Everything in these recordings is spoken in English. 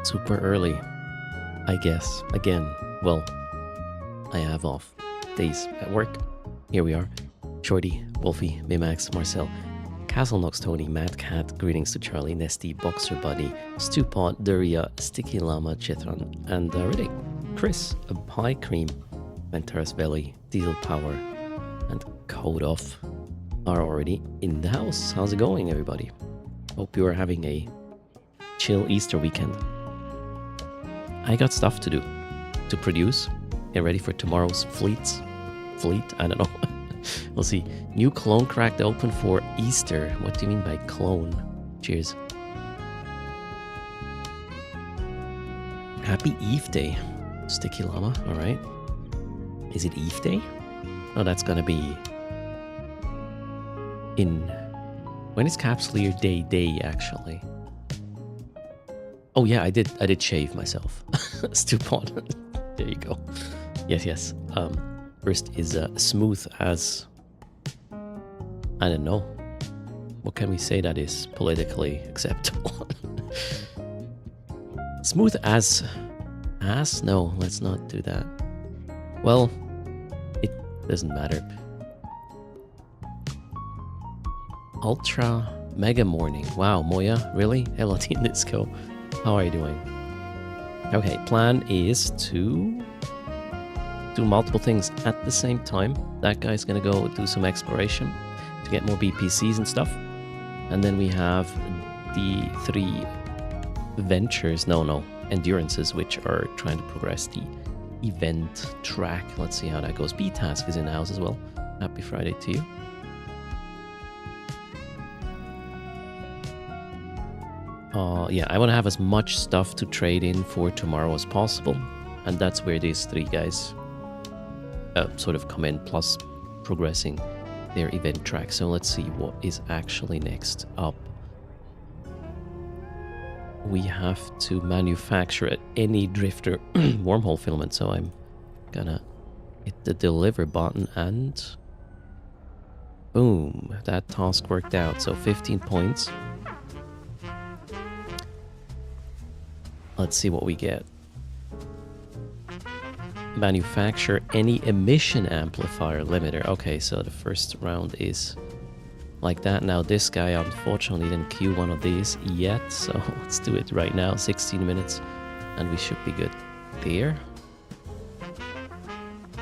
Super early, I guess. Again, well, I have off days at work. Here we are. Shorty, Wolfie, Mimax, Marcel, Castle Knox, Tony, Mad Cat, greetings to Charlie, Nesty, Boxer Buddy, Stewpot, Duria, Sticky Llama, Chithran, and Riddick, Chris, a Pie Cream, Venturas Belly, Diesel Power, and Code Off are already in the house. How's it going, everybody? Hope you are having a chill Easter weekend. I got stuff to do, to produce, get ready for tomorrow's fleet, I don't know. We'll see. New clone cracked open for Easter. What do you mean by clone? Cheers. Happy Eve Day. Sticky Llama, alright. Is it Eve Day? Oh, that's gonna be in... When is Capsuleer Day actually? Oh yeah, I did shave myself. Stupid. There you go. Yes. First is smooth as... I don't know. What can we say that is politically acceptable? Smooth as... Ass? No, let's not do that. Well, it doesn't matter. Ultra Mega Morning. Wow, Moya, really? Hello, Team Disco. How are you doing? Okay, plan is to do multiple things at the same time. That guy's gonna go do some exploration to get more BPCs and stuff. And then we have the 3 ventures, endurances, which are trying to progress the event track. Let's see how that goes. B-Task is in the house as well. Happy Friday to you. Yeah, I want to have as much stuff to trade in for tomorrow as possible. And that's where these 3 guys sort of come in, plus progressing their event track. So let's see what is actually next up. We have to manufacture any drifter wormhole filament, so I'm gonna hit the deliver button and boom, that task worked out. So 15 points. Let's see what we get. Manufacture any emission amplifier limiter. Okay, so the first round is like that. Now this guy unfortunately didn't queue one of these yet, so let's do it right now. 16 minutes and we should be good there.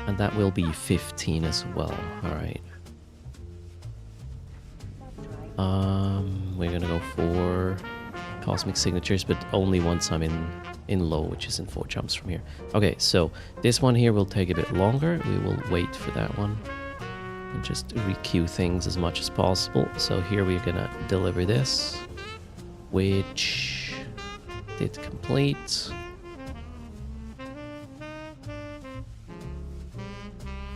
And that will be 15 as well. Alright. We're gonna go for Cosmic Signatures, but only once I'm in low, which is in 4 jumps from here. Okay, so this one here will take a bit longer. We will wait for that one and just requeue things as much as possible. So here we're gonna deliver this, which did complete.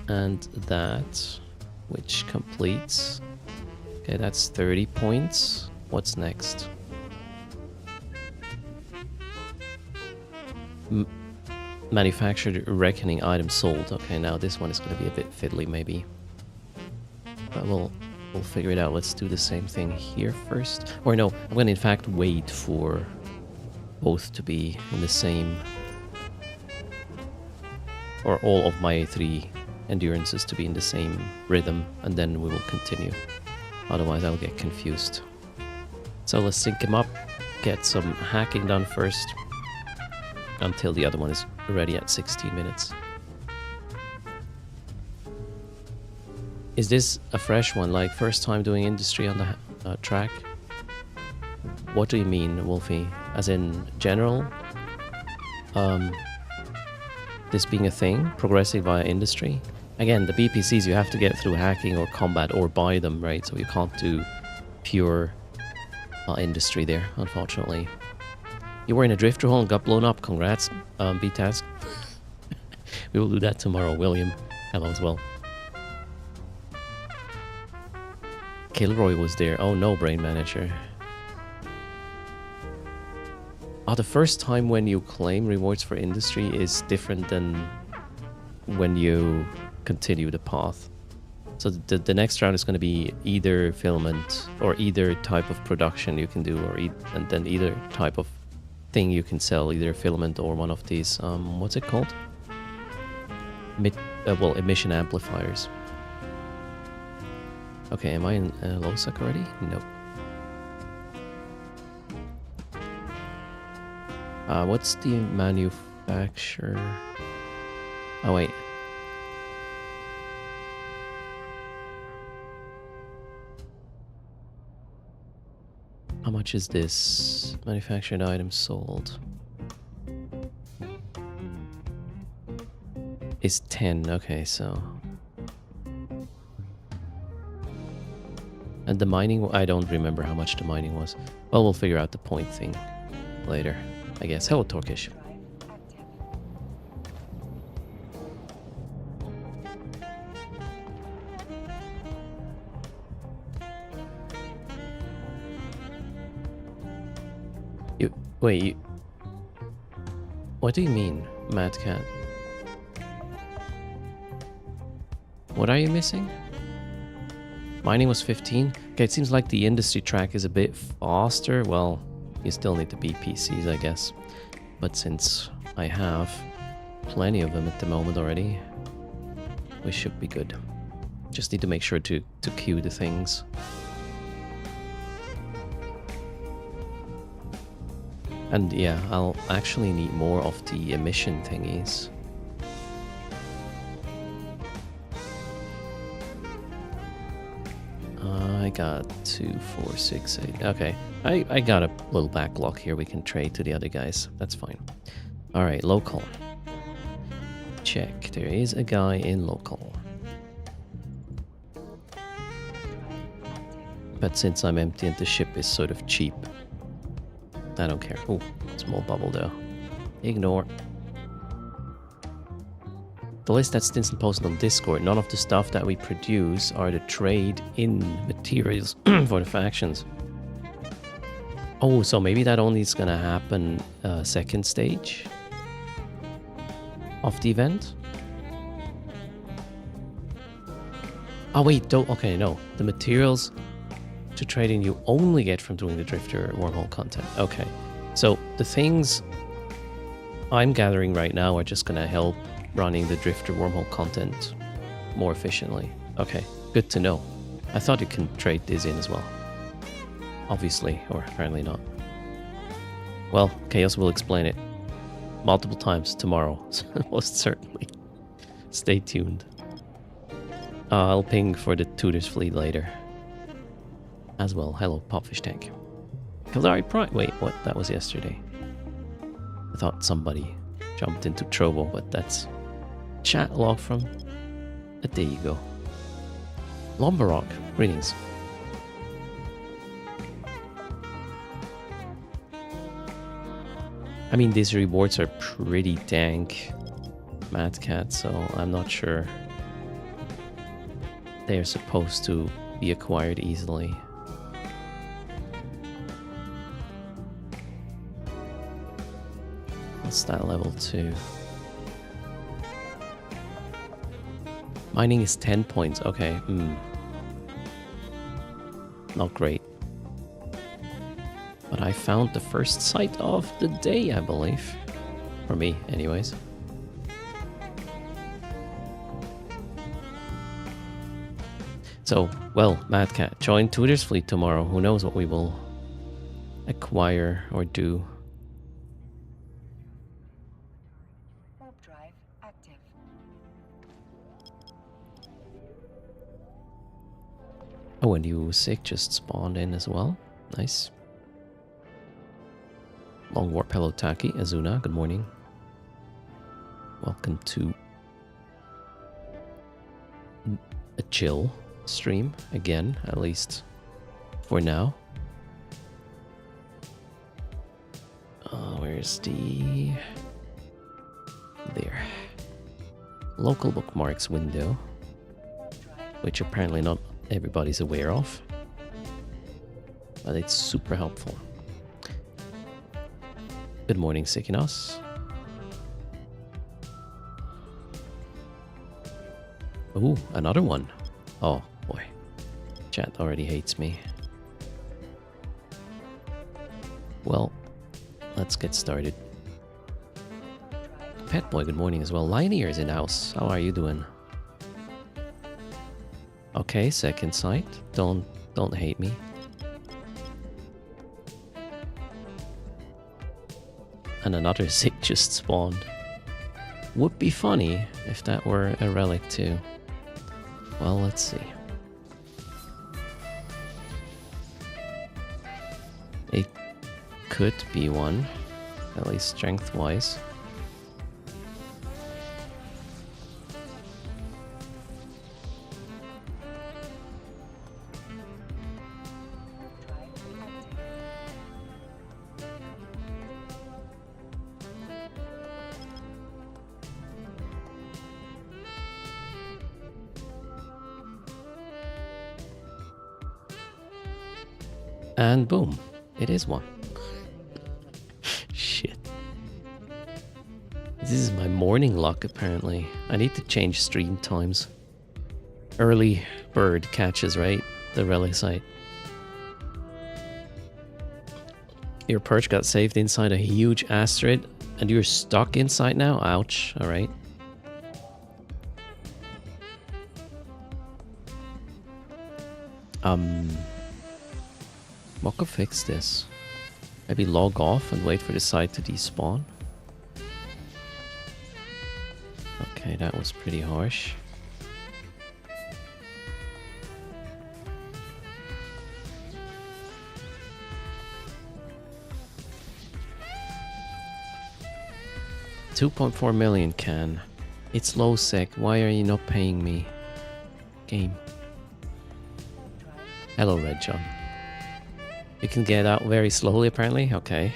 And that, which completes. Okay, that's 30 points. What's next? Manufactured reckoning item sold. Okay, now this one is going to be a bit fiddly maybe, but we'll figure it out. Let's do the same thing here first. Or no, I'm going to in fact wait for both to be in the same, or all of my 3 endurances to be in the same rhythm, and then we will continue. Otherwise I'll get confused. So let's sync them up, get some hacking done first, until the other one is ready at 16 minutes. Is this a fresh one, like first time doing industry on the track? What do you mean, Wolfie? As in general? This being a thing, progressing via industry? Again, the BPCs you have to get through hacking or combat or buy them, right? So you can't do pure industry there, unfortunately. You were in a drifter hole and got blown up. Congrats, B-Task. We will do that tomorrow. William, hello as well. Kilroy was there. Oh no, Brain Manager. The first time when you claim rewards for industry is different than when you continue the path. So the next round is going to be either filament or either type of production you can do, or and then either type of thing you can sell, either filament or one of these, what's it called? Well, emission amplifiers. Okay, am I in Losak already? Nope. What's the manufacturer? Oh, wait. How much is this? Manufactured items sold. Is 10. Okay, so... And the mining... I don't remember how much the mining was. Well, we'll figure out the point thing later, I guess. Hello, Torkish. Wait, what do you mean, Mad Cat? What are you missing? Mining was 15? Okay, it seems like the industry track is a bit faster. Well, you still need to beat PCs, I guess. But since I have plenty of them at the moment already, we should be good. Just need to make sure to queue the things. And yeah, I'll actually need more of the emission thingies. I got 2, 4, 6, 8. Okay, I got a little backlog here we can trade to the other guys. That's fine. Alright, local. Check. There is a guy in local. But since I'm empty and the ship is sort of cheap, I don't care. Oh, small bubble though. Ignore. The list that's Stinson posted on Discord, none of the stuff that we produce are the trade-in materials for the factions. Oh, so maybe that only is gonna happen second stage of the event? Oh wait, okay, no. The materials to trade in you only get from doing the Drifter wormhole content. Okay, so the things I'm gathering right now are just gonna help running the Drifter wormhole content more efficiently. Okay, good to know. I thought you can trade this in as well. Obviously, or apparently not. Well, Chaos will explain it multiple times tomorrow, most certainly. Stay tuned. I'll ping for the Tutors fleet later. As well. Hello, Popfish Tank. Kildari Prime. Wait, what? That was yesterday. I thought somebody jumped into Trovo, but that's chat log from a day ago. Lombarock, greetings. I mean, these rewards are pretty dank, Mad Cat, so I'm not sure they are supposed to be acquired easily. What's that level 2? Mining is 10 points. Okay. Not great. But I found the first site of the day, I believe. For me, anyways. So, well, Mad Cat, join Tutors Fleet tomorrow. Who knows what we will acquire or do. Oh, and you sick just spawned in as well. Nice. Long Warp, hello Taki, Azuna, good morning. Welcome to a chill stream again, at least for now. Where's the... There. Local bookmarks window, which apparently not everybody's aware of, but it's super helpful. Good morning, Sikinos. Ooh, another one. Oh boy, chat already hates me. Well, let's get started. Pet Boy, good morning as well. Linear is in house. How are you doing? Okay, second sight. Don't hate me. And another Zig just spawned. Would be funny if that were a relic too. Well, let's see. It could be one, at least strength-wise. And boom, it is one. Shit. This is my morning luck, apparently. I need to change stream times. Early bird catches, right? The relic site. Your perch got saved inside a huge asteroid, and you're stuck inside now? Ouch, alright. What could fix this? Maybe log off and wait for the site to despawn? Okay, that was pretty harsh. $2.4 million can. It's low sec. Why are you not paying me? Game. Hello, Red John. You can get out very slowly, apparently. Okay.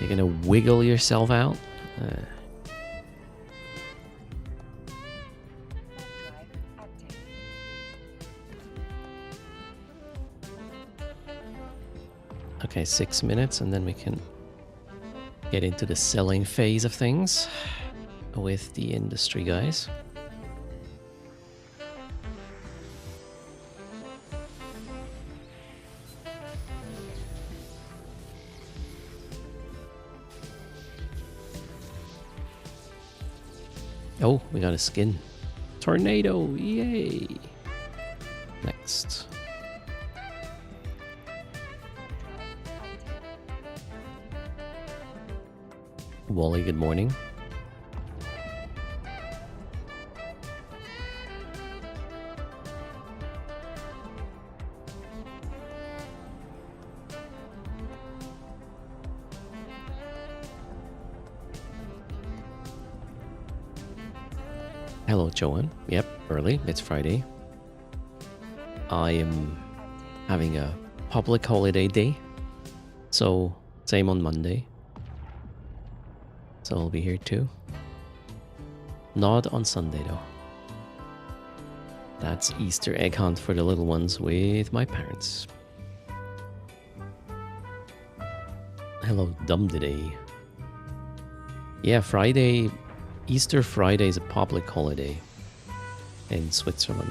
You're gonna wiggle yourself out? Okay, 6 minutes, and then we can get into the selling phase of things with the industry guys. Oh, we got a skin. Tornado, yay! Next. Wally, good morning. Hello, Joanne. Yep, early. It's Friday. I am having a public holiday day. So, same on Monday. So I'll be here too. Not on Sunday though. That's Easter egg hunt for the little ones with my parents. Hello, Dum Today. Yeah, Friday. Easter Friday is a public holiday in Switzerland.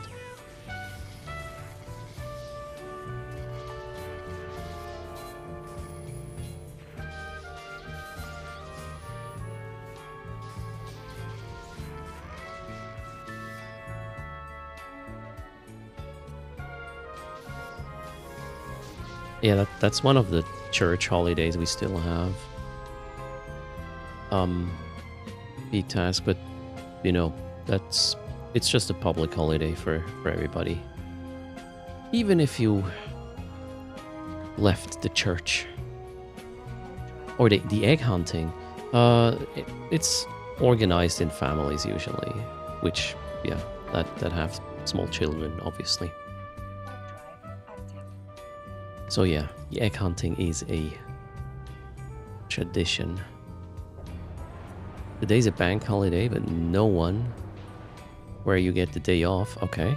Yeah, that's one of the church holidays we still have. Task, but you know, it's just a public holiday for everybody. Even if you left the church. Or the egg hunting, it's organized in families usually, which, yeah, that have small children, obviously. So yeah, the egg hunting is a tradition. Today's a bank holiday, but no one where you get the day off. Okay.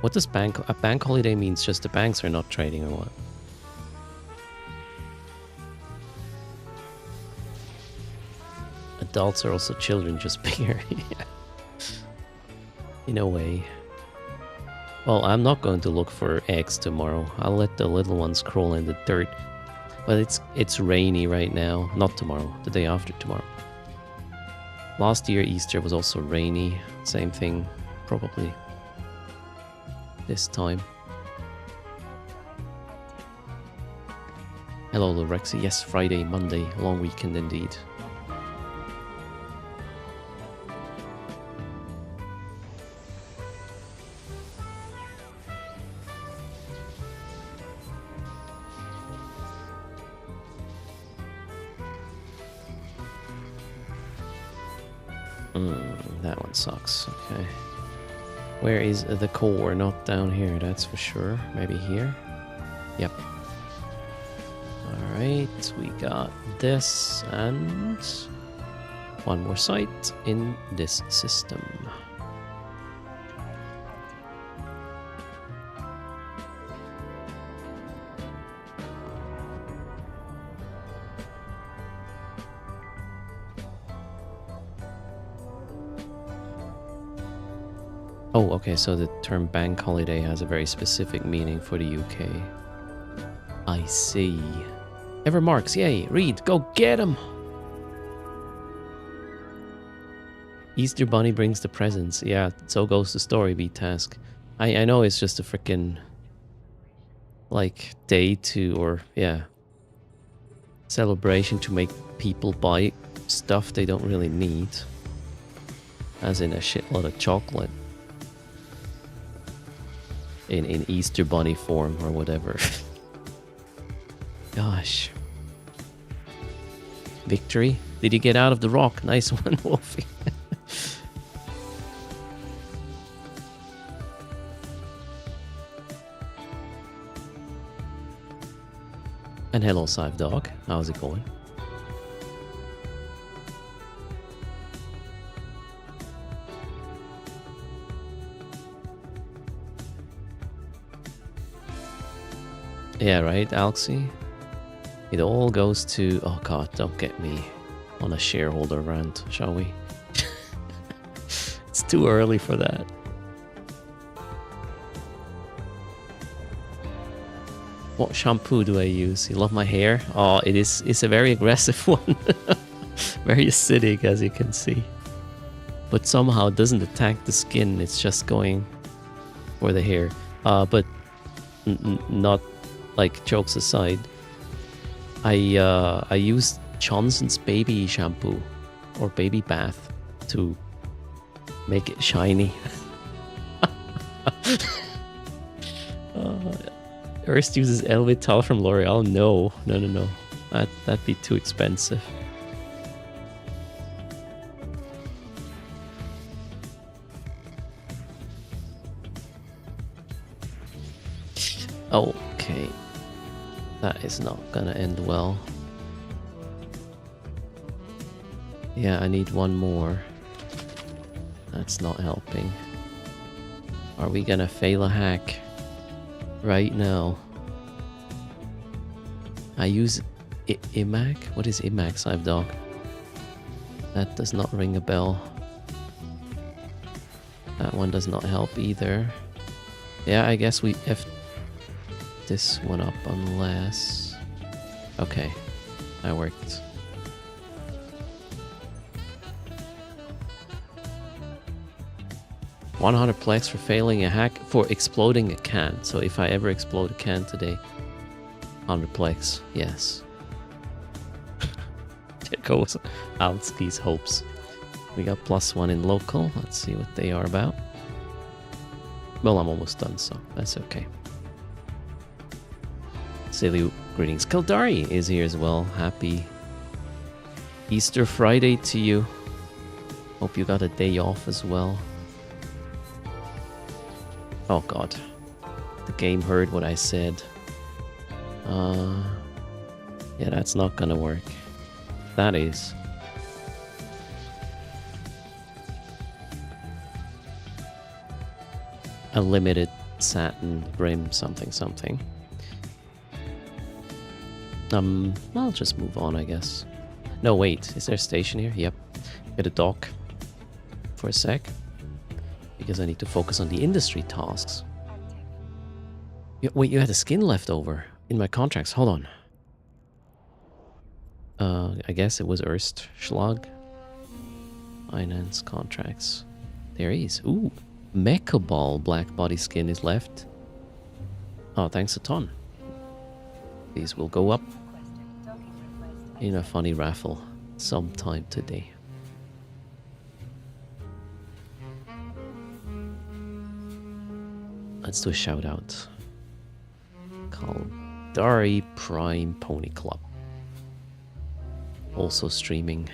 What does a bank holiday means? Just the banks are not trading or what? Adults are also children, just bigger. In a way. Well, I'm not going to look for eggs tomorrow. I'll let the little ones crawl in the dirt. Well, it's rainy right now. Not tomorrow. The day after tomorrow. Last year Easter was also rainy. Same thing, probably this time. Hello, Lorexi. Yes, Friday, Monday, long weekend indeed. That one sucks. Okay. Where is the core? Not down here, that's for sure. Maybe here? Yep. Alright, we got this and one more site in this system. Oh, okay, so the term bank holiday has a very specific meaning for the UK. I see. Ever Marks, yay, Reed, go get him! Easter Bunny brings the presents. Yeah, so goes the story beat task. I know it's just a freaking like day to, or yeah, celebration to make people buy stuff they don't really need. As in a shitload of chocolate. In Easter Bunny form or whatever. Gosh. Victory? Did you get out of the rock? Nice one, Wolfie. And hello, Sive Dog. How's it going? Yeah, right, Alexi? It all goes to... Oh god, don't get me on a shareholder rant, shall we? It's too early for that. What shampoo do I use? You love my hair? Oh, it's a very aggressive one. Very acidic, as you can see. But somehow it doesn't attack the skin, it's just going for the hair. But not... Like, jokes aside, I used Johnson's baby shampoo or baby bath to make it shiny. Ernst uses Elvital from L'Oreal. No. That'd be too expensive. Okay. That is not gonna end well. Yeah, I need one more. That's not helping. Are we gonna fail a hack right now? I use IMAC? What is IMAC, Sive Dog? That does not ring a bell. That one does not help either. Yeah, I guess we F this one up unless... Okay, that worked. $100 plex for failing a hack for exploding a can. So if I ever explode a can today, 100 plex, yes. There goes Alski's hopes. We got +1 in local. Let's see what they are about. Well, I'm almost done, so that's okay. Silly greetings. Kildari is here as well. Happy Easter Friday to you. Hope you got a day off as well. Oh god. The game heard what I said. Yeah, that's not gonna work. That is. A limited satin brim something something. I'll just move on, I guess. No, wait. Is there a station here? Yep. Get a dock for a sec. Because I need to focus on the industry tasks. Wait, you had a skin left over in my contracts. Hold on. I guess it was Erstschlag. Finance contracts. There he is. Ooh, Mecha Ball black body skin is left. Oh, thanks a ton. These will go up in a funny raffle sometime today. Let's do a shout out. Called Dari Prime Pony Club. Also streaming.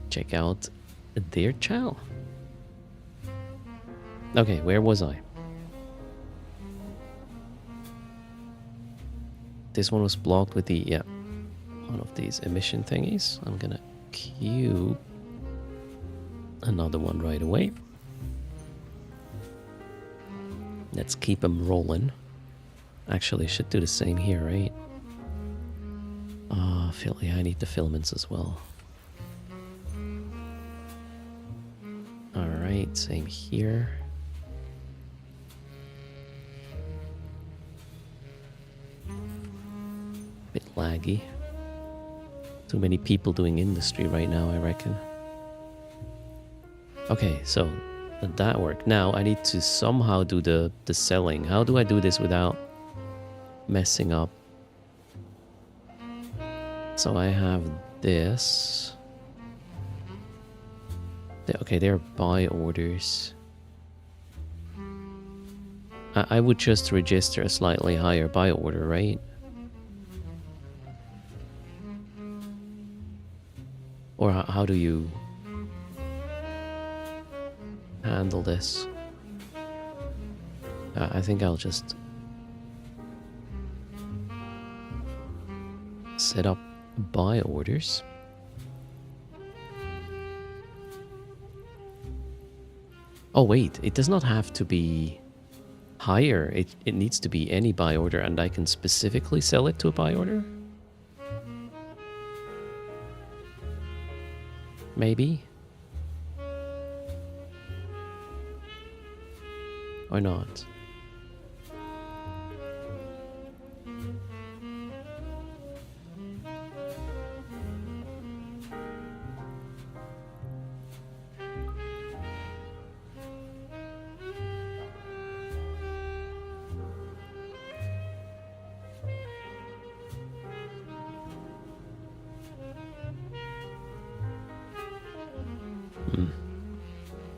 Check out their channel. Okay, where was I? This one was blocked with the, yeah, one of these emission thingies. I'm gonna queue another one right away. Let's keep them rolling. Actually, should do the same here, right? Yeah, I need the filaments as well. Alright, same here. Bit laggy. Too many people doing industry right now, I reckon. Okay, so that worked. Now I need to somehow do the selling. How do I do this without messing up? So I have this. Okay, there are buy orders. I would just register a slightly higher buy order, right? Or how do you handle this? I think I'll just set up buy orders. Oh wait, it does not have to be higher. It needs to be any buy order, and I can specifically sell it to a buy order? Maybe? Or not?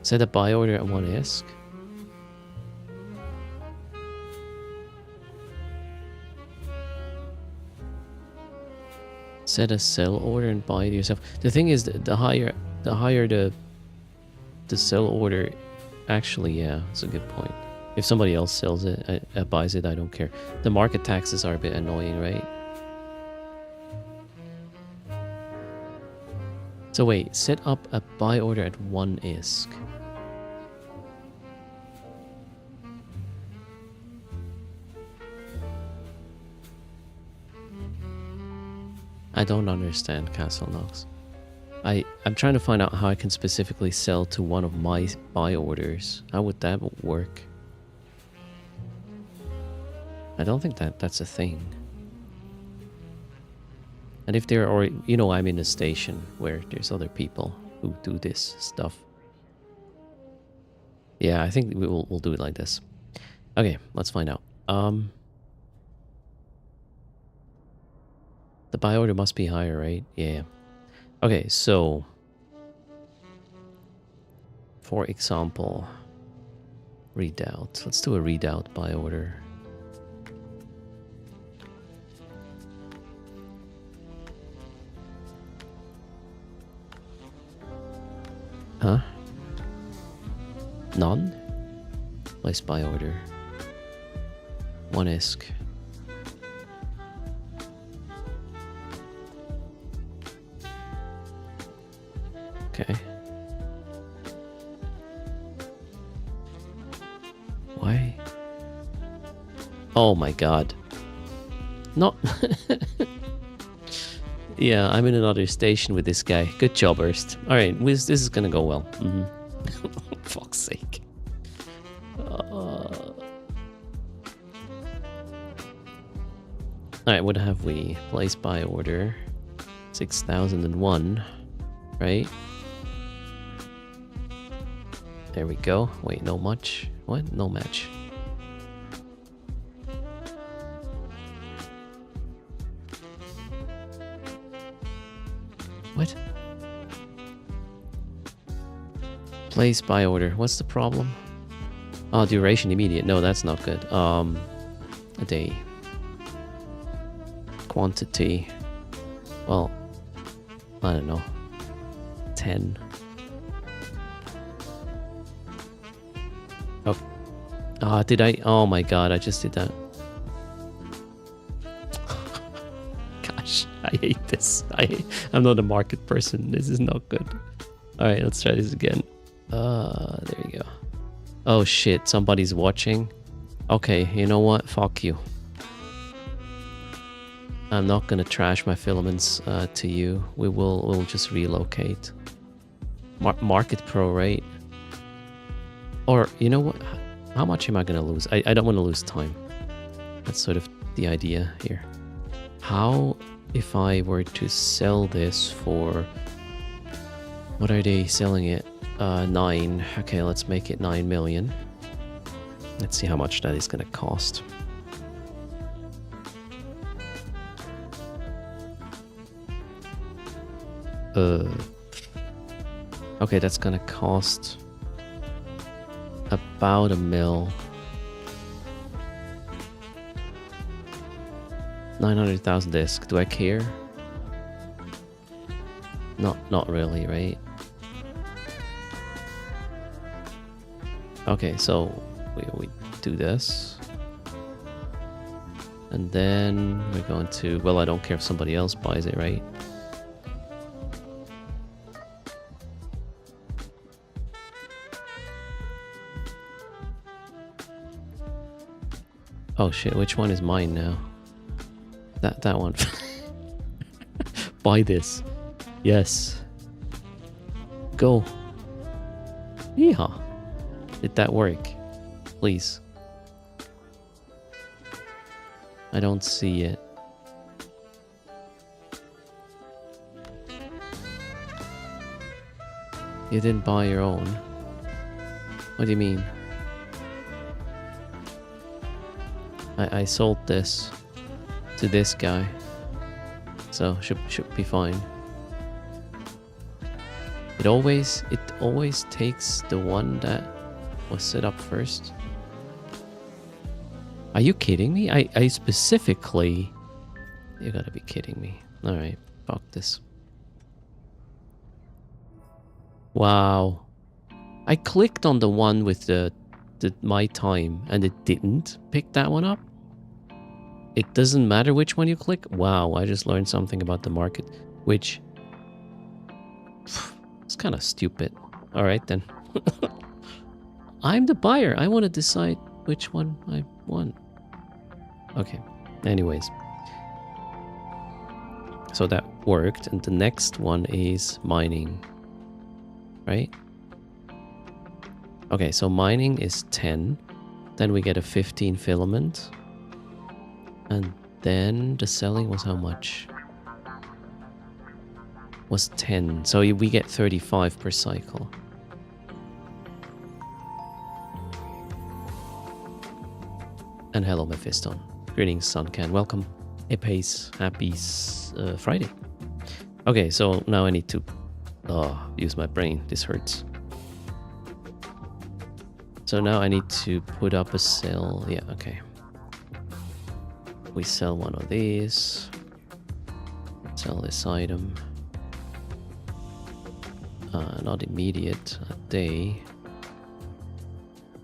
Set a buy order at 1 ISK. Set a sell order and buy it yourself. The thing is, the higher the sell order, actually, yeah, it's a good point. If somebody else sells it, buys it, I don't care. The market taxes are a bit annoying, right? So wait, set up a buy order at 1 ISK. I don't understand, Castle Knox. I'm trying to find out how I can specifically sell to one of my buy orders. How would that work? I don't think that's a thing. And if there are, you know, I'm in a station where there's other people who do this stuff. Yeah, I think we'll do it like this. Okay, let's find out. The buy order must be higher, right? Yeah. Okay, so for example, readout. Let's do a readout buy order. Huh? None? Place buy order. 1 ISK. Okay. Why? Oh my god. Not... Yeah, I'm in another station with this guy. Good job, Erst. Alright, this is gonna go well. Fuck's sake. Alright, what have we? Place buy order. 6001, right? There we go. Wait, no much. What? No match. What? Place by order. What's the problem? Oh, duration immediate. No, that's not good. A day. Quantity. Well, I don't know. 10. Oh. Ah, did I? Oh my god, I just did that. Gosh, I hate this. I'm not a market person. This is not good. Alright, let's try this again. There you go. Oh shit, somebody's watching. Okay, you know what? Fuck you. I'm not gonna trash my filaments to you. We'll just relocate. Market Pro, right? Or, you know what? How much am I gonna lose? I don't want to lose time. That's sort of the idea here. How if I were to sell this for... What are they selling it? 9. Okay, let's make it 9 million. Let's see how much that is gonna cost. Okay, that's gonna cost about $1 million. 900,000 disc. Do I care? Not really, right? Okay, so we do this. And then we're going to... Well, I don't care if somebody else buys it, right? Oh shit, which one is mine now? That one. Buy this. Yes. Go. Yeehaw. Did that work? Please. I don't see it. You didn't buy your own. What do you mean? I sold this to this guy, so should be fine. It always takes the one that was set up first. Are you kidding me? I specifically... You gotta be kidding me. Alright, fuck this. Wow. I clicked on the one with the my time and it didn't pick that one up. It doesn't matter which one you click. Wow, I just learned something about the market, which it's kind of stupid. All right then. I'm the buyer. I want to decide which one I want. Okay. Anyways. So that worked, and the next one is mining. Right? Okay, so mining is 10. Then we get a 15 filament. And then the selling was how much? Was 10. So we get 35 per cycle. And hello, Mephiston. Greetings, Suncan. Welcome. Epace. Happy Friday. Okay, so now I need to use my brain. This hurts. So now I need to put up a sell. Yeah, okay. We sell one of these. Sell this item. Not immediate. A day.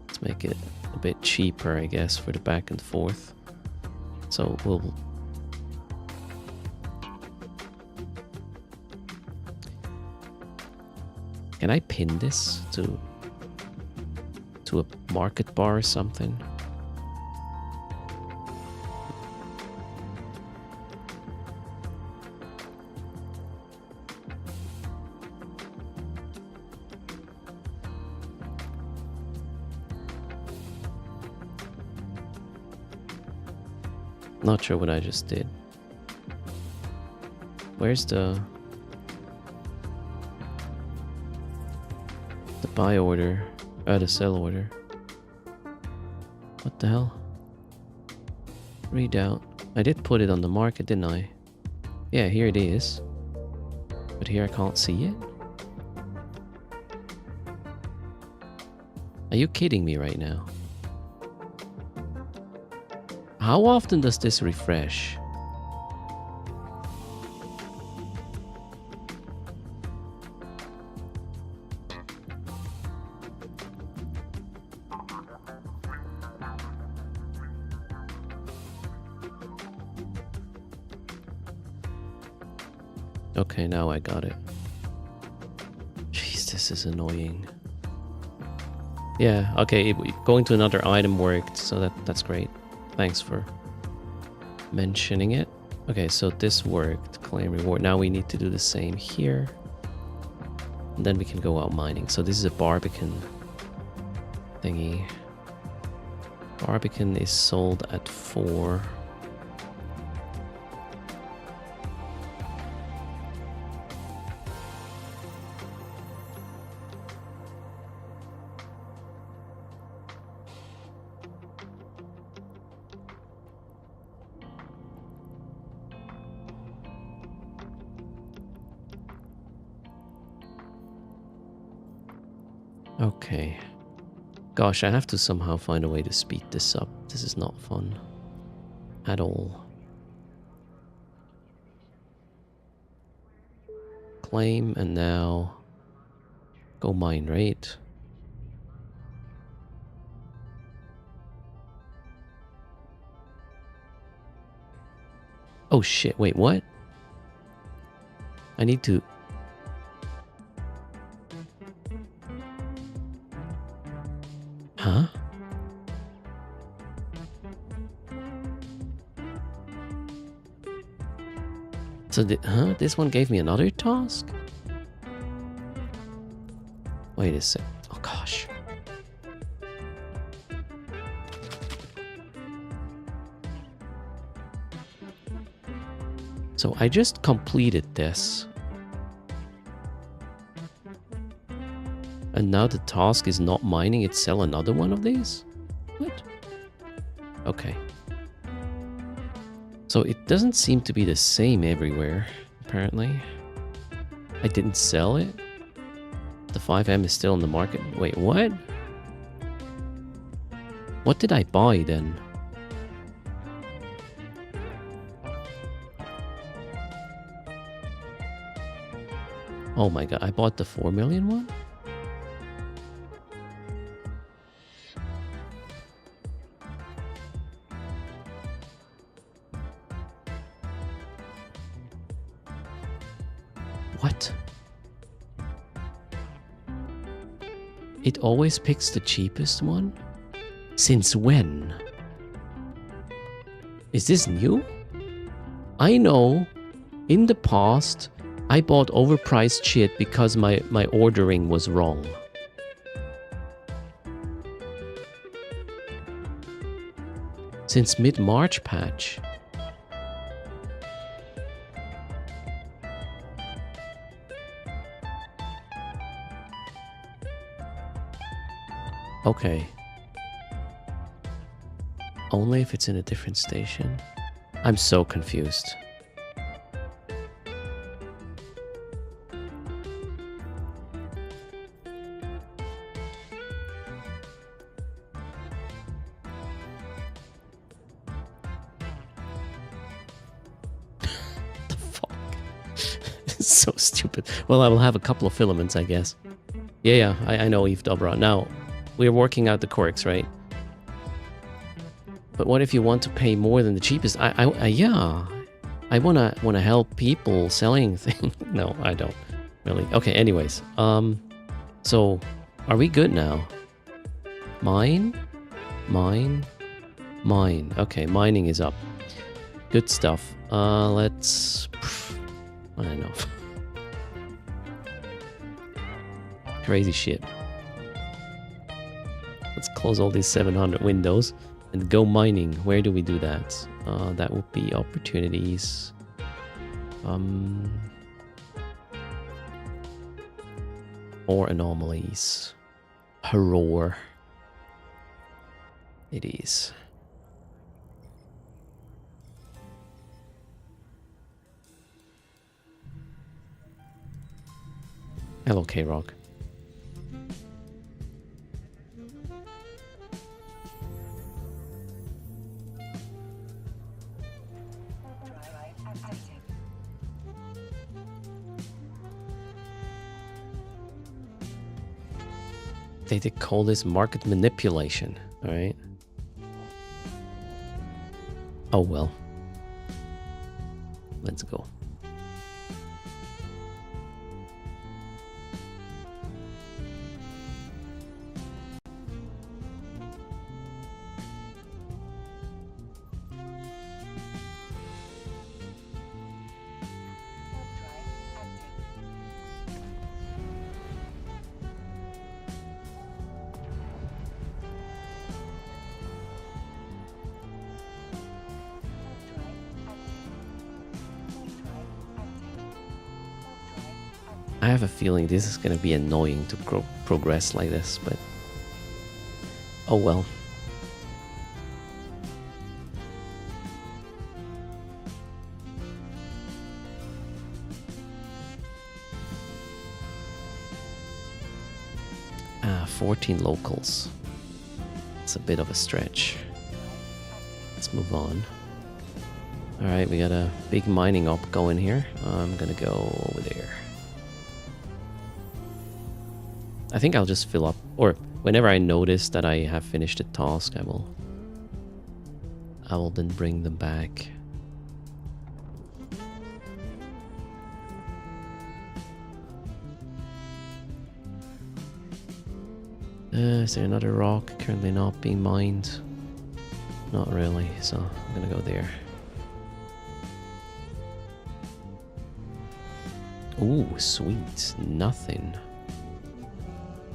Let's make it a bit cheaper, I guess, for the back and forth. So we'll... Can I pin this to a market bar or something? Not sure what I just did. Where's the buy order? The sell order. What the hell? Read out. I did put it on the market, didn't I? Yeah, here it is. But here I can't see it. Are you kidding me right now? How often does this refresh? Okay, now I got it. Jeez, this is annoying. Yeah, okay, going to another item worked, so that's great. Thanks for mentioning it. Okay, so this worked. Claim reward. Now we need to do the same here. And then we can go out mining. So this is a Barbican thingy. Barbican is sold at 4. Okay. Gosh, I have to somehow find a way to speed this up. This is not fun. At all. Claim, and now... go mine, right? Oh shit, wait, what? I need to... Huh? So, this one gave me another task? Wait a sec. Oh gosh. So I just completed this. And now the task is not mining, it's sell another one of these? What? Okay. So it doesn't seem to be the same everywhere, apparently. I didn't sell it. The 5M is still in the market. Wait, what? What did I buy then? Oh my god, I bought the 4 million one? What? It always picks the cheapest one? Since when? Is this new? I know in the past I bought overpriced shit because my ordering was wrong. Since mid-March patch. Okay. Only if it's in a different station? I'm so confused. The fuck? It's so stupid. Well, I will have a couple of filaments, I guess. Yeah, I know, Eve Dobra. Now, we're working out the quirks, right? But what if you want to pay more than the cheapest? Yeah. I wanna help people selling things. No, I don't really. Okay, anyways. So are we good now? Mine. Okay, mining is up. Good stuff. Let's I don't know. Crazy shit. Let's close all these 700 windows and go mining. Where do we do that? That would be opportunities. Or anomalies. Horror. It is. Hello, K-Rock. They did call this market manipulation, alright? Oh well. Let's go. I have a feeling this is going to be annoying to progress like this, but oh well. Ah, 14 locals. It's a bit of a stretch. Let's move on. Alright, we got a big mining op going here. I'm gonna go over there. I think I'll just fill up, or whenever I notice that I have finished a task, I will then bring them back. Is there another rock currently not being mined? Not really, so I'm gonna go there. Ooh, sweet. Nothing.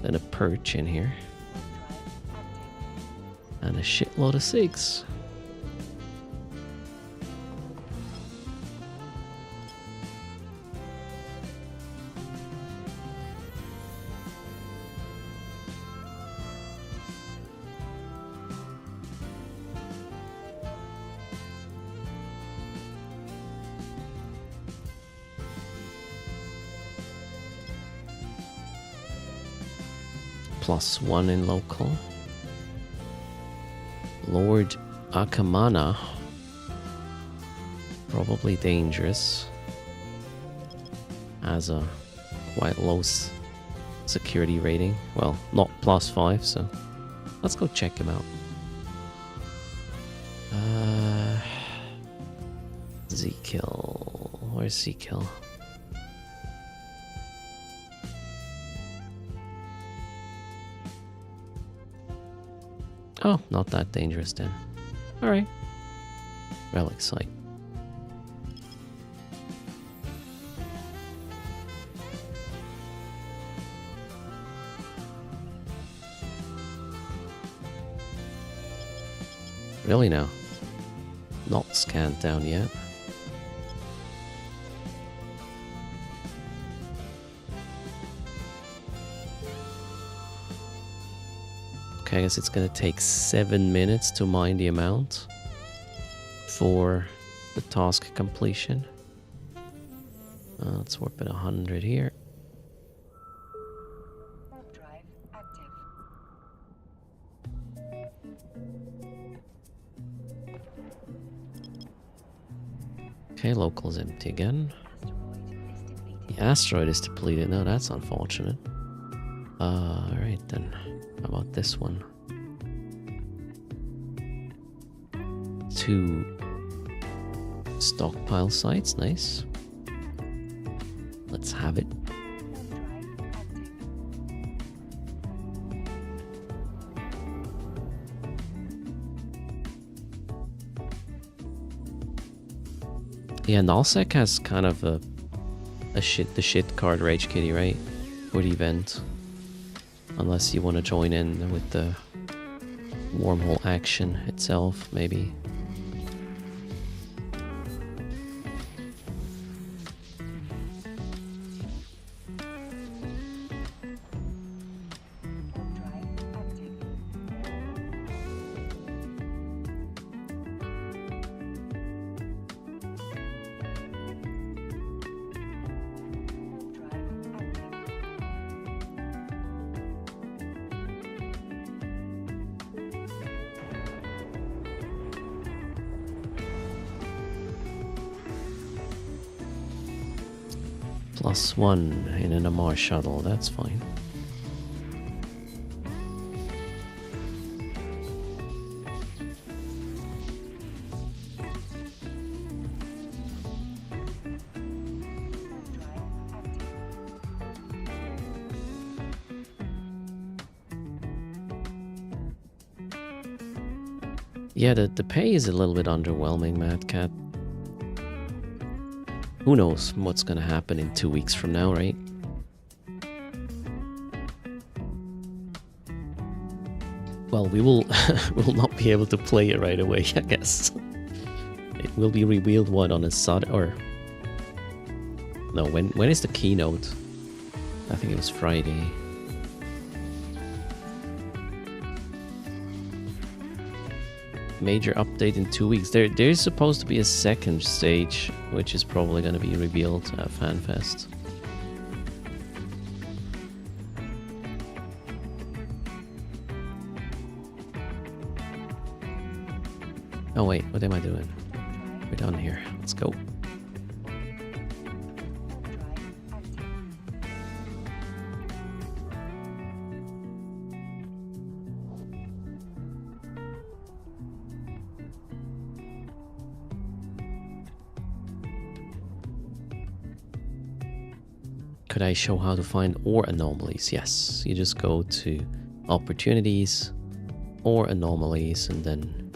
Then a perch in here. And a shitload of SIGs. +1 in local. Lord Akamana. Probably dangerous. Has a quite low security rating. Well, not +5, so let's go check him out. Z-Kill. Where's Z-Kill? Oh, not that dangerous then. Alright. Relic site. Really now? Not scanned down yet. Okay, I guess it's gonna take 7 minutes to mine the amount for the task completion. Let's warp it 100 here. Drive active. Okay, local's empty again. The asteroid is depleted. No, that's unfortunate. Alright then. How about this one? 2 stockpile sites, nice. Let's have it. Yeah, Nullsec has kind of the shit card Rage Kitty, right? For the event. Unless you want to join in with the wormhole action itself, maybe. +1 in an Amar shuttle, that's fine. Yeah, the pay is a little bit underwhelming, Mad Cat. Who knows what's gonna happen in 2 weeks from now, right? Well, we will will not be able to play it right away, I guess. It will be revealed what on a Saturday or no? When is the keynote? I think it was Friday. Major update in 2 weeks. There's supposed to be a second stage, which is probably going to be revealed at FanFest. Oh wait, what am I doing? We're done here. Let's go. Could I show how to find ore anomalies? Yes, you just go to opportunities, ore anomalies, and then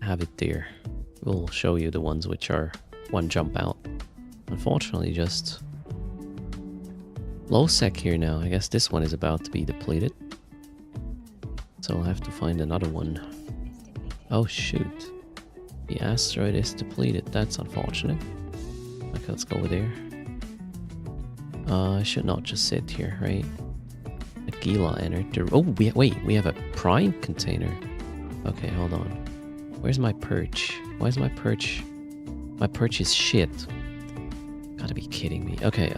have it there. We'll show you the ones which are one jump out. Unfortunately, just low sec here now. I guess this one is about to be depleted. So I'll have to find another one. Oh shoot. The asteroid is depleted. That's unfortunate. Okay, let's go over there. I should not just sit here, right? A Gila entered. Oh, wait, we have a prime container. Okay, hold on. Where's my perch? Why is my perch? My perch is shit. Gotta be kidding me. Okay,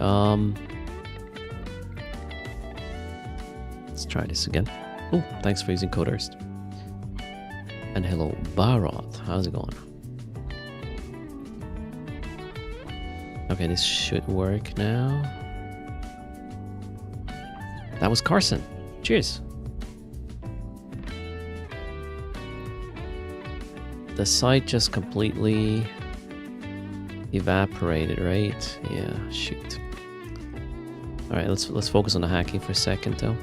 let's try this again. Oh, thanks for using Coderst. And hello, Barot. How's it going? Okay, this should work now. That was Carson. Cheers. The site just completely evaporated, right? Yeah, shoot. Alright, let's focus on the hacking for a second though.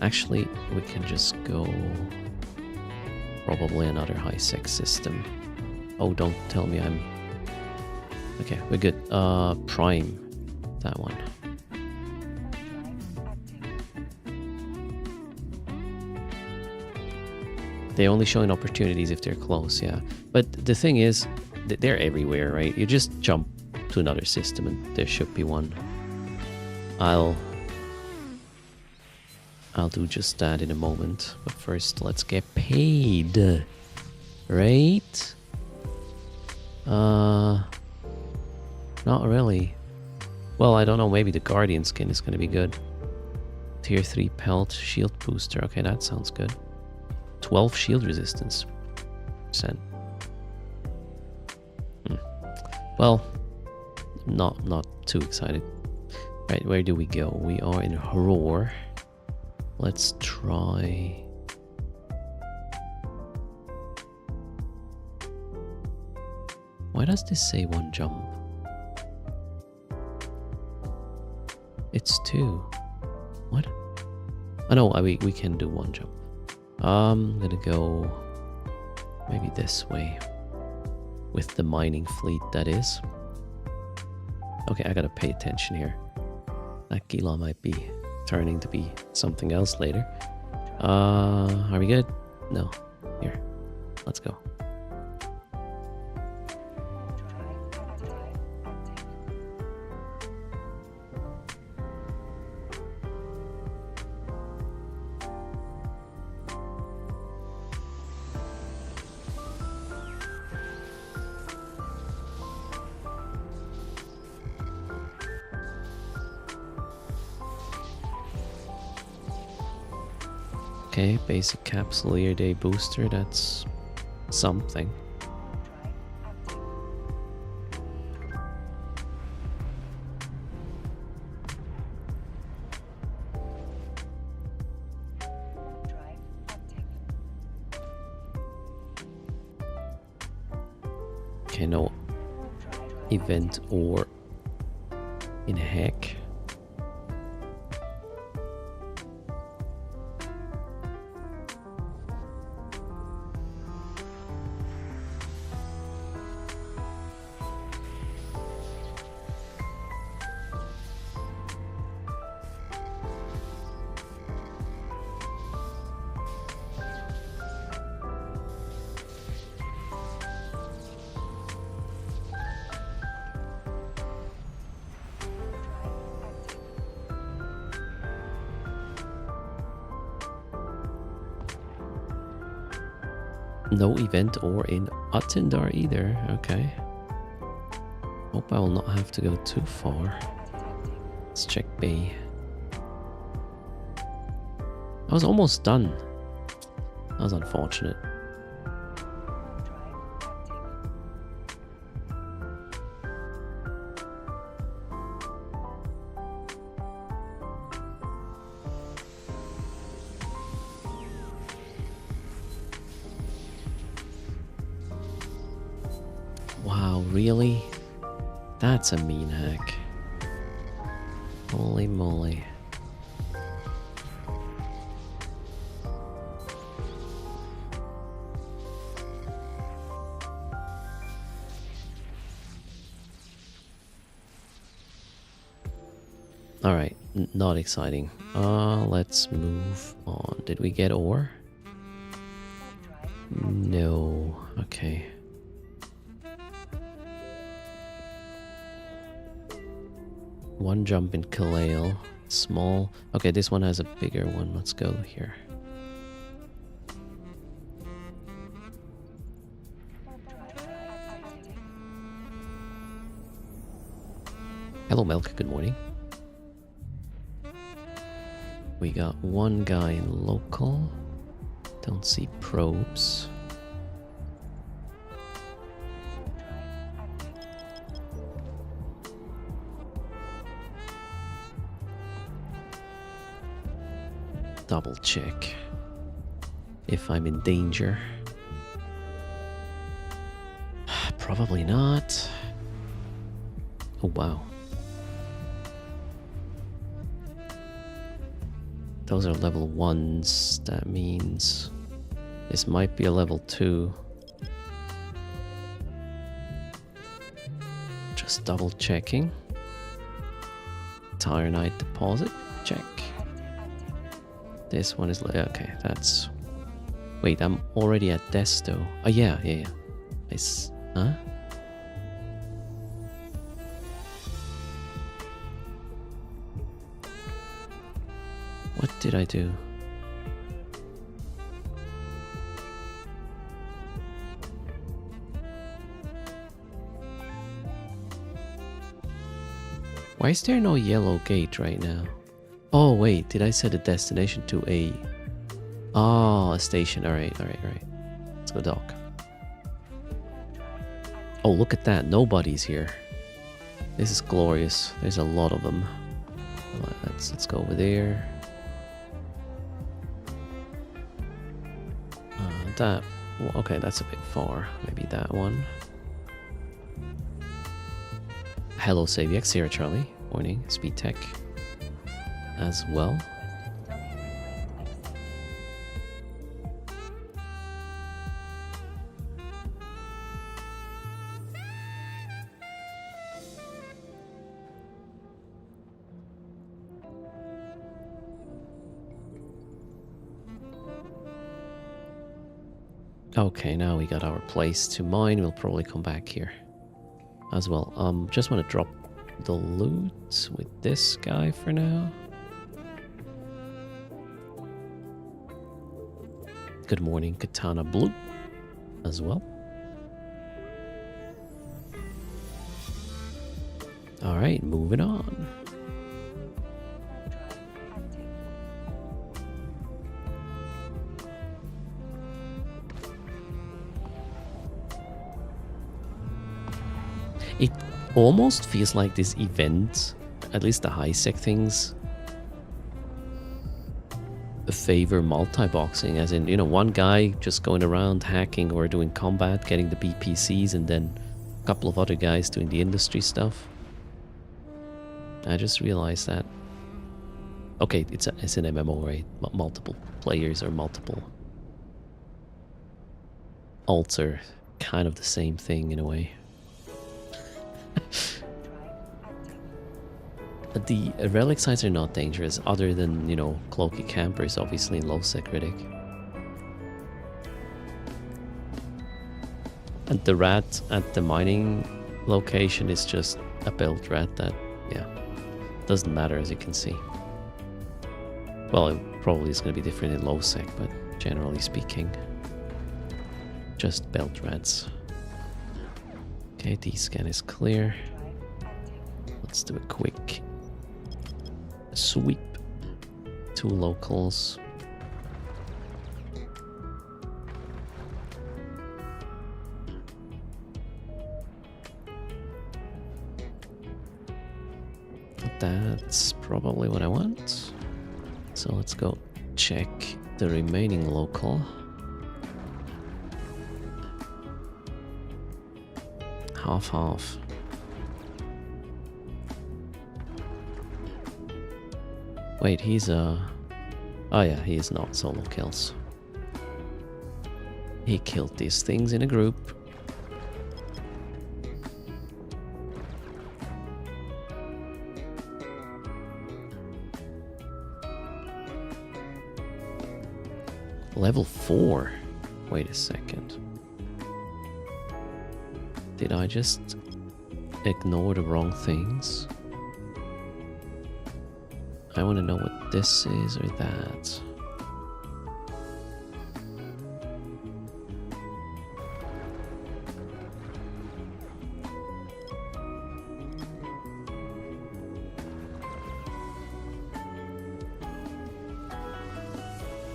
Actually, we can just go probably another high-sec system. Oh, don't tell me I'm... Okay, we're good. Prime. That one. They only showing opportunities if they're close, yeah. But the thing is, they're everywhere, right? You just jump to another system and there should be one. I'll do just that in a moment. But first, let's get paid. Right? Not really. Well, I don't know. Maybe the Guardian skin is going to be good. Tier 3 pelt shield booster. Okay, that sounds good. 12 shield resistance. %. Well, not too excited. Right, where do we go? We are in Roar. Let's try... Why does this say one jump? It's 2. What? Oh no, we can do one jump. I'm gonna go maybe this way with the mining fleet, that is. Okay, I gotta pay attention here. That Gila might be turning to be something else later. Are we good? No. Here, let's go. Okay, basic Capsuleer day booster, that's something. Okay, no event or in hack. No event or in Attendar either. Okay. Hope I will not have to go too far. Let's check B. I was almost done. That was unfortunate. Wow, really? That's a mean hack. Holy moly. Alright, not exciting. Let's move on. Did we get ore? No. Okay. One jump in Kalale. Small. Okay, this one has a bigger one. Let's go here. Hello, Milk. Good morning. We got one guy in local. Don't see probes. Double check if I'm in danger. Probably not. Oh, wow. Those are level 1s. That means this might be a level 2. Just double checking. Titanite deposit. Check. This one is... okay, that's... Wait, I'm already at Desto. Oh, yeah. Nice. Huh? What did I do? Why is there no yellow gate right now? Oh, wait, did I set a destination to a... Oh, a station. Alright. Let's go dock. Oh, look at that. Nobody's here. This is glorious. There's a lot of them. Let's go over there. That... well, okay, that's a bit far. Maybe that one. Hello, Saviex. Sierra Charlie. Morning. Speed Tech. As well. Okay, now we got our place to mine. We'll probably come back here as well. Just want to drop the loot with this guy for now. Good morning, Katana Blue, as well. Alright, moving on. It almost feels like this event, at least the high-sec things, favor multi-boxing, as in, you know, one guy just going around hacking or doing combat, getting the BPCs, and then A couple of other guys doing the industry stuff. I just realized that. Okay, it's an MMO, right? Multiple players or multiple alts are kind of the same thing in a way. The relic sites are not dangerous, other than, you know, cloaky campers, obviously, in low sec critic. And the rat at the mining location is just a built rat that, yeah, doesn't matter, as you can see. Well, it probably is going to be different in low sec, but generally speaking, just belt rats. Okay, D-scan is clear. Let's do a quick sweep. 2 locals. That's probably what I want. So let's go check the remaining local. Half-half. Wait, he's oh yeah, he is not solo kills. He killed these things in a group. Level 4? Wait a second. Did I just ignore the wrong things? I want to know what this is or that.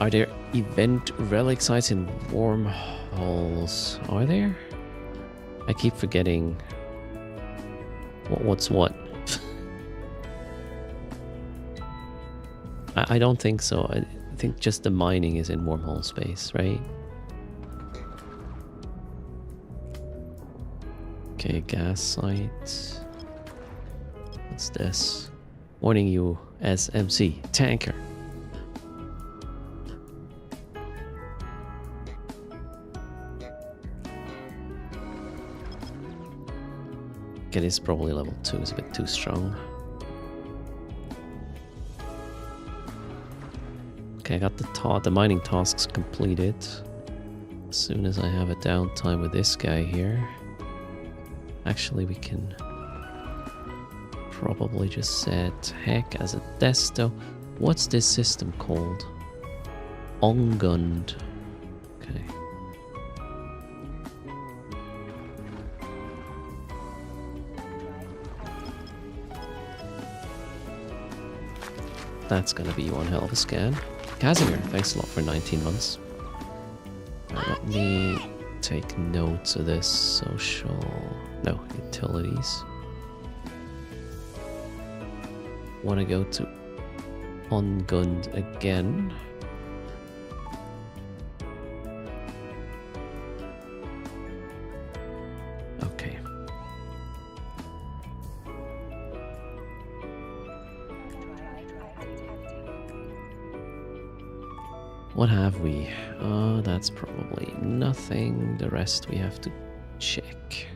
Are there event relic sites in wormholes? Are there? I keep forgetting what's what. I don't think so. I think just the mining is in wormhole space, right? Okay, gas site. What's this? Warning you, SMC, tanker. Okay, this is probably level 2, it's a bit too strong. Okay, I got the mining tasks completed. As soon as I have a downtime with this guy here. Actually, we can probably just set heck as a desto. What's this system called? Ongund. Okay. That's gonna be one hell of a scan. Casimir, thanks a lot for 19 months. Right, let me take notes of this. Social... No, utilities. Want to go to Ongund again. Okay. What have we? That's probably nothing. The rest we have to check.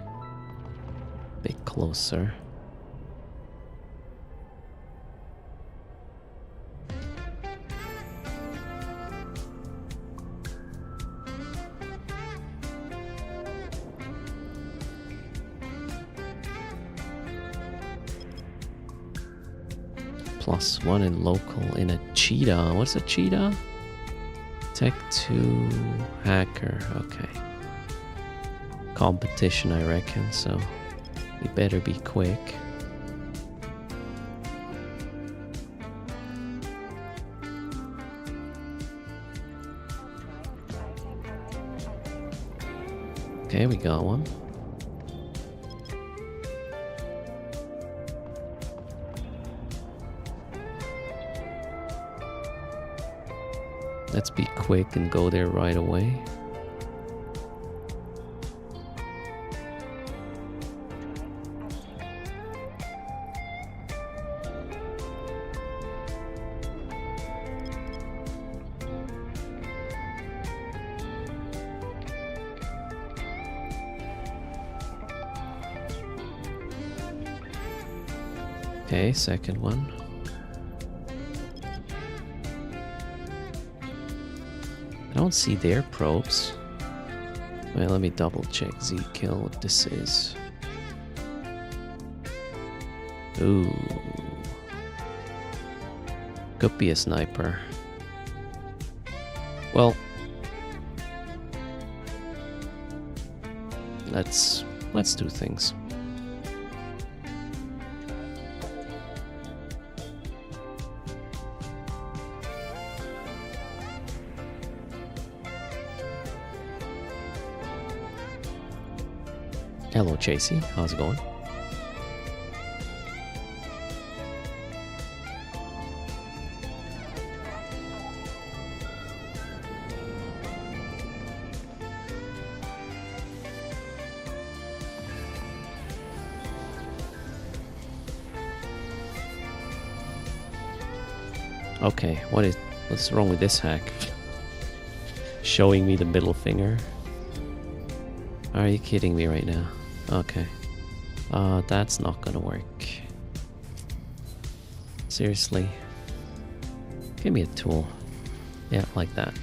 Bit closer. +1 in local in a cheetah. What's a cheetah? Tech 2 hacker. Okay. Competition, I reckon, so we better be quick. Okay, we got one. Let's be quick and go there right away. Okay, second one. I don't see their probes. Wait, let me double check Z-kill what this is. Ooh. Could be a sniper. Well, let's do things. Hello, Chasey. How's it going? Okay, what's wrong with this hack? Showing me the middle finger. Are you kidding me right now? Okay. That's not gonna work. Seriously. Give me a tool. Yeah, like that.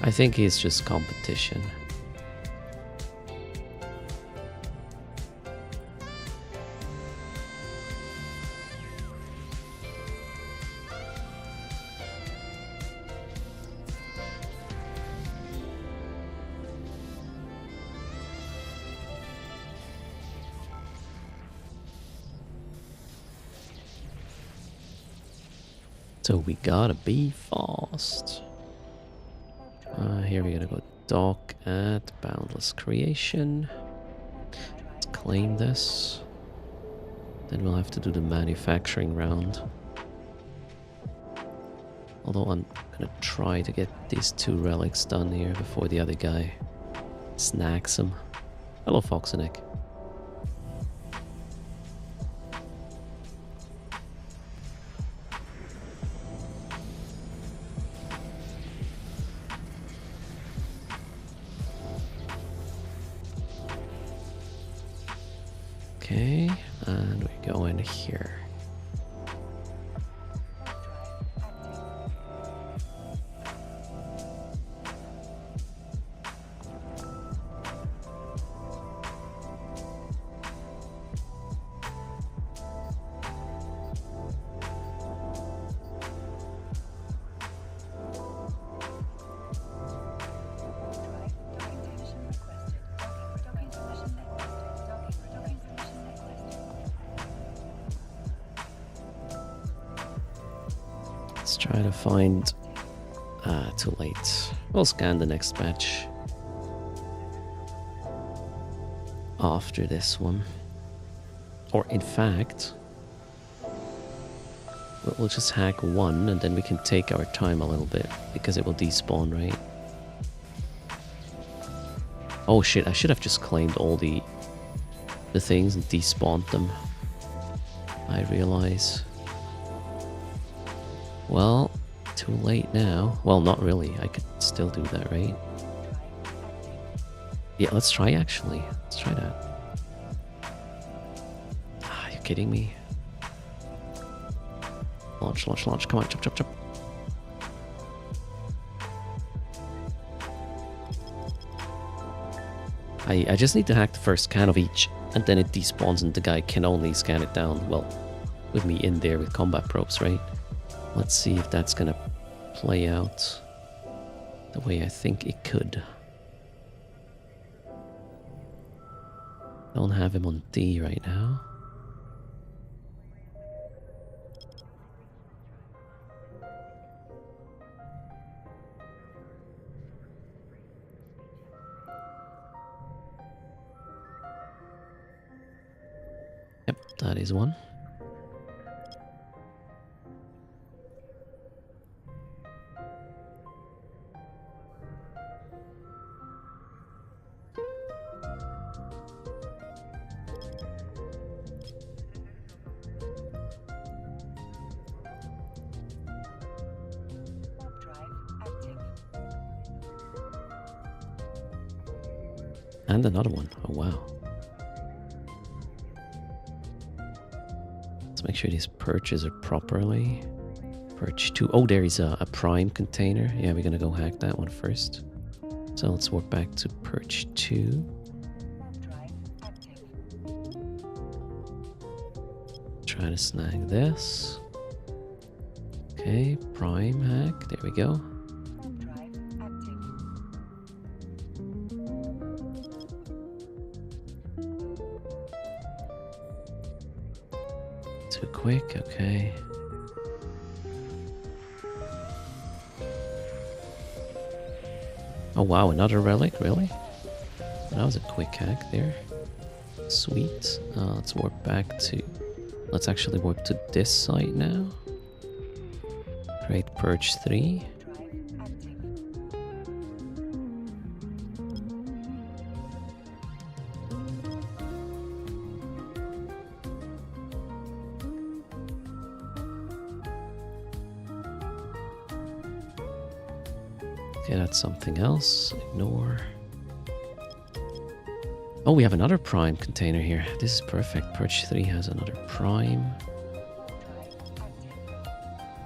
I think it's just competition. So we gotta be fast. Here we gotta go dock at Boundless Creation. Let's claim this. Then we'll have to do the manufacturing round. Although I'm gonna try to get these 2 relics done here before the other guy snacks them. Hello, Foxenick. Okay, and we go in here. Let's try to find... too late. We'll scan the next batch after this one. Or in fact, we'll just hack one and then we can take our time a little bit because it will despawn, right? Oh shit, I should have just claimed all the things and despawned them. I realize. Well, too late now. Well, not really. I could still do that, right? Yeah, let's try actually. Let's try that. Are you kidding me? Launch, launch, launch. Come on, chop, chop, chop. I just need to hack the first scan of each, and then it despawns and the guy can only scan it down, well, with me in there with combat probes, right? Let's see if that's gonna play out the way I think it could. Don't have him on D right now. Yep, that is one. And another one. Oh, wow. Let's make sure these perches are properly. Perch 2. Oh, there is a prime container. Yeah, we're gonna go hack that one first. So let's walk back to perch 2. Try to snag this. Okay, prime hack. There we go. Too quick, okay. Oh wow, another relic, really? That was a quick hack there. Sweet. Let's warp back to... Let's actually warp to this site now. Create Purge 3. Okay, that's something else. Ignore. Oh, we have another prime container here. This is perfect. Purge 3 has another prime.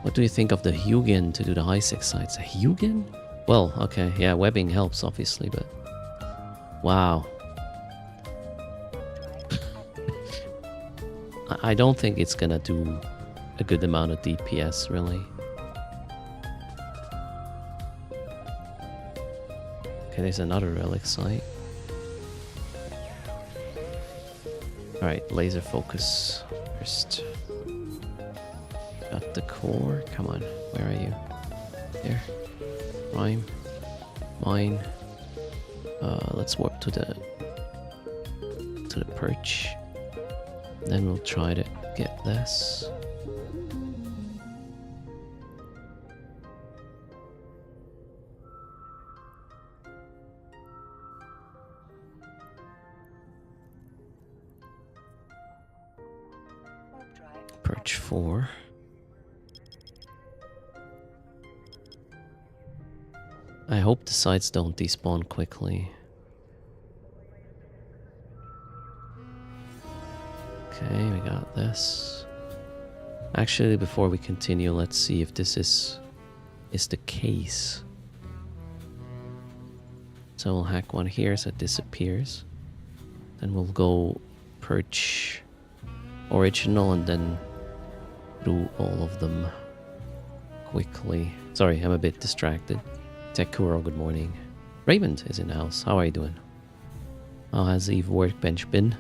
What do you think of the Hugin to do the high 6 sites? A Hugin? Well, okay, yeah, webbing helps obviously, but... Wow. I don't think it's gonna do a good amount of DPS, really. Okay, there's another relic site. Alright, laser focus first. Got the core. Come on, where are you? There. Prime. Mine. Let's warp to the perch. Then we'll try to get this. Perch 4. I hope the sites don't despawn quickly. Okay, we got this. Actually, before we continue, let's see if this is the case. So we'll hack one here so it disappears. Then we'll go perch original and then do all of them quickly. Sorry, I'm a bit distracted. Tekuro, good morning. Raymond is in the house. How are you doing? How has Eve workbench been?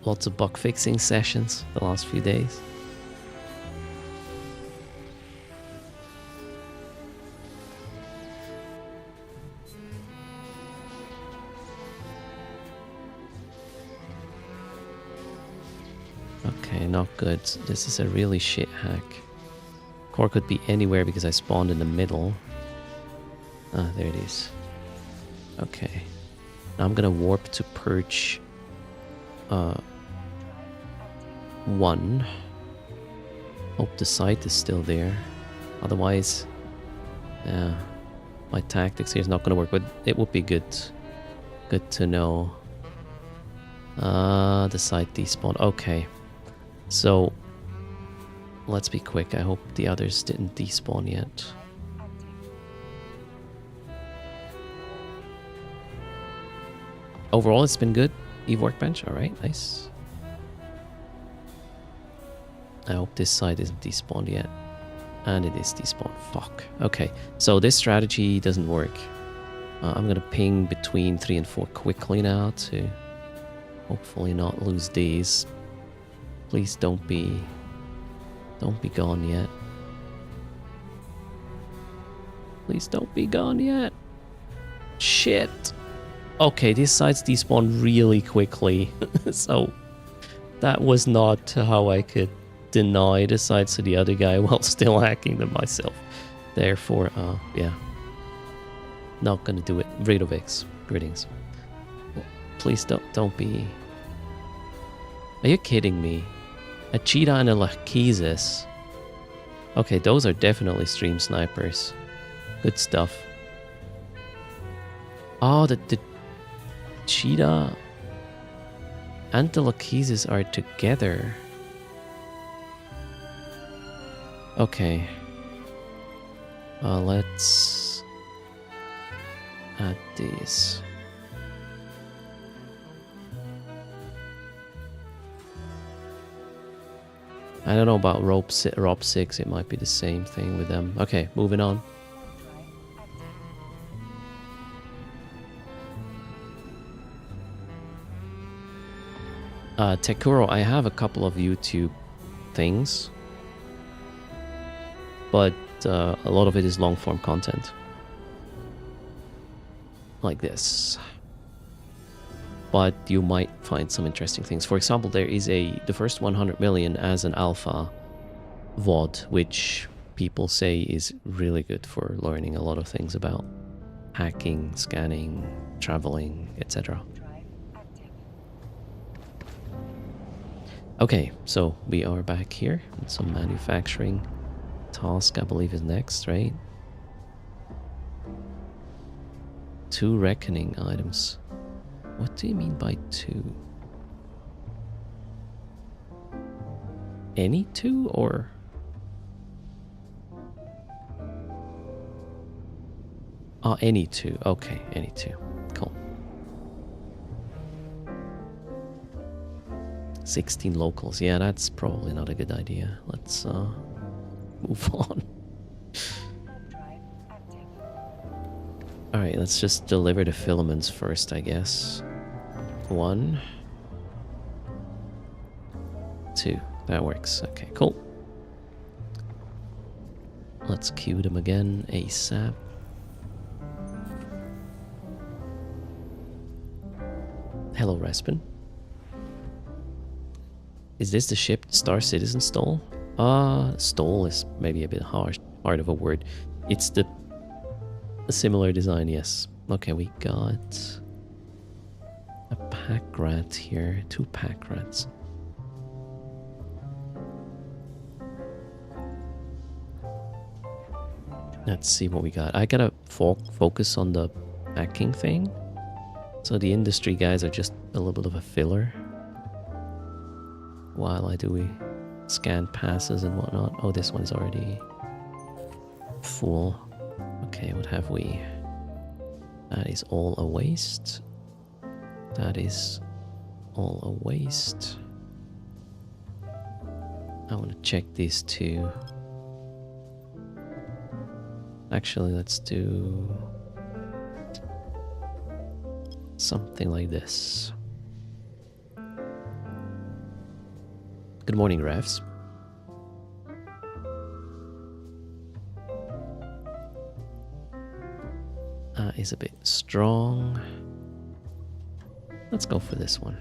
Lots of bug fixing sessions the last few days. Okay, not good. This is a really shit hack. Core could be anywhere because I spawned in the middle. Ah, there it is. Okay. Now I'm gonna warp to perch 1. Hope the site is still there. Otherwise, my tactics here is not gonna work, but it would be good to know. The site despawned. Okay. So let's be quick. I hope the others didn't despawn yet. Overall, it's been good. Eve workbench. All right, nice. I hope this side isn't despawned yet. And it is despawned. Fuck. Okay, so this strategy doesn't work. I'm gonna ping between 3 and 4 quickly now to hopefully not lose these. Please don't be gone yet. Please don't be gone yet. Shit. Okay, these sites despawn really quickly. So that was not how I could deny the sites to the other guy while still hacking them myself. Therefore, yeah. Not gonna do it. Radovix, greetings. Please don't be... Are you kidding me? A cheetah and a Lachesis. Okay, those are definitely stream snipers. Good stuff. Oh, the cheetah and the Lachesis are together. Okay. Let's add these. I don't know about rope 6. It might be the same thing with them. Okay, moving on. Tekuro, I have a couple of YouTube things, but a lot of it is long form content. Like this. But you might find some interesting things. For example, there is the first 100 million as an alpha VOD, which people say is really good for learning a lot of things about hacking, scanning, traveling, etc. Okay, so we are back here. Some manufacturing task, I believe, is next, right? 2 reckoning items. What do you mean by 2? Any 2 or? Oh, any 2. Okay, any 2. Cool. 16 locals. Yeah, that's probably not a good idea. Let's move on. Alright, let's just deliver the filaments first, I guess. 1, 2. That works. Okay, cool. Let's queue them again ASAP. Hello, Raspin. Is this the ship Star Citizen stole? Stole is maybe a bit hard of a word. It's a similar design, yes. Okay, we got a pack rat here. 2 pack rats. Let's see what we got. I gotta focus on the hacking thing. So the industry guys are just a little bit of a filler. While I do scan passes and whatnot. Oh, this one's already full. Okay, what have we? That is all a waste. That is all a waste. I want to check these 2. Actually, let's do something like this. Good morning, refs. Is a bit strong. Let's go for this one.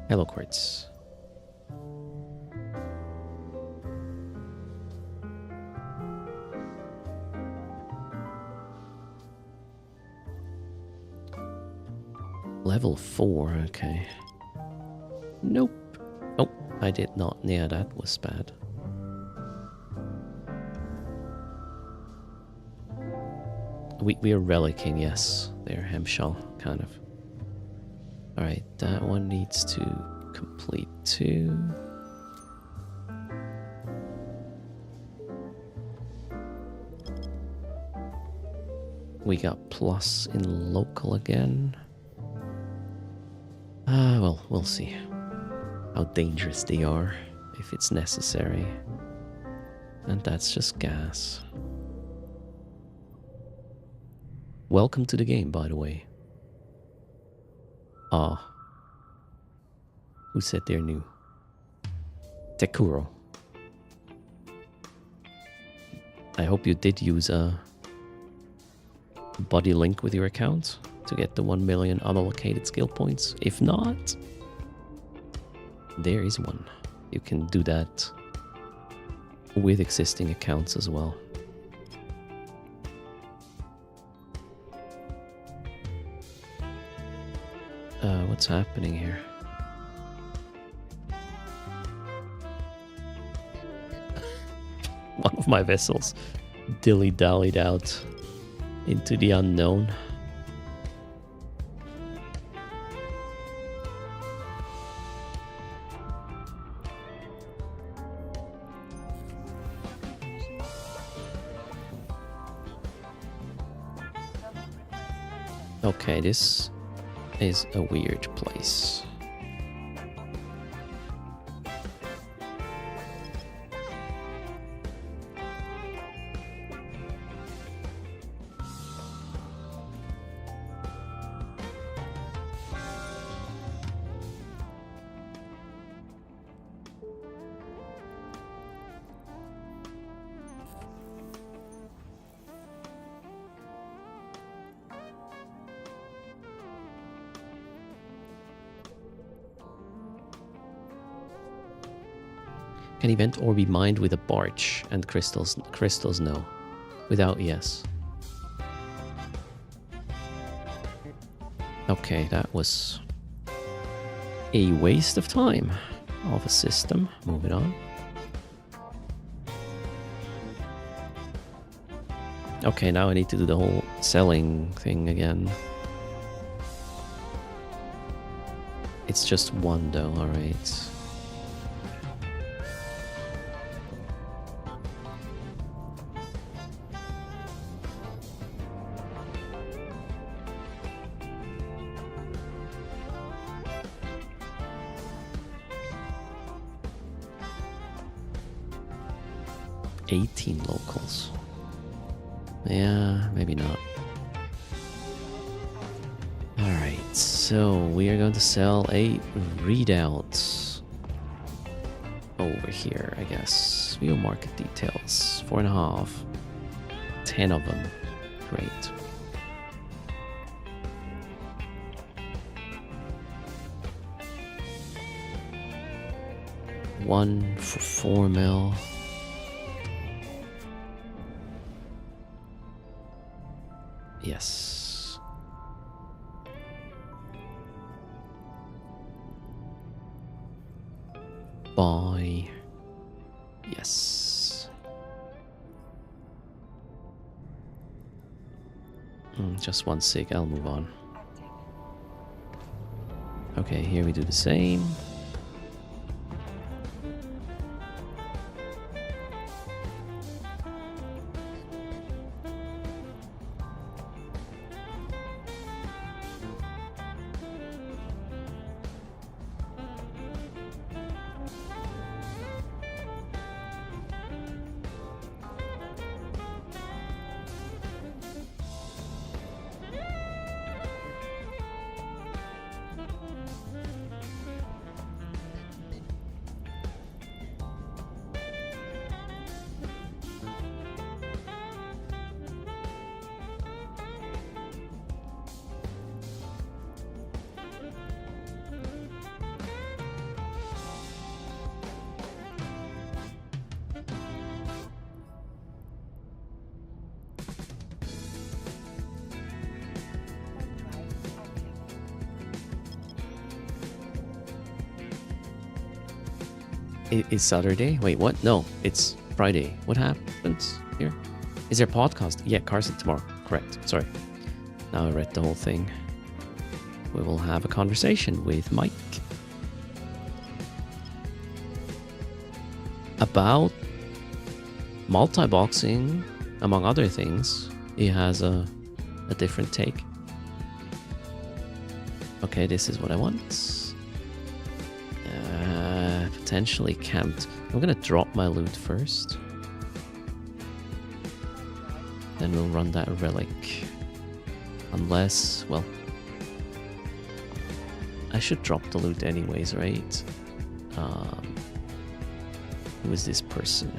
Hello, Quartz. Level 4, okay. Nope. Oh, I did not. Yeah, that was bad. We are relicking, yes. There, Hemshall, kind of. Alright, that one needs to complete 2. We got plus in local again. Well, we'll see how dangerous they are, if it's necessary. And that's just gas. Welcome to the game, by the way. Ah. Who said they're new? Tekuro. I hope you did use a body link with your account to get the 1 million unallocated skill points. If not, there is one. You can do that with existing accounts as well. What's happening here? one of my vessels dilly-dallied out into the unknown. Okay, this is a weird place. Can event or be mined with a barge and crystals? Crystals, no. Without, yes. Okay, that was a waste of time of a system. Moving on. Okay, now I need to do the whole selling thing again. It's just one though, alright. Locals. Yeah, maybe not. Alright, so we are going to sell a readout over here, I guess. View market details. 4.5. 10 of them. Great. One for 4 mil. Yes. Buy. Yes. Just one sig, I'll move on. Okay, here we do the same. It's Saturday? Wait, what? No, it's Friday. What happens here? Is there a podcast? Yeah, Carson tomorrow. Correct. Sorry. Now I read the whole thing. We will have a conversation with Mike about multi-boxing, among other things. He has a different take. Okay, this is what I want. Potentially camped. I'm gonna drop my loot first. Then we'll run that relic. Unless, well, I should drop the loot anyways, right? Who is this person?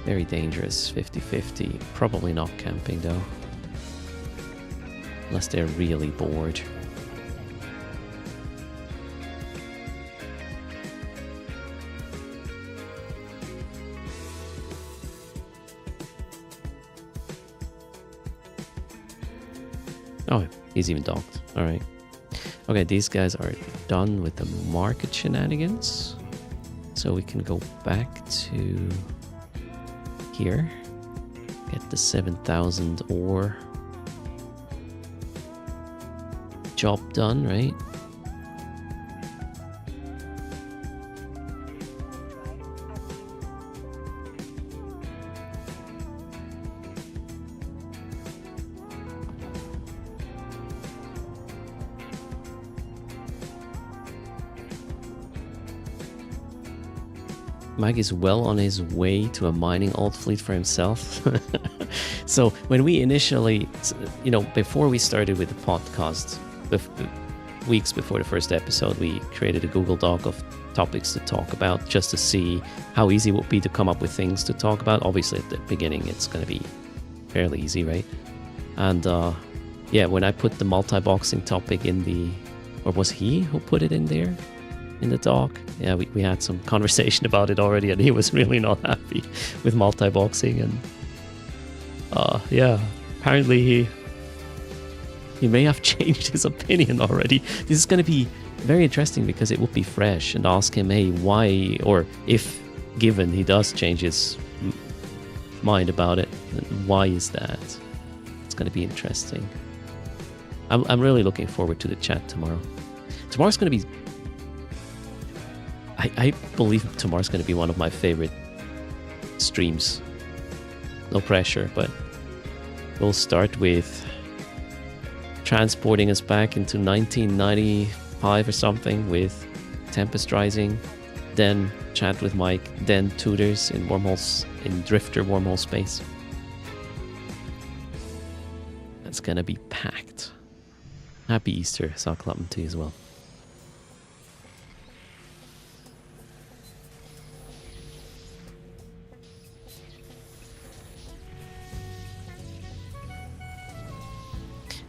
Very dangerous, 50-50. Probably not camping though. Unless they're really bored. Oh, he's even docked. Alright. Okay, these guys are done with the market shenanigans. so we can go back to here. Get the 7,000 ore job done, right? Mike is well on his way to a mining alt fleet for himself. So when we initially, before we started with the podcast, weeks before the first episode, we created a Google Doc of topics to talk about just to see how easy it would be to come up with things to talk about. Obviously, at the beginning, it's going to be fairly easy, right? And when I put the multi-boxing topic in the, or was he who put it in there? In the doc, yeah, we had some conversation about it already, and he was really not happy with multi-boxing, and apparently he may have changed his opinion already. This is going to be very interesting because it would be fresh, and ask him, hey, why, or if given he does change his mind about it, why is that? It's going to be interesting. I'm really looking forward to the chat tomorrow. Tomorrow's going to be, I believe tomorrow's going to be one of my favorite streams. No pressure, but we'll start with transporting us back into 1995 or something with Tempest Rising, then chat with Mike, then tutors in wormholes, in Drifter wormhole space. That's going to be packed. Happy Easter, Soklappen to you as well.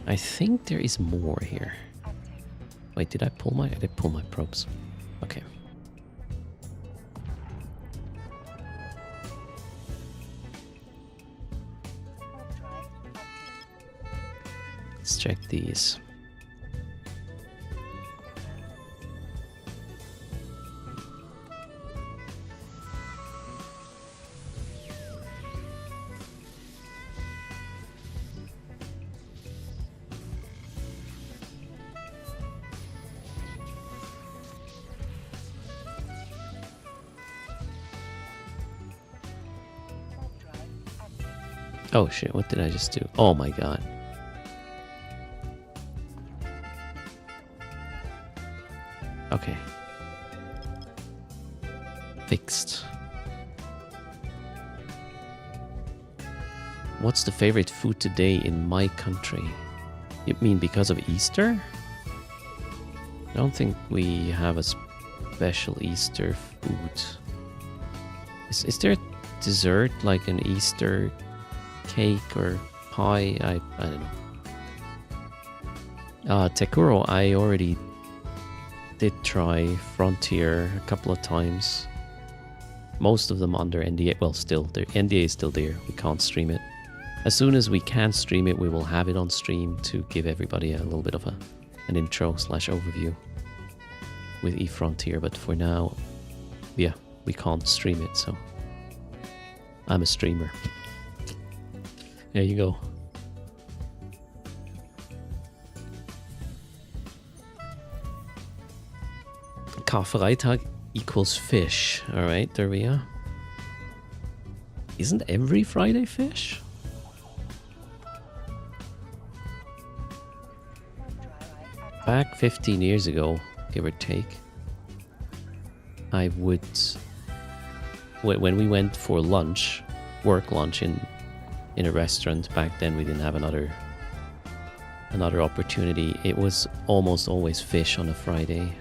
I think there is more here. Wait, did I pull my... I did pull my probes. Okay. Let's check these. Oh shit, what did I just do? Oh my god. Okay. Fixed. What's the favorite food today in my country? You mean because of Easter? I don't think we have a special Easter food. Is there a dessert like an Easter cake or pie? I don't know. Tekuro, I already did try Frontier a couple of times. Most of them under NDA. Well, still, the NDA is still there. We can't stream it. As soon as we can stream it, we will have it on stream to give everybody a little bit of an intro / overview with eFrontier. But for now, yeah, we can't stream it, so I'm a streamer. There you go. Karfreitag equals fish. Alright, there we are. Isn't every Friday fish? Back 15 years ago, give or take, I would... When we went for lunch, work lunch in a restaurant, back then we didn't have another opportunity. It was almost always fish on a Friday.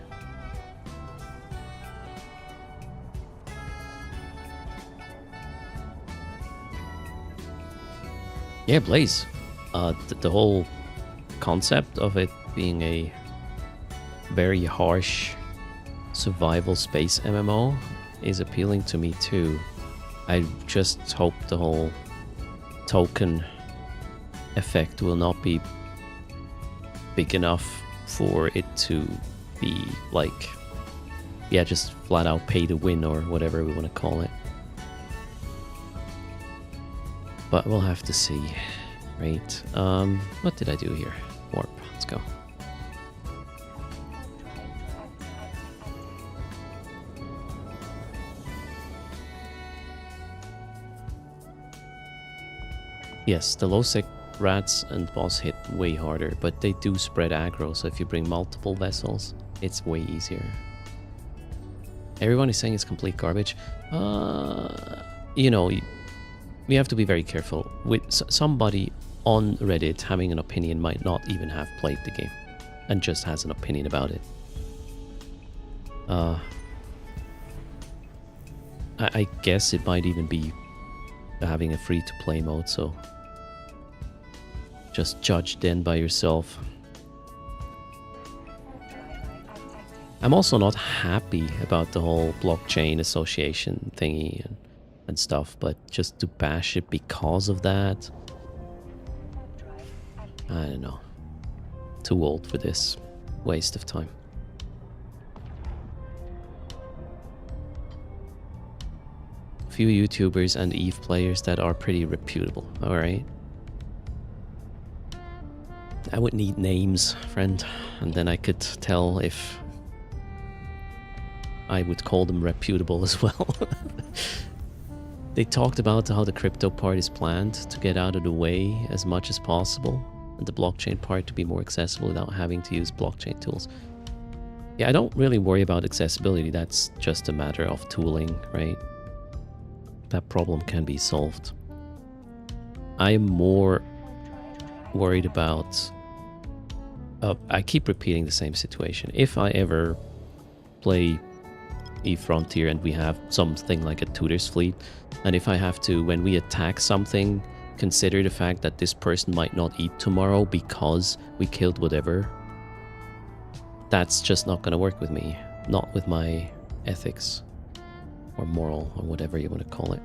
Yeah, Blaze. The whole concept of it being a very harsh survival space MMO is appealing to me too. I just hope the whole token effect will not be big enough for it to be like yeah, just flat out pay to win or whatever we want to call it. But we'll have to see, right? What did I do here? Warp. Let's go. Yes, the low sec rats and boss hit way harder, but they do spread aggro, so if you bring multiple vessels, it's way easier. Everyone is saying it's complete garbage. You know, we have to be very careful. With somebody on Reddit having an opinion might not even have played the game and just has an opinion about it. I guess it might even be having a free-to-play mode, so just judge then by yourself. I'm also not happy about the whole blockchain association thingy and stuff, but just to bash it because of that, I don't know. Too old for this. Waste of time. Few YouTubers and EVE players that are pretty reputable, alright? I would need names, friend, and then I could tell if I would call them reputable as well. They talked about how the crypto part is planned to get out of the way as much as possible, and the blockchain part to be more accessible without having to use blockchain tools. Yeah, I don't really worry about accessibility, that's just a matter of tooling, right? That problem can be solved. I am more worried about... I keep repeating the same situation. If I ever play EVE Frontier and we have something like a tutor's fleet, and if I have to, when we attack something, consider the fact that this person might not eat tomorrow because we killed whatever, that's just not going to work with me. Not with my ethics or moral or whatever you want to call it.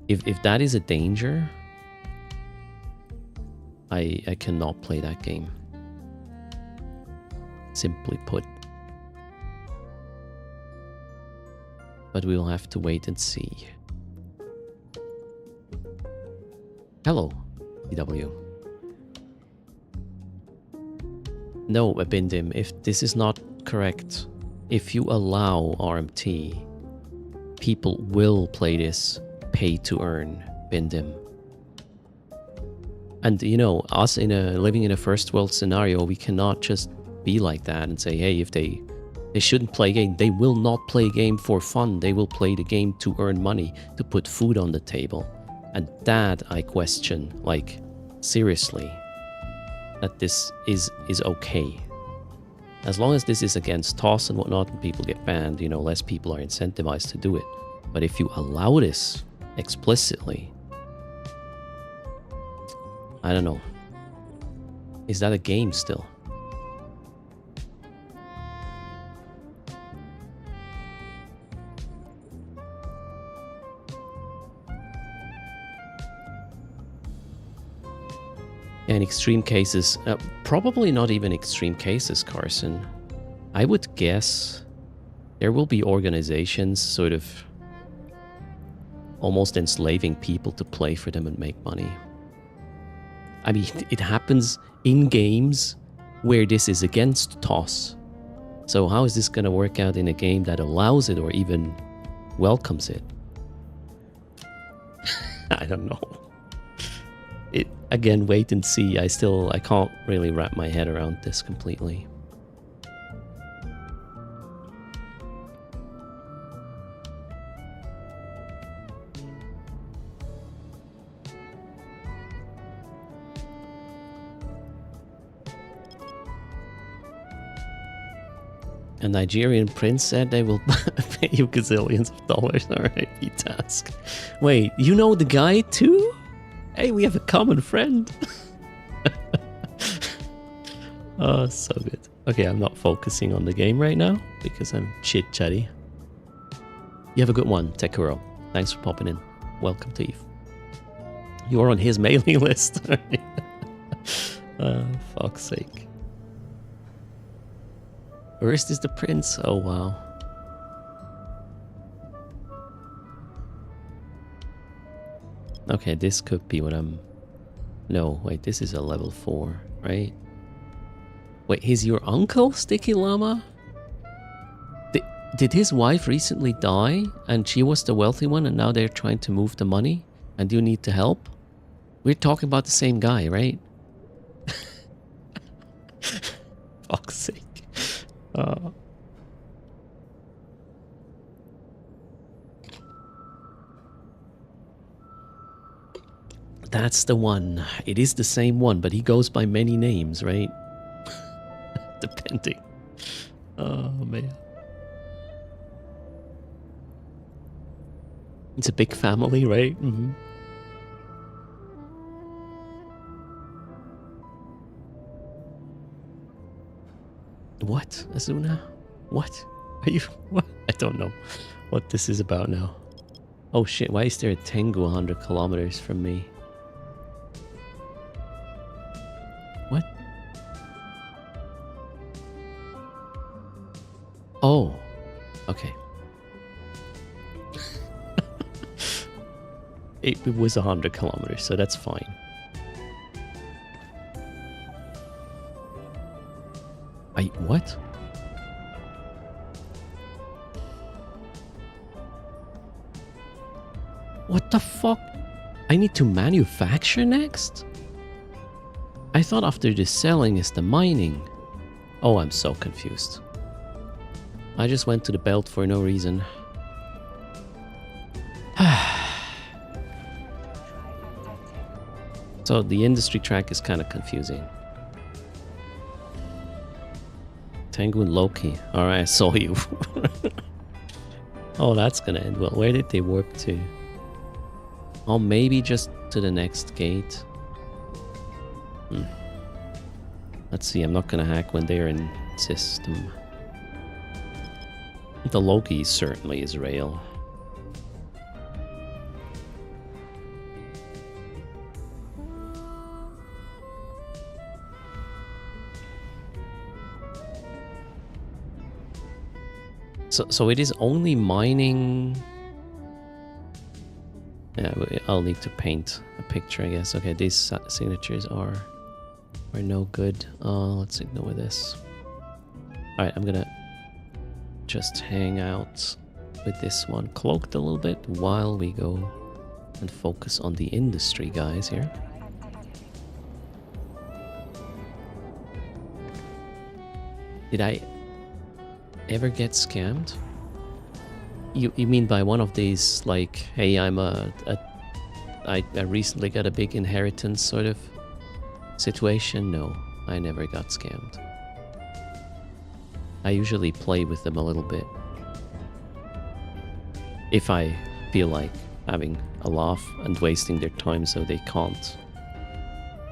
If that is a danger, I cannot play that game. Simply put. But we will have to wait and see. Hello, DW. No, Abindim, if this is not correct, if you allow RMT, people will play this pay to earn, Bindim. And you know, us living in a first world scenario, we cannot just be like that and say, hey, if they shouldn't play a game. They will not play a game for fun. They will play the game to earn money, to put food on the table. And that I question, like, seriously, that this is okay. As long as this is against TOS and whatnot and people get banned, you know, less people are incentivized to do it. But if you allow this explicitly, I don't know. Is that a game still? In extreme cases, probably not even extreme cases, Carson. I would guess there will be organizations sort of almost enslaving people to play for them and make money. I mean, it happens in games where this is against TOS. So how is this going to work out in a game that allows it or even welcomes it? I don't know. Again, wait and see. I can't really wrap my head around this completely. A Nigerian prince said they will pay you gazillions of dollars. Alright, task. Wait, you know the guy too? Hey, we have a common friend. Oh, so good. Okay, I'm not focusing on the game right now because I'm chit-chatty. You have a good one, Tekuro. Thanks for popping in. Welcome to EVE. You're on his mailing list. Fuck's sake. First is the prince. Oh, wow. Okay, this could be what I'm... No, wait, this is a level 4, right? Wait, he's your uncle, Sticky Llama? Did his wife recently die and she was the wealthy one and now they're trying to move the money and you need to help? We're talking about the same guy, right? Fuck's sake. That's the one. It is the same one, but he goes by many names, right? Depending. Oh, man. It's a big family, right? Mm-hmm. What, Azuna? What? Are you... What? I don't know what this is about now. Oh shit, why is there a Tengu 100 kilometers from me? What? Oh. Okay. It was 100 kilometers, so that's fine. What? What the fuck? I need to manufacture next? I thought after the selling is the mining. Oh, I'm so confused. I just went to the belt for no reason. So the industry track is kind of confusing. Tengu and Loki. Alright, I saw you. Oh, that's gonna end well. Where did they warp to? Oh, maybe just to the next gate. Let's see, I'm not gonna hack when they're in system. The Loki certainly is rail. So it is only mining... Yeah, I'll need to paint a picture, I guess. Okay, these signatures are no good. Let's ignore this. Alright, I'm gonna just hang out with this one cloaked a little bit while we go and focus on the industry guys here. Did I ever get scammed? You mean by one of these, like, hey, I recently got a big inheritance sort of situation? No, I never got scammed. I usually play with them a little bit. If I feel like having a laugh and wasting their time so they can't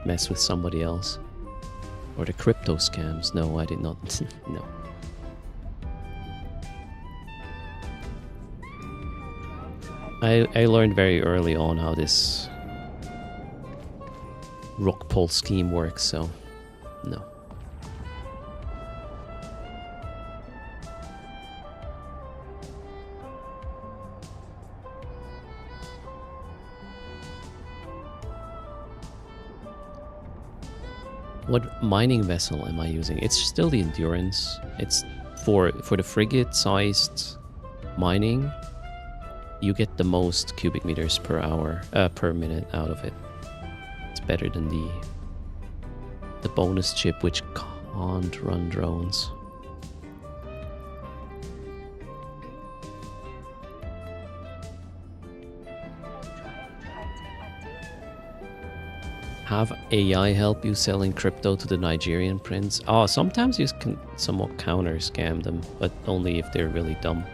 mess with somebody else. Or the crypto scams. No, I did not. No. I learned very early on how this rock pull scheme works, so no. What mining vessel am I using? It's still the Endurance. It's for the frigate-sized mining. You get the most cubic meters per hour, per minute out of it. It's better than the bonus chip, which can't run drones. Have AI help you selling crypto to the Nigerian prince? Oh, sometimes you can somewhat counter scam them, but only if they're really dumb.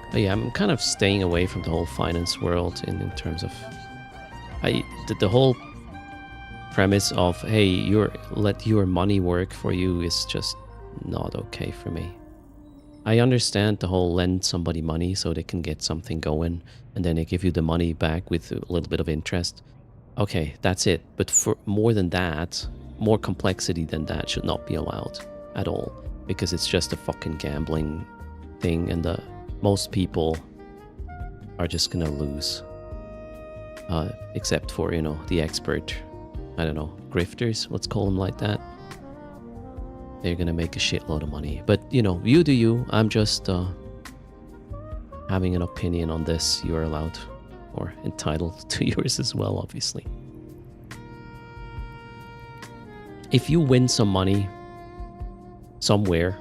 But yeah, I'm kind of staying away from the whole finance world in terms of the whole premise of, hey, let your money work for you is just not okay for me. I understand the whole lend somebody money so they can get something going, and then they give you the money back with a little bit of interest. Okay, that's it. But for more than that, more complexity than that should not be allowed at all, because it's just a fucking gambling thing, and most people are just gonna lose. Except for, you know, the expert, I don't know, grifters, let's call them like that. They're gonna make a shitload of money. But, you know, you do you. I'm just having an opinion on this. You're allowed or entitled to yours as well, obviously. If you win some money somewhere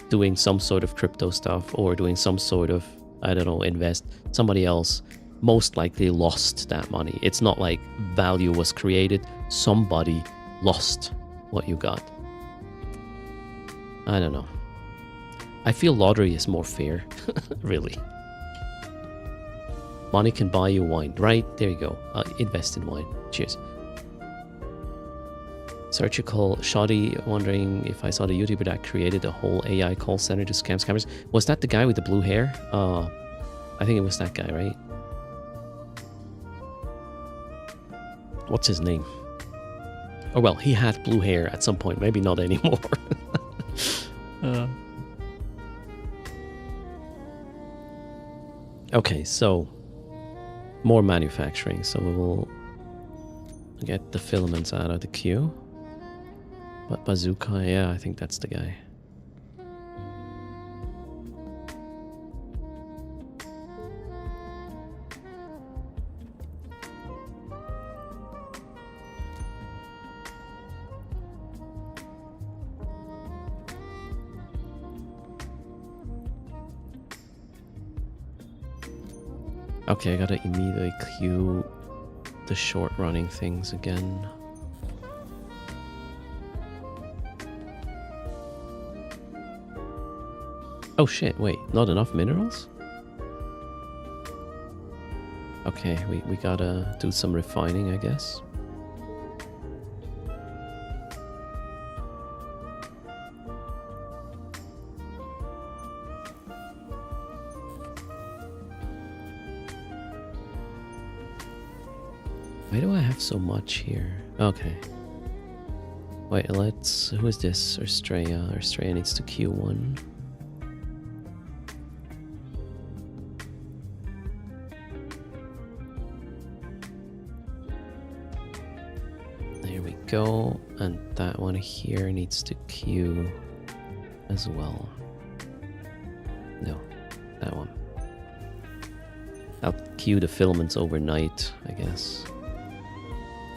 doing some sort of crypto stuff or doing some sort of, I don't know, invest, somebody else most likely lost that money. It's not like value was created. Somebody lost what you got. I don't know. I feel lottery is more fair, really. Money can buy you wine, right? There you go. Invest in wine. Cheers. Surgical Shoddy wondering if I saw the YouTuber that created a whole AI call center to scam scammers. Was that the guy with the blue hair? I think it was that guy, right? What's his name? Oh, well, he had blue hair at some point. Maybe not anymore. Okay, so more manufacturing. So we will get the filaments out of the queue. But bazooka, yeah, I think that's the guy. Okay, I gotta immediately queue the short running things again. Oh shit, wait, not enough minerals? Okay, we gotta do some refining, I guess. Why do I have so much here? Okay. Wait, let's... Who is this? Australia. Australia needs to queue one. There we go. And that one here needs to queue as well. No, that one. I'll queue the filaments overnight, I guess.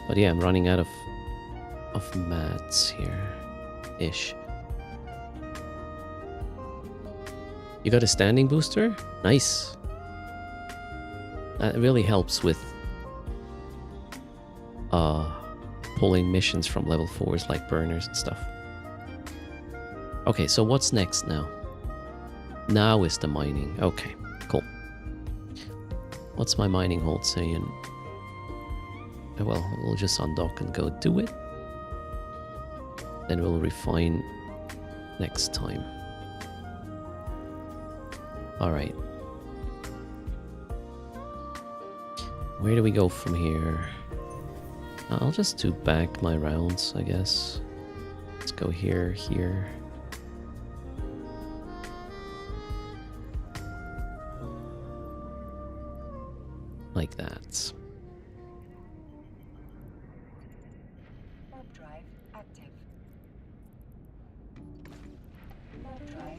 But yeah, I'm running out of mats here, ish. You got a standing booster? Nice. That really helps with pulling missions from level 4s like burners and stuff. Okay, so what's next now? Now is the mining. Okay, cool. What's my mining hold saying? Well, we'll just undock and go do it. Then we'll refine next time. Alright. Where do we go from here? I'll just do back my rounds, I guess. Let's go here, here. Like that. Drive active.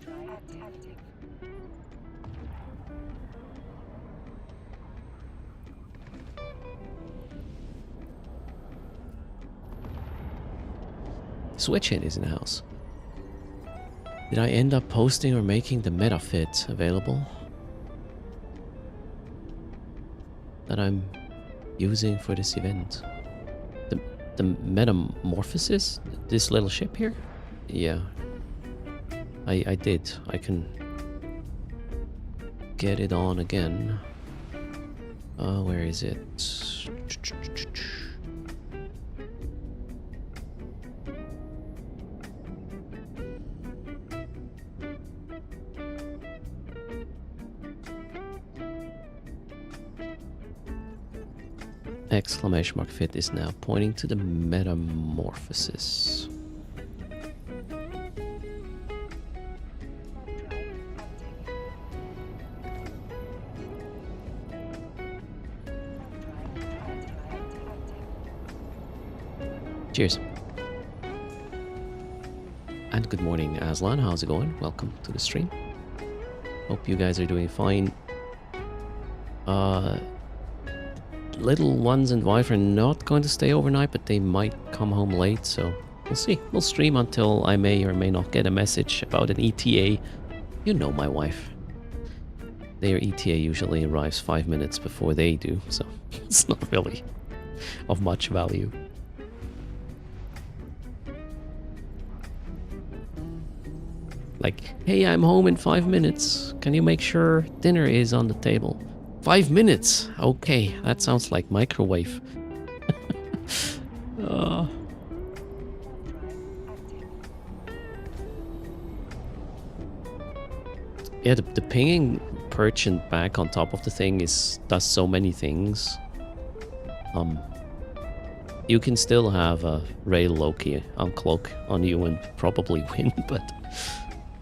Drive active. Switch Hit is in the house. Did I end up posting or making the MetaFit available? That I'm using for this event? The Metamorphosis? This little ship here? Yeah. I did. I can get it on again. Where is it? exclamation mark fit is now pointing to the metamorphosis. Cheers. And good morning, Aslan. How's it going? Welcome to the stream. Hope you guys are doing fine. Little ones and wife are not going to stay overnight, but they might come home late, so we'll see. We'll stream until I may or may not get a message about an ETA. You know my wife. Their ETA usually arrives 5 minutes before they do, so it's not really of much value. Like, hey, I'm home in 5 minutes. Can you make sure dinner is on the table? 5 minutes? Okay, that sounds like microwave. Yeah, the pinging perch and back on top of the thing does so many things. You can still have a Rail Loki uncloak on you and probably win, but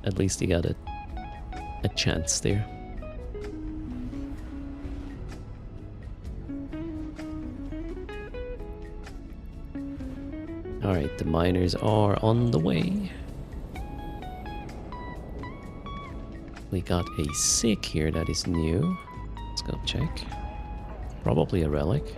at least you got a chance there. Alright, the miners are on the way. We got a sick here that is new. Let's go check. Probably a relic.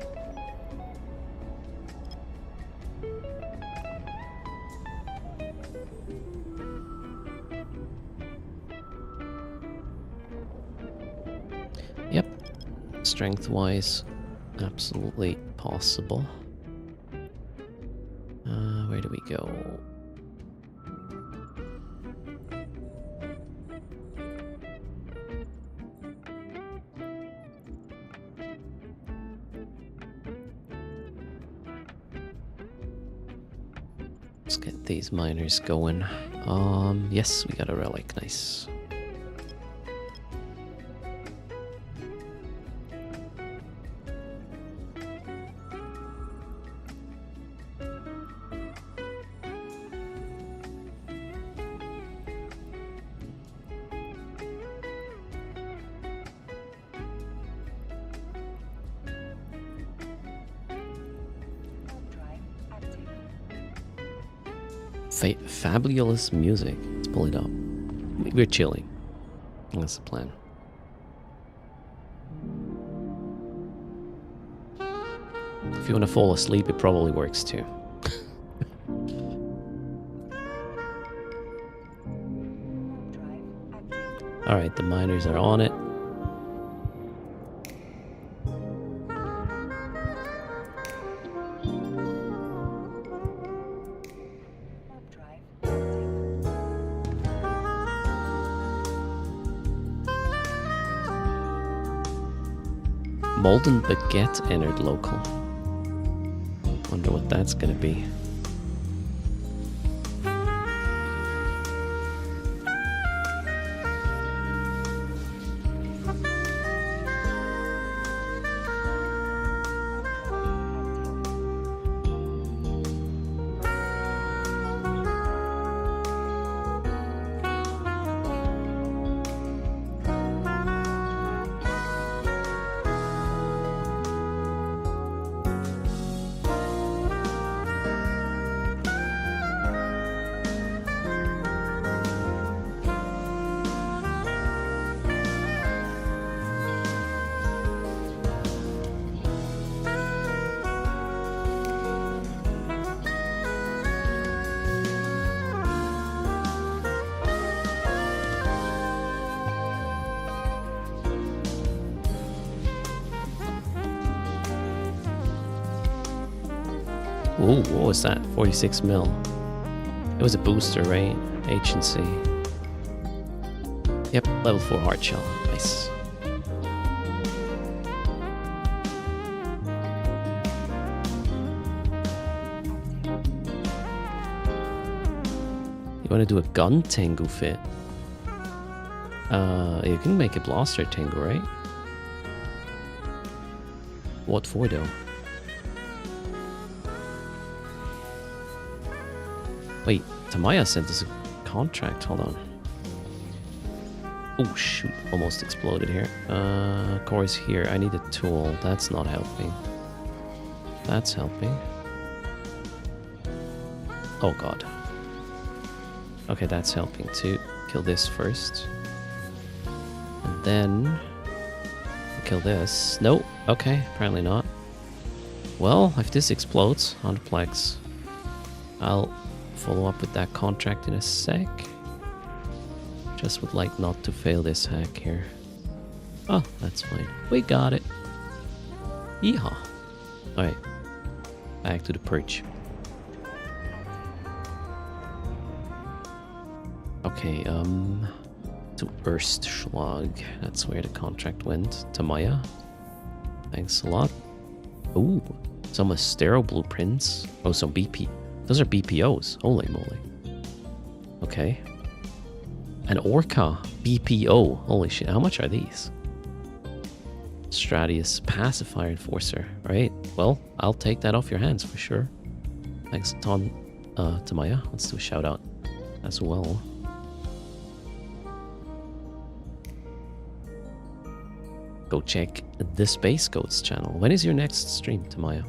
Yep. Strength-wise, absolutely possible. Where do we go? Let's get these miners going. Yes, we got a relic. Nice. Fabulous music. Let's pull it up. We're chilling. That's the plan. If you want to fall asleep, it probably works too. Alright, the miners are on it. Molten Baguette entered local. Wonder what that's gonna be. Ooh, what was that? 46 mil. It was a booster, right? H&C. Yep, level 4 hard shell. Nice. You want to do a gun Tengu fit? You can make a blaster Tengu, right? What for though? Wait, Tamaya sent us a contract. Hold on. Oh, shoot. Almost exploded here. Core's here. I need a tool. That's not helping. That's helping. Oh, God. Okay, that's helping too. Kill this first. And then... kill this. Nope. Okay, apparently not. Well, if this explodes on Plex, I'll follow up with that contract in a sec. Just would like not to fail this hack here. Oh, that's fine. We got it. Yeehaw. Alright. Back to the perch. Okay, to Erstschlag. That's where the contract went. Tamaya. Thanks a lot. Ooh, some Astero blueprints. Oh, some BP. Those are BPOs. Holy moly. Okay. An Orca BPO. Holy shit, how much are these? Stratius Pacifier Enforcer. Right, well, I'll take that off your hands for sure. Thanks a ton, Tamaya. Let's do a shout out as well. Go check the Space Goats channel. When is your next stream, Tamaya?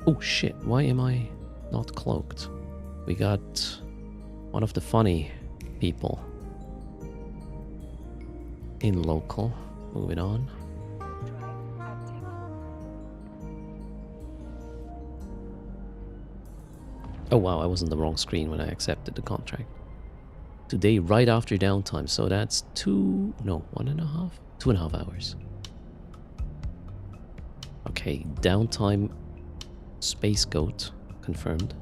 Oh shit, why am I not cloaked? We got one of the funny people in local. Moving on. Oh wow, I was on the wrong screen when I accepted the contract. Today, right after downtime, so that's 2.5 hours. Okay, downtime Space Goat confirmed.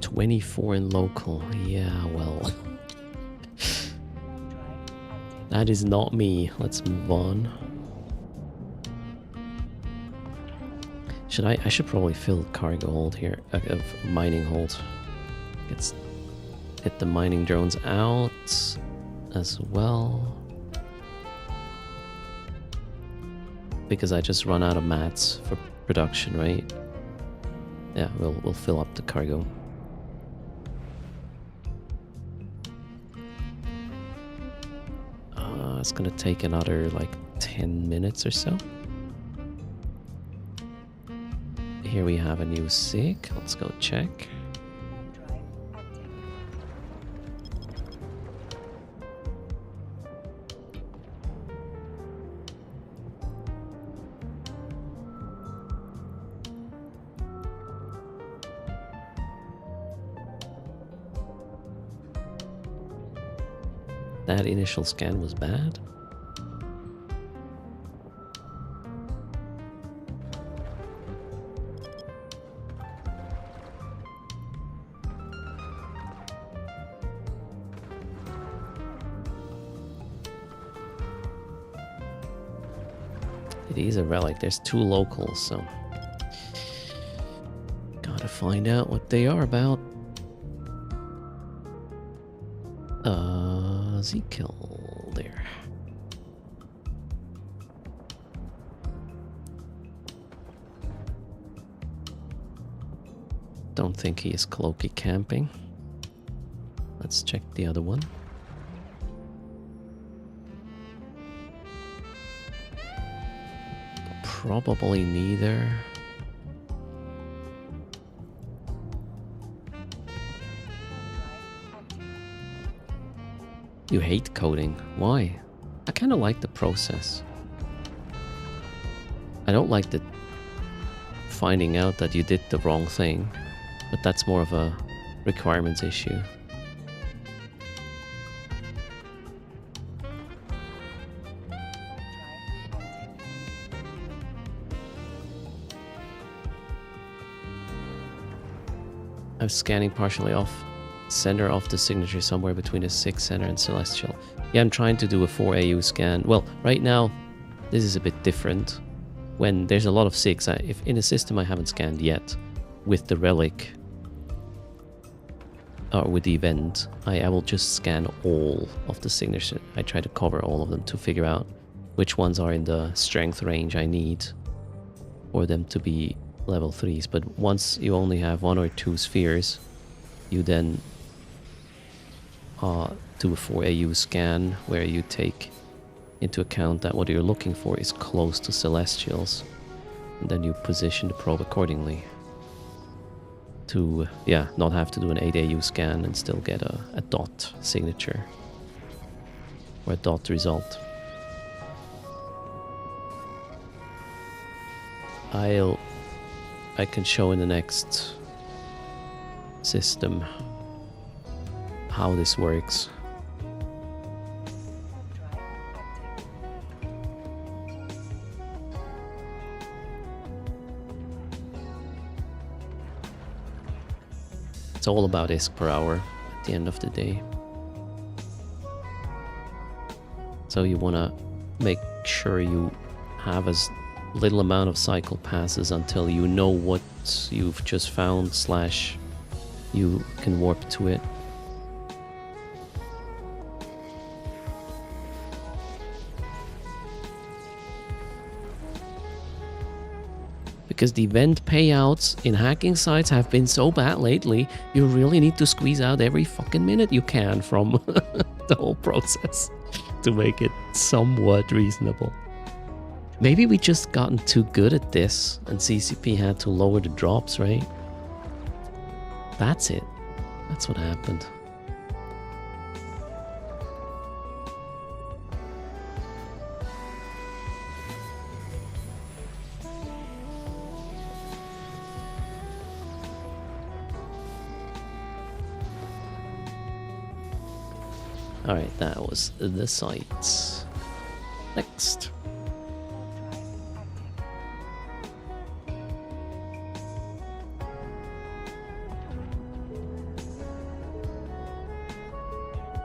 $24 in local. Yeah, well. That is not me. Let's move on. I should probably fill cargo hold here, of mining hold. Let's hit the mining drones out as well. Because I just run out of mats for production, right? Yeah, we'll fill up the cargo. It's gonna take another like 10 minutes or so. Here we have a new SIG. Let's go check. That initial scan was bad. It is a relic. There's 2 locals, so gotta find out what they are about. Ezekiel there. Don't think he is cloaky camping. Let's check the other one. Probably neither. You hate coding. Why? I kind of like the process. I don't like the finding out that you did the wrong thing, but that's more of a requirements issue. I'm scanning partially off. center of the signature somewhere between a 6 center and celestial. Yeah, I'm trying to do a 4 AU scan. Well, right now, this is a bit different. When there's a lot of 6, if in a system I haven't scanned yet, with the relic, or with the event, I will just scan all of the signature. I try to cover all of them to figure out which ones are in the strength range I need for them to be level 3s. But once you only have 1 or 2 spheres, you then do a 4 AU scan where you take into account that what you're looking for is close to celestials, and then you position the probe accordingly to, yeah, not have to do an 8 AU scan and still get a dot signature or a dot result. I can show in the next system how this works. It's all about ISK per hour at the end of the day. So you want to make sure you have as little amount of cycle passes until you know what you've just found / you can warp to it. Because the event payouts in hacking sites have been so bad lately, you really need to squeeze out every fucking minute you can from the whole process to make it somewhat reasonable. Maybe we just gotten too good at this and CCP had to lower the drops, right? That's it. That's what happened. Alright, that was the sites. Next.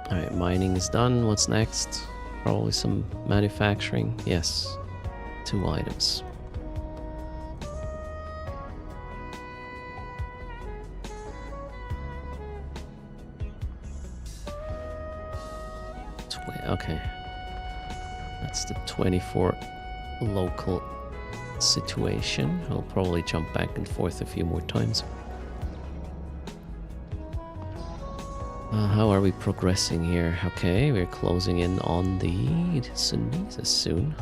Alright, mining is done. What's next? Probably some manufacturing. Yes. 2 items. Okay. That's the 24 local situation. I'll probably jump back and forth a few more times. How are we progressing here? Okay, we're closing in on the Sunnis soon.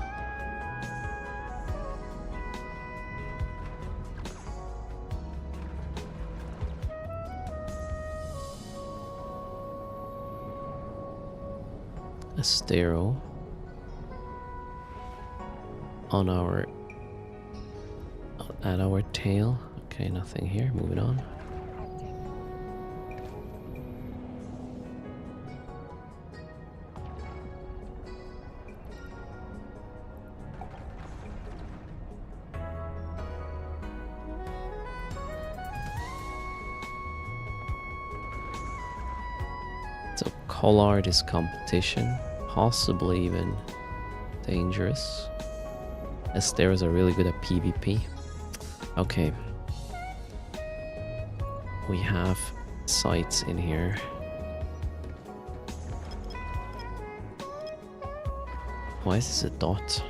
Astero on at our tail. Okay, nothing here. Moving on. So Collard is competition, possibly even dangerous. Asteros are really good at PvP. Okay. We have sites in here. Why is this a dot?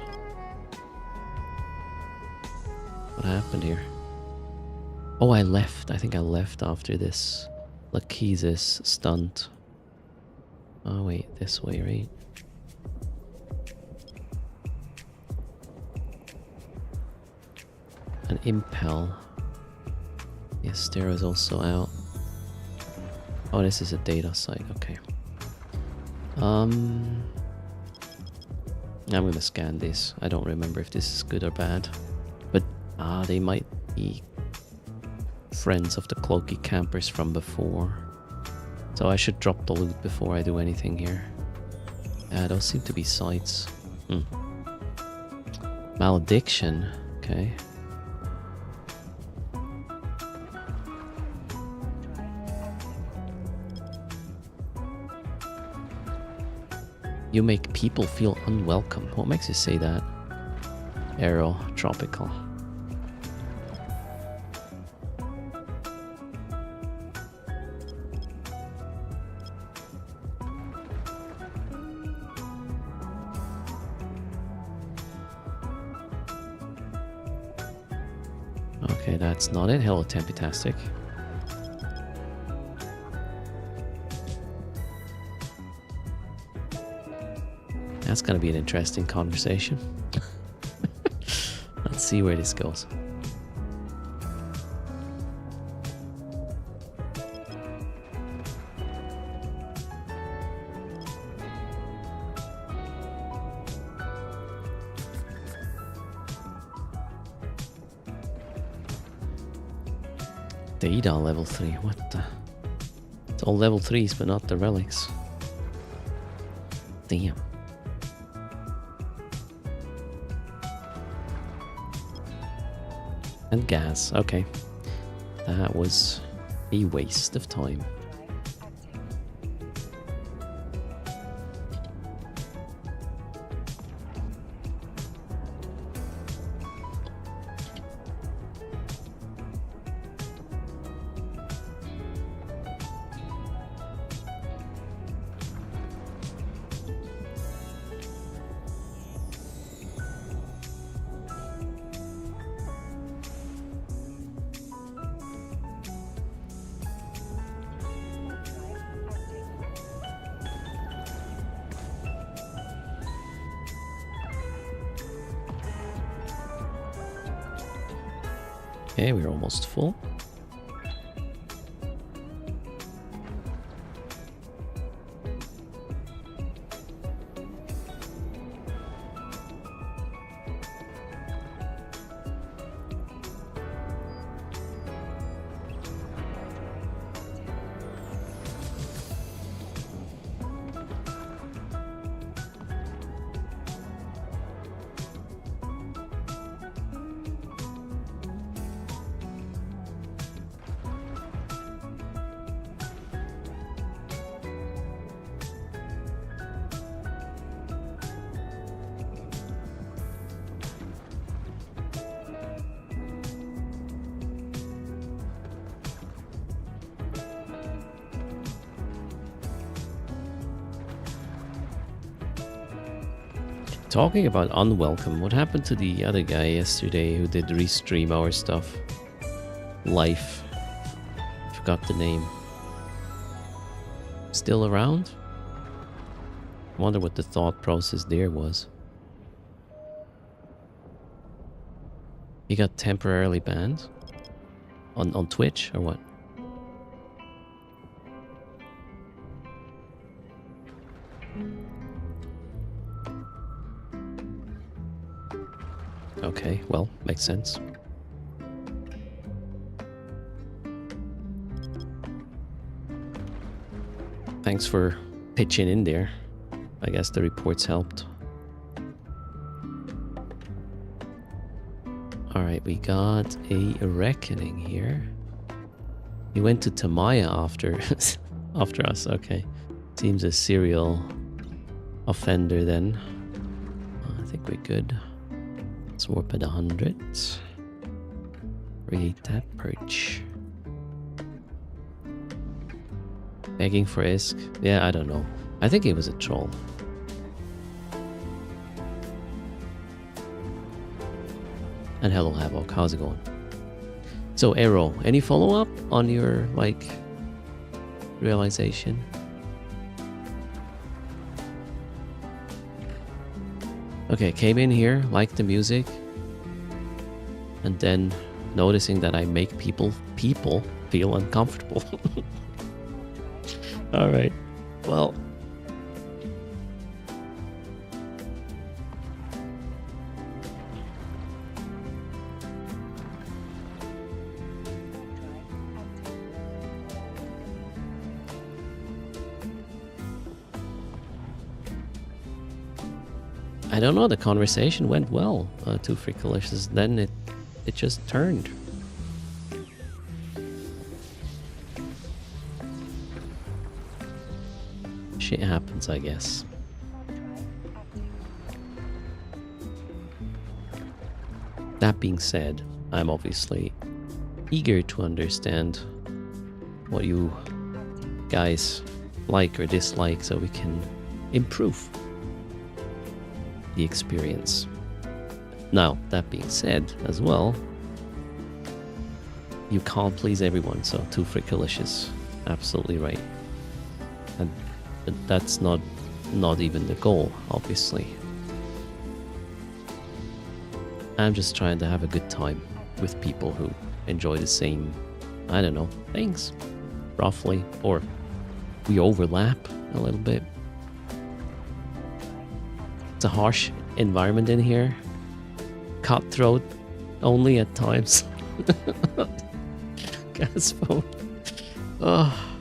What happened here? Oh, I left. I think I left after this Lachesis stunt. Oh wait, this way, right? An impel. Yes, there is also out. Oh, this is a data site. Okay. I'm gonna scan this. I don't remember if this is good or bad, but they might be friends of the cloaky campers from before. So I should drop the loot before I do anything here. Those seem to be sites. Malediction. Okay. You make people feel unwelcome. What makes you say that? Aero tropical. Okay, that's not it. Hello, Tempetastic. That's gonna be an interesting conversation. Let's see where this goes. Data level 3, what the? It's all level 3s, but not the relics. Damn. And gas, okay. That was a waste of time. Okay, we're almost full. Talking about unwelcome, what happened to the other guy yesterday who did restream our stuff? Life. Forgot the name. Still around? Wonder what the thought process there was. He got temporarily banned? On Twitch or what? Okay, well, makes sense. Thanks for pitching in there. I guess the reports helped. Alright, we got a reckoning here. He went to Tamaya after after us, okay. Seems a serial offender then. I think we're good. Let's warp at 100. Create that perch. Begging for Isk? Yeah, I don't know. I think he was a troll. And hello Havoc, how's it going? So Arrow, any follow-up on your, like, realization? Okay, came in here, liked the music, and then noticing that I make people feel uncomfortable. All right, well. I don't know, the conversation went well, Too Freakalicious. Then it just turned. Shit happens, I guess. That being said, I'm obviously eager to understand what you guys like or dislike so we can improve the experience. Now, that being said as well, you can't please everyone, so too frickalicious. Absolutely right. And that's not even the goal, obviously. I'm just trying to have a good time with people who enjoy the same, I don't know, things, roughly, or we overlap a little bit. It's a harsh environment in here. Cutthroat only at times. Gas phone. Oh,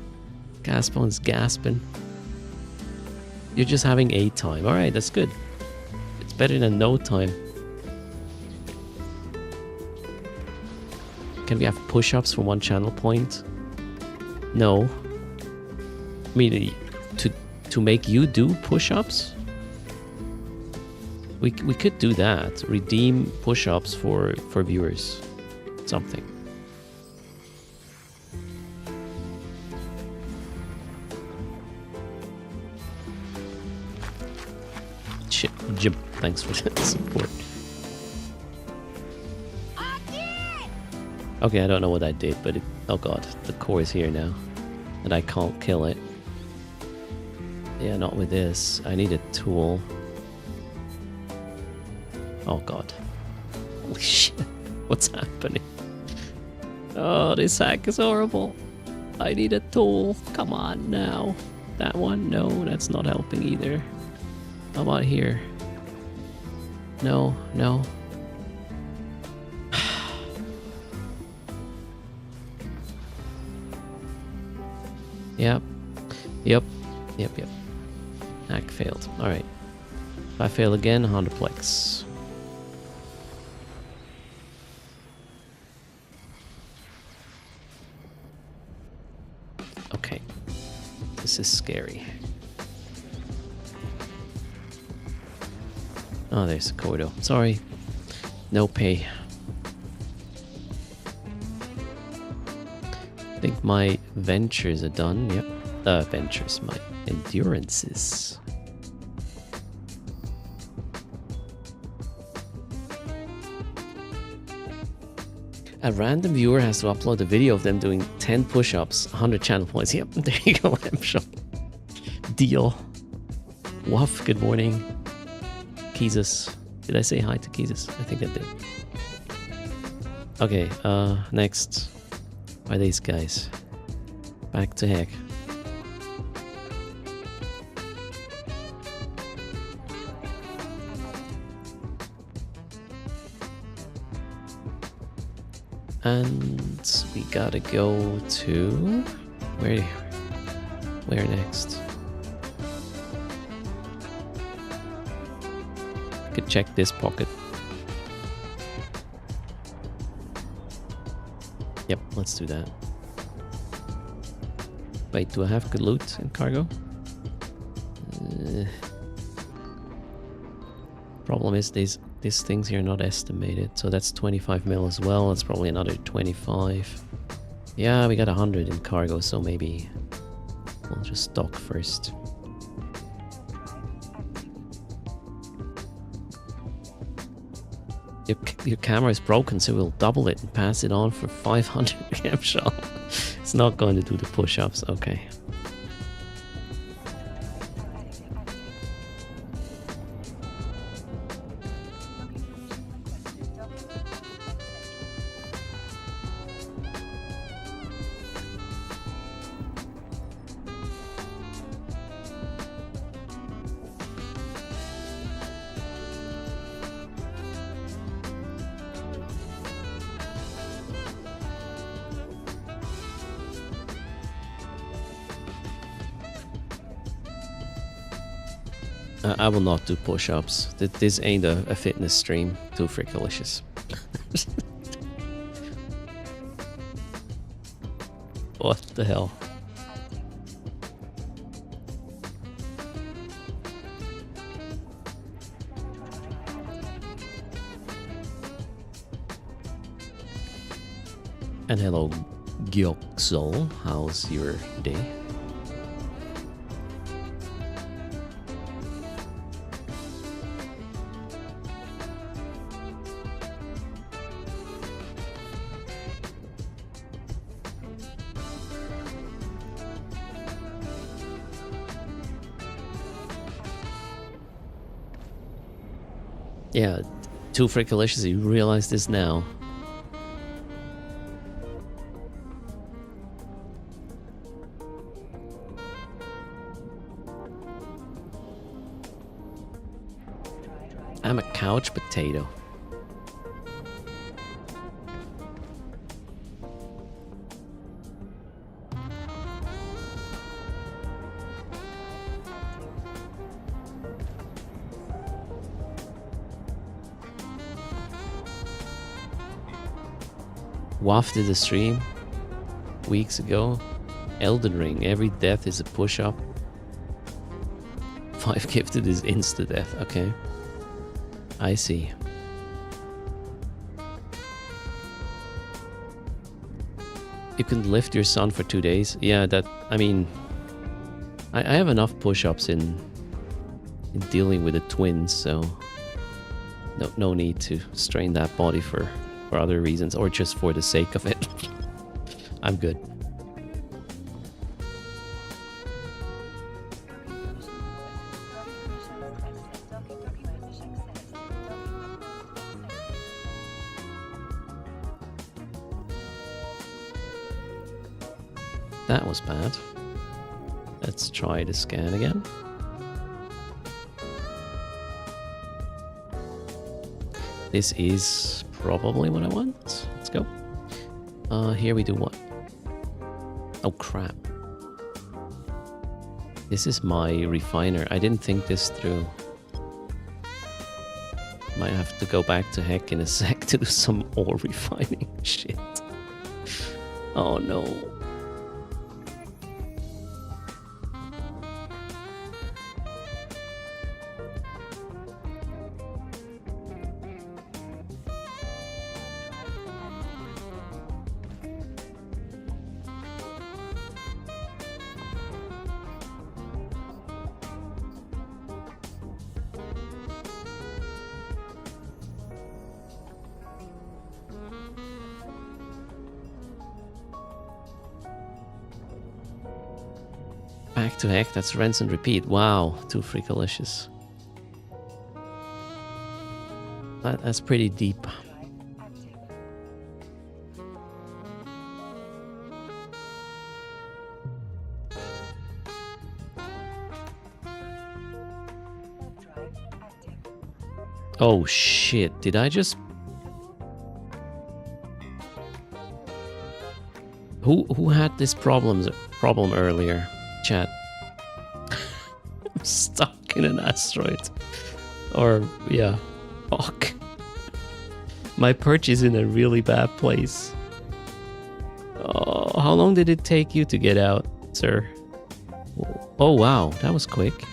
gas phone's gasping. You're just having a time. Alright, that's good. It's better than no time. Can we have push-ups for one channel point? No. I mean, to make you do push-ups? We could do that. Redeem push-ups for viewers. Something. Shit, Jim, thanks for the support. Okay, I don't know what I did, but oh god, the core is here now. And I can't kill it. Yeah, not with this. I need a tool. Oh god. Holy shit. What's happening? Oh, this hack is horrible. I need a tool. Come on now. That one? No, that's not helping either. How about here? No, no. Yep. Hack failed. Alright. If I fail again, 100plex. Okay. This is scary. Oh, there's a corridor. Sorry. No pay. I think my ventures are done. Yep. Ventures. My endurances. A random viewer has to upload a video of them doing 10 push-ups, 100 channel points. Yep, there you go, M-Shop. Deal. Wuff, good morning. Keezus. Did I say hi to Keezus? I think I did. Okay, next are these guys. Back to heck. And we gotta go to where next? Could check this pocket. Yep, let's do that. Wait, do I have good loot in cargo? Problem is these things here are not estimated, so that's 25 mil as well. That's probably another 25. Yeah, we got 100 in cargo, so maybe we'll just stock first. Your camera is broken, so we'll double it and pass it on for 500 M-Shop. It's not going to do the push-ups, okay. I will not do push-ups. This ain't a fitness stream. Too frickalicious. What the hell? And hello, Gyoksol. How's your day? Yeah, too frickalicious. You realize this now. I'm a couch potato. Wafted the stream weeks ago. Elden Ring, every death is a push-up. 5 gifted is insta-death, okay. I see. You can lift your son for 2 days. Yeah, that, I mean, I have enough push-ups in dealing with the twins, so no need to strain that body for other reasons, or just for the sake of it. I'm good. That was bad. Let's try the scan again. This is probably what I want. Let's go. Here we do what? Oh crap. This is my refiner. I didn't think this through. Might have to go back to heck in a sec to do some ore refining shit. Oh no. Back to heck, that's rinse and repeat. Wow, too freakalicious. That's pretty deep. Oh shit, did I just... Who had this problem earlier? Chat. I'm stuck in an asteroid. Or, yeah. Fuck. My perch is in a really bad place. Oh, how long did it take you to get out, sir? Oh, wow. That was quick.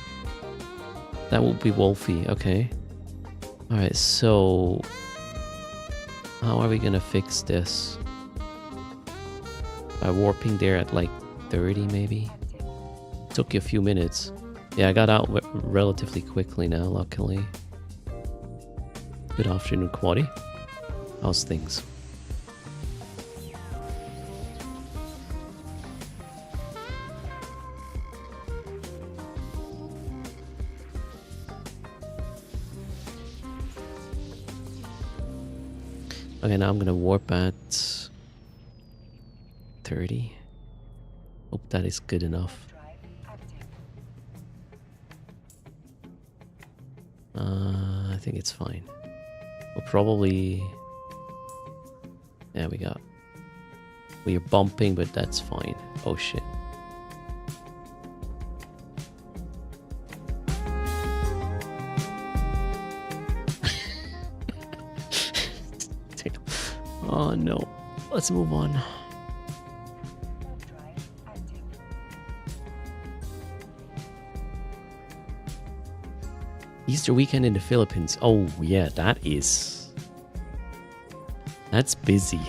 That will be Wolfie. Okay. Alright, so... how are we gonna fix this? By warping there at like 30 maybe? Took you a few minutes. Yeah, I got out relatively quickly now, luckily. Good afternoon, Quaddy. How's things? Okay, now I'm gonna warp at 30. Hope that is good enough. I think it's fine. We'll probably... yeah, we are bumping, but that's fine. Oh shit. Oh no. Let's move on. Easter weekend in the Philippines. Oh yeah, that's busy.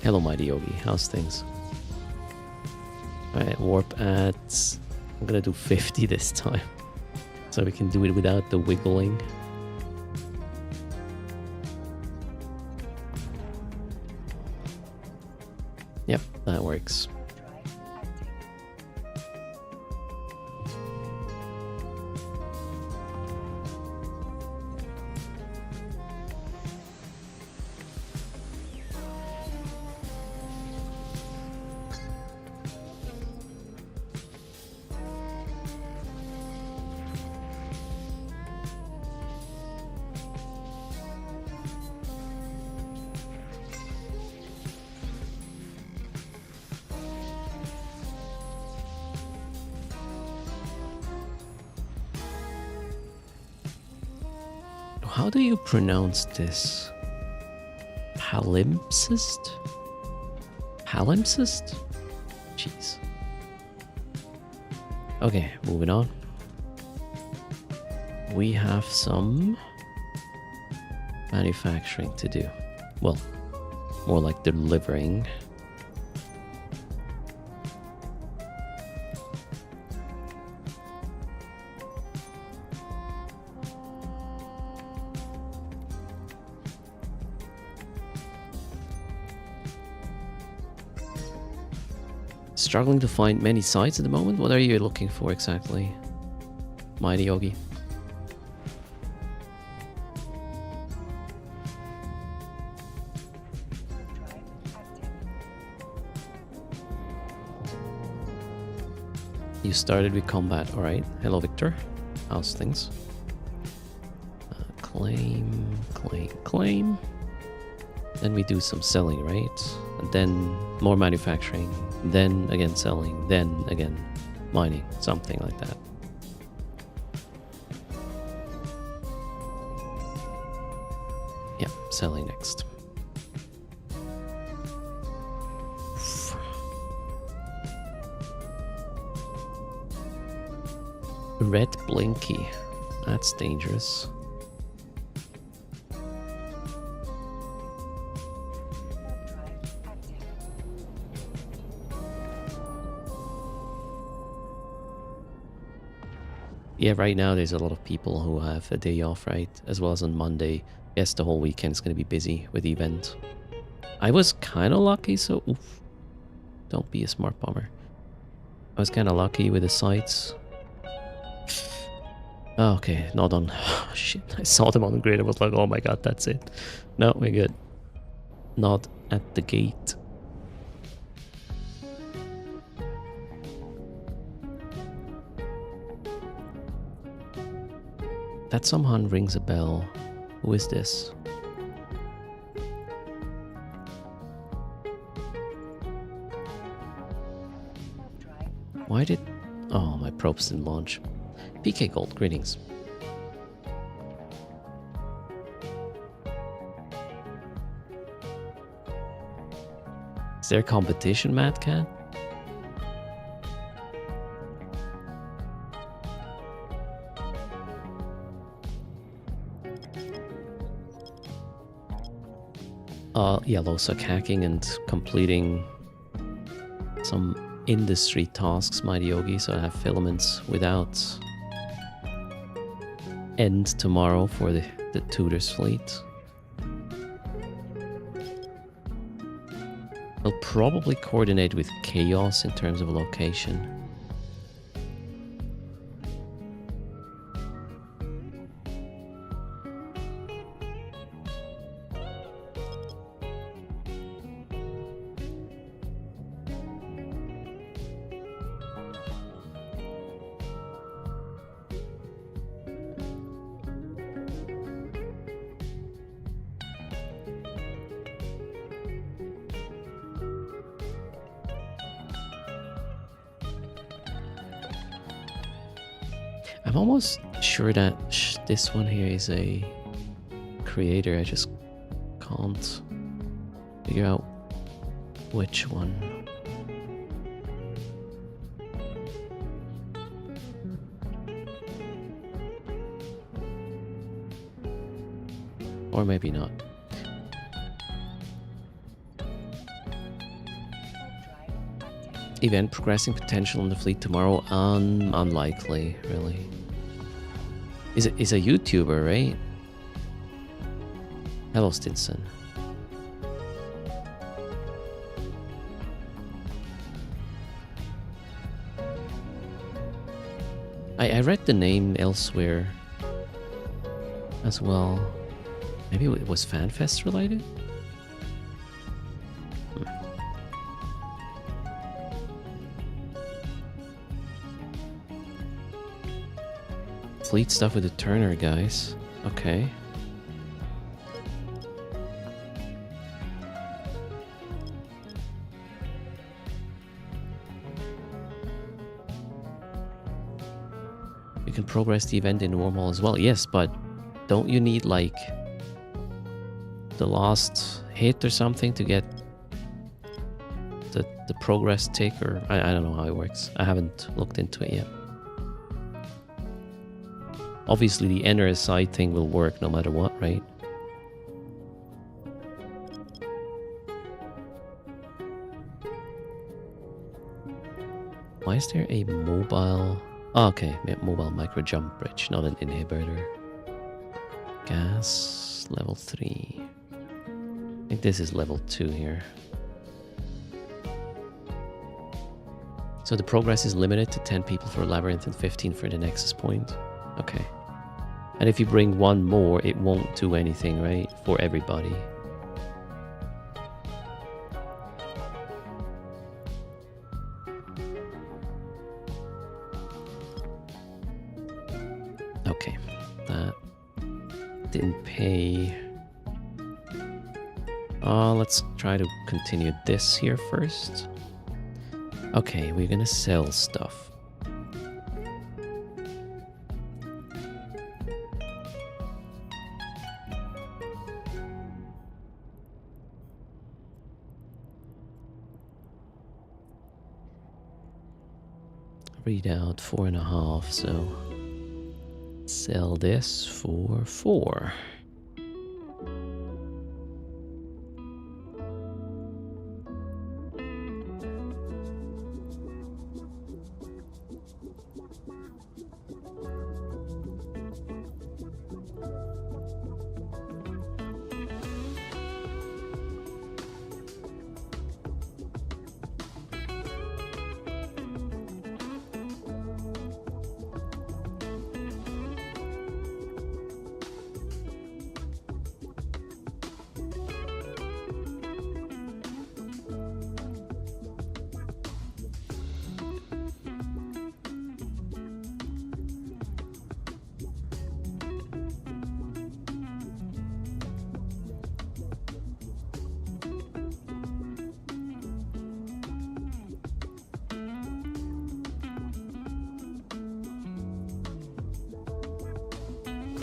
Hello, Mighty Yogi. How's things? Alright, warp at... I'm gonna do 50 this time. So we can do it without the wiggling. Yep, that works. How do you pronounce this? Palimpsest? Palimpsest? Jeez. Okay, moving on. We have some manufacturing to do. Well, more like delivering. Struggling to find many sites at the moment. What are you looking for exactly, Mighty Yogi? You started with combat, alright. Hello, Victor. How's things? Claim, claim, claim. Then we do some selling, right? And then more manufacturing. Then again selling. Then again mining. Something like that. Yeah, selling next. Red Blinky. That's dangerous. Yeah, right now there's a lot of people who have a day off, right? As well as on Monday. Yes, the whole weekend's going to be busy with the event. I was kind of lucky, so... Oof. Don't be a smart bomber. I was kind of lucky with the sites. Oh, okay, not on... Shit, I saw them on the grid. I was like, oh my god, that's it. No, we're good. Not at the gate. That somehow rings a bell. Who is this? Why did... Oh, my probes didn't launch. PK Gold, greetings. Is there competition, Mad Cat? Yeah, Losak hacking and completing some industry tasks, Mighty Yogi, so I have filaments without end tomorrow for the Tudor's fleet. I'll probably coordinate with Chaos in terms of location. I'm almost sure that this one here is a creator. I just can't figure out which one. Or maybe not. Event progressing potential in the fleet tomorrow? Unlikely, really. Is a YouTuber, right? Hello, Stinson. I read the name elsewhere as well. Maybe it was FanFest related? Fleet stuff with the Turner guys. Okay. You can progress the event in normal as well. Yes, but don't you need like the last hit or something to get the progress tick? Or I don't know how it works. I haven't looked into it yet. Obviously the enter aside thing will work no matter what, right? Why is there a mobile... Oh, okay, mobile micro jump bridge, not an inhibitor. Gas, level 3. I think this is level 2 here. So the progress is limited to 10 people for Labyrinth and 15 for the Nexus point. Okay. And if you bring one more, it won't do anything, right? For everybody. Okay. That didn't pay. Let's try to continue this here first. Okay, we're gonna sell stuff. Readout 4.5, so sell this for 4.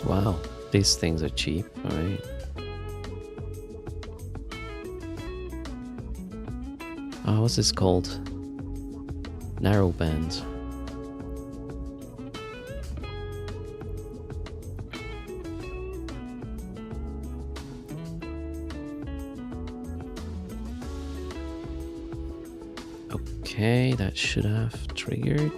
Wow, these things are cheap, alright. Oh, what's this called? Narrowband. Okay, that should have triggered.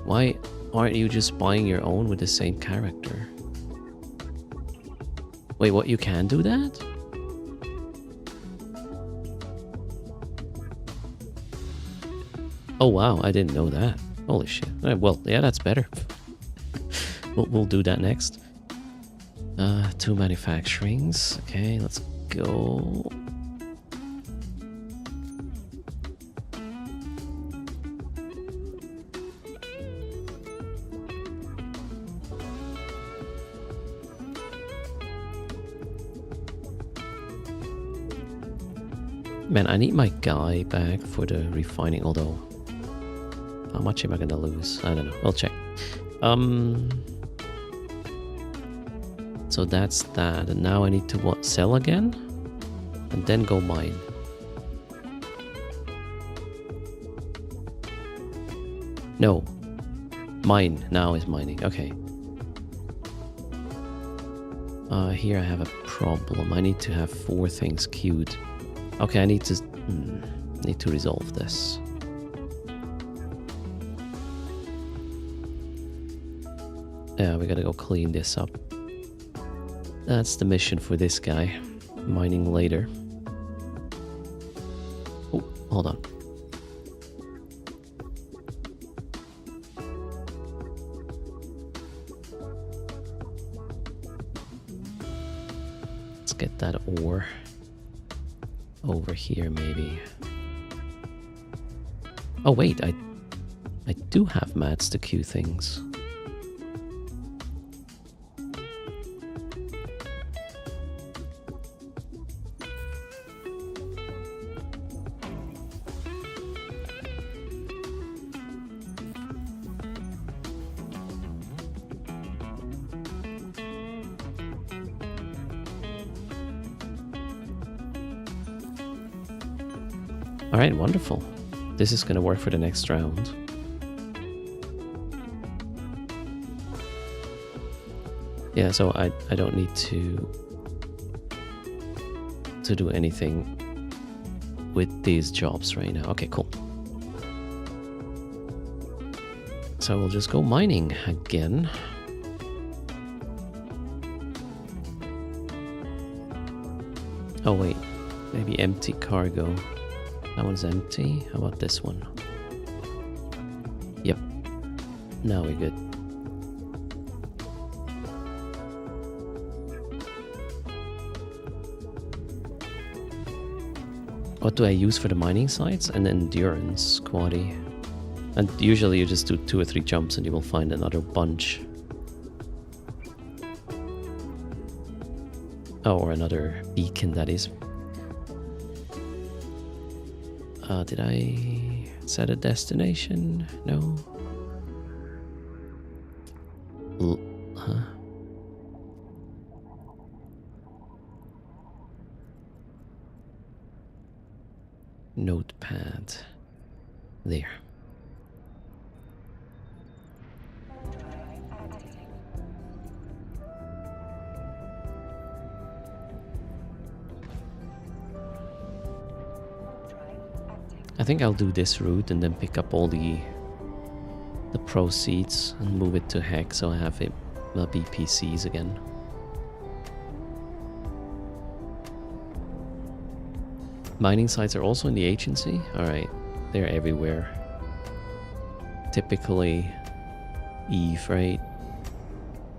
Why aren't you just buying your own with the same character? Wait, what? You can do that? Oh wow, I didn't know that. Holy shit. Well, yeah, that's better. We'll do that next. 2 manufacturings. Okay, let's go. Man, I need my guy back for the refining, although... How much am I gonna lose? I don't know. We'll check. So that's that. And now I need to what? Sell again? And then go mine. No. Mine now is mining. Okay. Here I have a problem. I need to have 4 things queued. Okay, I need to resolve this. Yeah, we gotta go clean this up. That's the mission for this guy. Mining later. Oh, hold on. Let's get that ore over here, maybe. Oh wait, I do have mats to queue things. Alright, wonderful. This is gonna work for the next round. Yeah, so I don't need to do anything with these jobs right now. Okay, cool. So we'll just go mining again. Oh wait, maybe empty cargo. That one's empty. How about this one? Yep. Now we're good. What do I use for the mining sites? An endurance quaddy. And usually you just do 2 or 3 jumps and you will find another bunch. Oh, or another beacon, that is. Did I set a destination? No. Huh? Notepad. There. I think I'll do this route and then pick up all the proceeds and move it to Heck so I have it BPCs again. Mining sites are also in the agency? Alright, they're everywhere. Typically Eve, right?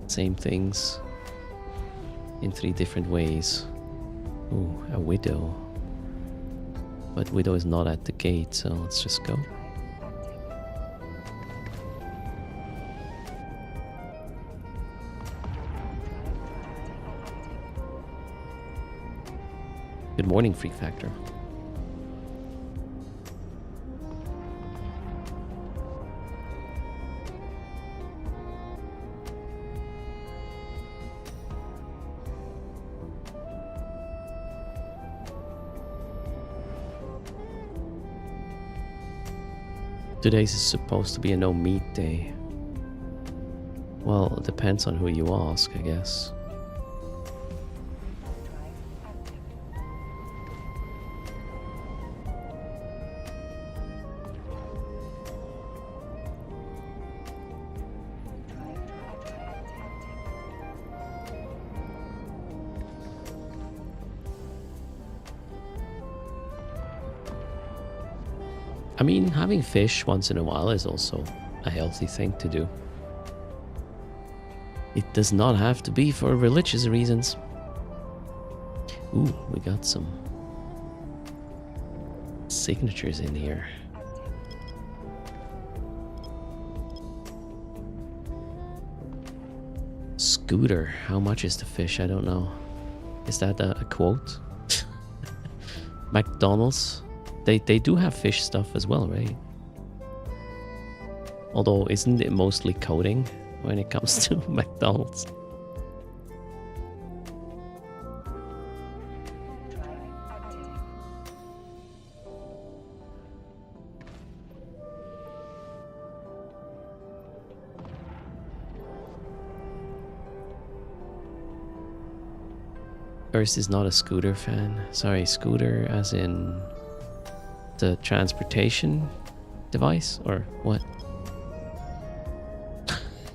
Same things in 3 different ways. Ooh, a widow. But Widow is not at the gate, so let's just go. Good morning, Freak Factor. Today's is supposed to be a no meat day. Well, it depends on who you ask, I guess. I mean, having fish once in a while is also a healthy thing to do. It does not have to be for religious reasons. Ooh, we got some signatures in here. Scooter, how much is the fish? I don't know. Is that a quote? McDonald's? They do have fish stuff as well, right? Although, isn't it mostly coding when it comes to McDonald's? Urs is not a scooter fan. Sorry, scooter as in the transportation device or what?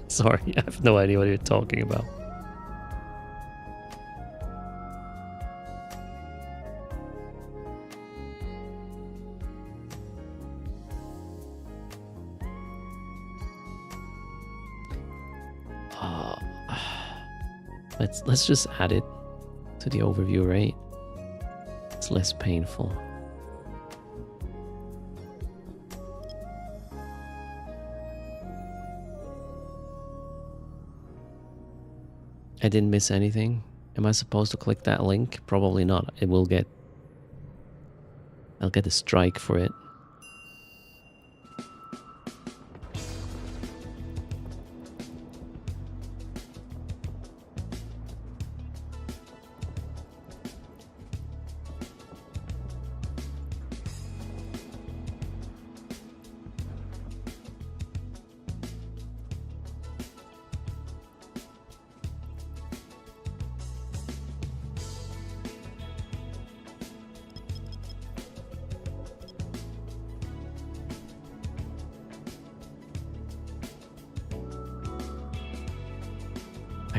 Sorry, I have no idea what you're talking about. Let's just add it to the overview, right? It's less painful. I didn't miss anything. Am I supposed to click that link? Probably not. I'll get a strike for it.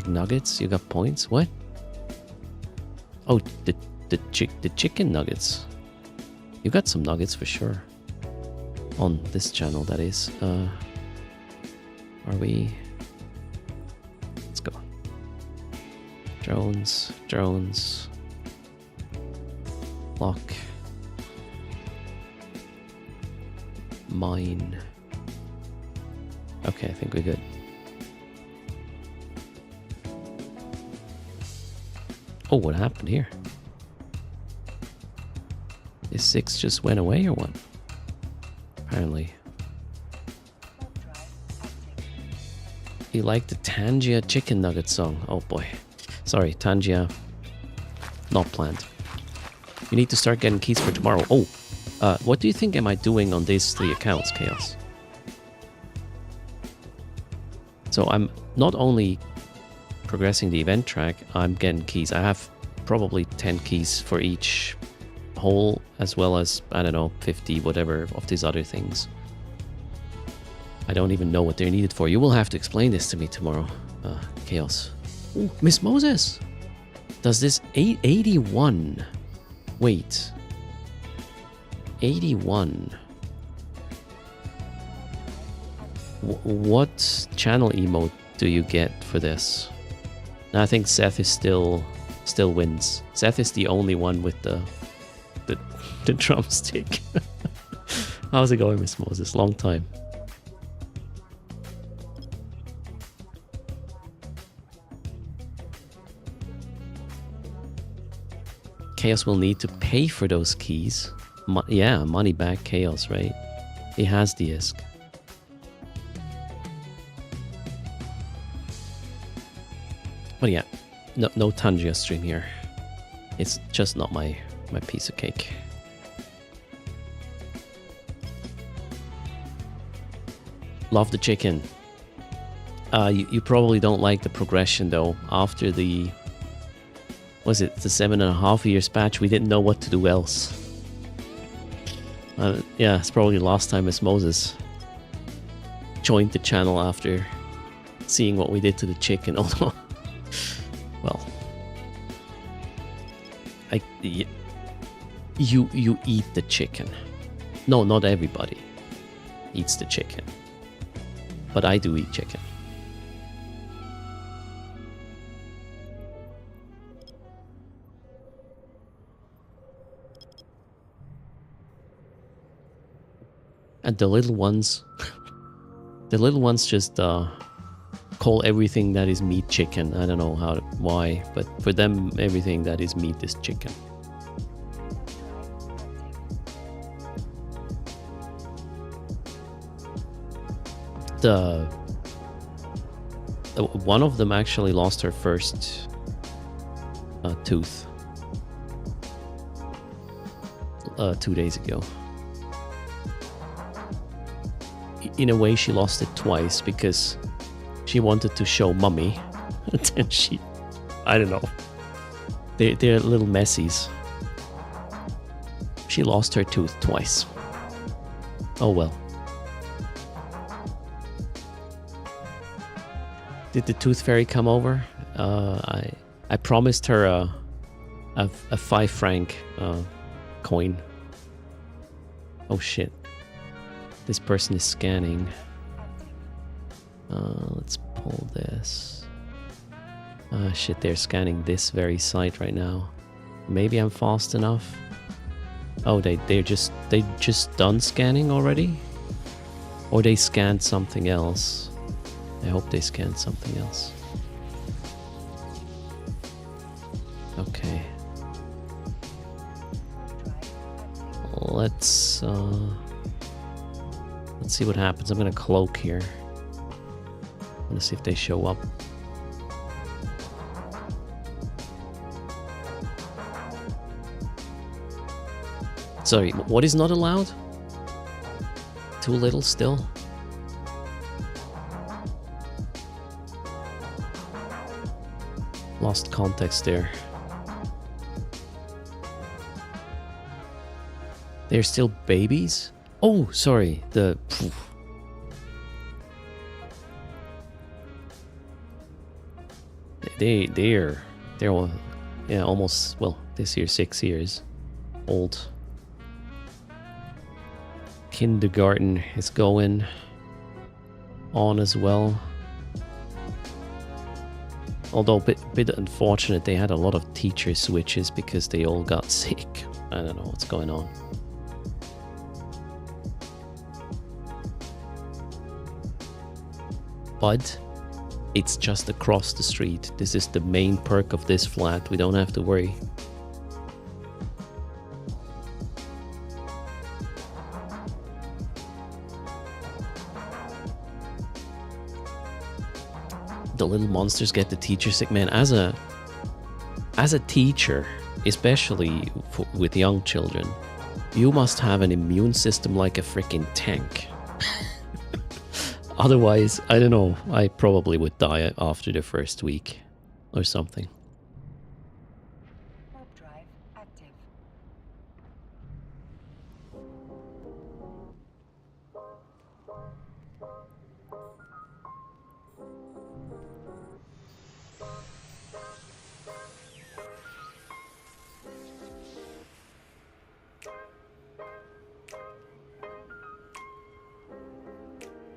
Nuggets? You got points? What? Oh, the chicken nuggets. You got some nuggets for sure. On this channel, that is. Are we? Let's go. Drones. Lock. Mine. Okay, I think we're good. Oh, what happened here? This 6 just went away or what? Apparently. You like the Tangia chicken nugget song? Oh boy. Sorry, Tangia. Not planned. You need to start getting keys for tomorrow. Oh, what do you think am I doing on these 3 accounts, Chaos? So I'm not only progressing the event track, I'm getting keys. I have probably 10 keys for each hole, as well as, I don't know, 50 whatever of these other things. I don't even know what they're needed for. You will have to explain this to me tomorrow, Chaos. Ooh, Miss Moses! Does this 81... Wait. 81... What channel emote do you get for this? I think Seth is still wins. Seth is the only one with the drumstick. How's it going, Miss Moses? Long time. Chaos will need to pay for those keys. Yeah, money back Chaos, right? He has the ISK. But yeah, no Tangia stream here. It's just not my piece of cake. Love the chicken. You probably don't like the progression though. After the... Was it the 7.5 years patch? We didn't know what to do else. Yeah, it's probably the last time Miss Moses joined the channel after seeing what we did to the chicken. Although... Well, you eat the chicken. No, not everybody eats the chicken, but I do eat chicken. And the little ones, just call everything that is meat chicken. I don't know why, but for them, everything that is meat is chicken. One of them actually lost her first tooth 2 days ago. In a way, she lost it twice because she wanted to show mommy, and then I don't know. They're little messies. She lost her tooth twice. Oh well. Did the tooth fairy come over? I promised her a 5 franc coin. Oh shit. This person is scanning. Let's pull this. Shit, they're scanning this very site right now. Maybe I'm fast enough. Oh, they just done scanning already? Or they scanned something else. I hope they scanned something else. Okay. Let's see what happens. I'm gonna cloak here. I'm gonna see if they show up. Sorry, what is not allowed? Too little still? Lost context there. They're still babies? Oh, sorry. They're all, yeah, almost, well, this year 6 years old. Kindergarten is going on as well. Although bit unfortunate, they had a lot of teacher switches because they all got sick. I don't know what's going on. But it's just across the street. This is the main perk of this flat. We don't have to worry. The little monsters get the teacher sick. Man, as a teacher, especially with young children, you must have an immune system like a freaking tank. Otherwise, I don't know, I probably would die after the first week or something. Warp drive active.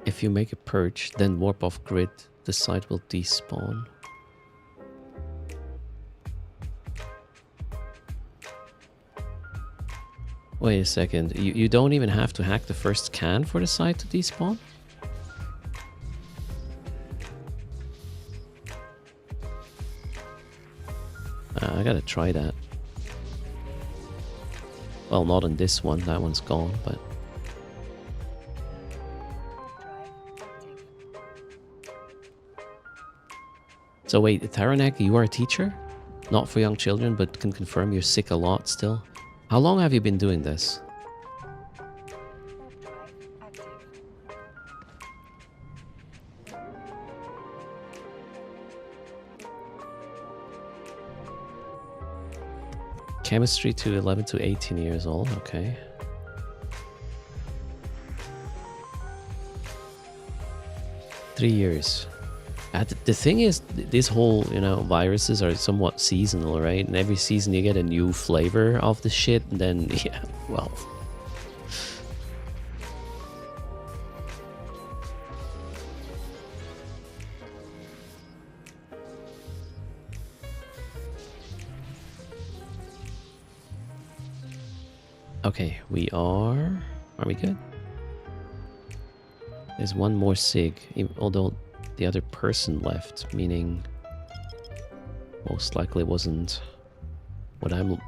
If you make a purge, then warp off grid, the site will despawn. Wait a second, you don't even have to hack the first scan for the site to despawn? I gotta try that. Well, not on this one, that one's gone, but... So wait, Taranek, you are a teacher? Not for young children, but can confirm you're sick a lot still? How long have you been doing this? Chemistry to 11 to 18 years old, okay. Three years. The thing is, this whole, viruses are somewhat seasonal, right? And every season you get a new flavor of the shit, and then, yeah, well... Okay, we are... Are we good? There's one more SIG, although the other person left, meaning most likely wasn't what I'm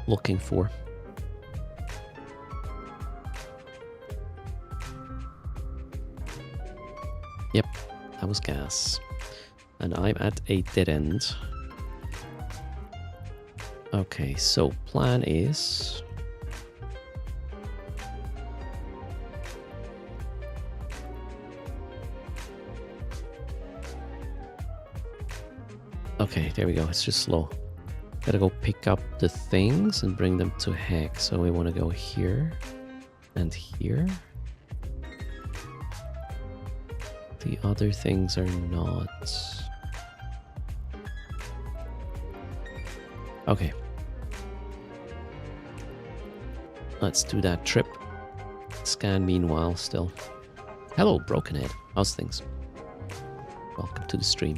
looking for. Yep, that was gas. And I'm at a dead end. Okay, so plan is... Okay, there we go. It's just slow. Gotta go pick up the things and bring them to Heck. So we want to go here and here. The other things are not. Okay. Let's do that trip. Scan meanwhile still. Hello, Brokenhead. How's things? Welcome to the stream.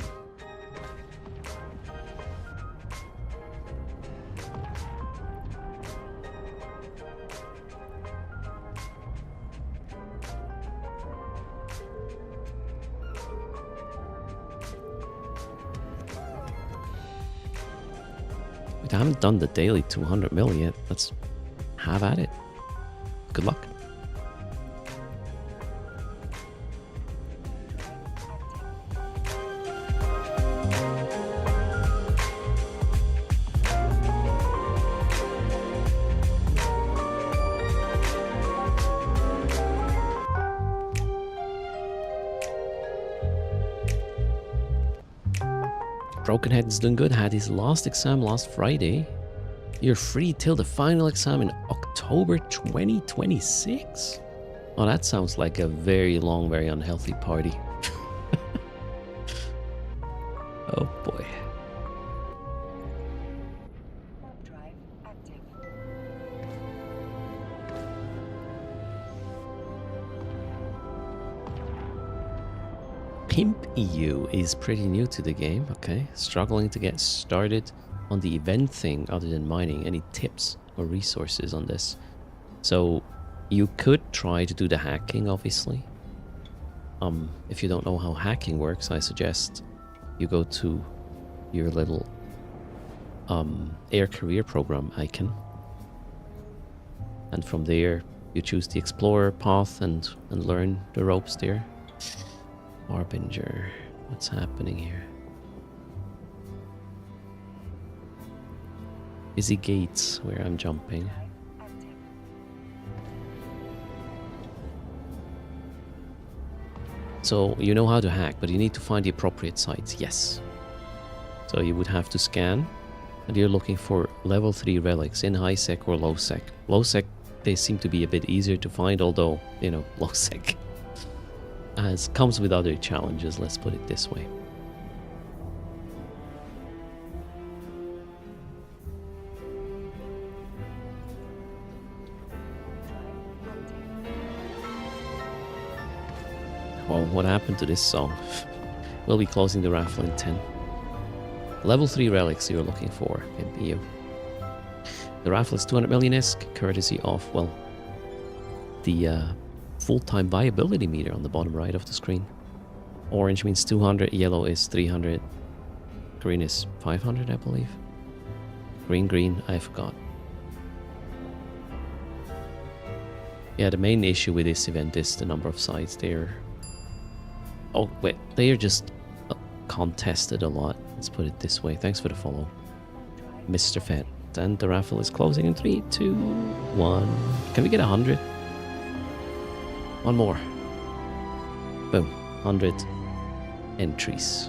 I haven't done the daily 200 mil yet. Let's have at it. Good luck. Brokenhead is doing good. Had his last exam last Friday. You're free till the final exam in October 2026? Oh, that sounds like a very long, very unhealthy party. Oh boy. Warp drive active. Pimp EU is pretty new to the game, okay. Struggling to get started on the event thing other than mining. Any tips or resources on this? So you could try to do the hacking, obviously. If you don't know how hacking works, I suggest you go to your little Air Career program icon. And from there you choose the Explorer path and learn the ropes there. Harbinger, what's happening here? Busy gates where I'm jumping. Active. So you know how to hack, but you need to find the appropriate sites. Yes. So you would have to scan, and you're looking for level 3 relics in high sec or low sec. Low sec, they seem to be a bit easier to find, although, you know, low sec comes with other challenges, let's put it this way. Well, what happened to this song? We'll be closing the raffle in 10. Level 3 relics you're looking for, MPU. The raffle is 200 million-esque, courtesy of, well, the full-time viability meter on the bottom right of the screen. Orange means 200, yellow is 300, green is 500, I believe. Green, I forgot. Yeah, the main issue with this event is the number of sites there. Oh, wait, they are just contested a lot. Let's put it this way. Thanks for the follow, Mr. Fett. And the raffle is closing in 3, 2, 1. Can we get 100? One more. Boom. 100 entries.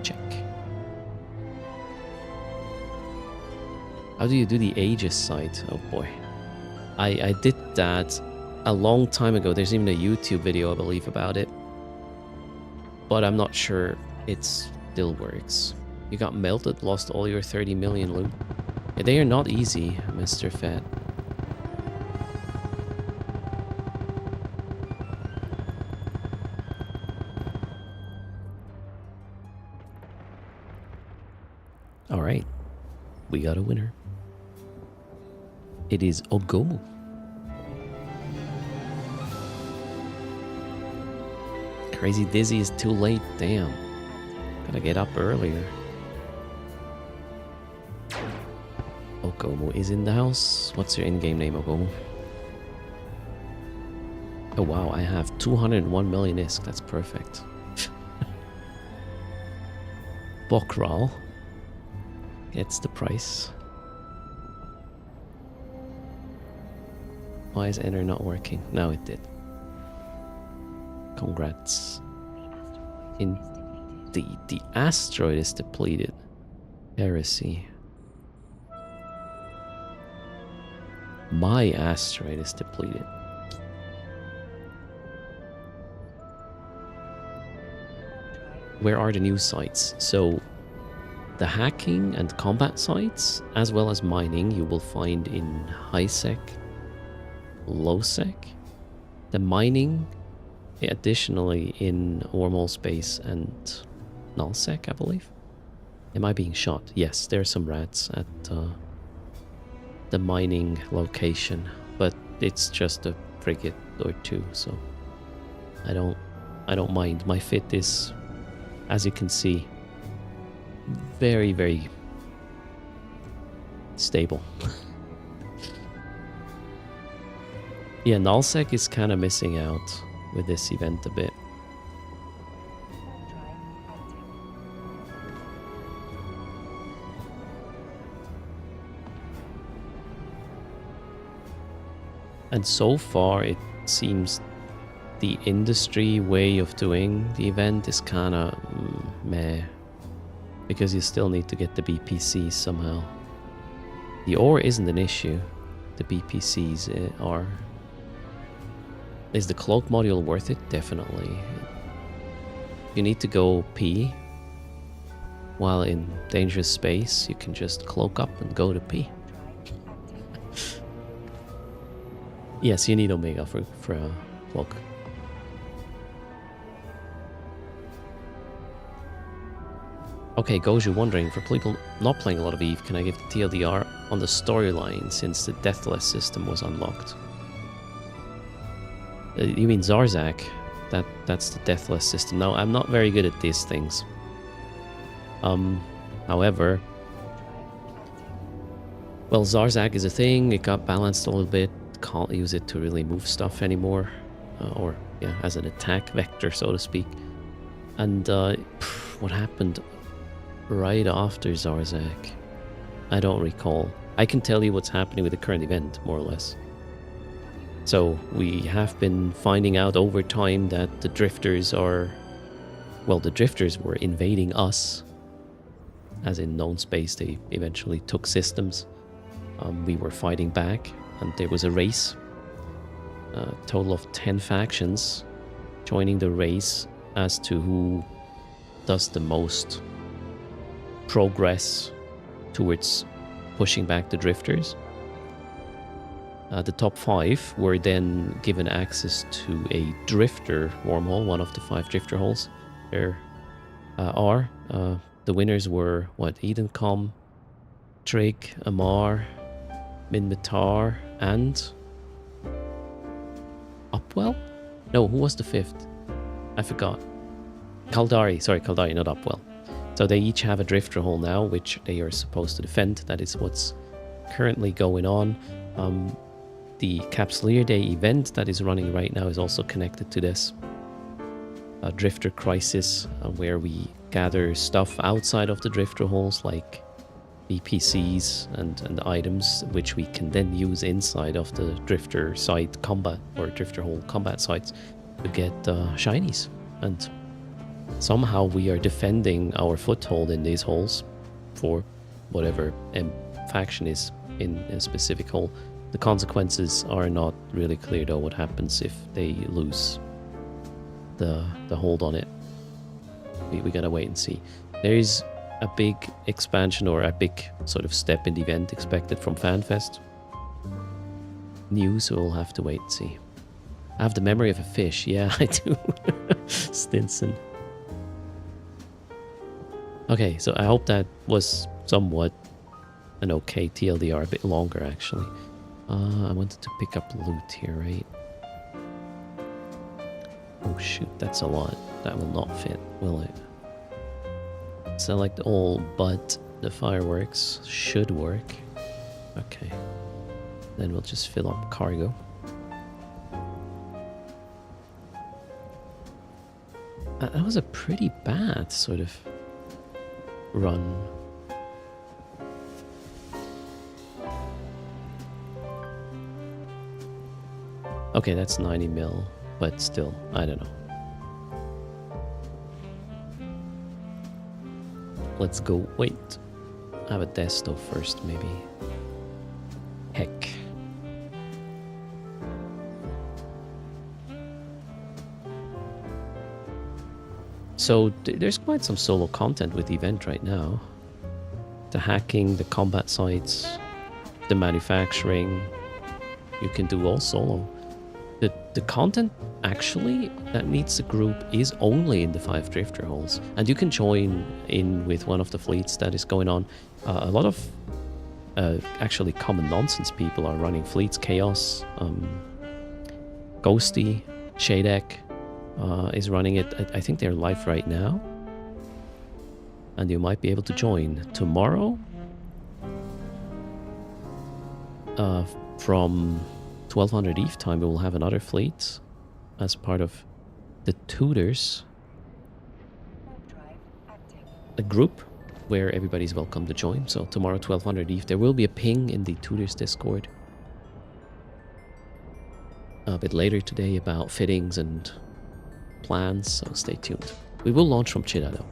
Check. How do you do the ages site? Oh boy. I did that a long time ago. There's even a YouTube video, I believe, about it. But I'm not sure it still works. You got melted, lost all your 30 million loot. Yeah, they are not easy, Mr. Fat. Alright. We got a winner. It is Ogomu. Crazy Dizzy is too late, damn. Gotta get up earlier. Ogomu is in the house. What's your in-game name, Ogomu? Oh wow, I have 201 million ISK, that's perfect. Bokral gets the price. Why is enter not working? Now it did. Congrats. Indeed, the asteroid is depleted. Heresy. My asteroid is depleted. Where are the new sites? So the hacking and combat sites, as well as mining, you will find in high sec, low sec. The mining, additionally, in wormhole space and null sec, I believe. Am I being shot? Yes, there are some rats at the mining location, but it's just a frigate or two, so I don't mind. My fit is, as you can see, very, very stable. Yeah, nullsec is kind of missing out with this event a bit. And so far, it seems the industry way of doing the event is kind of meh. Because you still need to get the BPCs somehow. The ore isn't an issue. The BPCs are. Is the cloak module worth it? Definitely. You need to go P. While in dangerous space, you can just cloak up and go to P. Yes, you need Omega for a cloak. Okay, Goju wondering, for people not playing a lot of EVE, can I give the TLDR on the storyline since the Deathless system was unlocked? You mean Zarzak? That's the Deathless system. No, I'm not very good at these things. However, well, Zarzak is a thing. It got balanced a little bit. Can't use it to really move stuff anymore, or yeah, as an attack vector, so to speak. And what happened right after Zarzak? I don't recall. I can tell you what's happening with the current event, more or less. So we have been finding out over time that the drifters are... Well, the drifters were invading us. As in known space, they eventually took systems. We were fighting back, and there was a race. A total of 10 factions joining the race as to who does the most progress towards pushing back the drifters. The top 5 were then given access to a drifter wormhole, one of the 5 drifter holes there are. The winners were, what, Edencom, Trig, Amar, Minmatar, and Upwell? No, who was the 5th? I forgot. Kaldari, sorry, Kaldari, not Upwell. So they each have a drifter hole now, which they are supposed to defend. That is what's currently going on. The Capsuleer Day event that is running right now is also connected to this. A drifter crisis, where we gather stuff outside of the drifter holes, like BPCs and items, which we can then use inside of the drifter site combat, or drifter hole combat sites, to get shinies. And somehow we are defending our foothold in these holes for whatever faction is in a specific hole. The consequences are not really clear though. What happens if they lose the hold on it? We gotta wait and see. There is a big expansion or a big sort of step in the event expected from FanFest. News, so we'll have to wait and see. I have the memory of a fish. Yeah, I do. Stinson. Okay, so I hope that was somewhat an okay TLDR, a bit longer actually. I wanted to pick up loot here, right? Oh shoot, that's a lot. That will not fit, will it? Select all but the fireworks. Should work. Okay. Then we'll just fill up cargo. That was a pretty bad sort of run. Okay, that's 90 mil, but still, I don't know. Let's go. Wait. I have a desto first, maybe. Heck. So there's quite some solo content with the event right now. The hacking, the combat sites, the manufacturing. You can do all solo. The content actually that meets the group is only in the 5 drifter holes, and you can join in with one of the fleets that is going on. A lot of actually common nonsense people are running fleets. Chaos, Ghosty, Shadek is running it. I think they're live right now, and you might be able to join tomorrow from 1200 ETH time. We will have another fleet as part of the Tutors, a group where everybody's welcome to join. So tomorrow 1200 ETH, there will be a ping in the Tutors Discord a bit later today about fittings and plans, so stay tuned. We will launch from Chida though.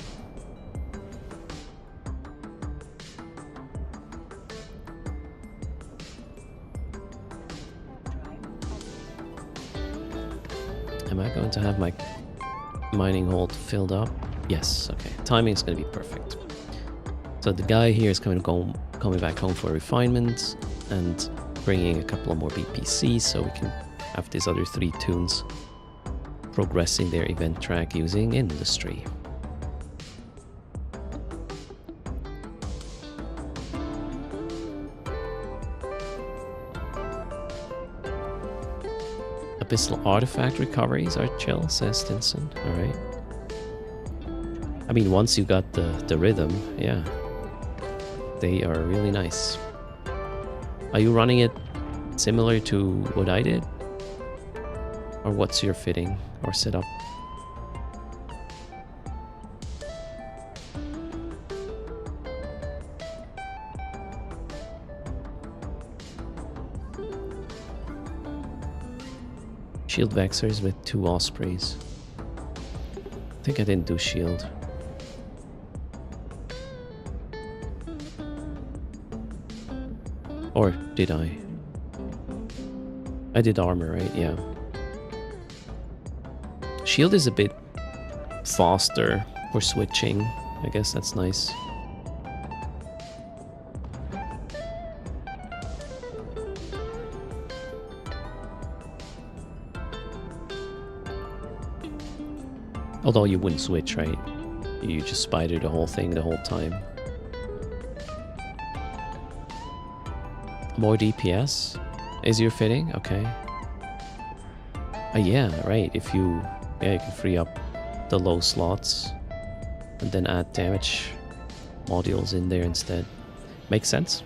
Am I going to have my mining hold filled up? Yes, okay. Timing is going to be perfect. So the guy here is coming back home for refinement and bringing a couple of more BPCs so we can have these other 3 tunes progressing their event track using industry. Abyssal artifact recoveries are chill, says Stinson. Alright. I mean, once you got the rhythm, yeah. They are really nice. Are you running it similar to what I did? Or what's your fitting or setup? Shield Vexers with 2 Ospreys. I think I didn't do shield. Or did I? I did armor, right? Yeah. Shield is a bit faster for switching. I guess that's nice. Although you wouldn't switch, right? You just spider the whole thing the whole time. More DPS is your fitting? Okay. Yeah, right. If you... Yeah, you can free up the low slots and then add damage modules in there instead. Makes sense.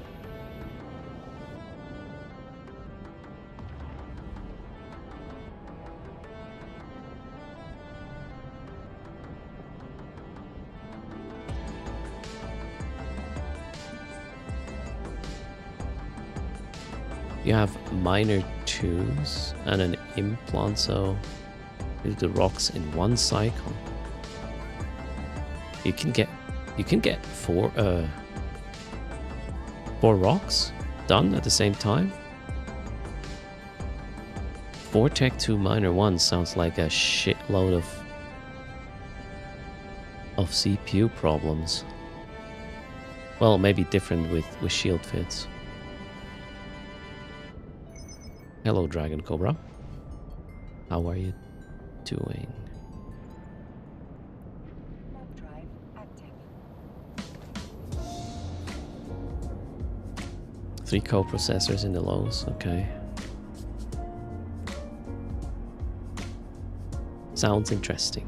You have minor 2s and an implant, so do the rocks in one cycle. You can get 4 rocks done at the same time. 4 tech 2 minor 1 sounds like a shitload of CPU problems. Well, maybe different with shield fits. Hello, Dragon Cobra. How are you doing? Drive active. 3 co-processors in the lows, okay. Sounds interesting.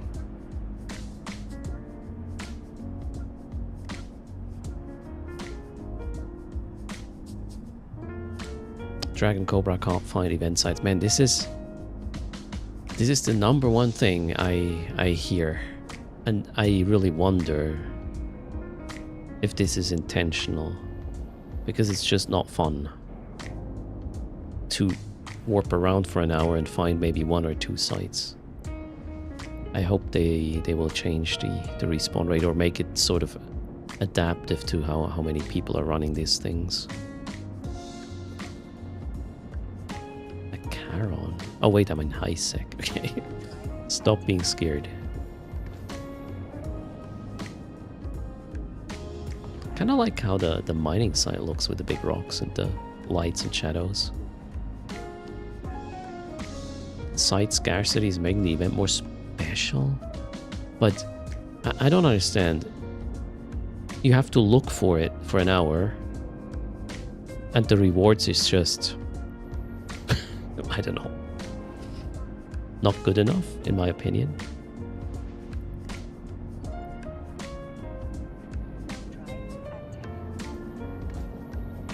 Dragon Cobra can't find event sites. Man, this is the number one thing I hear. And I really wonder if this is intentional. Because it's just not fun to warp around for an hour and find maybe 1 or 2 sites. I hope they will change the respawn rate or make it sort of adaptive to how many people are running these things. Oh wait, I'm in high sec. Okay. Stop being scared. kind of like how the mining site looks with the big rocks and the lights and shadows. Site scarcity is making the event more special, but I don't understand. You have to look for it for an hour, and the rewards is just I don't know, not good enough in my opinion.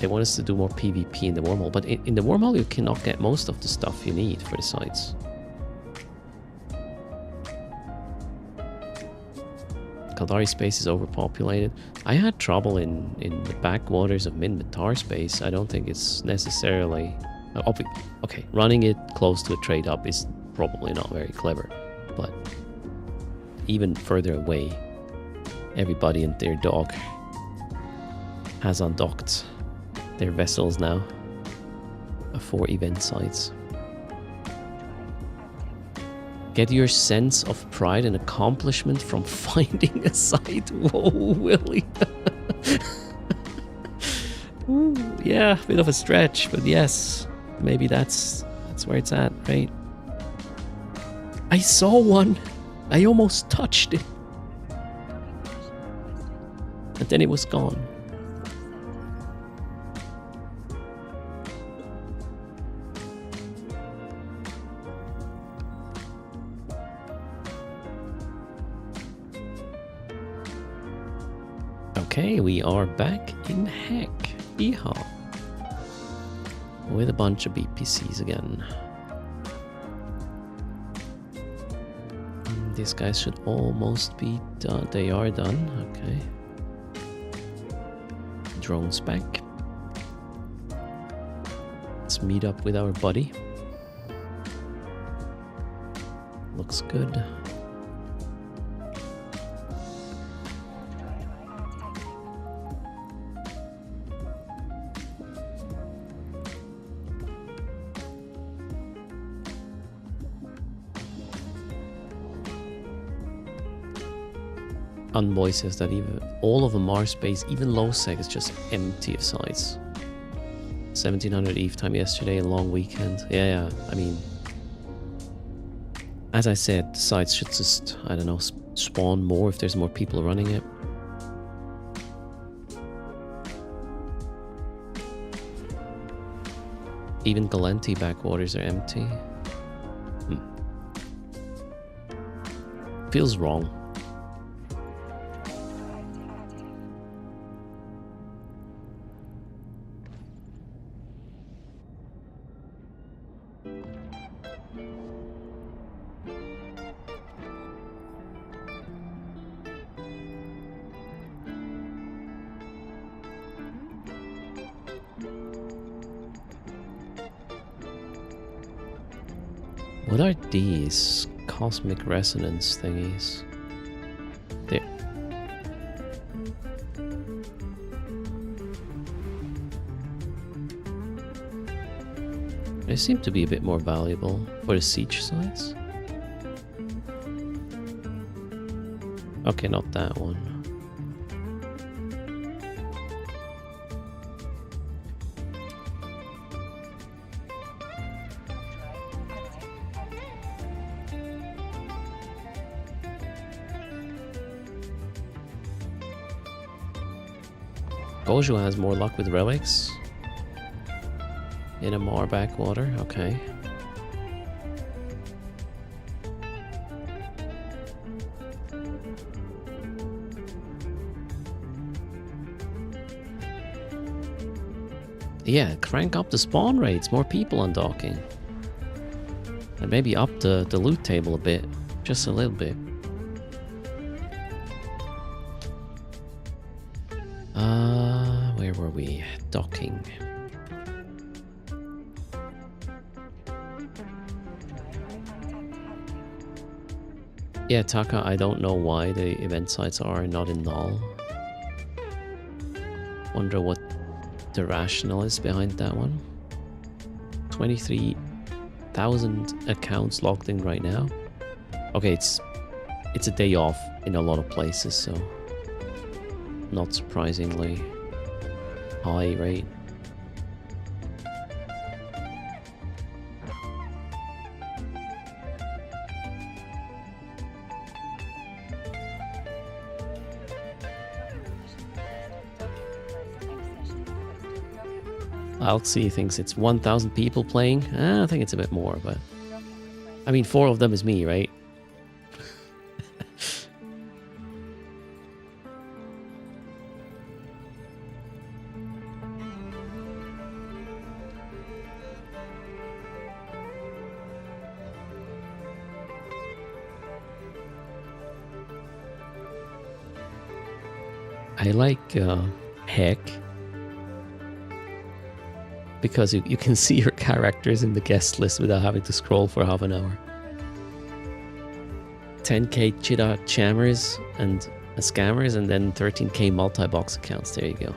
They want us to do more PvP in the wormhole, but in the wormhole you cannot get most of the stuff you need for the sites. Kaldari space is overpopulated. I had trouble in the backwaters of Minmatar space. I don't think it's necessarily... Okay, running it close to a trade hub is probably not very clever, but even further away, everybody and their dog has undocked their vessels now for event sites. Get your sense of pride and accomplishment from finding a site. Whoa, Willie. Ooh, yeah, a bit of a stretch, but yes, maybe that's where it's at, right? I saw one. I almost touched it. And then it was gone. Okay, we are back in Heck. Yeehaw. With a bunch of BPCs again. These guys should almost be done. They are done. Okay. Drones back. Let's meet up with our buddy. Looks good. Unboy says that even all of the Mars space, even low sec, is just empty of sites. 1700 ETH time yesterday, a long weekend. Yeah, I mean, as I said, the sites should just, I don't know, spawn more if there's more people running it. Even Galenti backwaters are empty. Feels wrong. What are these cosmic resonance thingies? There. They seem to be a bit more valuable for the siege sites. Okay, not that one. Goju has more luck with relics. In a Mar backwater, okay. Yeah, crank up the spawn rates, more people undocking. And maybe up the loot table a bit, just a little bit. Where were we? Docking. Yeah, Taka, I don't know why the event sites are not in null. Wonder what the rationale is behind that one. 23,000 accounts logged in right now. Okay, it's a day off in a lot of places, so not surprisingly high, right? Alxie thinks it's 1,000 people playing. I think it's a bit more, but I mean, 4 of them is me, right? I like Heck because you can see your characters in the guest list without having to scroll for half an hour. 10k Chida Chammers and Scammers, and then 13k multi-box accounts. There you go.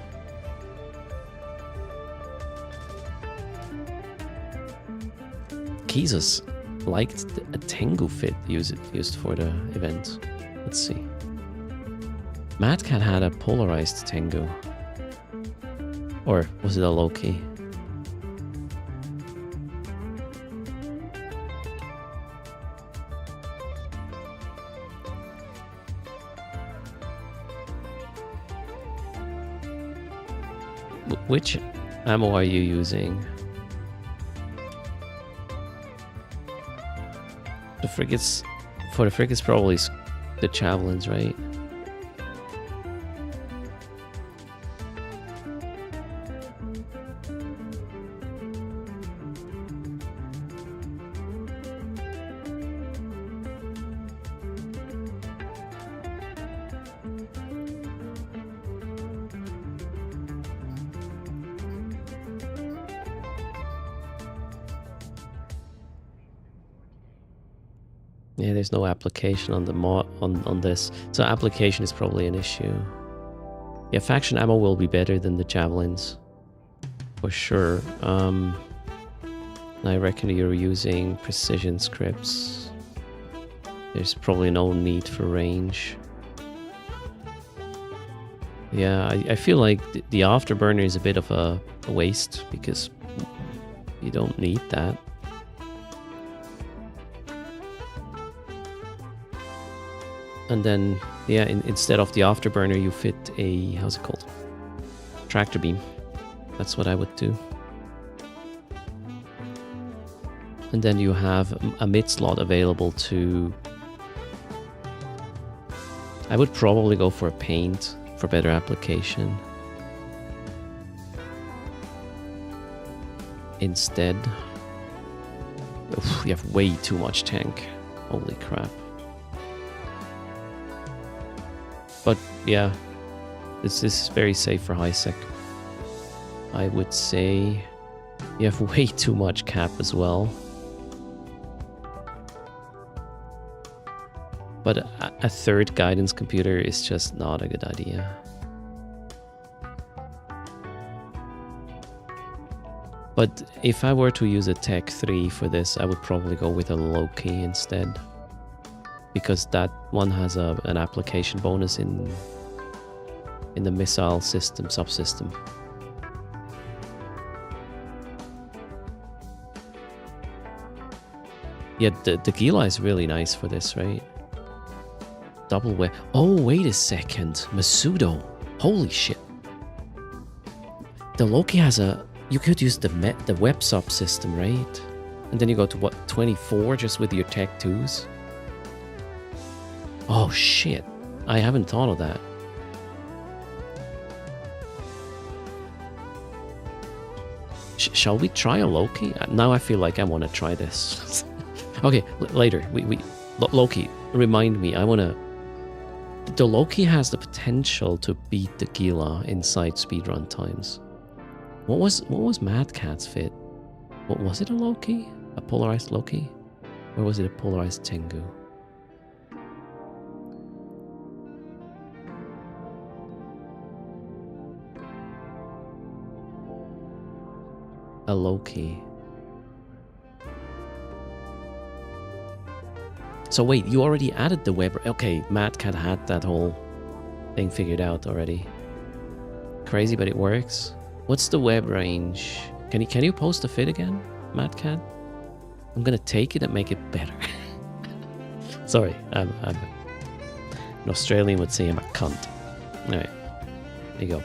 Kizus liked a Tengu fit used for the event. Let's see. Mad Cat had a polarized Tengu. Or was it a Loki? Which ammo are you using? The frigates, for the frigates probably the javelins, right? Yeah, there's no application on the on this, so application is probably an issue. Yeah, faction ammo will be better than the javelins, for sure. I reckon you're using precision scripts. There's probably no need for range. Yeah, I feel like the afterburner is a bit of a waste because you don't need that. And then, yeah, instead of the afterburner, you fit a, how's it called? Tractor beam. That's what I would do. And then you have a mid slot available to... I would probably go for a paint for better application. Instead. Oof, you have way too much tank. Holy crap. But yeah, this is very safe for high sec. I would say you have way too much cap as well. But a third guidance computer is just not a good idea. But if I were to use a Tech 3 for this, I would probably go with a Loki instead. Because that one has an application bonus in the missile system subsystem. Yeah, the Gila is really nice for this, right? Double web. Oh, wait a second. Masudo. Holy shit. The Loki has a... You could use the web subsystem, right? And then you go to what, 24 just with your Tech 2s? Oh shit, I haven't thought of that. Shall we try a Loki? Now I feel like I want to try this. Okay, later. Loki, remind me, I want to... The Loki has the potential to beat the Gila inside speedrun times. What was Mad Cat's fit? What was it, a Loki? A polarized Loki? Or was it a polarized Tengu? A Loki. So wait, you already added the web... Okay, Mad Cat had that whole thing figured out already. crazy, but it works. What's the web range? Can you post a fit again, Matt Cat? I'm gonna take it and make it better. Sorry, I'm an Australian would say I'm a cunt. Alright, there you go.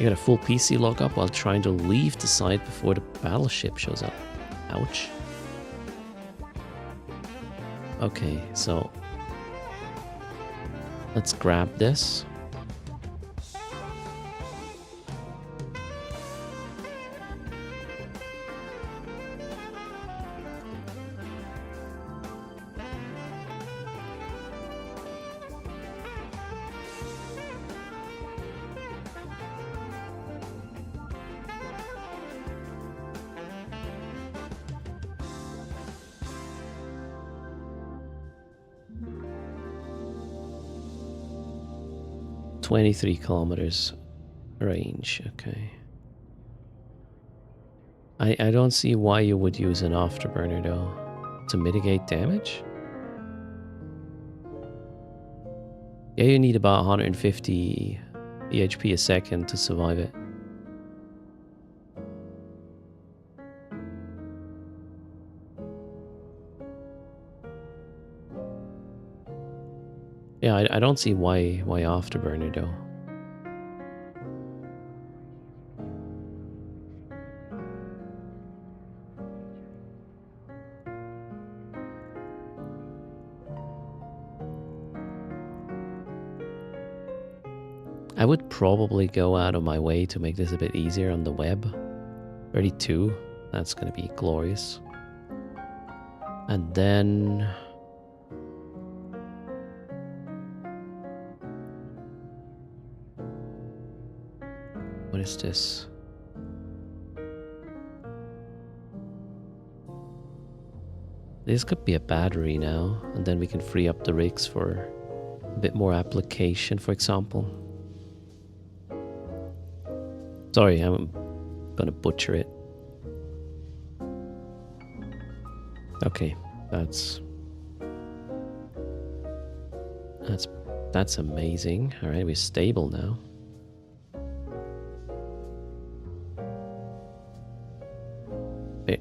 You got a full PC lockup while trying to leave the site before the battleship shows up. Ouch. Okay, so let's grab this. .23 kilometers range, okay. I don't see why you would use an afterburner though. To mitigate damage? Yeah, you need about 150 EHP a second to survive it. Yeah, I don't see why afterburner though. I would probably go out of my way to make this a bit easier on the web. 32, that's gonna be glorious. And then what is this? This could be a battery now, and then we can free up the rigs for a bit more application, for example. Sorry, I'm gonna butcher it. Okay, that's amazing. All right, we're stable now.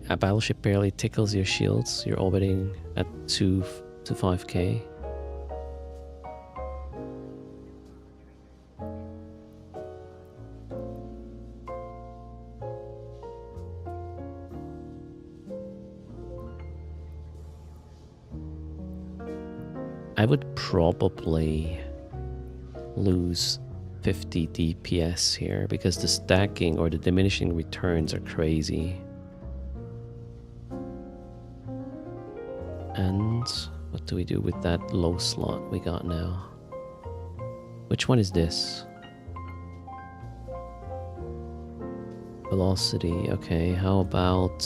A battleship barely tickles your shields. You're orbiting at 2 to 5k. I would probably lose 50 DPS here because the stacking or the diminishing returns are crazy. And what do we do with that low slot we got now? Which one is this? Velocity, okay. How about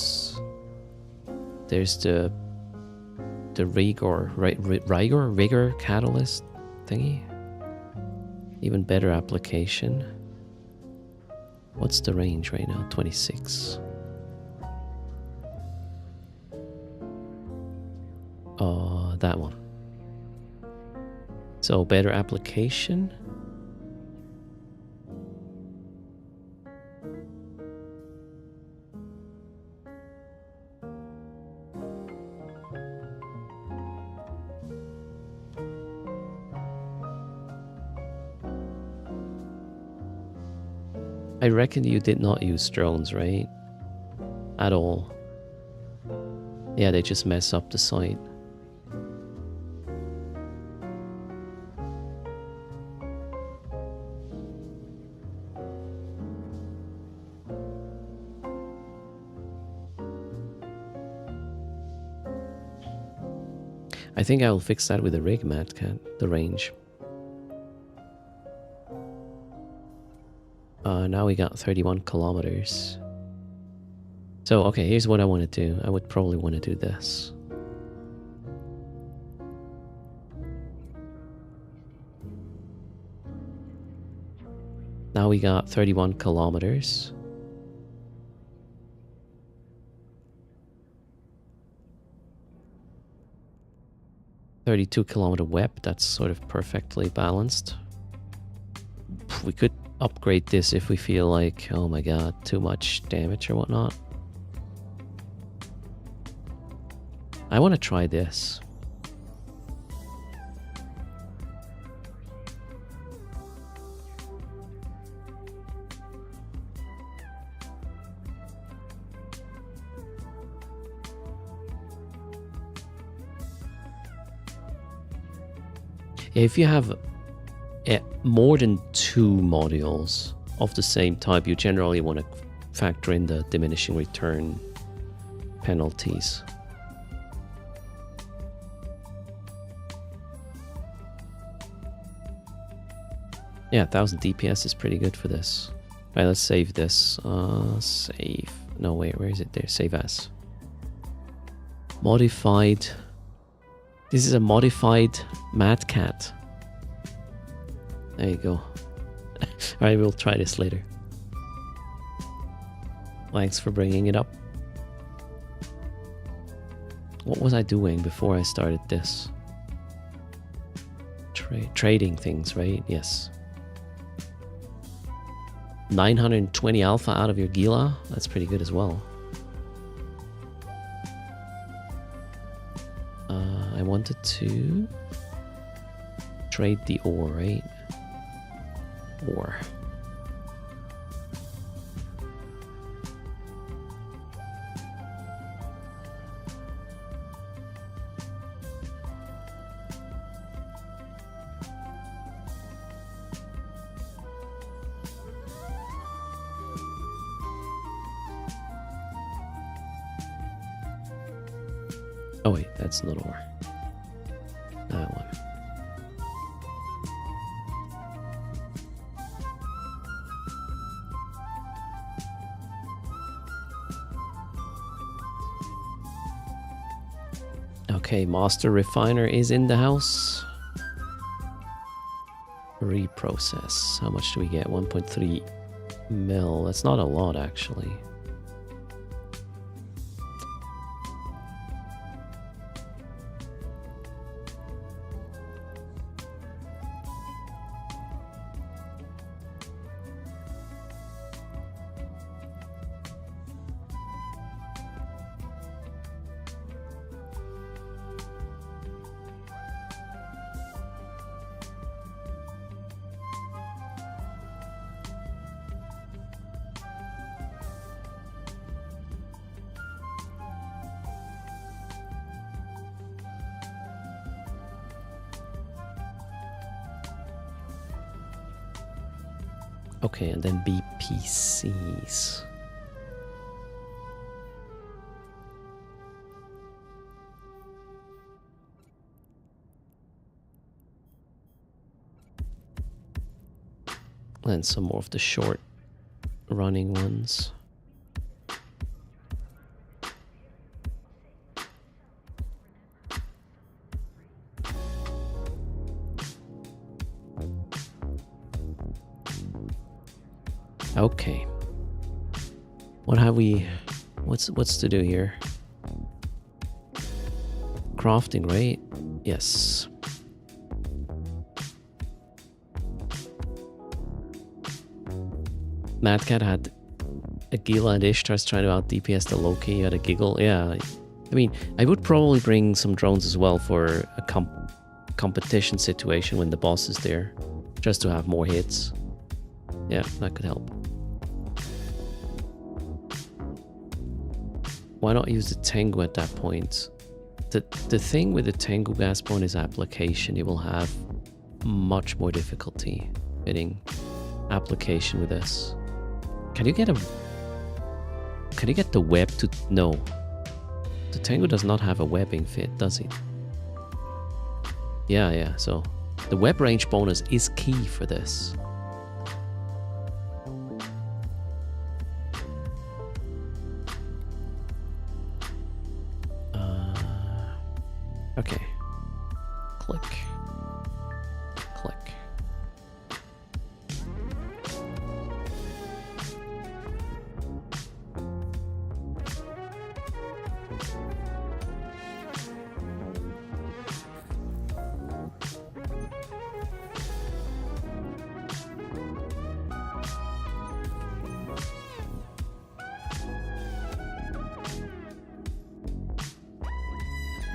there's the rigor catalyst thingy? Even better application. What's the range right now? 26. That one. So better application. I reckon you did not use drones, right? At all. Yeah, they just mess up the site. I think I will fix that with the rig, Mad Cat, the range. Now we got 31 kilometers. So, okay, here's what I want to do. I would probably want to do this. Now we got 31 kilometers. .32 kilometer web, that's sort of perfectly balanced. We could upgrade this if we feel like, oh my god, too much damage or whatnot. I want to try this. If you have more than 2 modules of the same type, you generally want to factor in the diminishing return penalties. Yeah, 1000 DPS is pretty good for this. Alright, let's save this. Save. No, wait, where is it there? Save as. Modified. This is a modified Mad Cat. There you go. Alright, we'll try this later. Thanks for bringing it up. What was I doing before I started this? Trading things, right? Yes. 920 alpha out of your Gila. That's pretty good as well. I wanted to trade the ore, right? Ore. Oh wait, that's not ore. That one. Okay, Master Refiner is in the house. Reprocess. How much do we get? 1.3 mil. That's not a lot, actually. Okay, and then BPCs. And some more of the short running ones. Okay. What have we... What's to do here? Crafting, right? Yes. Mad Cat had a Gila and Ishtar's trying to out DPS the Loki. You had a Giggle. Yeah. I mean, I would probably bring some drones as well for a competition situation when the boss is there. Just to have more hits. Yeah, that could help. Why not use the Tengu at that point? The thing with the Tengu gas point is application. You will have much more difficulty fitting application with this. Can you get the web to... No. The Tengu does not have a webbing fit, does he? Yeah, so the web range bonus is key for this. Okay. Click. Click.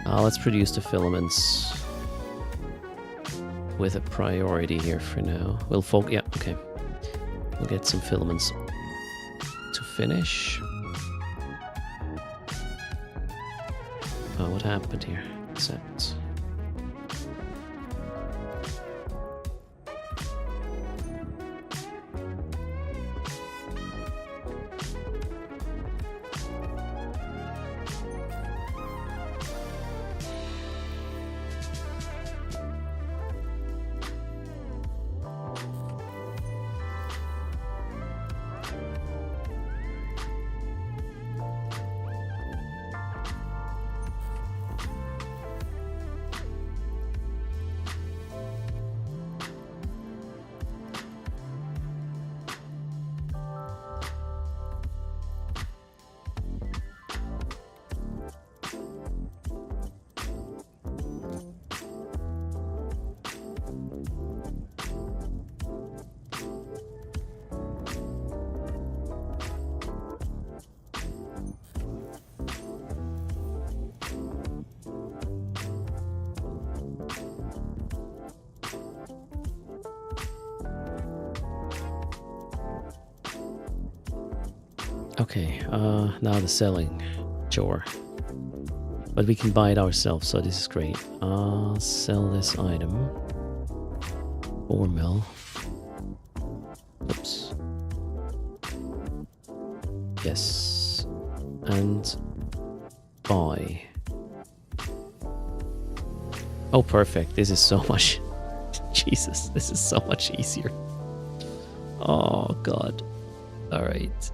Let's produce the filaments with a priority here for now. We'll focus. Yeah, okay. We'll get some filaments to finish. Oh, what happened here? Accept. Okay, now the selling. Sure. But we can buy it ourselves, so this is great. Sell this item. 4 mil. Oops. Yes. And buy. Oh, perfect. This is so much... Jesus, this is so much easier. Oh, God. Alright.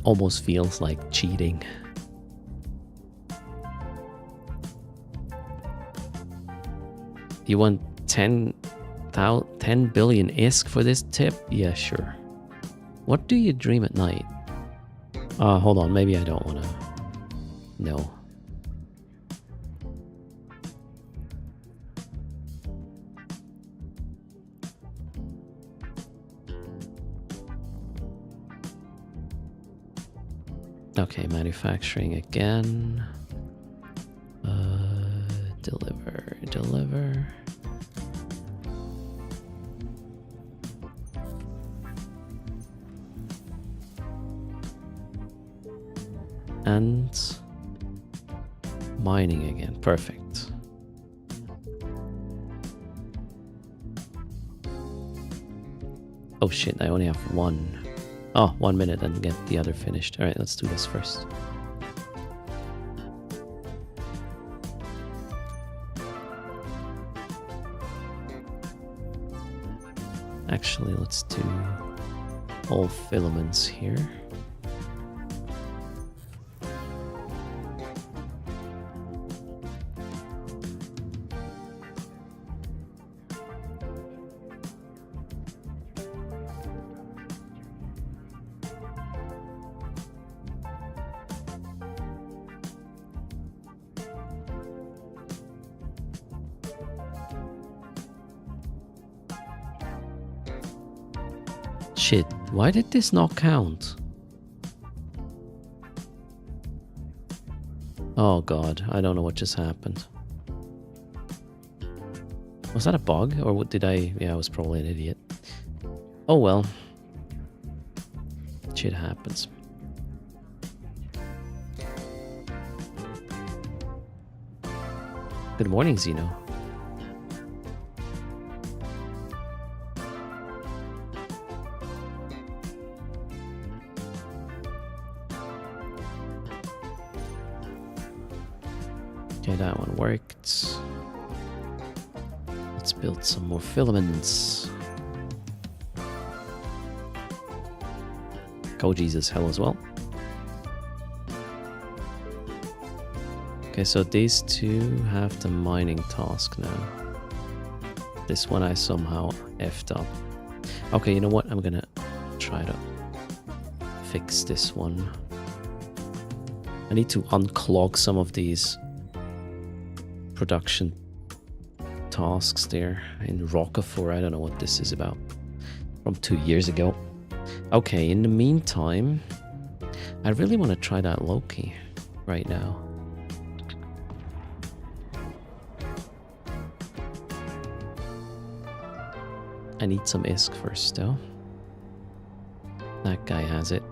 Almost feels like cheating. You want 10 billion ISK for this tip? Yeah, sure. What do you dream at night? Hold on, maybe I don't want to. No. Okay, manufacturing again. Deliver. And mining again. Perfect. Oh shit, I only have one. Oh, 1 minute and get the other finished. Alright, let's do this first. Actually, let's do all filaments here. Shit, why did this not count? Oh god, I don't know what just happened. Was that a bug? Or what did I... Yeah, I was probably an idiot. Oh well. Shit happens. Good morning, Zeno. Okay, that one worked. Let's build some more filaments. Koji's as hell as well. Okay, so these two have the mining task now. This one I somehow effed up. Okay, you know what? I'm gonna try to fix this one. I need to unclog some of these production tasks there in Rockefeller. I don't know what this is about. From 2 years ago. Okay, in the meantime, I really want to try that Loki right now. I need some ISK first, though. That guy has it.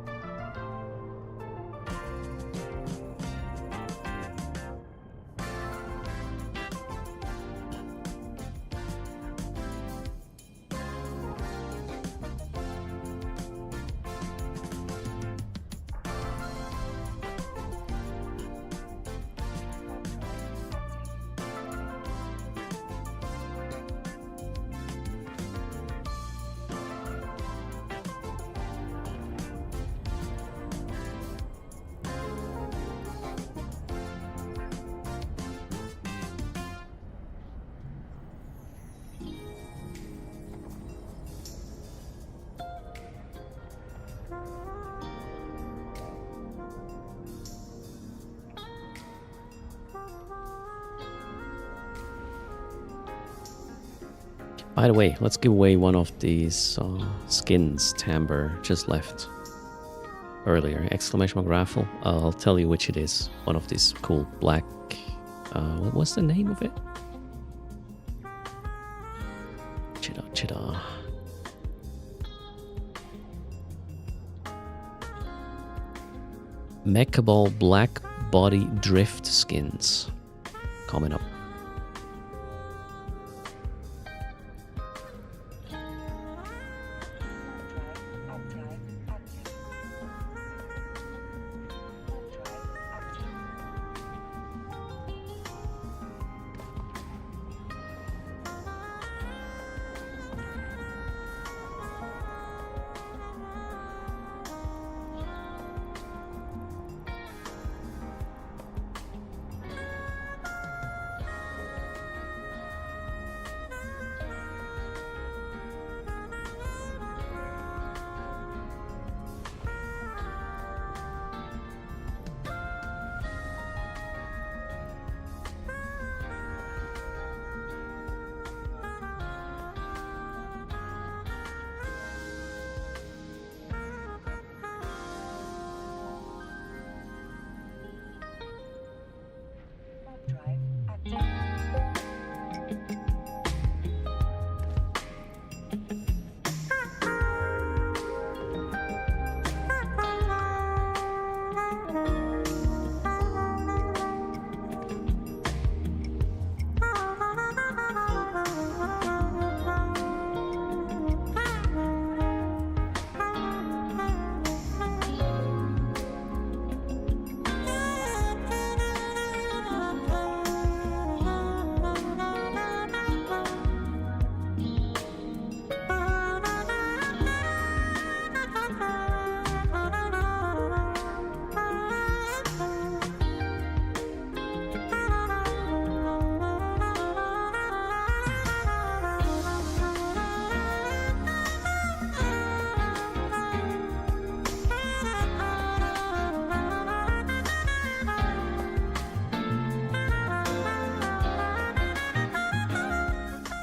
By the way, let's give away one of these skins Tamber just left earlier. Exclamation mark raffle. I'll tell you which it is. One of these cool black... what's the name of it? Chida. Mechaball black body drift skins. Coming up. Drive active.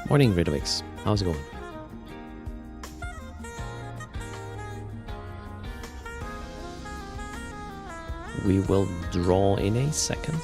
Morning, Ridwix. How's it going? We will draw in a second.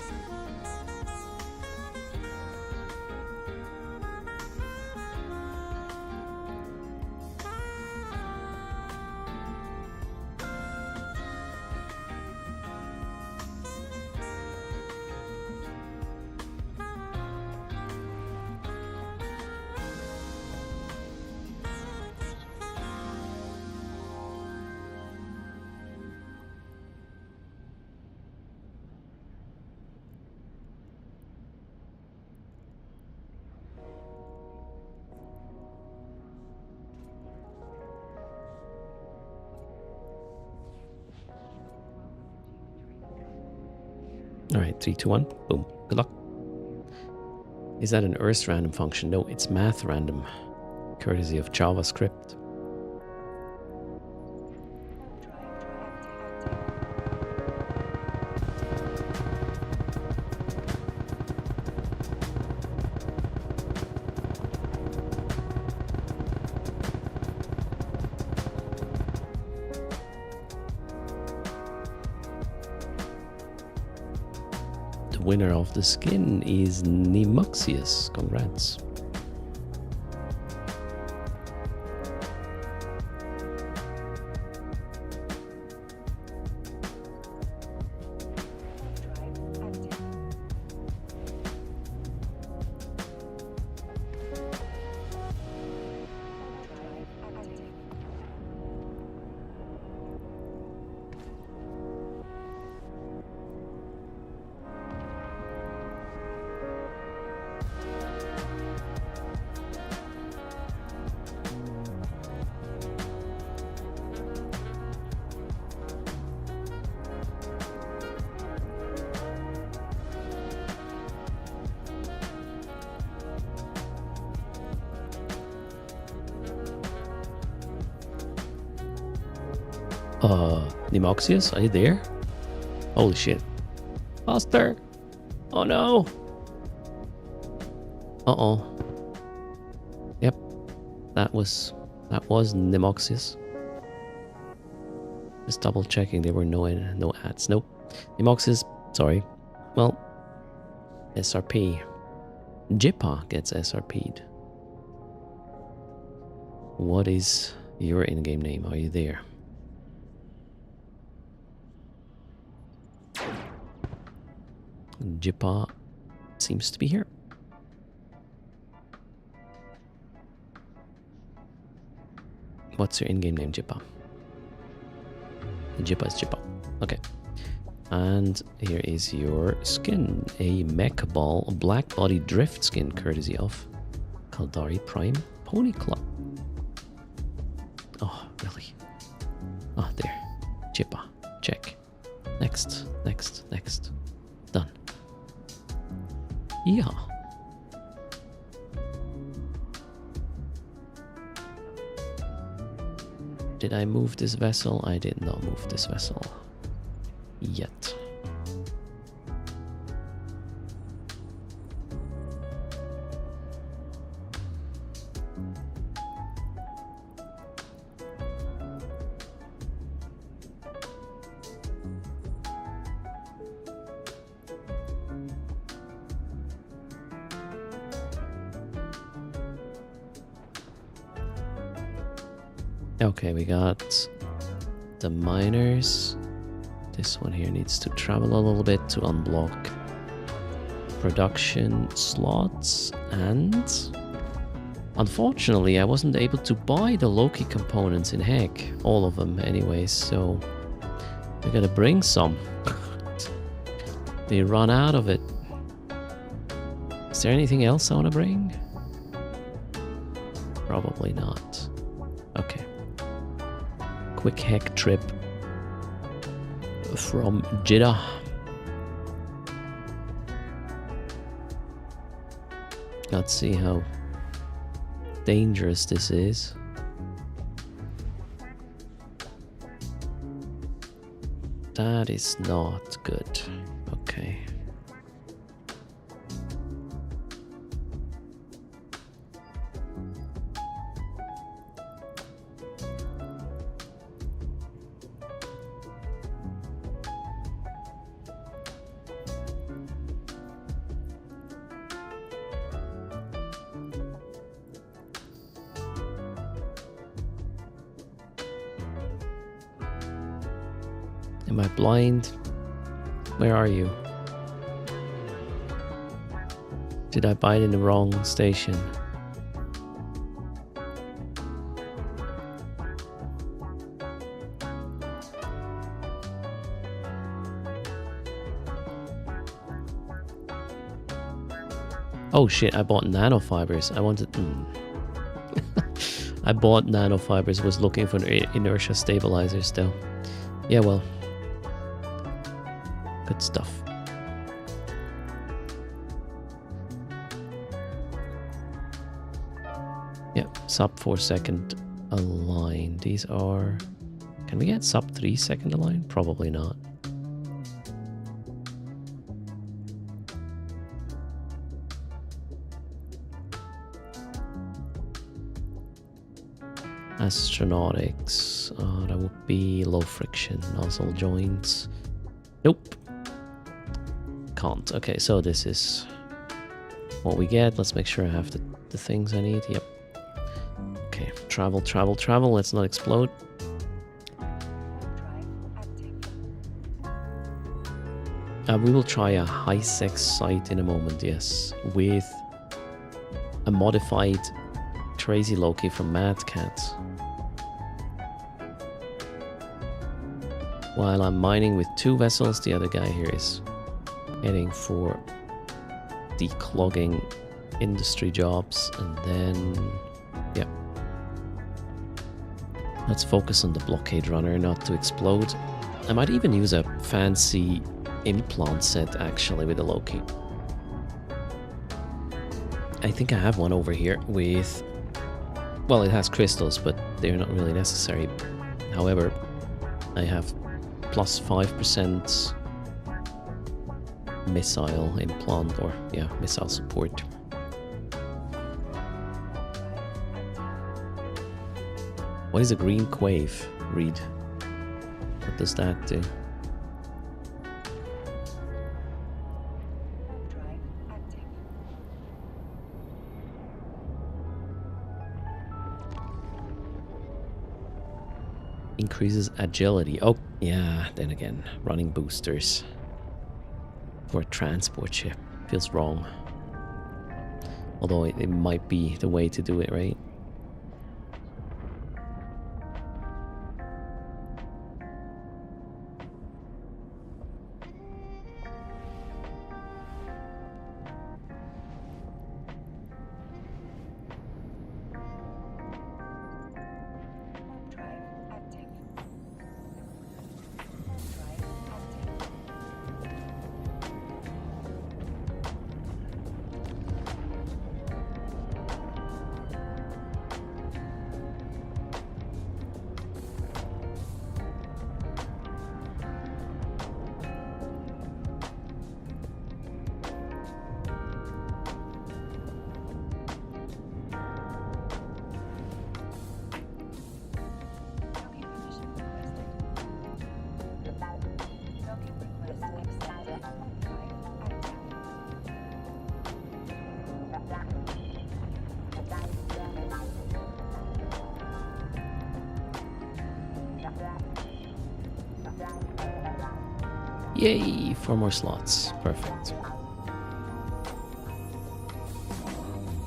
All right, 3, 2, 1. Boom. Good luck. Is that an Earth random function? No, it's math random, courtesy of JavaScript. the winner of the skin is Nemoxius. Congrats. Drive active. Drive active. Nemoxius, are you there? Holy shit. Faster! Oh no! Uh-oh. Yep. That was Nemoxius. Just double checking there were no ads. Nope. Nemoxius, sorry. Well, SRP. Jippa gets SRP'd. What is your in-game name? Are you there? Jippa seems to be here. What's your in-game name, Jippa? Jippa is Jippa. Okay. And here is your skin. A Mech Ball Black Body Drift skin, courtesy of Kaldari Prime Pony Club. Oh, really? Oh, there. Jippa. Check. Next. Done. Yeah. Did I move this vessel? I did not move this vessel. Yet. Okay, we got the miners. This one here needs to travel a little bit to unblock production slots, and unfortunately I wasn't able to buy the Loki components in Heck, all of them anyways, so we gotta bring some. They run out of it. Is there anything else I want to bring? Probably not. Okay. Quick Heck trip from Jeddah. Let's see how dangerous this is. That is not good. Okay. Am I blind? Where are you? Did I buy it in the wrong station? Oh shit, I bought nanofibers. I wanted... I bought nanofibers, was looking for inertia stabilizers though. Yeah, well. Good stuff. Yep, sub 4 second align. These are... Can we get sub 3 second align? Probably not. Astronautics. That would be low friction. Nozzle joints. Nope. can't. Okay, so this is what we get. Let's make sure I have the things I need. Yep. Okay, travel, travel, travel. Let's not explode. We will try a high-sex site in a moment, yes, with a modified Crazy Loki from Mad Cat. While I'm mining with 2 vessels, the other guy here is heading for declogging industry jobs, and then, yeah. Let's focus on the blockade runner, not to explode. I might even use a fancy implant set, actually, with the Loki. I think I have one over here with... Well, it has crystals, but they're not really necessary. However, I have plus 5% missile implant, or yeah, missile support. What is a green quave, Reed? What does that do? Increases agility. Oh, yeah, then again, running boosters for a transport ship feels wrong. Although it might be the way to do it, right? Yay, 4 more slots. Perfect.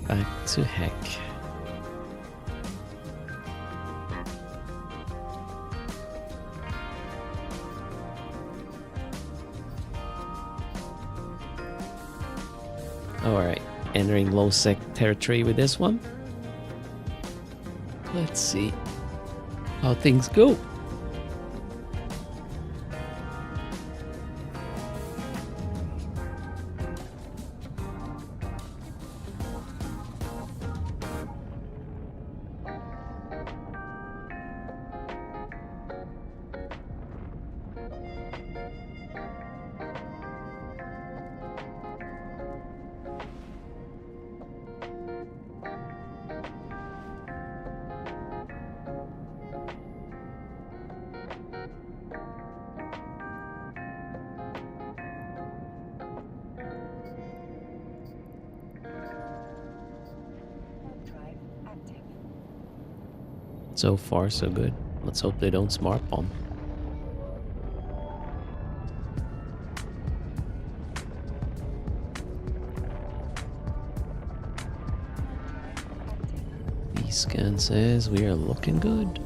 Back to heck. Alright, entering low sec territory with this one. Let's see how things go. So far, so good. Let's hope they don't smart bomb. B-scan says we are looking good.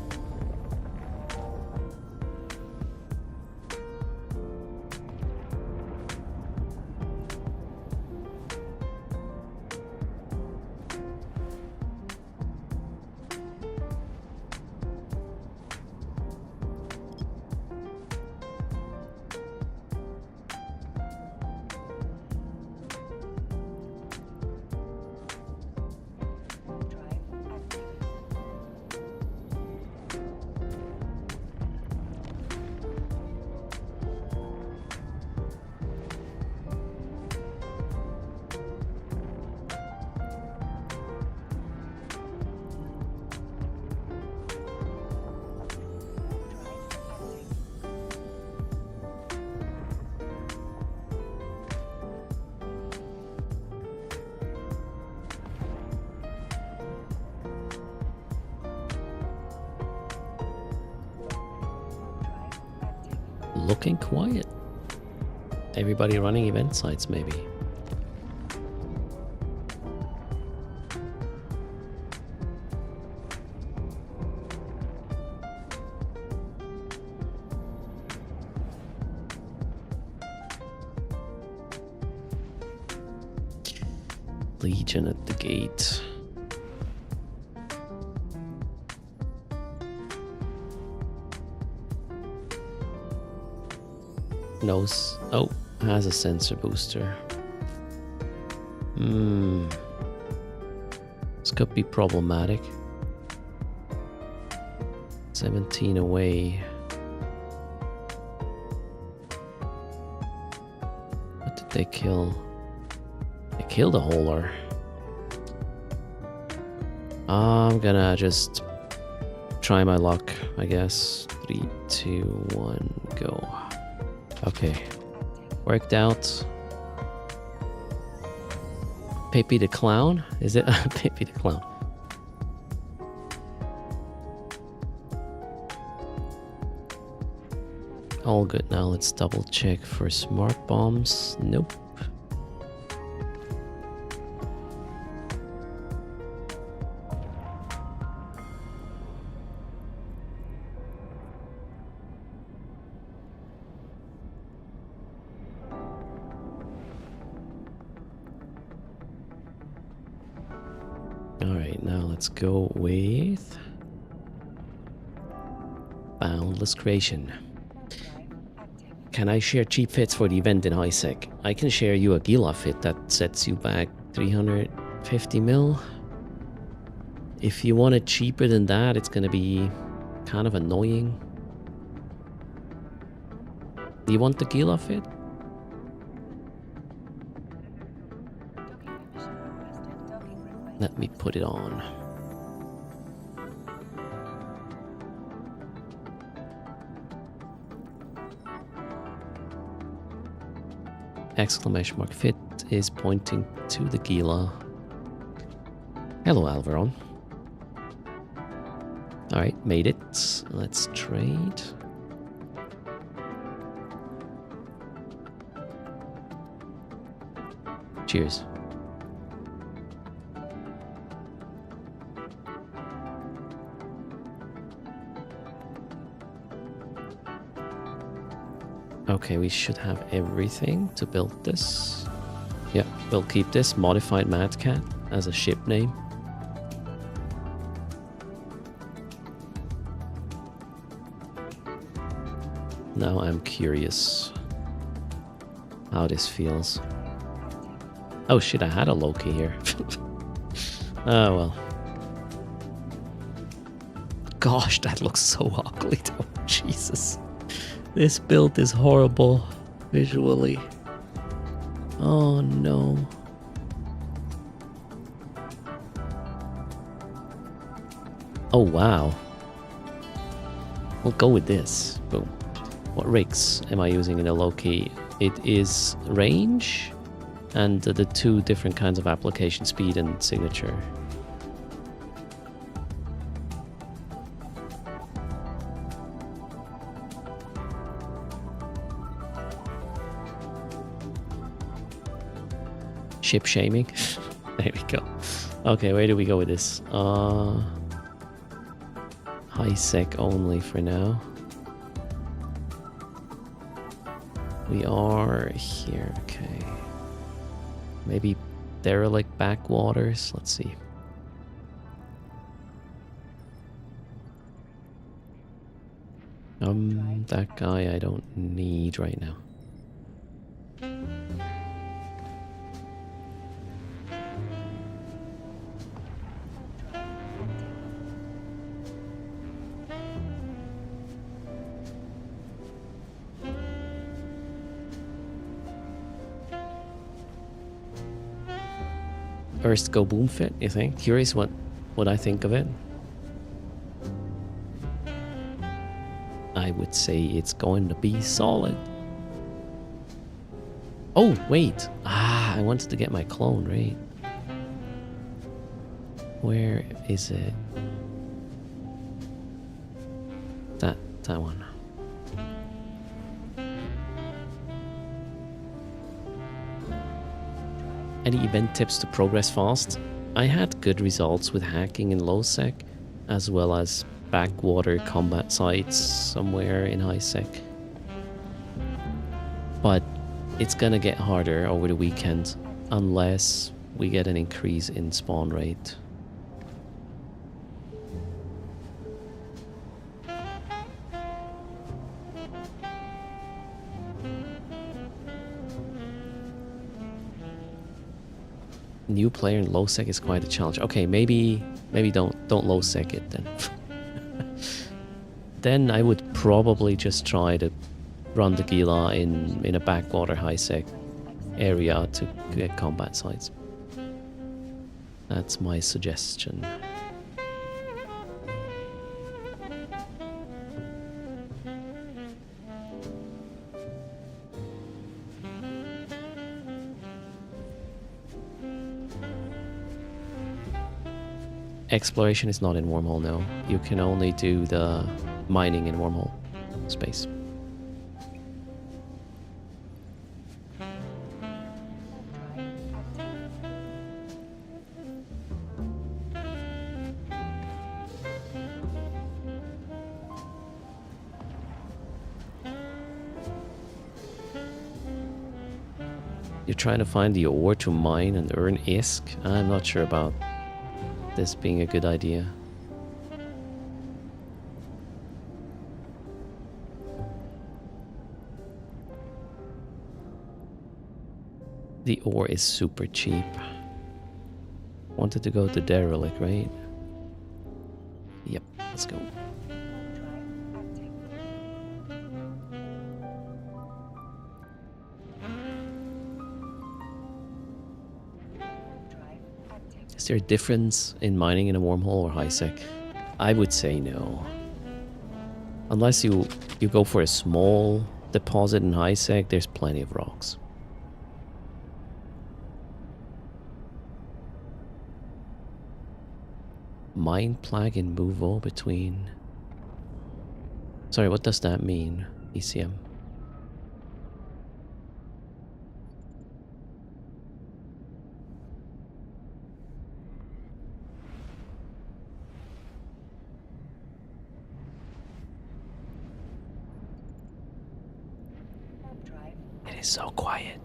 looking quiet. Everybody running event sites, maybe. Legion at the gate. Knows. Oh, has a sensor booster. This could be problematic. 17 away. What did they kill? They killed a hauler. I'm gonna just try my luck, I guess. 3, 2, 1, go. Okay. Worked out. Pepe the Clown? Is it? Pepe the Clown. All good now. Let's double check for smart bombs. Nope. Alright, now let's go with Boundless Creation. Can I share cheap fits for the event in high sec? I can share you a Gila fit that sets you back 350 mil. If you want it cheaper than that, it's gonna be kind of annoying. Do you want the Gila fit? Let me put it on. Exclamation mark fit is pointing to the Gila. Hello, Alvaron. Alright, made it. Let's trade. Cheers. Okay, we should have everything to build this. Yeah, we'll keep this modified Mad Cat as a ship name. Now I'm curious how this feels. Oh shit, I had a Loki here. Oh well. Gosh, that looks so ugly though. Jesus. This build is horrible visually. Oh no. Oh wow. We'll go with this. Boom. What rigs am I using in a Loki? It is range and the two different kinds of application, speed and signature. Ship shaming. There we go. Okay, where do we go with this? High sec only for now. We are here, okay. Maybe derelict backwaters. Let's see. That guy I don't need right now. First go boom fit, you think? Curious what I think of it. I would say it's going to be solid. Oh, wait. I wanted to get my clone, right? Where is it? That one. Any event tips to progress fast? I had good results with hacking in low sec, as well as backwater combat sites somewhere in high sec. But it's gonna get harder over the weekend unless we get an increase in spawn rate. New player in low sec is quite a challenge. Okay, maybe don't low sec it then. Then I would probably just try to run the Gila in a backwater high sec area to get combat sites. That's my suggestion. Exploration is not in wormhole, no. You can only do the mining in wormhole space. You're trying to find the ore to mine and earn ISK? I'm not sure about this being a good idea. The ore is super cheap. Wanted to go to Derelict, right? Yep, let's go. Is there a difference in mining in a wormhole or high sec? I would say no. Unless you go for a small deposit in high sec, there's plenty of rocks. Mine plug and move all between. Sorry, what does that mean? ECM. It is so quiet.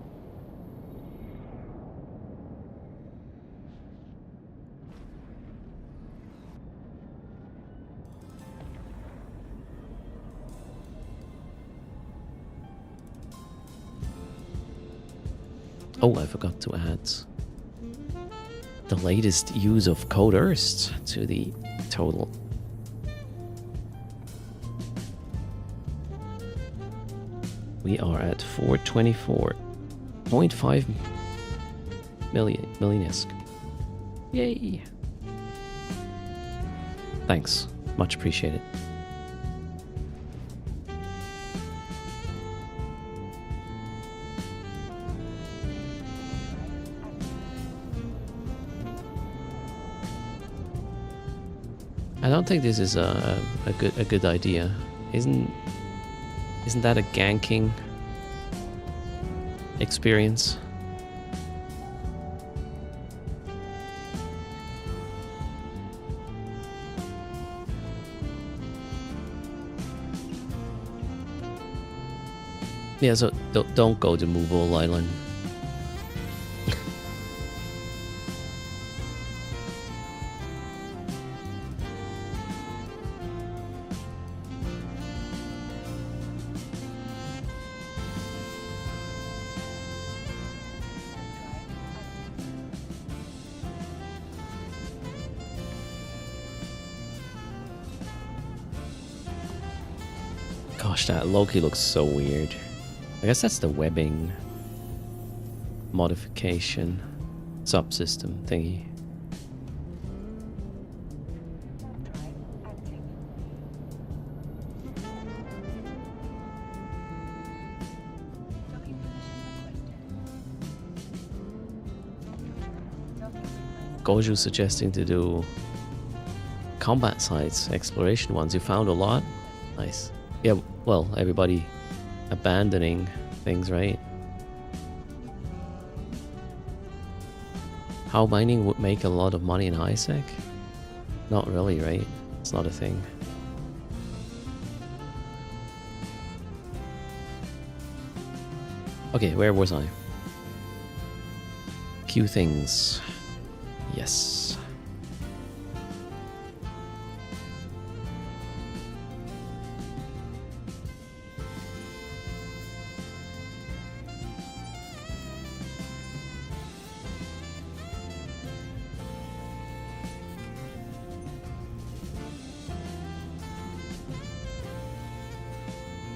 Oh, I forgot to add the latest use of Code Earth to the total. We are at 424.5 million ISK. Yay! Thanks, much appreciated. I don't think this is a good idea. Isn't that a ganking experience? Yeah, so don't go to Movable Island. Gosh, that Loki looks so weird. I guess that's the webbing modification subsystem thingy. Goju suggesting to do combat sites, exploration ones. You found a lot? Nice. Yeah, well, everybody abandoning things, right? How mining would make a lot of money in high sec? Not really, right? It's not a thing. Okay, where was I? Q things. Yes.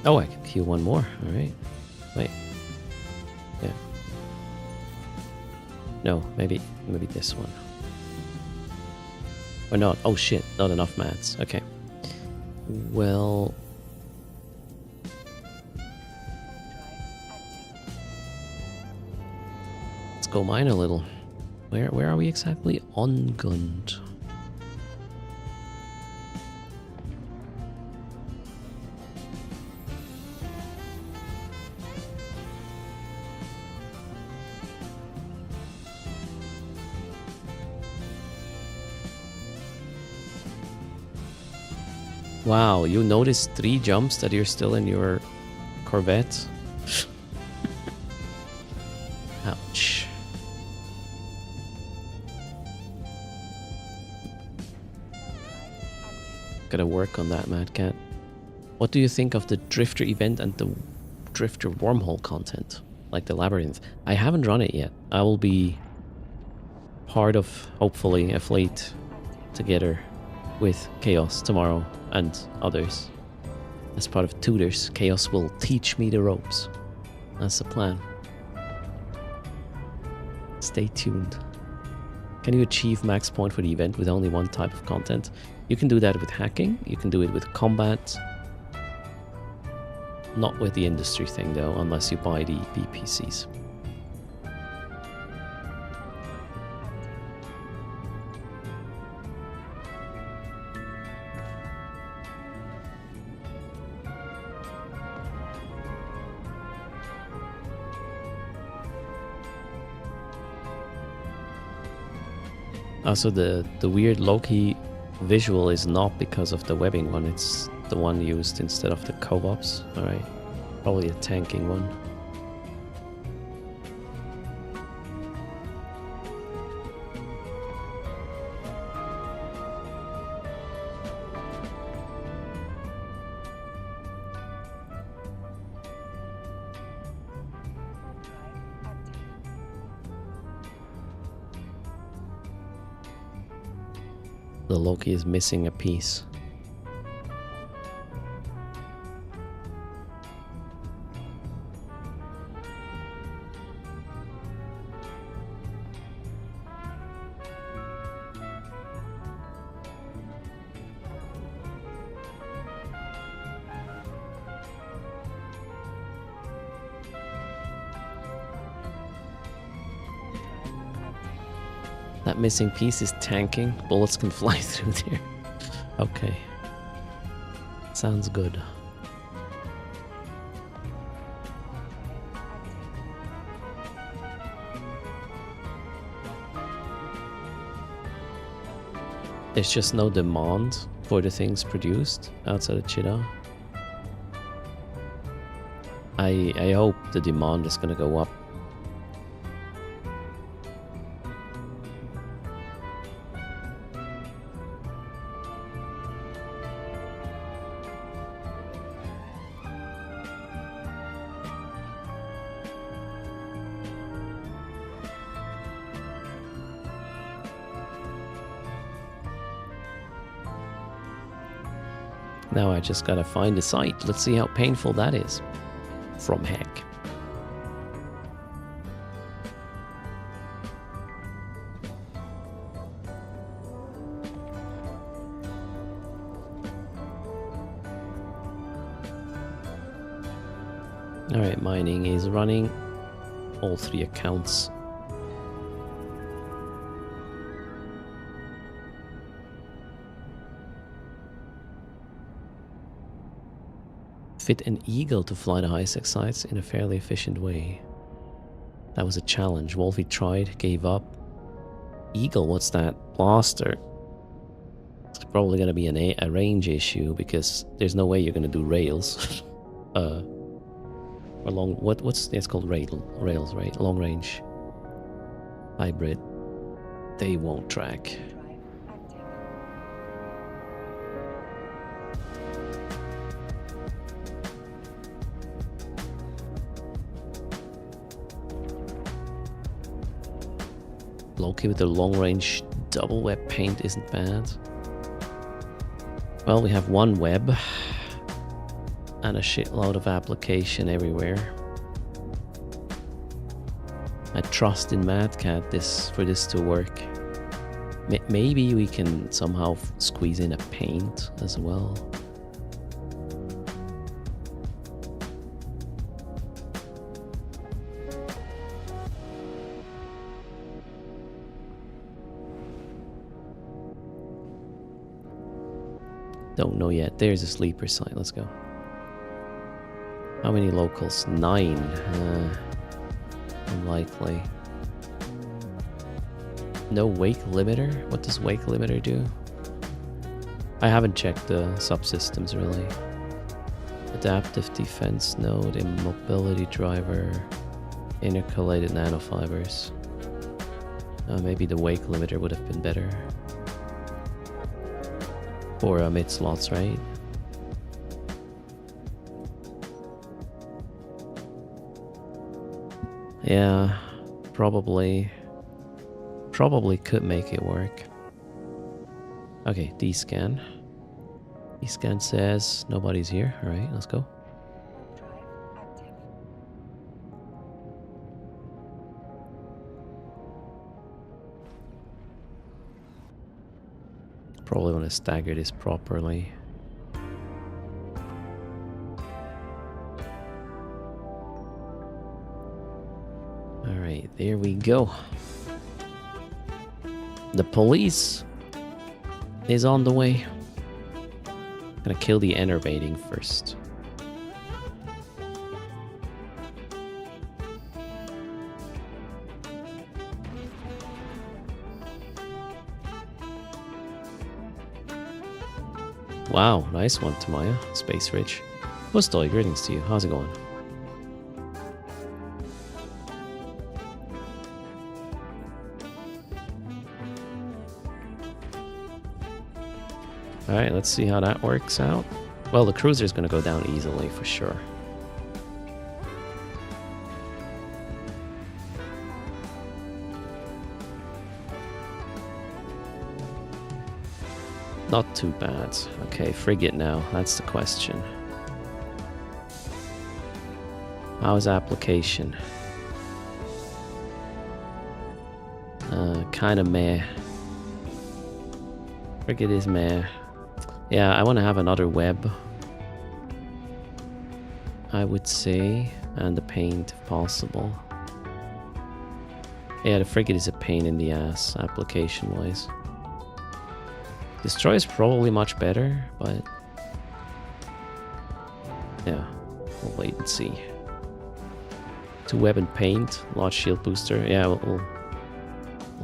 Oh, I can queue one more. All right. Wait. Yeah. No, maybe this one. Or not. Oh shit, not enough mats. Okay. Well, let's go mine a little. Where are we exactly? On Gund. Wow, you noticed 3 jumps that you're still in your Corvette? Ouch. Gotta work on that, Mad Cat. What do you think of the Drifter event and the Drifter wormhole content? Like the Labyrinth? I haven't run it yet. I will be part of, hopefully, a fleet together with Chaos tomorrow and others. As part of tutors, Chaos will teach me the ropes. That's the plan. Stay tuned. Can you achieve max point for the event with only one type of content? You can do that with hacking, you can do it with combat. Not with the industry thing though, unless you buy the VPCs. Also, the weird Loki visual is not because of the webbing one, it's the one used instead of the co-ops. Alright, probably a tanking one. The Loki is missing a piece. That missing piece is tanking. Bullets can fly through there. Okay. Sounds good. There's just no demand for the things produced outside of Cheetah. I hope the demand is gonna go up. Now I just gotta find a site. Let's see how painful that is. From heck. Alright, mining is running. All 3 accounts. Fit an eagle to fly the high-sec sites in a fairly efficient way. That was a challenge. Wolfie tried, gave up. Eagle, what's that? Blaster. It's probably gonna be a range issue because there's no way you're gonna do rails. Or long. What's it's called rails, right? Long range. Hybrid. They won't track. Drive active. Loki with the long range double web paint isn't bad. Well, we have one web and a shitload of application everywhere. I trust in Madcat for this to work. Maybe we can somehow squeeze in a paint as well. Don't know yet. There's a sleeper site. Let's go. How many locals? 9. Unlikely. No wake limiter? What does wake limiter do? I haven't checked the subsystems really. Adaptive defense node, immobility driver, intercalated nanofibers. Maybe the wake limiter would have been better. For mid slots, right? Yeah, probably could make it work. Okay, D-scan. D-scan says nobody's here. All right, let's go. Drive active. Probably want to stagger this properly. All right, there we go. The police is on the way. Gonna kill the enervating first. Wow, nice one, Tamaya. Space Ridge. Mustoy, greetings to you. How's it going? Alright, let's see how that works out. Well, the cruiser's gonna go down easily for sure. Not too bad. Okay, frigate now. That's the question. How's application? Kind of meh. Frigate is meh. Yeah, I want to have another web, I would say, and the paint if possible. Yeah, the frigate is a pain in the ass application-wise. Destroy is probably much better, but yeah, we'll wait and see. 2 web and paint, large shield booster. Yeah, we'll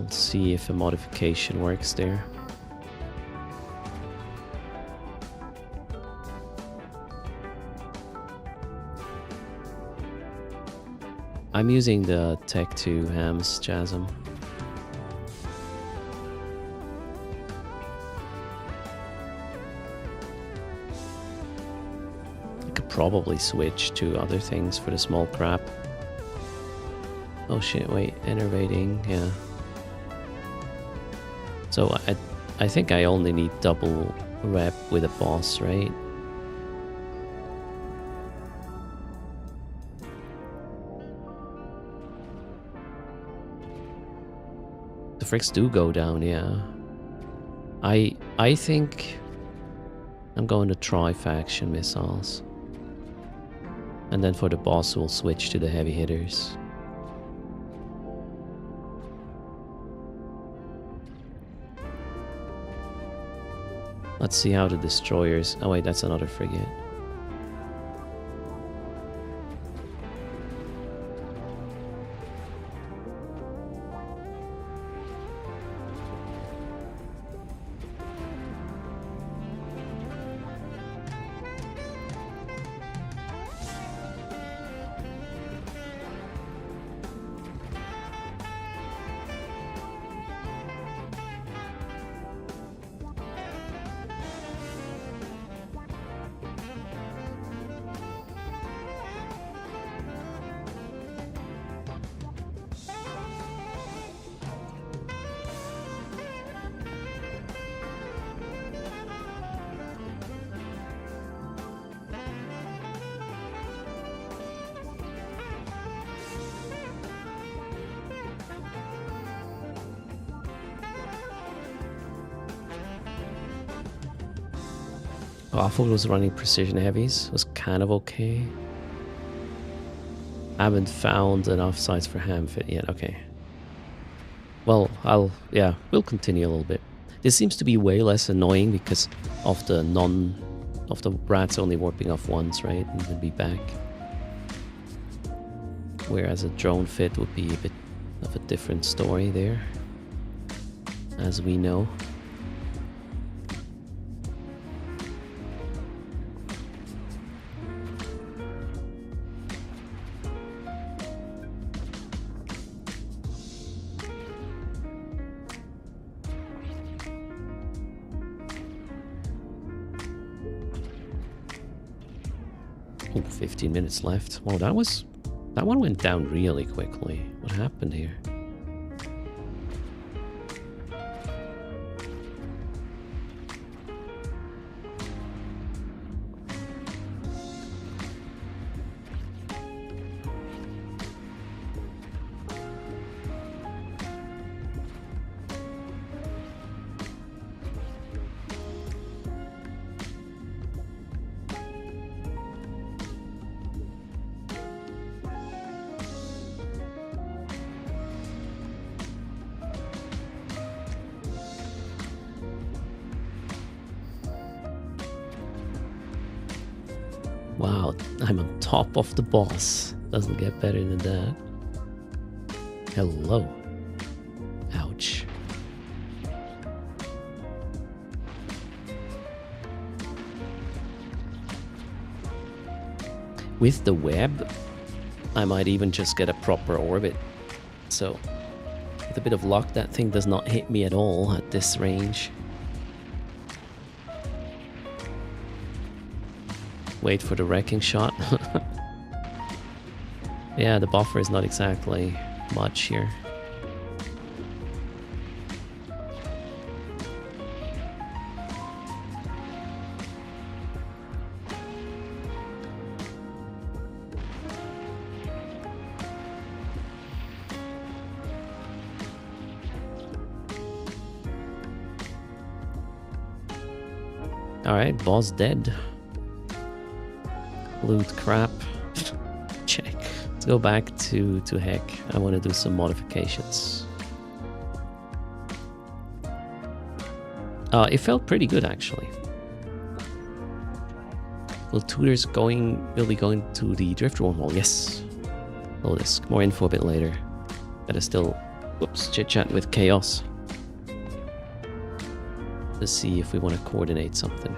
see if a modification works there. I'm using the Tech 2 Hams Chasm. I could probably switch to other things for the small crap. Oh shit, wait, enervating, yeah. So I think I only need double rep with a boss, right? The fricks do go down, yeah. I think I'm going to try faction missiles. And then for the boss we'll switch to the heavy hitters. Let's see how the destroyers... Oh wait, that's another frigate. Oh, I thought it was running precision heavies. It was kind of okay. I haven't found enough sites for ham fit yet. Okay. Well, we'll continue a little bit. This seems to be way less annoying because of the rats only warping off once, right? And then be back. Whereas a drone fit would be a bit of a different story there, as we know. Oh, 15 minutes left. Wow, that one went down really quickly. What happened here? Wow, I'm on top of the boss. Doesn't get better than that. Hello. Ouch. With the web, I might even just get a proper orbit. So, with a bit of luck, that thing does not hit me at all at this range. Wait for the wrecking shot. Yeah, the buffer is not exactly much here. Alright, boss dead. Loot crap. Check. Let's go back to heck. I want to do some modifications. It felt pretty good actually. Will Tutors will be going to the drift wormhole? Yes. Oh, this more info a bit later. Gotta still, chit chat with Chaos to see if we want to coordinate something.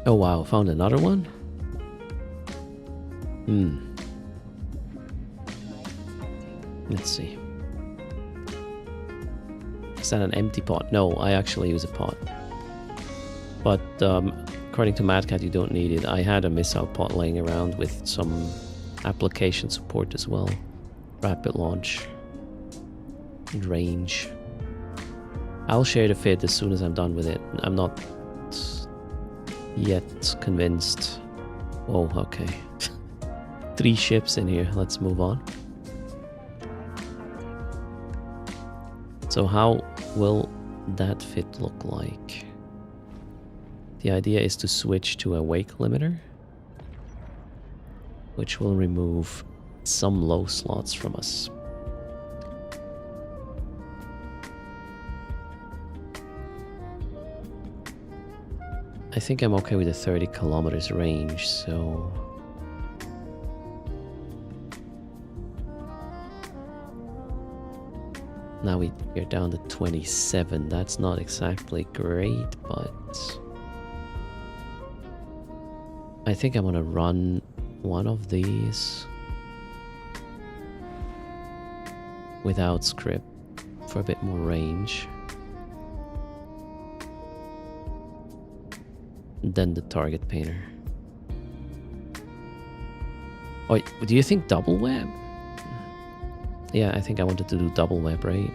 Oh wow, found another one? Let's see. Is that an empty pot? No, I actually use a pot. But according to Madcat, you don't need it. I had a missile pot laying around with some application support as well. Rapid launch. And range. I'll share the fit as soon as I'm done with it. I'm not yet convinced. Oh, okay. 3 ships in here. Let's move on. So how will that fit look like? The idea is to switch to a wake limiter, which will remove some low slots from us. I think I'm okay with a 30 kilometers range, so... Now we're down to 27. That's not exactly great, but... I think I'm gonna run one of these without script for a bit more range. then the target painter. Oh, do you think double web? Yeah, I think I wanted to do double web, right?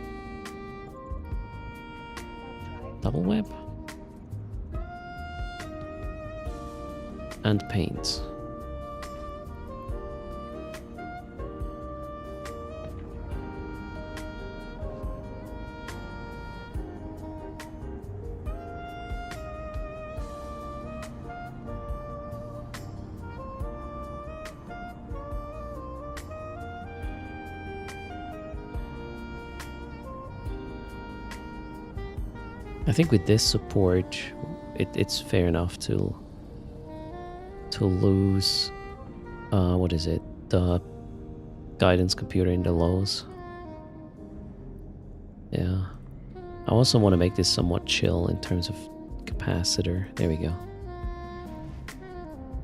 Double web? And paint. I think with this support, it's fair enough to lose, what is it, the guidance computer in the lows. Yeah. I also want to make this somewhat chill in terms of capacitor. There we go.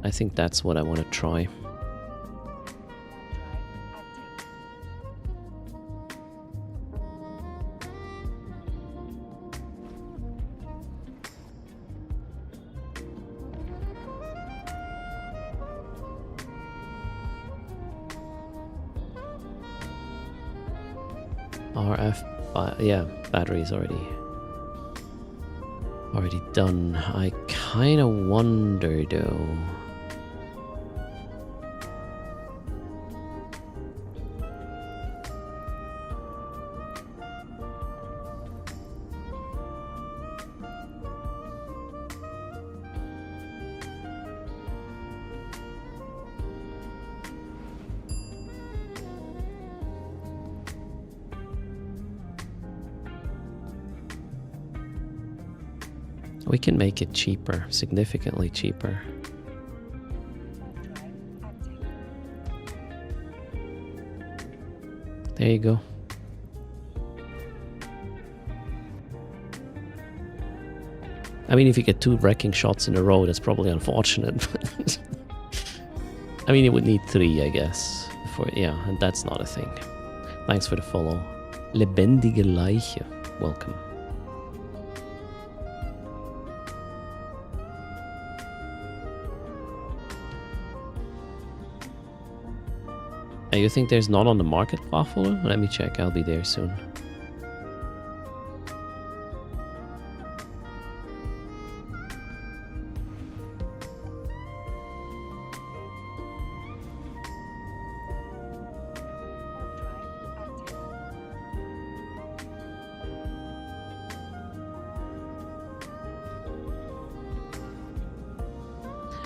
I think that's what I want to try. RF, yeah, battery's already done. I kind of wonder though. We can make it cheaper, significantly cheaper. There you go. I mean, if you get 2 wrecking shots in a row, that's probably unfortunate. I mean, it would need 3, I guess. Yeah, and that's not a thing. Thanks for the follow. Lebendige Leiche. Welcome. You think there's not on the market, Buffalo? Let me check, I'll be there soon.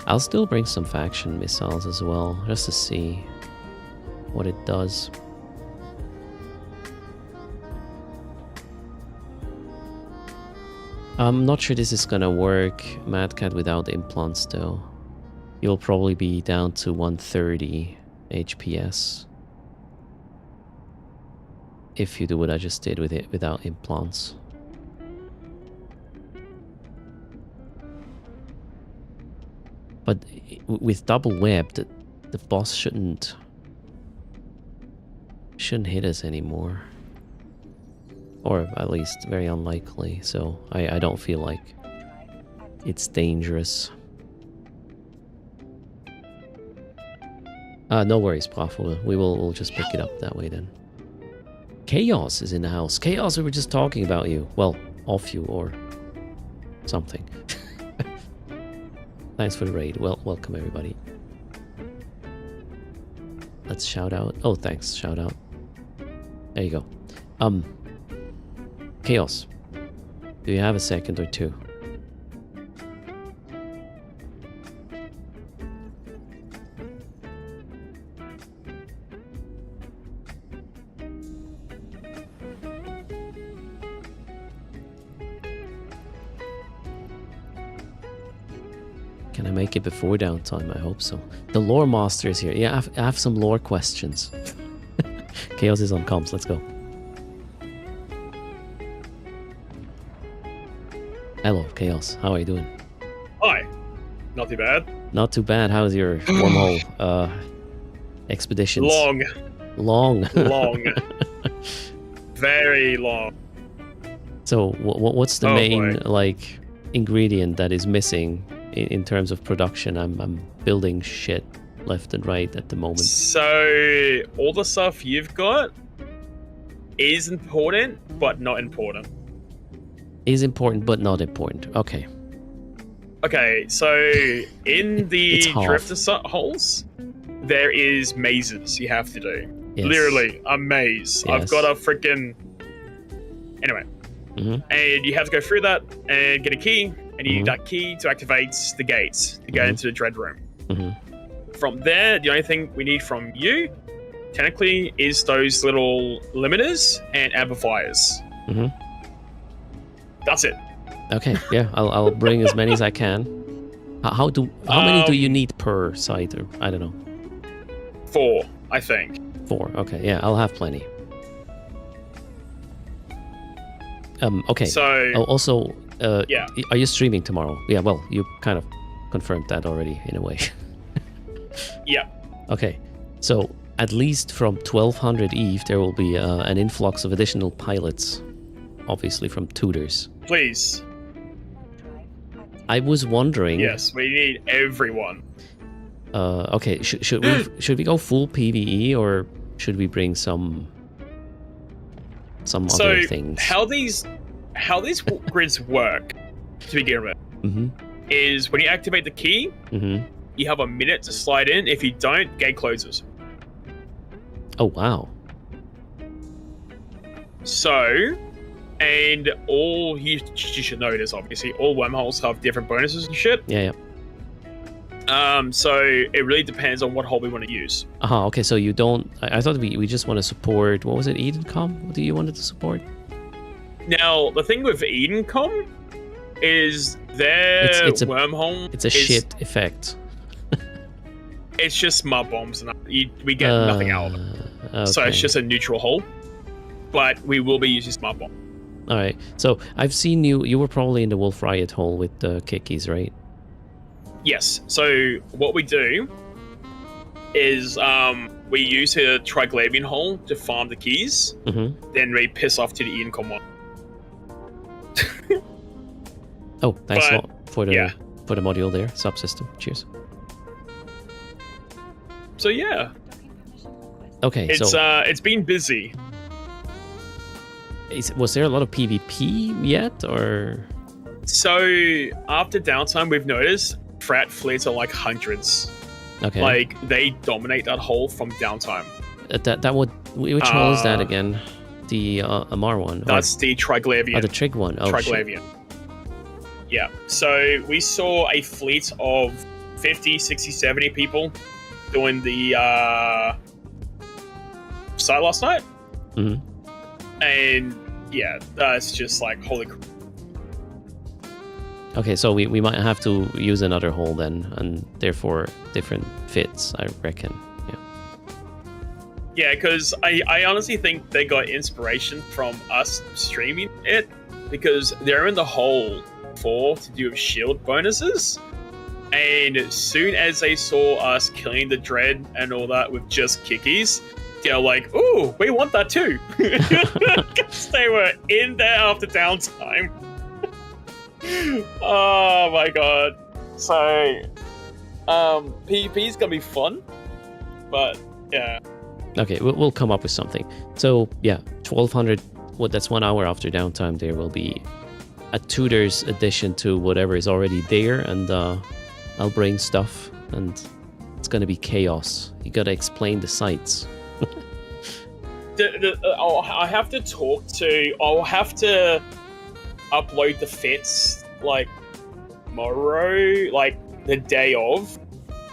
I'll still bring some faction missiles as well, just to see what it does. I'm not sure this is gonna work, Mad Cat, without implants though. You'll probably be down to 130 HPS if you do what I just did with it without implants. But with double web, the boss shouldn't hit us anymore, or at least very unlikely, so I don't feel like it's dangerous. No worries, Prof. We'll just pick it up that way then. Chaos is in the house. Chaos, we were just talking about you. Well, off you or something. Thanks for the raid. Well, welcome everybody. Let's shout out. Oh, thanks. Shout out. There you go. Chaos. Do you have a second or two? Can I make it before downtime? I hope so. The lore master is here. Yeah, I have some lore questions. Chaos is on comms. Let's go. Hello, Chaos. How are you doing? Hi. Not too bad. Not too bad. How's your wormhole expeditions? Long. Long. Long. Very long. So, what's the main like ingredient that is missing in terms of production. I'm building shit left and right at the moment. So all the stuff you've got is important, but not important. Is important but not important. Okay. Okay, so in the It's half. drifter holes, there is mazes you have to do. Yes. Literally, a maze. I've Yes. got a freaking... Anyway. Mhm. And you have to go through that and get a key, and you need Mhm. that key to activate the gates to go Mhm. into the dread room. Mhm. From there, the only thing we need from you, technically, is those little limiters and amplifiers. Mhm. That's it. Okay. Yeah. I'll bring as many as I can. How many do you Um, need per site? Or I don't know. 4, I think. 4. Okay. Yeah. I'll have plenty. Okay. So, Also, yeah. are you streaming tomorrow? Yeah. Well, you kind of confirmed that already in a way. Yeah. Okay. So at least from 1200 Eve, there will be an influx of additional pilots, obviously from tutors. Please. Drive active. I was wondering. Yes, we need everyone. Okay. Should we go full PVE or should we bring some So, other things? how these grids work, to begin with, Mm-hmm. is when you activate the key, Mm-hmm. you have a minute to slide in. If you don't, gate closes. Oh wow. So, and all you should know this, obviously, all wormholes have different bonuses and shit. Yeah. So it really depends on what hole we want to use. Okay. So you don't. I thought we just want to support. What was it? Edencom? What do you wanted to support? Now, the thing with Edencom is their It's a- wormhole. It's a is, shit effect. It's just mud bombs, and we get nothing out of it. Okay. So it's just a neutral hole. But we will be using smart bomb. All right. So I've seen you. You were probably in the Wolf Riot hole with the kickies, right? Yes. So what we do is we use a Triglavian hole to farm the keys. Mm-hmm. Then we piss off to the Edencom one. Oh, thanks a But, lot for the yeah. module there. Subsystem. Cheers. So yeah, Docking permission request. Okay. it's been busy. Was there a lot of PvP yet, or? So after downtime, we've noticed frat fleets are like hundreds. Okay. Like they dominate that hole from downtime. that would. Which hole is that again? The Amar one. Or- That's the Triglavian. the Trig one. Oh shit. Triglavian. Yeah. So we saw a fleet of 50, 60, 70 people doing the site last night. Mhm. And yeah, that's just like holy crap. Okay, so we might have to use another hole then, and therefore different fits, I reckon. Yeah. Yeah, because I honestly think they got inspiration from us streaming it, because they're in the hole for to do with shield bonuses. And as soon as they saw us killing the dread and all that with just kickies, they're like, ooh, we want that too. Because they were in there after downtime. Oh my god. So, PvP is gonna be fun, but yeah. Okay, we'll come up with something. So yeah, 1200. What? That's 1 hour after downtime. There will be a tutor's addition to whatever is already there, and I'll bring stuff, and it's gonna be chaos. You gotta explain the sites. I have to talk to. I'll have to upload the fits like tomorrow, like the day of,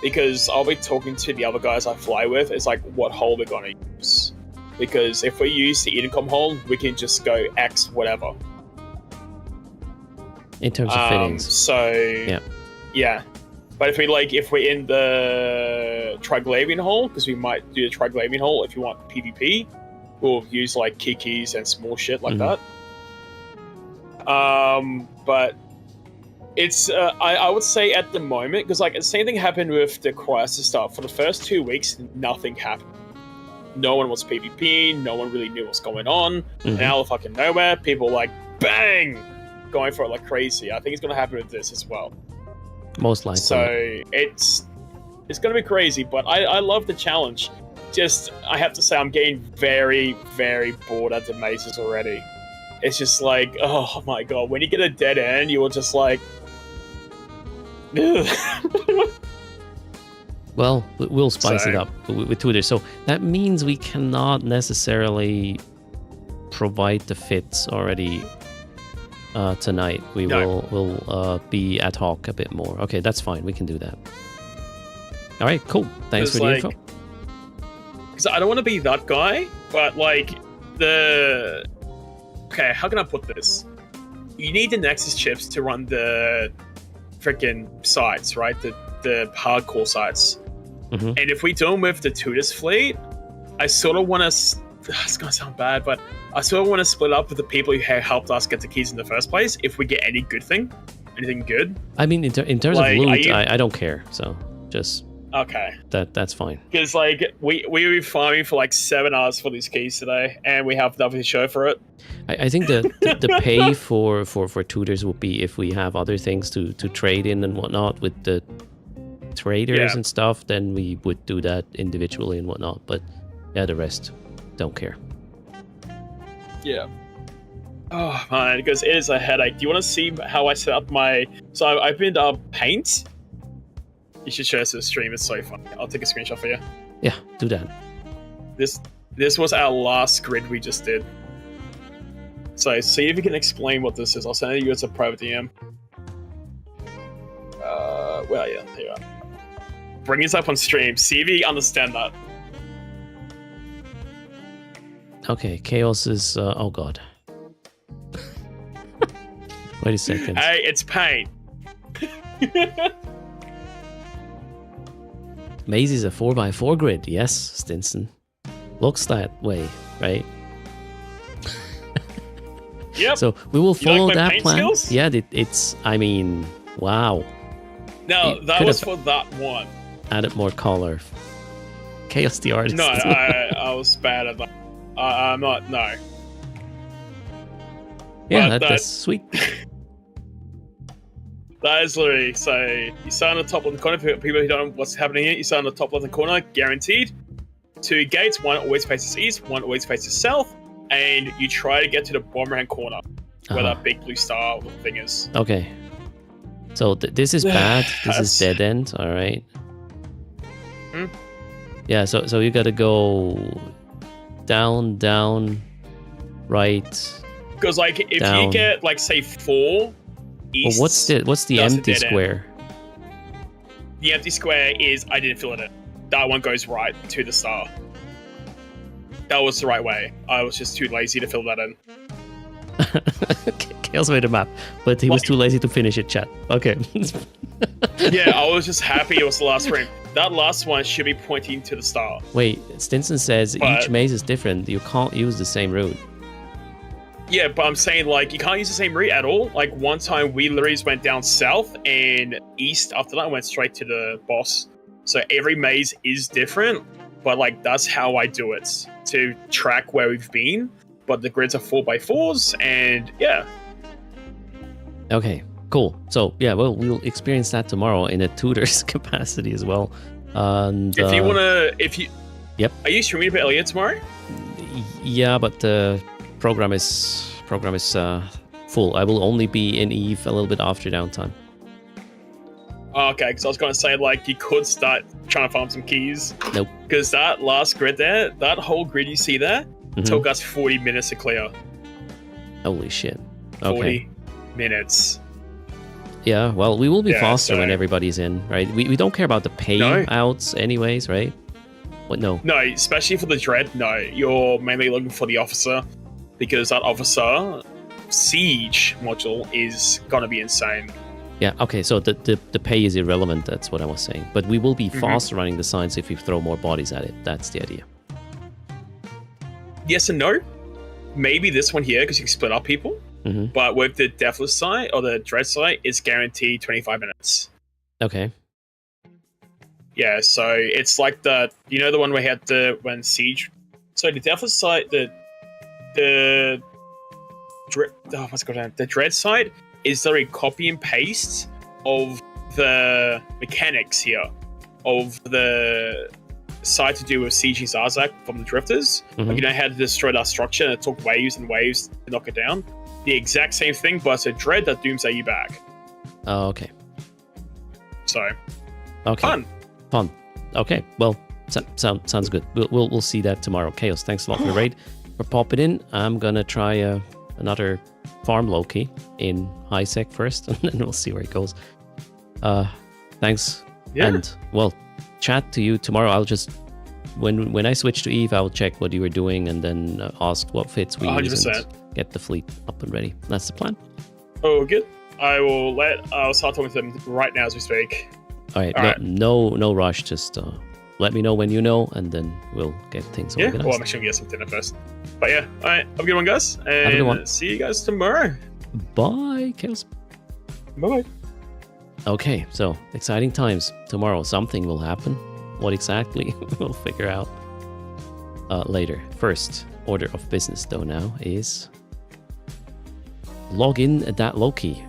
because I'll be talking to the other guys I fly with. It's like what hole we're gonna use, because if we use the Edencom hole, we can just go X whatever. In terms of fittings. So yeah. But if we're in the Triglavian hole, because we might do the Triglavian hole if you want PvP, we'll use like kikis and small shit like that. But it's I would say at the moment, because like the same thing happened with the Crisis stuff. For the first 2 weeks, nothing happened. No one was PvP. No one really knew what's going on. And out of fucking nowhere, people like bang, going for it like crazy. I think it's gonna happen with this as well. Most likely. So it's gonna be crazy, but I love the challenge. Just I have to say I'm getting very, very bored at the mazes already. It's just like, oh my god, when you get a dead end, you're just like Well, we'll spice it So- up with tutors. So that means we cannot necessarily provide the fits already tonight. We No. will be ad hoc a bit more. Okay, that's fine. We can do that. All right, cool. Thanks It's for the like- info. because I don't want to be that guy, but like okay, how can I put this? You need the Nexus chips to run the freaking sites, right? The hardcore sites. Mhm. And if we do them with the Tudors fleet, I sort of want to. It's gonna sound bad, but I sort of want to split up with the people who helped us get the keys in the first place. If we get anything good. I mean, in terms Like, of are loot, you- I don't care. So just Okay, that's fine. because like we were farming for like 7 hours for these keys today, and we have nothing to show for it. I think the pay for tutors would be if we have other things to trade in and whatnot with the traders Yeah. and stuff, then we would do that individually and whatnot. But yeah, the rest, don't care. Yeah. Oh man, because it is a headache. Do you want to see how I set up my? So I've been Paint. You should share this to the stream. It's so funny. I'll take a screenshot for you. Yeah, do that. This was our last grid we just did. So see if you can explain what this is. I'll send you as a private DM. Well, yeah, here you are. Bring this up on stream. See if you understand that. Okay, chaos is. Oh god. Wait a second. Hey, it's Paint. Maze is a 4x4 grid. Yes, Stinson. Looks that way, right? Yep. So we will You like follow my that paint plan. skills? Yeah, it's. I mean, wow. No, you that could was have- for that one. Added more color. Chaos the artist. No, I was bad at that. I'm not. No. yeah, but that's sweet. That is literally so. You start on the top left corner. For people who don't know what's happening here, you start on the top left corner, guaranteed. 2 gates. One always faces east. One always faces south. And you try to get to the bottom right corner where Uh-huh. that big blue star thing is. Okay. So this is bad. This is That's- dead end. All right. Hmm? Yeah. So you got to go down, right. Because like if Down. you get like say 4 east, Well, what's the that's a empty dead end. square? the empty square is I didn't fill it in. That one goes right to the star. That was the right way. I was just too lazy to fill that in. Chaos made a map, but he was Like- too lazy to finish it. Chat. Okay. Yeah, I was just happy it was the last room. That last one should be pointing to the star. Wait, Stinson says each But- maze is different. You can't use the same route. Yeah, but I'm saying like you can't use the same route at all. Like one time we literally just went down south and east after that went straight to the boss. So every maze is different, but like that's how I do it to track where we've been. But the grids are 4x4s and yeah. Okay, cool. So yeah, well, we'll experience that tomorrow in a tutor's capacity as well. And If you wanna Yep. Are you streaming a bit earlier tomorrow? yeah, but the program is full. I will only be in Eve a little bit after downtime. Oh, okay, because I was gonna say like you could start trying to farm some keys. Nope. Because that last grid there, that whole grid you see there, Mhm. took us 40 minutes to clear. Holy shit. 40 Okay. minutes. Yeah, well, we will be Yeah, faster when so- everybody's in, right? We don't care about the payouts anyways, right? What? No. No, especially for the dread, no. You're mainly looking for the officer because that officer siege module is gonna be insane. Yeah, okay, so the pay is irrelevant, that's what I was saying. But we will be Mhm. faster running the signs if we throw more bodies at it. That's the idea. Yes and no. Maybe this one here because you can split up people. hmm But with the Deathless site or the Dread site, it's guaranteed 25 minutes. Okay. Yeah, so it's like the the one we had when siege. So the Deathless site, the what's it called? The Dread site is literally copy and paste of the mechanics here of the side to do with CG Zarzak from the Drifters. Like, you know how to destroy that structure and it took waves and waves to knock it down? The exact same thing, but it's a dread that doomsday you back. Oh, okay. So, Okay. Fun. Okay. Well, sounds good. We'll see that tomorrow. Chaos, thanks a lot for the raid. For popping in, I'm gonna try another farm Loki in high sec first, and then we'll see where it goes. Thanks. Yeah. And well, chat to you tomorrow. I'll just when I switch to Eve, I'll check what you were doing and then ask what fits we use 100%. and get the fleet up and ready. That's the plan. Oh, good. I'll start talking to them right now as we speak. All right. All right. No rush. Just let me know when you know, and then we'll get things Yeah, organized. well, I'm actually gonna get some dinner first. But yeah, all right, have a good one, guys. And Have a good one. see you guys tomorrow. Bye, Chaos. Bye-bye. Okay, so exciting times. Tomorrow something will happen. What exactly, we'll figure out later. First order of business, though, now is log in that Loki.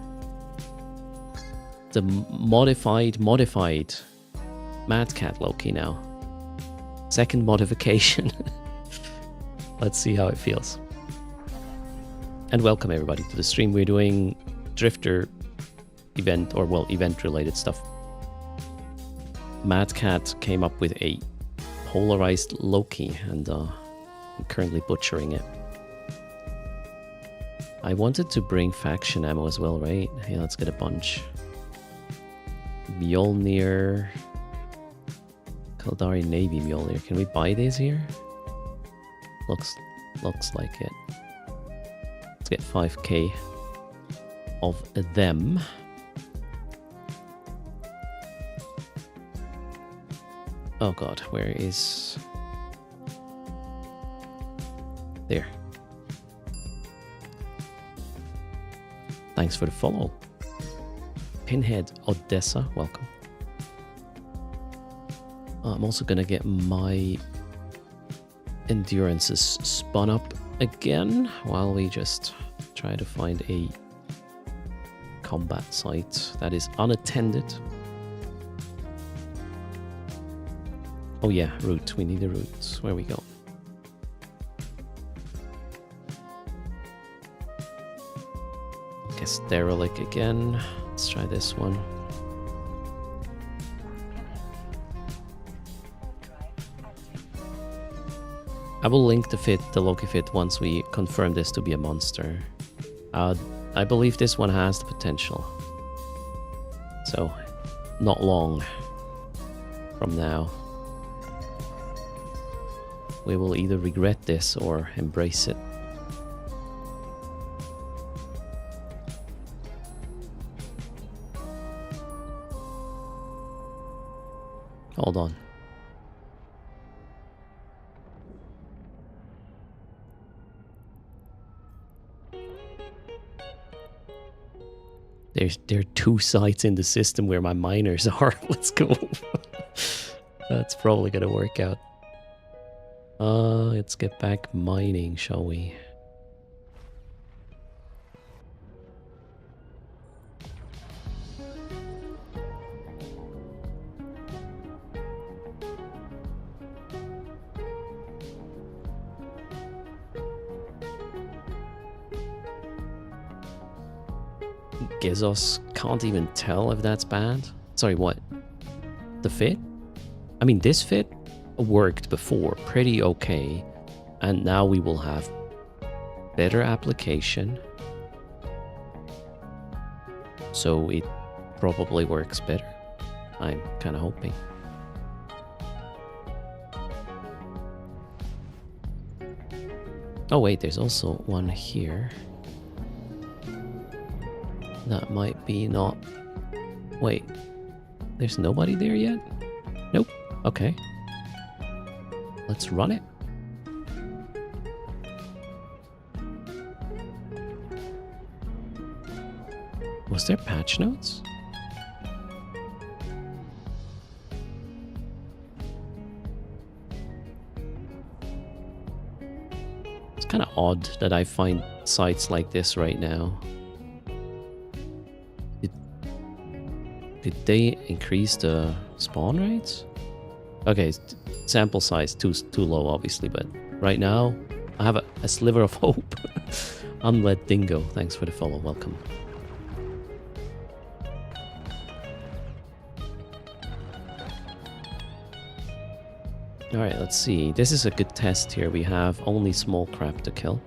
The modified Mad Cat Loki now. Second modification. Let's see how it feels. And welcome everybody to the stream. We're doing Drifter event, or well, event related stuff. Mad Cat came up with a polarized Loki, and I'm currently butchering it. I wanted to bring faction ammo as well, right? Yeah, let's get a bunch. Mjolnir. Kaldari Navy Mjolnir. Can we buy these here? Looks like it. Let's get 5k of them. Oh god, where is... There. Thanks for the follow. Pinhead Odessa, welcome. I'm also gonna get my endurances spun up again while we just try to find a combat site that is unattended. Oh yeah, route. We need a route. Where we go? Guess derelict again. Let's try this one. I will link the Loki fit once we confirm this to be a monster. I believe this one has the potential. So, not long from now, we will either regret this or embrace it. Hold on. There are 2 sites in the system where my miners are. Let's go. That's probably gonna work out. Let's get back mining, shall we? Gizos can't even tell if that's bad. Sorry, what? The fit? I mean, this fit worked before pretty okay, and now we will have better application, so it probably works better. I'm kind of hoping. Oh wait, there's also one here. That might be not... Wait, there's nobody there yet? Nope. Okay. Let's run it. Was there patch notes? It's kind of odd that I find sites like this right now. Did they increase the spawn rates? Okay, sample size too low, obviously, but right now I have a sliver of hope. Unled Dingo, thanks for the follow. Welcome. All right, let's see. This is a good test here. We have only small crab to kill.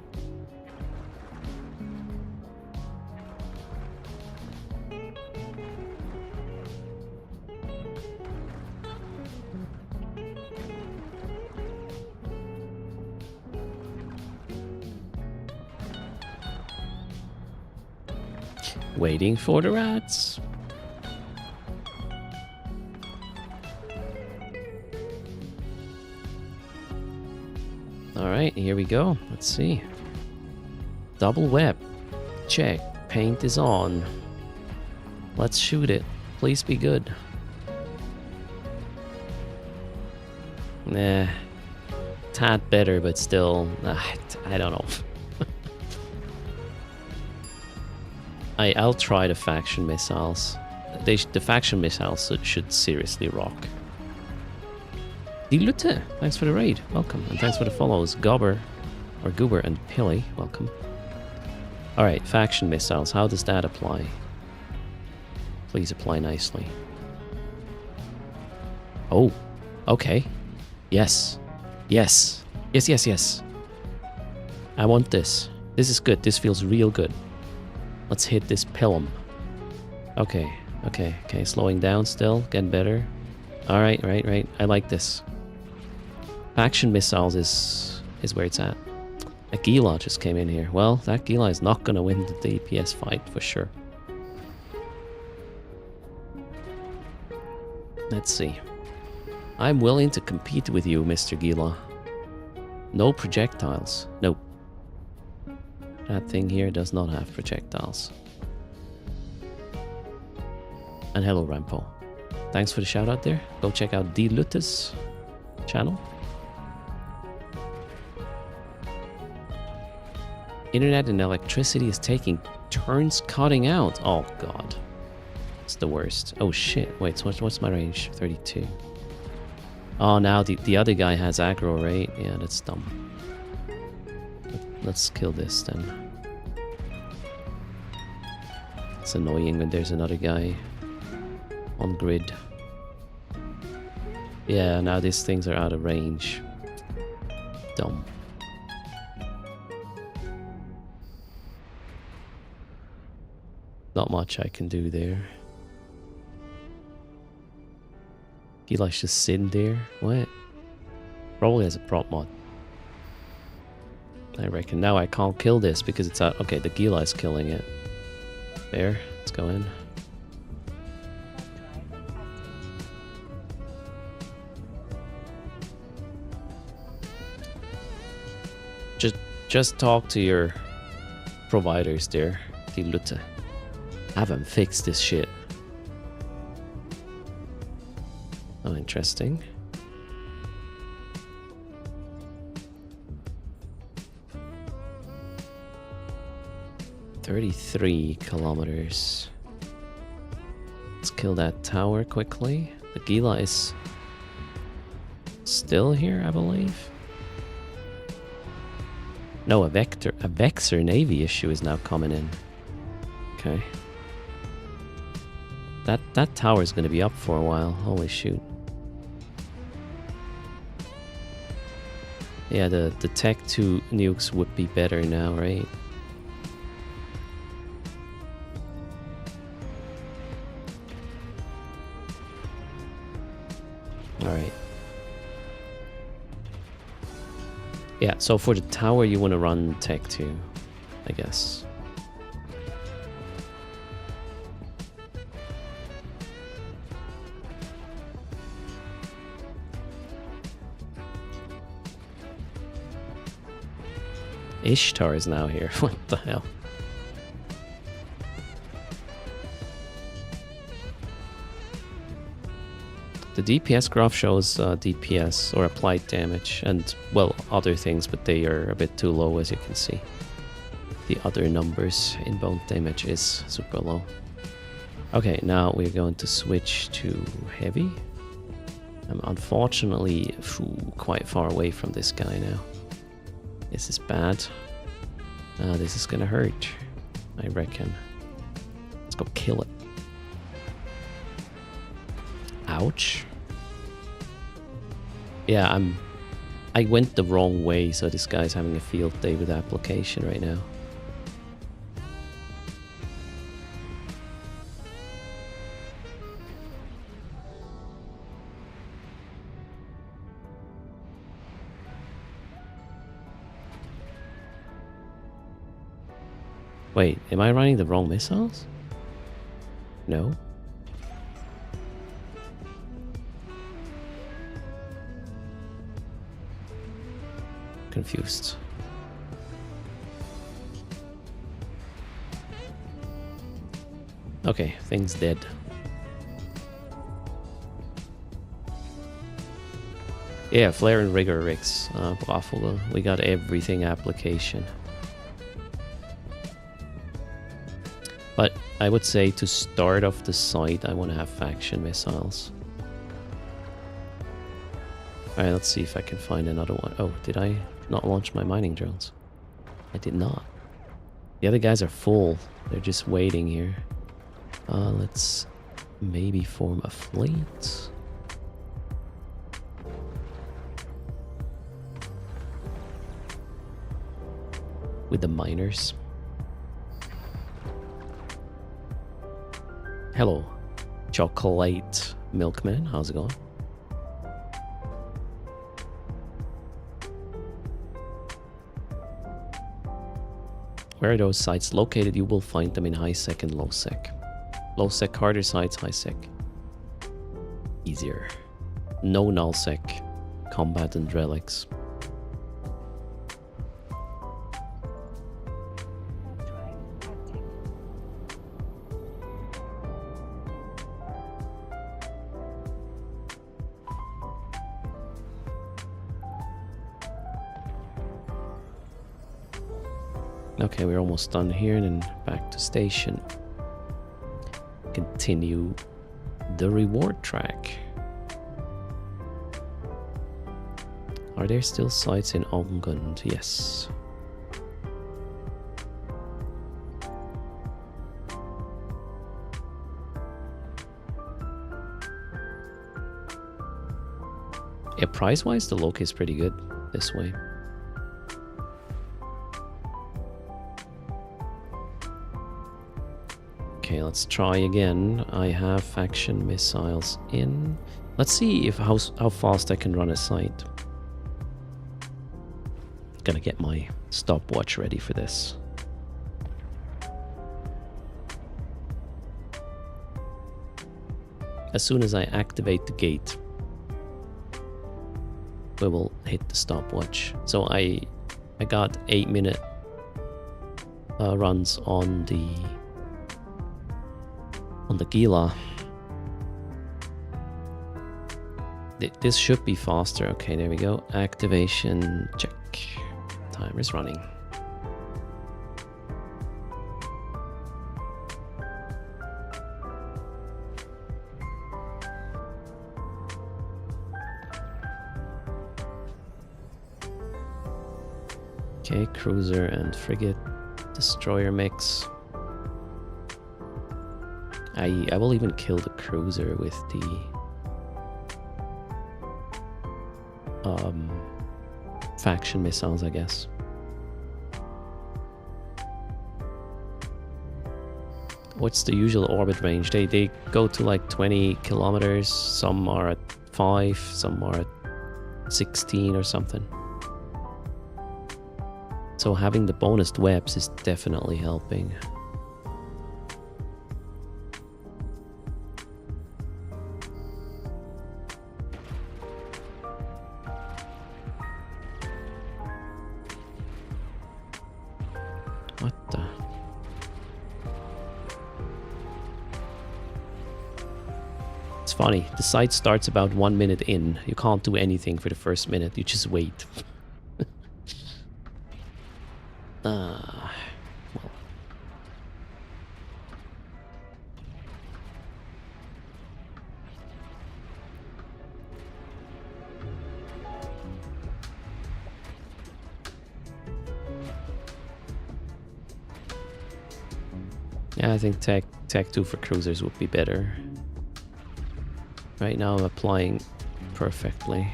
Waiting for the rats. Alright, here we go. Let's see. Double web. Check. Paint is on. Let's shoot it. Please be good. Nah. Tad better, but still... I don't know. I'll try the faction missiles. The faction missiles should seriously rock. Dilute, thanks for the raid. Welcome. And thanks for the follows. Goober and Pilly, welcome. Alright, faction missiles. How does that apply? Please apply nicely. Oh, okay. Yes. Yes. Yes, yes, yes. I want this. This is good. This feels real good. Let's hit this pilum. Okay, okay, okay. Slowing down still. Getting better. Alright, right. I like this. Faction missiles is where it's at. A Gila just came in here. Well, that Gila is not going to win the DPS fight for sure. Let's see. I'm willing to compete with you, Mr. Gila. No projectiles. Nope. That thing here does not have projectiles. And hello, Rampo. Thanks for the shout out there. Go check out Dilute's channel. Internet and electricity is taking turns cutting out. Oh god. It's the worst. Oh shit. Wait, so what's my range? 32. Oh, now the other guy has aggro, right? Yeah, that's dumb. Let's kill this then. It's annoying when there's another guy on grid. Yeah, now these things are out of range. Dumb. Not much I can do there. Gila's just sitting there. What? Probably has a prop mod. I reckon now I can't kill this because it's out. Okay, the Gila is killing it. There, let's go in. Just talk to your providers there, Dilute. Have them fix this shit. Oh, interesting. "33 kilometers. Let's kill that tower quickly. The Gila is still here, I believe. No, a Vexor Navy issue is now coming in. Okay. That tower is going to be up for a while. Holy shoot. Yeah, the Tech 2 nukes would be better now, right? Alright. Yeah, so for the tower you want to run Tech 2, I guess. Ishtar is now here. What the hell? The DPS graph shows DPS or applied damage and, well, other things, but they are a bit too low, as you can see. The other numbers in bone damage is super low. Okay, now we're going to switch to heavy. I'm unfortunately quite far away from this guy now. This is bad. This is gonna hurt, I reckon. Let's go kill it. Ouch. Yeah, I went the wrong way, so this guy's having a field day with application right now. Wait, am I running the wrong missiles? No. Confused. Okay, thing's dead. Yeah, flare and rigor rigs. Bravo, we got everything application. But I would say to start off the site, I want to have faction missiles. Alright, let's see if I can find another one. Oh, did I not launch my mining drones? I did not. The other guys are full. They're just waiting here. Let's maybe form a fleet. With the miners. Hello, chocolate milkman. How's it going? Where are those sites located? You will find them in high sec and low sec. Low sec harder sites, high sec easier. No null sec, combat and relics. Drive active. Okay, we're almost done here, and then back to station. Continue the reward track. Are there still sites in Omgund? Yes. Yeah, price-wise, the loc is pretty good this way. Okay, let's try again. I have faction missiles in. Let's see if how fast I can run a site. Gonna get my stopwatch ready for this. As soon as I activate the gate, we will hit the stopwatch. So I got 8-minute runs on the Gila. This should be faster. Okay, there we go. Activation check. Timer's running. Okay, cruiser and frigate destroyer mix. I will even kill the cruiser with the faction missiles, I guess. What's the usual orbit range? They go to like 20 kilometers. Some are at 5, some are at 16 or something. So having the bonus webs is definitely helping. What the? It's funny, the site starts about 1 minute in. You can't do anything for the first minute, you just wait. Well. Yeah, I think Tech 2 for cruisers would be better. Right now I'm applying perfectly.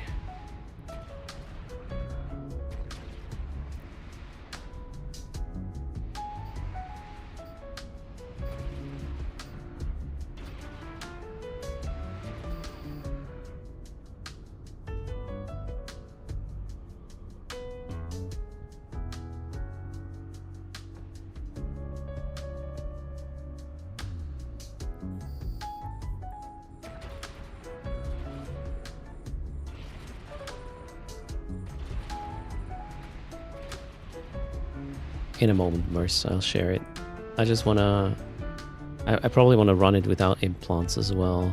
In a moment, Merce, I'll share it. I just wanna... I probably want to run it without implants as well.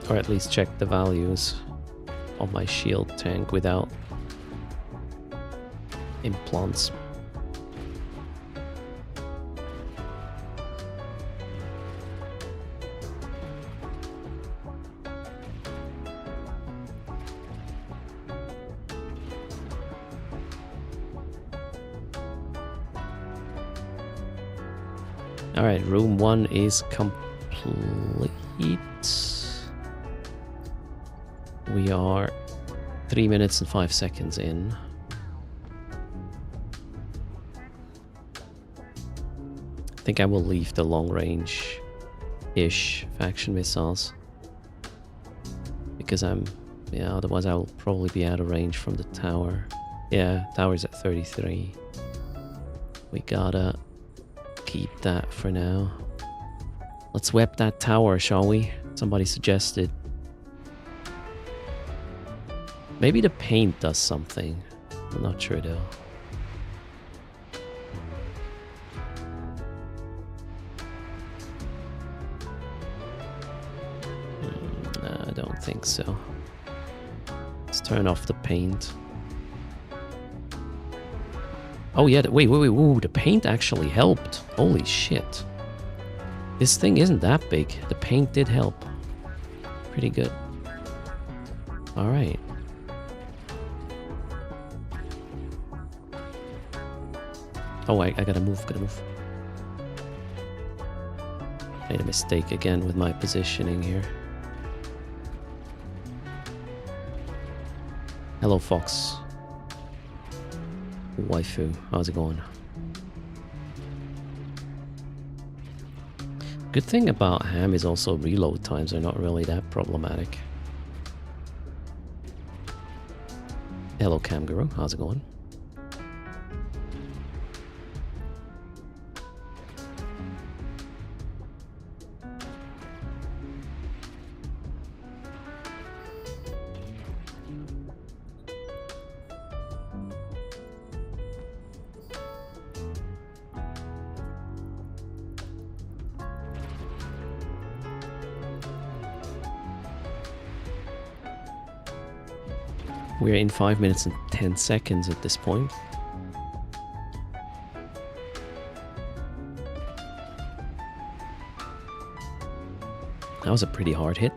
Or at least check the values of my shield tank without implants. Alright, room 1 is complete. We are 3 minutes and 5 seconds in. I think I will leave the long range-ish faction missiles. Because yeah, otherwise I'll probably be out of range from the tower. Yeah, tower's at 33. We gotta keep that for now. Let's web that tower, shall we? Somebody suggested. Maybe the paint does something. I'm not sure though. No, I don't think so. Let's turn off the paint. Oh yeah, wait, ooh, the paint actually helped. Holy shit. This thing isn't that big. The paint did help. Pretty good. Alright. Oh, I gotta move, Made a mistake again with my positioning here. Hello, Fox. Waifu, how's it going? Good thing about Ham is also reload times are not really that problematic. Hello, Camguru, how's it going? We're in 5 minutes and 10 seconds at this point. That was a pretty hard hit.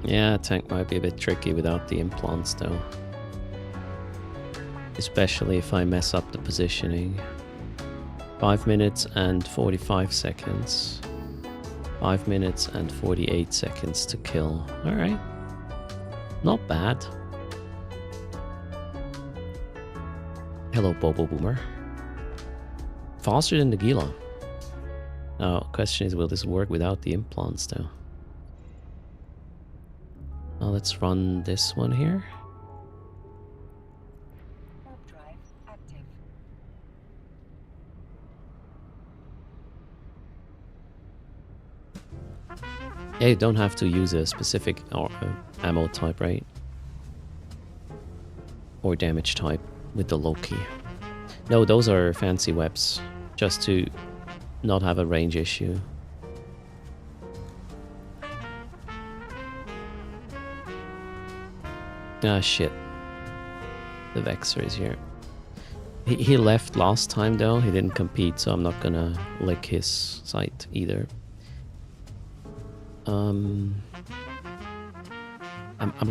Yeah, tank might be a bit tricky without the implants though. Especially if I mess up the positioning. 5 minutes and 45 seconds. 5 minutes and 48 seconds to kill. Alright. Not bad. Hello, Bobo Boomer. Faster than the Gila. Now, question is, will this work without the implants though? Now let's run this one here. Warp drive active. Yeah, you don't have to use a specific ammo type, right? Or damage type with the Loki. No, those are fancy webs, just to not have a range issue. Ah, shit. The Vexer is here. He left last time though. He didn't compete, so I'm not gonna lick his site either. I'm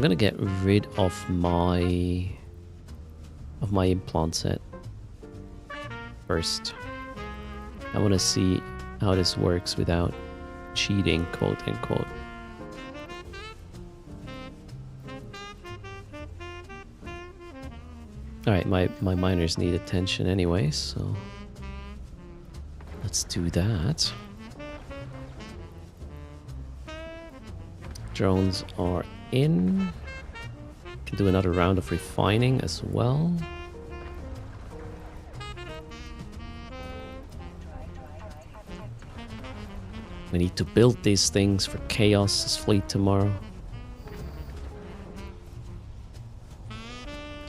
gonna get rid of my implant set first. I want to see how this works without cheating, quote unquote. Alright, my miners need attention anyway, so let's do that. Drones are in. Can do another round of refining as well. We need to build these things for Chaos's fleet tomorrow.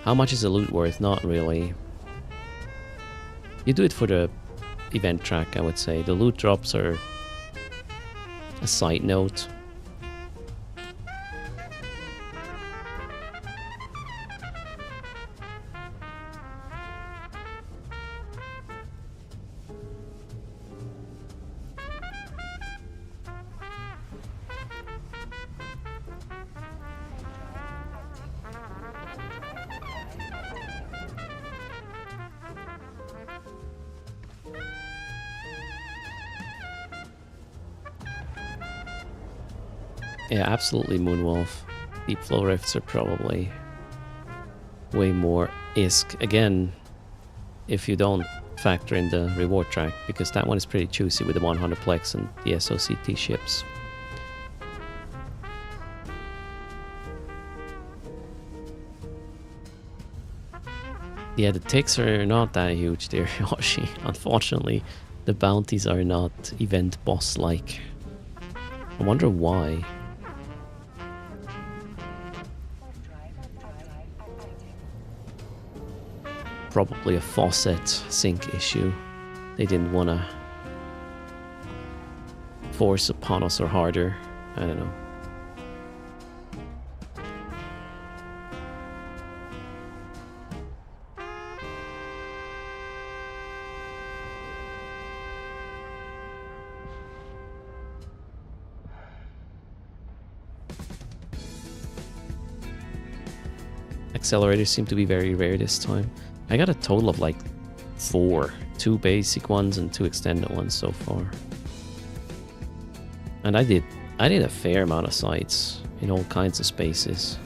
How much is the loot worth? Not really. You do it for the event track, I would say. The loot drops are a side note. Yeah, absolutely Moonwolf. Deep flow rifts are probably way more ISK. Again, if you don't factor in the reward track, because that one is pretty juicy with the 100 plex and the SOCT ships. Yeah, the ticks are not that huge there, Yoshi. Unfortunately, the bounties are not event boss-like. I wonder why. Probably a faucet sink issue. They didn't want to force upon us or harder. I don't know. Accelerators seem to be very rare this time. I got a total of like 4. 2 basic ones and 2 extended ones so far. And I did a fair amount of sites in all kinds of spaces.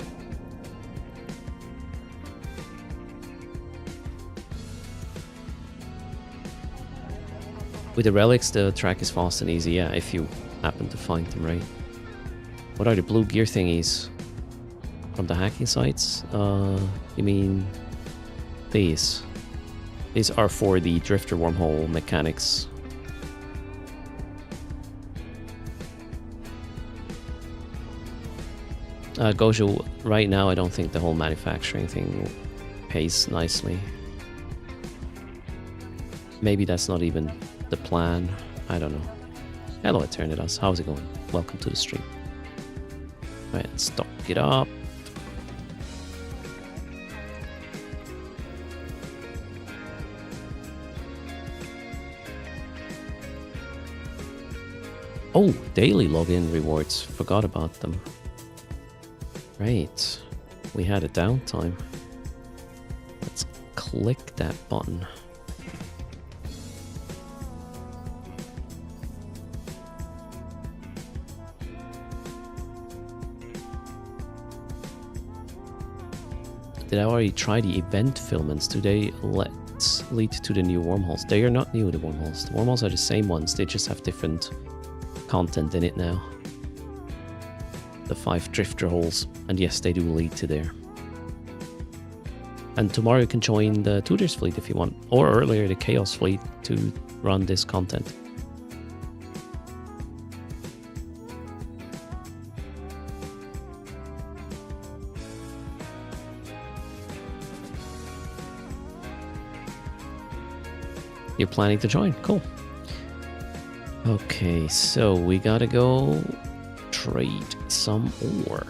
With the relics, the track is fast and easy, yeah, if you happen to find them right. What are the blue gear thingies? From the hacking sites? You mean these? These are for the drifter wormhole mechanics. Gojo, right now I don't think the whole manufacturing thing pays nicely. Maybe that's not even the plan. I don't know. Hello Eternitas, how's it going? Welcome to the stream. Right, let's stock it up. Oh, daily login rewards. Forgot about them. Right. We had a downtime. Let's click that button. Did I already try the event filaments? Do they lead to the new wormholes? They are not new, the wormholes. The wormholes are the same ones. They just have different content in it now. The 5 drifter holes, and yes, they do lead to there. And tomorrow you can join the Tudor's fleet if you want, or earlier the Chaos fleet to run this content. You're planning to join? Cool. Okay, so we gotta go trade some ore.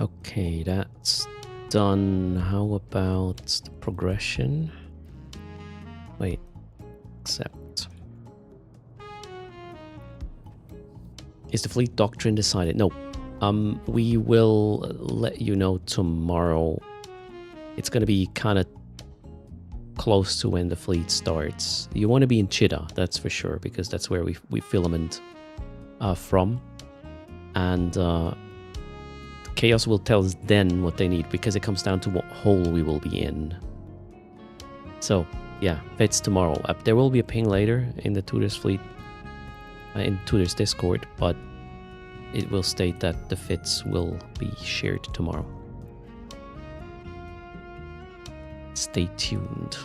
Okay, that's done. How about the progression? Wait, accept. Is the fleet doctrine decided? No. We will let you know tomorrow. It's going to be kind of close to when the fleet starts. You want to be in Chida, that's for sure, because that's where we filament from. And Chaos will tell us then what they need, because it comes down to what hole we will be in. So, yeah, it's tomorrow. There will be a ping later in the Tutors fleet, in Tutors Discord, but it will state that the fits will be shared tomorrow. Stay tuned.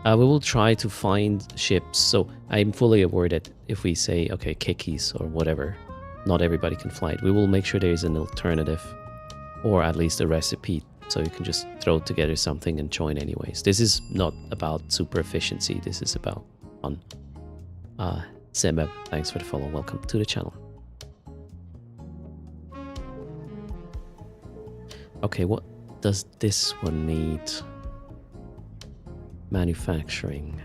We will try to find ships. So I'm fully aware that if we say, okay, Kikis or whatever, not everybody can fly it. We will make sure there is an alternative, or at least a recipe, so you can just throw together something and join anyways. This is not about super efficiency. This is about fun. Zemeb, thanks for the follow. Welcome to the channel. Okay, what does this one need? Manufacturing.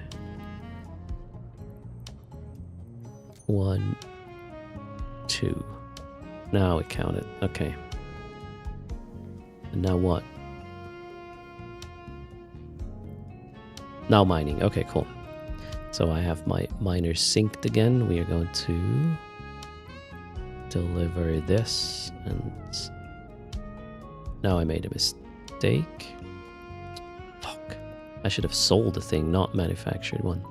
1, 2. Now it counted. Okay. And now what? Now mining. Okay, cool. So I have my miner synced again. We are going to deliver this, and now I made a mistake. Fuck. I should have sold the thing, not manufactured one.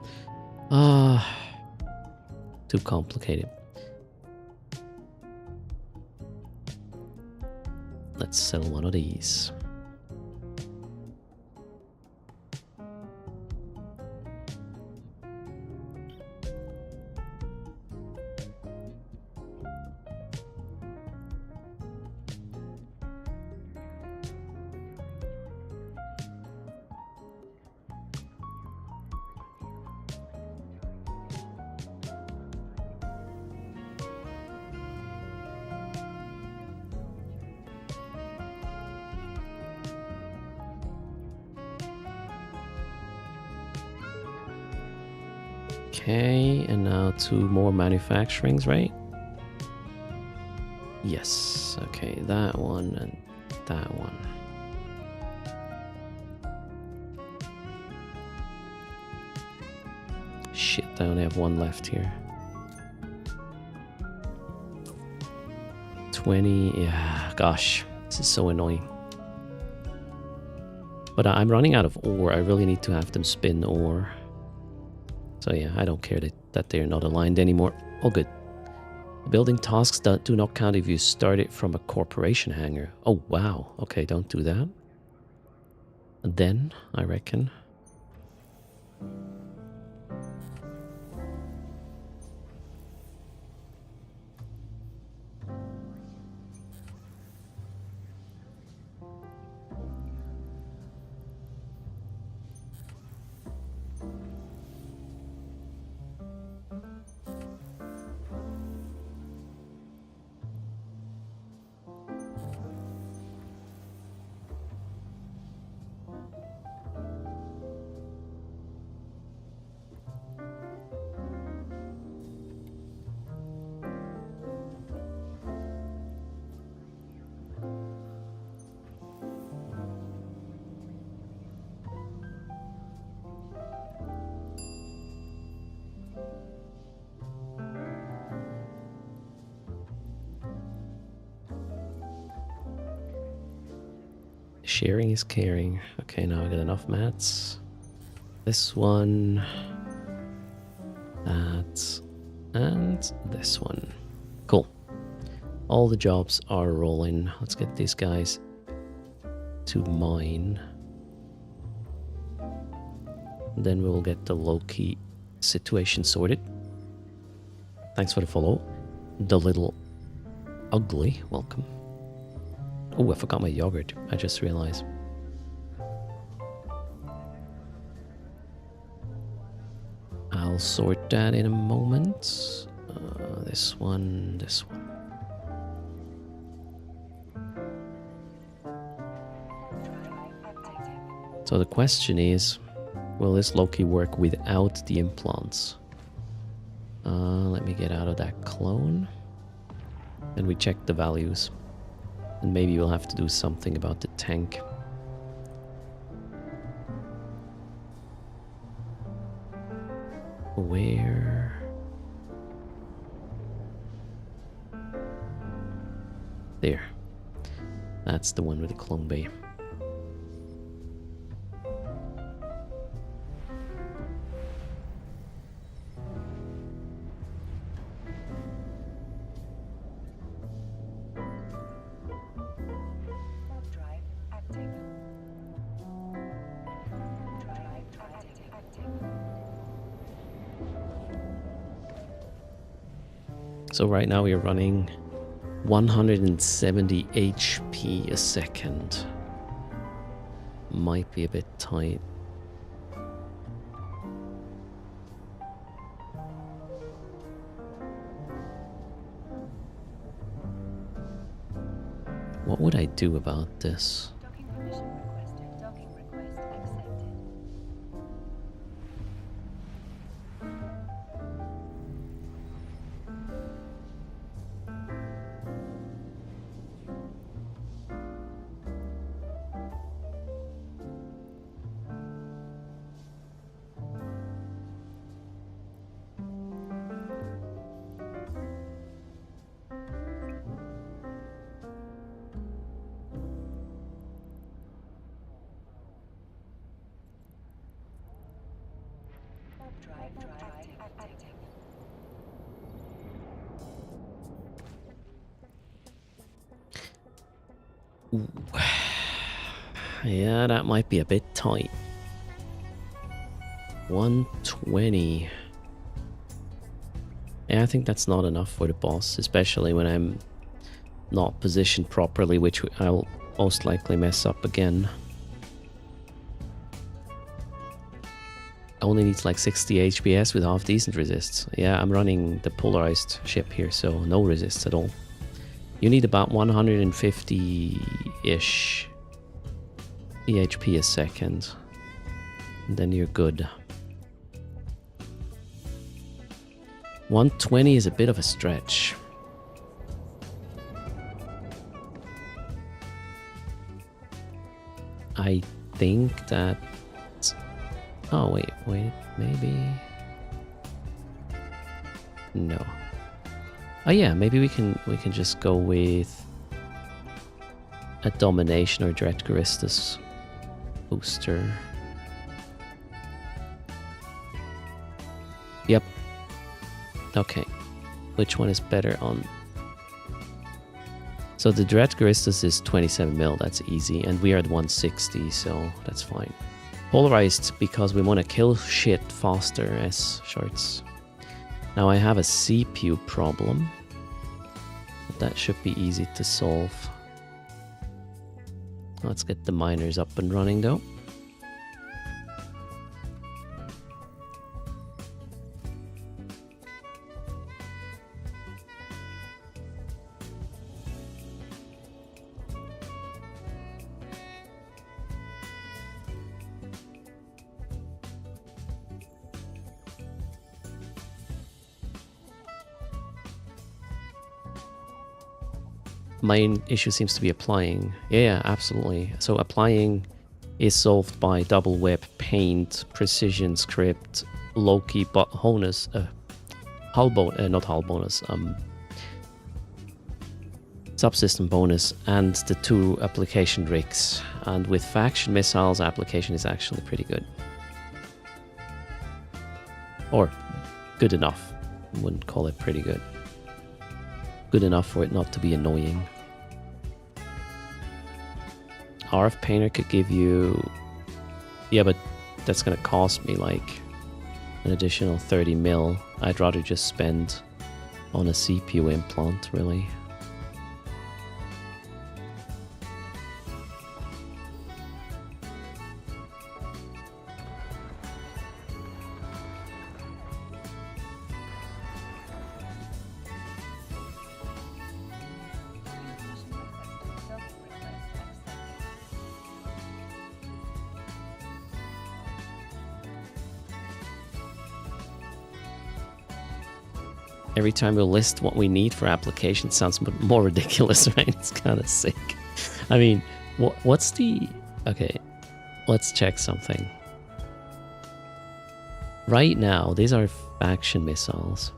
Too complicated. Let's sell one of these. Okay, and now 2 more manufacturings, right? Yes, okay, that one and that one. Shit, I only have 1 left here. 20, yeah, gosh, this is so annoying. But I'm running out of ore. I really need to have them spin ore. So yeah, I don't care that they're not aligned anymore. All good. Building tasks that do not count if you start it from a corporation hangar. Oh, wow. Okay, don't do that. And then, I reckon. Sharing is caring. Okay, now I got enough mats. This one. That. And this one. Cool. All the jobs are rolling. Let's get these guys to mine. Then we will get the low-key situation sorted. Thanks for the follow. The little ugly. Welcome. Oh, I forgot my yogurt. I just realized. sort that in a moment. This one, this one. So the question is, will this Loki work without the implants? Let me get out of that clone. And we check the values. And maybe we'll have to do something about the tank. Where? There. That's the one with the clone bay. Warp drive active. Drive active. So right now we are running 170 HP a second. Might be a bit tight. What would I do about this? Docking permission requested. Docking request accepted. Warp drive active. Yeah, that might be a bit tight. 120. Yeah, I think that's not enough for the boss, especially when I'm not positioned properly, which I'll most likely mess up again. Only needs like 60 HPS with half decent resists. Yeah, I'm running the polarized ship here, so no resists at all. You need about 150-ish EHP a second, and then you're good. 120 is a bit of a stretch. I think that... Oh, wait, maybe... No. Oh yeah, maybe we can just go with a Domination or Dread Charistus booster. Yep. Okay. Which one is better on... So the Dread Charistus is 27 mil, that's easy, and we are at 160, so that's fine. Polarized because we want to kill shit faster as shorts. Now I have a CPU problem, but that should be easy to solve. Let's get the miners up and running though. Main issue seems to be applying. Yeah, absolutely. So applying is solved by double web, paint, precision script, Loki, bonus, not hull bonus, subsystem bonus, and the 2 application rigs. And with faction missiles, application is actually pretty good. Or good enough. I wouldn't call it pretty good. Good enough for it not to be annoying. RF Painter could give you... Yeah, but that's gonna cost me like an additional 30 mil. I'd rather just spend on a CPU implant, really. every time we list what we need for application sounds more ridiculous, right? It's kind of sick. I mean, what's the... Okay, let's check something. Right now, these are faction missiles.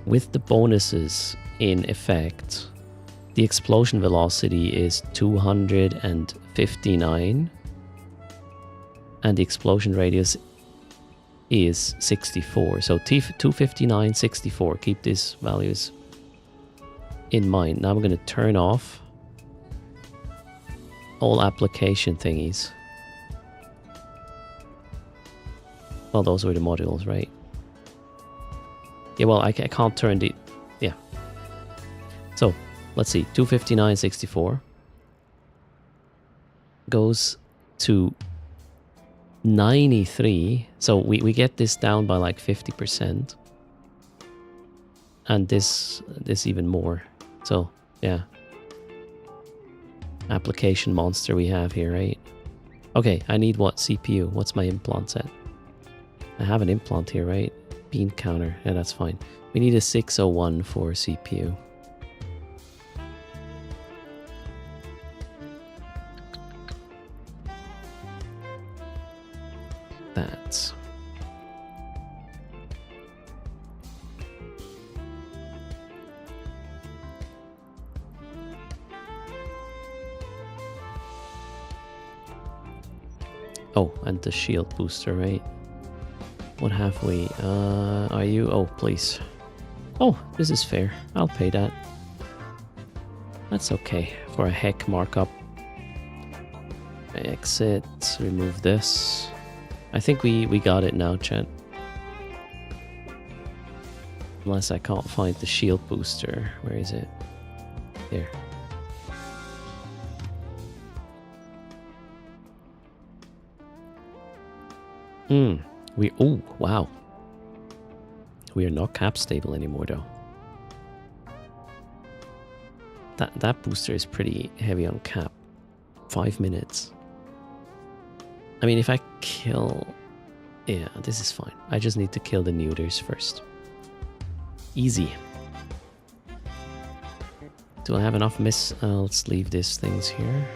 With the bonuses in effect, the explosion velocity is 259 and the explosion radius is 64. So 259, 64. Keep these values in mind. Now I'm going to turn off all application thingies. Well, those were the modules, right? Yeah, well, I can't turn the... Yeah. So, let's see. 259, 64 goes to 93. So we get this down by like 50%. And this even more. So, yeah. Application monster we have here, right? Okay, I need what? CPU. What's my implant set? I have an implant here, right? Bean counter. Yeah, that's fine. We need a 601 for CPU. That's... Oh, and the shield booster, right? What have we? Are you? Oh, please. Oh, this is fair. I'll pay that. That's okay for a heck markup. Exit. Remove this. I think we got it now, chat. Unless I can't find the shield booster. Where is it? There. Oh, wow. We are not cap stable anymore, though. That booster is pretty heavy on cap. 5 minutes. I mean, if I kill... Yeah, this is fine. I just need to kill the neuters first. Easy. Do I have enough let's leave these things here.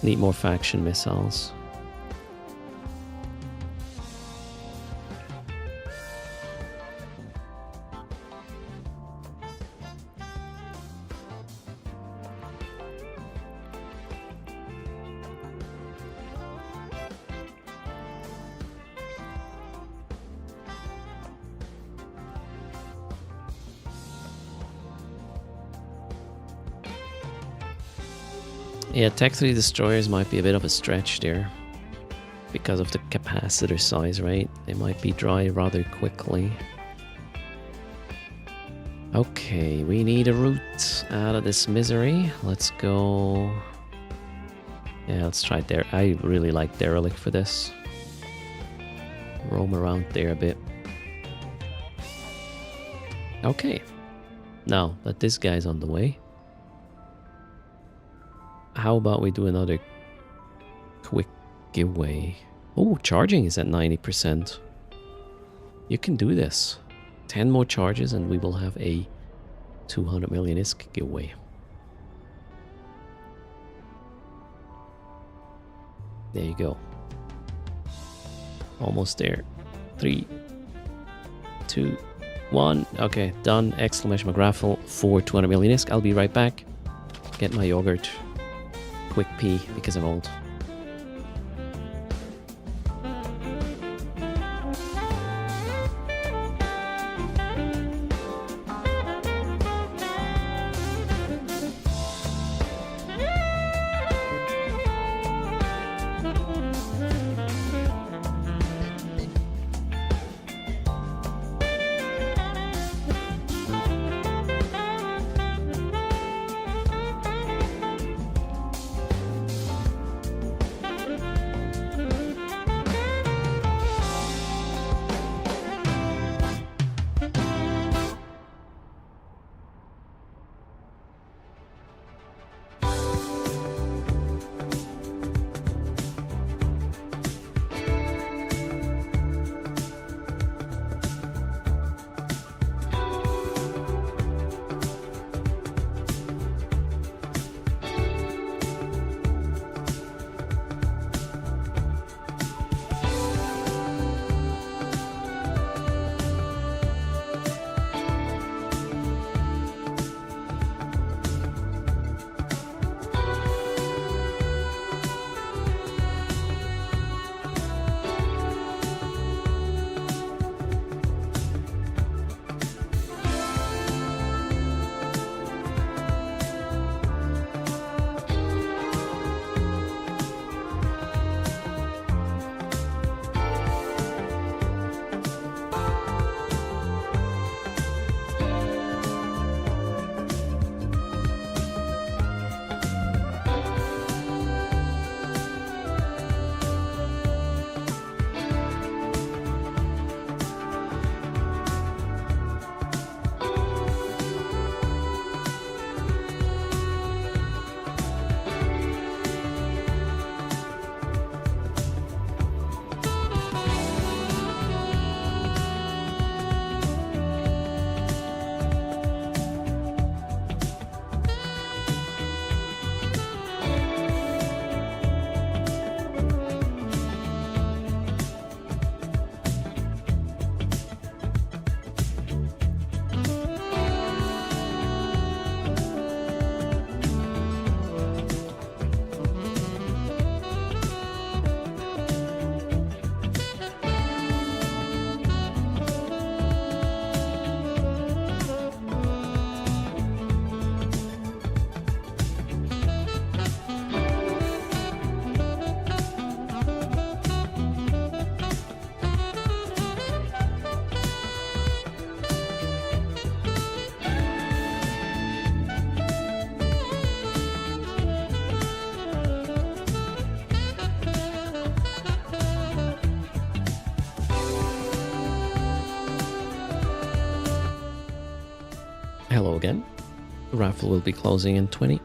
Need more faction missiles. Yeah, Tech 3 destroyers might be a bit of a stretch there. Because of the capacitor size, right? They might be dry rather quickly. Okay, we need a route out of this misery. Let's go... Yeah, let's try there. I really like Derelict for this. Roam around there a bit. Okay. Now, that this guy's on the way. How about we do another quick giveaway? Oh, charging is at 90%. You can do this. 10 more charges and we will have a 200 million ISK giveaway. There you go. Almost there. 3, 2, 1. Okay, done. Exclamation mark raffle for 200 million ISK. I'll be right back. Get my yogurt. Quick pee because I'm old. Hello again. Raffle will be closing in 20.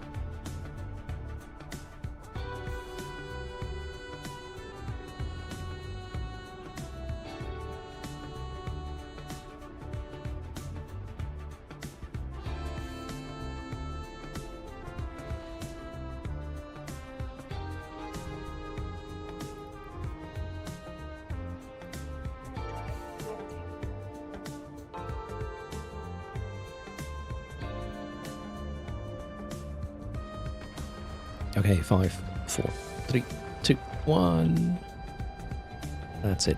Okay, 5, 4, 3, 2, 1. That's it.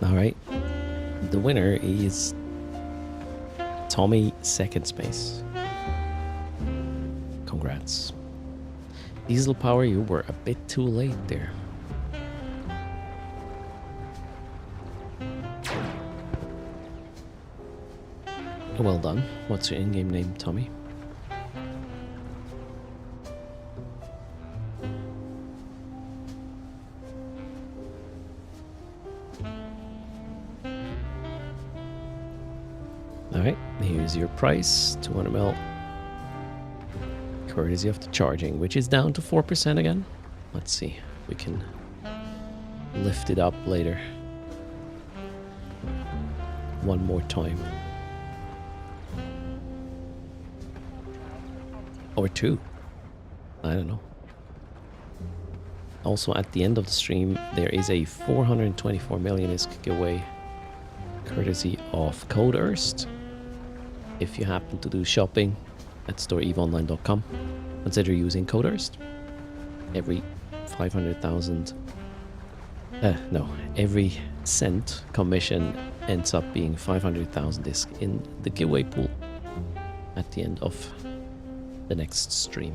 All right. The winner is Tommy second space. Congrats. Diesel Power, you were a bit too late there. Well done. What's your in-game name, Tommy? Alright, here's your price, 200 mil. Courtesy of the charging, which is down to 4% again. Let's see, we can lift it up later. One more time. Or two. I don't know. Also, at the end of the stream, there is a 424 million ISK giveaway, courtesy of Code Erst. If you happen to do shopping at storeeveonline.com, consider using Code Erst. Every 500,000, every cent commission ends up being 500,000 ISK in the giveaway pool at the end of the next stream.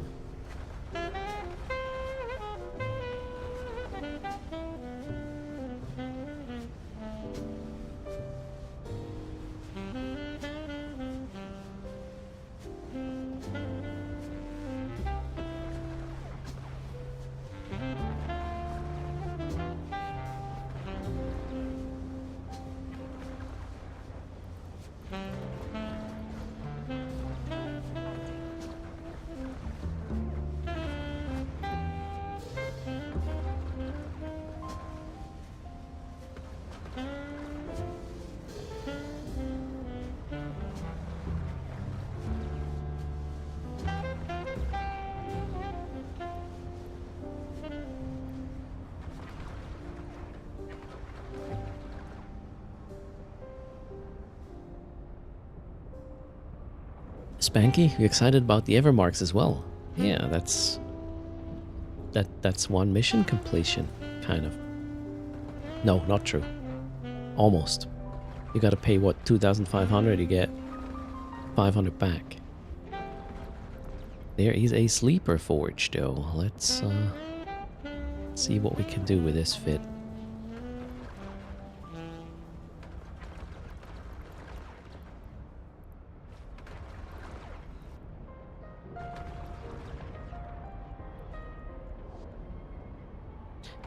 Spanky, you excited about the Evermarks as well? Yeah, that's one mission completion, kind of. No, not true. Almost. You gotta pay what, 2,500, you get 500 back. There is a sleeper forge though. Let's see what we can do with this fit.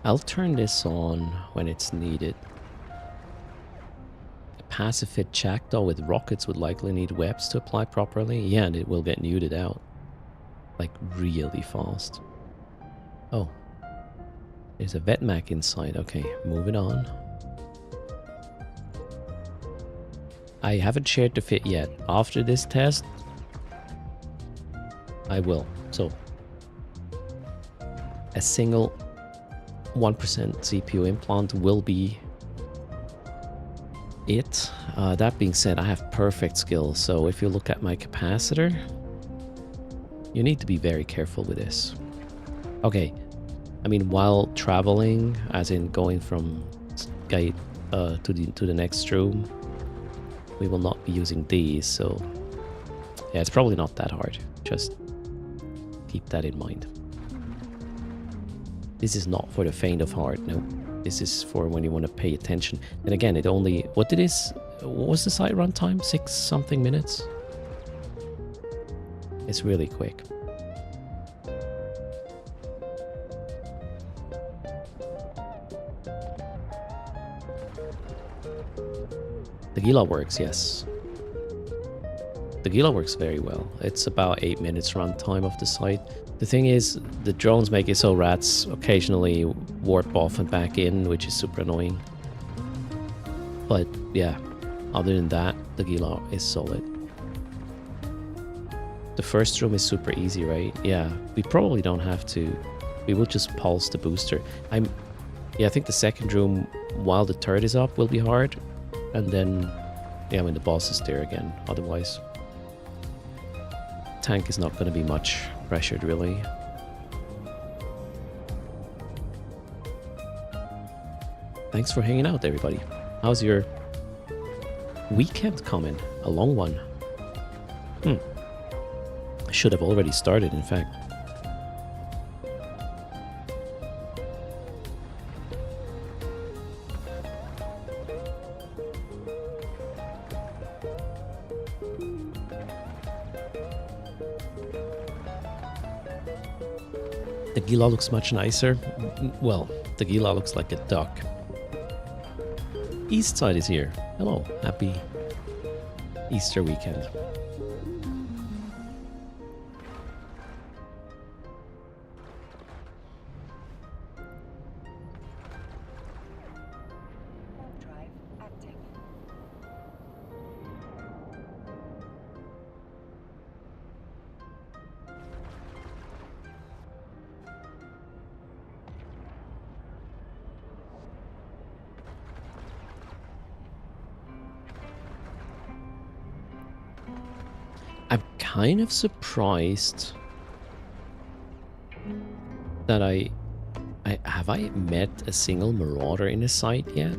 I'll turn this on when it's needed. A passive fit jackdaw with rockets would likely need webs to apply properly. Yeah, and it will get muted out. Like really fast. Oh. There's a Vetmac inside. Okay, moving on. I haven't shared the fit yet. After this test, I will. So, a single 1% CPU implant will be it. That being said, I have perfect skills, so if you look at my capacitor, you need to be very careful with this. Okay, I mean, while traveling, as in going from gate to the next room, we will not be using these. So yeah, it's probably not that hard. Just keep that in mind. This is not for the faint of heart. No, this is for when you want to pay attention. And again, it only what was the site run time? 6 something minutes. It's really quick. The Gila works, yes. The Gila works very well. It's about 8 minutes runtime of the site. The thing is, the drones make it so rats occasionally warp off and back in, which is super annoying. But yeah, other than that, the Gila is solid. The first room is super easy, right? Yeah, we probably don't have to. We will just pulse the booster. Yeah, I think the second room, while the turret is up, will be hard. And then, yeah, when the boss is there again. Otherwise, tank is not going to be much pressured, really. Thanks for hanging out, everybody. How's your weekend coming? A long one. I should have already started, in fact. The Gila looks much nicer. Well, the Gila looks like a duck. East side is here. Hello, happy Easter weekend. Drive active. I'm kind of surprised that have I met a single marauder in a site yet?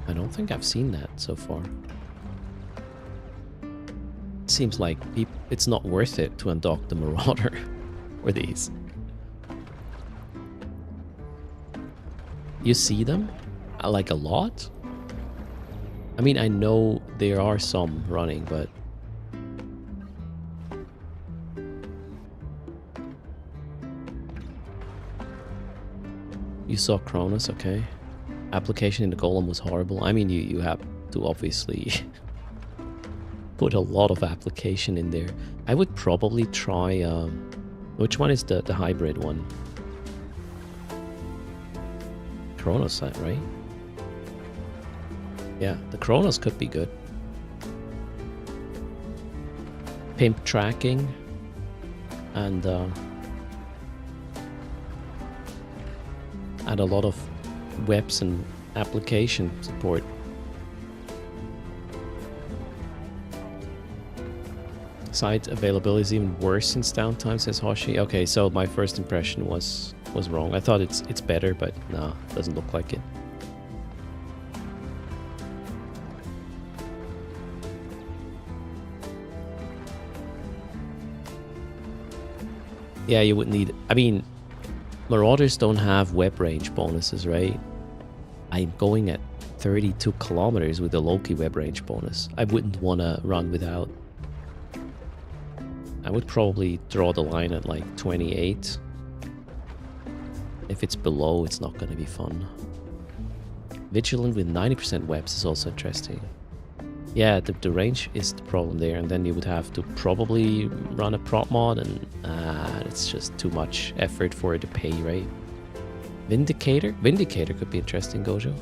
I don't think I've seen that so far. Seems like it's not worth it to undock the marauder for these. You see them? Like a lot? I mean, I know there are some running, but you saw Cronus, okay. Application in the golem was horrible. I mean, you have to obviously put a lot of application in there. I would probably try, which one is the hybrid one? Cronus, right? Yeah, the Cronus could be good. Pimp tracking and add a lot of webs and application support. Site availability is even worse since downtime, says Hoshi. Okay, so my first impression was wrong. I thought it's better, but no, doesn't look like it. Yeah, you would need. I mean, Marauders don't have web range bonuses, right? I'm going at 32 kilometers with the Loki web range bonus. I wouldn't want to run without. I would probably draw the line at like 28. If it's below, it's not going to be fun. Vigilant with 90% webs is also interesting. Yeah, the range is the problem there, and then you would have to probably run a prop mod, and it's just too much effort for it to pay, right? Vindicator? Vindicator could be interesting, Gojo.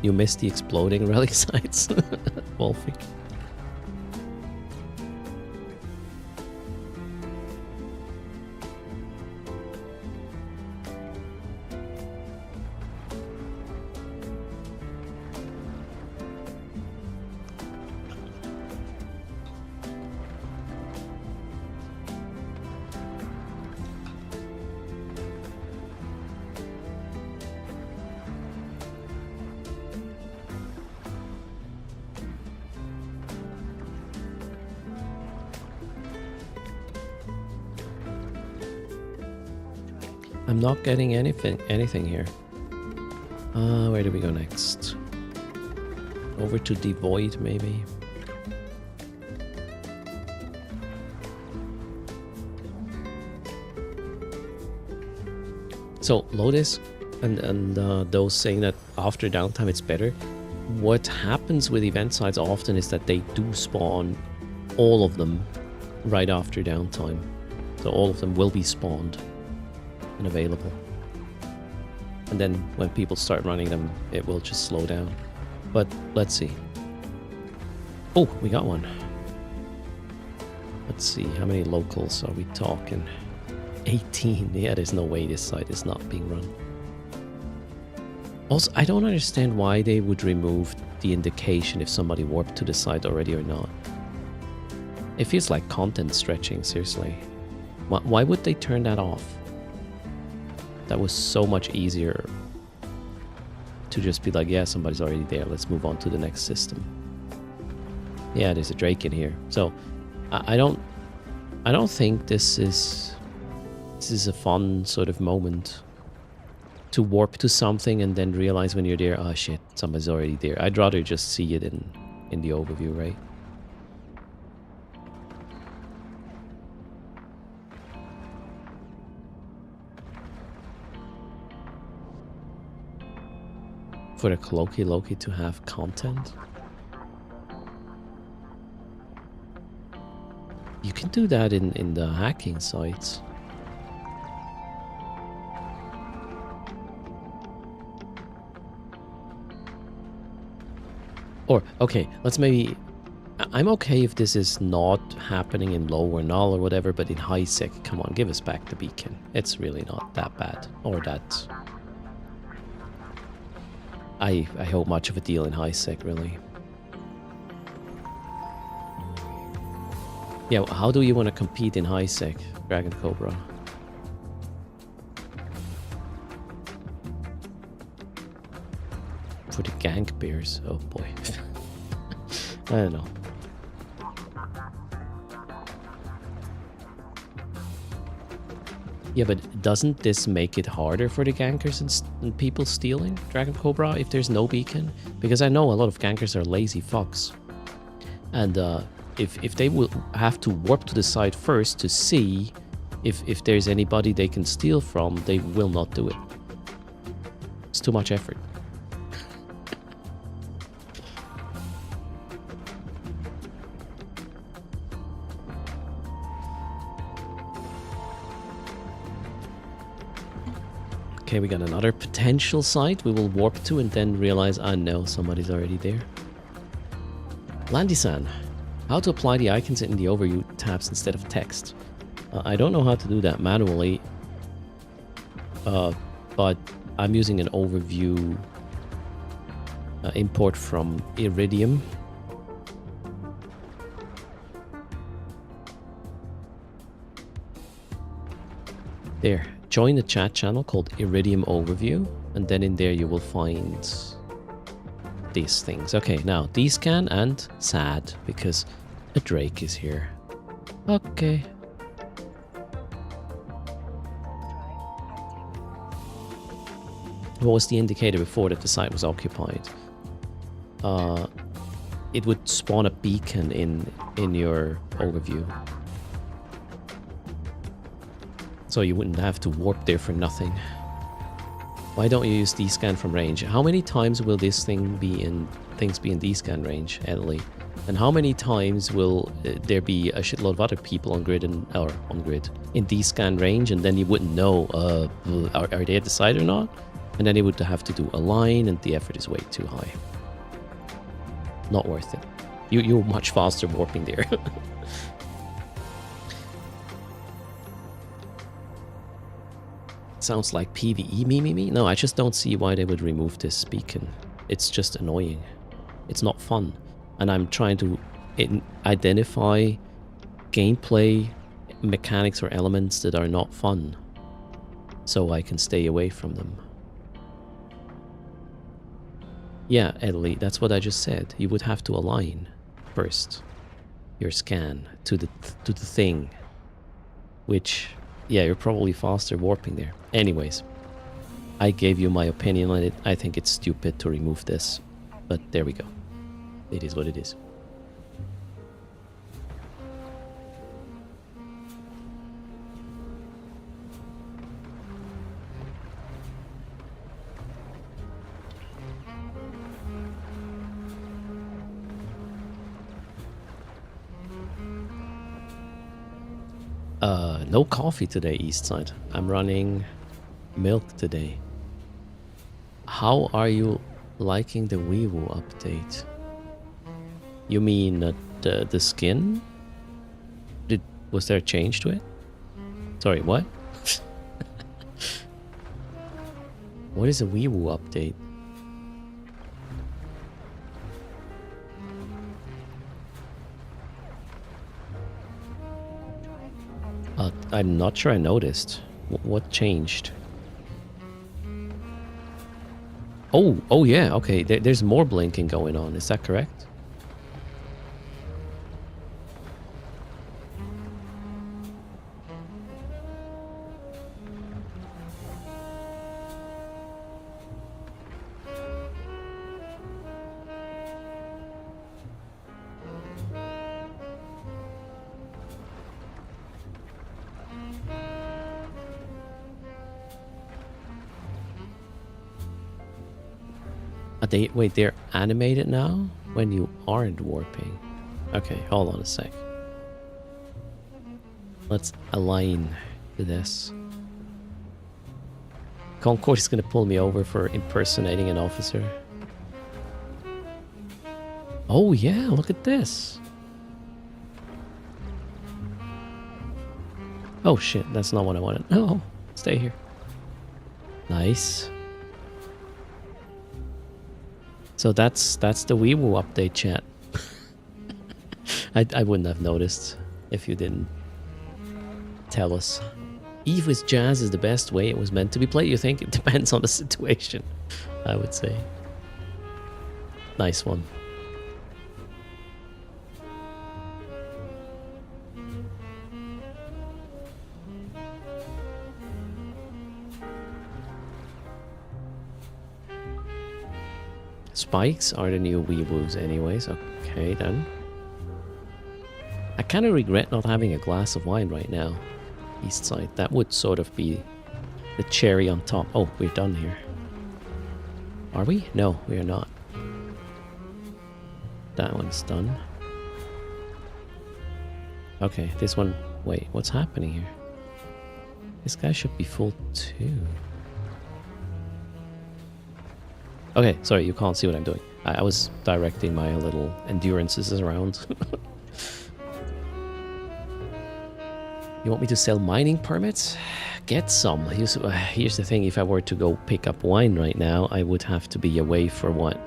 You missed the exploding relic sites, Wolfie. I'm not getting anything here. Where do we go next? Over to Devoid, maybe? So, Lotus and those saying that after downtime it's better. What happens with event sites often is that they do spawn all of them right after downtime. So all of them will be spawned and available. And then when people start running them, it will just slow down. But let's see. Oh, we got one. Let's see, how many locals are we talking? 18. Yeah, there's no way this site is not being run. Also, I don't understand why they would remove the indication if somebody warped to the site already or not. It feels like content stretching, seriously. Why would they turn that off? That was so much easier to just be like, yeah, somebody's already there, let's move on to the next system. Yeah, there's a Drake in here. So, I don't think this is a fun sort of moment to warp to something and then realize when you're there, oh shit, somebody's already there. I'd rather just see it in the overview, right? For the Cloaky Loki to have content? You can do that in the hacking sites. Or, okay, let's maybe... I'm okay if this is not happening in low or null or whatever, but in high sec, come on, give us back the beacon. It's really not that bad. Or that... I hope much of a deal in high sec, really. Yeah, how do you want to compete in high sec, Dragon Cobra? For the gank bears, oh boy. I don't know. Yeah, but doesn't this make it harder for the gankers and people stealing Dragon Cobra if there's no beacon? Because I know a lot of gankers are lazy fucks. And if they will have to warp to the site first to see if there's anybody they can steal from, they will not do it. It's too much effort. Okay, we got another potential site we will warp to and then realize, oh no, somebody's already there. Landisan, how to apply the icons in the overview tabs instead of text. I don't know how to do that manually, but I'm using an overview import from Iridium. There. Join the chat channel called Iridium Overview, and then in there you will find these things. Okay, now D-scan and sad, because a Drake is here. Okay. What was the indicator before that the site was occupied? It would spawn a beacon in your overview. So you wouldn't have to warp there for nothing. Why don't you use D-scan from range? How many times will this thing be in D-scan range, Ellie? And how many times will there be a shitload of other people on grid or on grid in D-scan range, and then you wouldn't know are they at the site or not? And then you would have to do a line, and the effort is way too high. Not worth it. You're much faster warping there. Sounds like PvE me. No, I just don't see why they would remove this beacon. It's just annoying. It's not fun. And I'm trying to identify gameplay mechanics or elements that are not fun, so I can stay away from them. Yeah, Ellie, that's what I just said. You would have to align first your scan to the thing, which yeah, you're probably faster warping there. Anyways, I gave you my opinion on it. I think it's stupid to remove this, but there we go. It is what it is. No coffee today, Eastside. I'm running milk today. How are you liking the Weewu update? You mean the skin? Was there a change to it? Sorry, what? What is a Weewu update? I'm not sure I noticed. What changed? Oh yeah, okay. There's more blinking going on. Is that correct? Wait, they're animated now when you aren't warping. Okay, hold on a sec. Let's align to this. Concord is gonna pull me over for impersonating an officer. Oh yeah, look at this. Oh shit, that's not what I wanted. No, stay here. Nice. So that's the Weewu update, chat. I wouldn't have noticed if you didn't tell us. Eve with jazz is the best way it was meant to be played. You think? It depends on the situation, I would say. Nice one. Spikes are the new Weewoos anyways. Okay, then. I kind of regret not having a glass of wine right now. East side. That would sort of be the cherry on top. Oh, we're done here. Are we? No, we are not. That one's done. Okay, this one... Wait, what's happening here? This guy should be full too. Okay, sorry, you can't see what I'm doing. I was directing my little endurances around. You want me to sell mining permits? Get some. Here's the thing, if I were to go pick up wine right now, I would have to be away for what?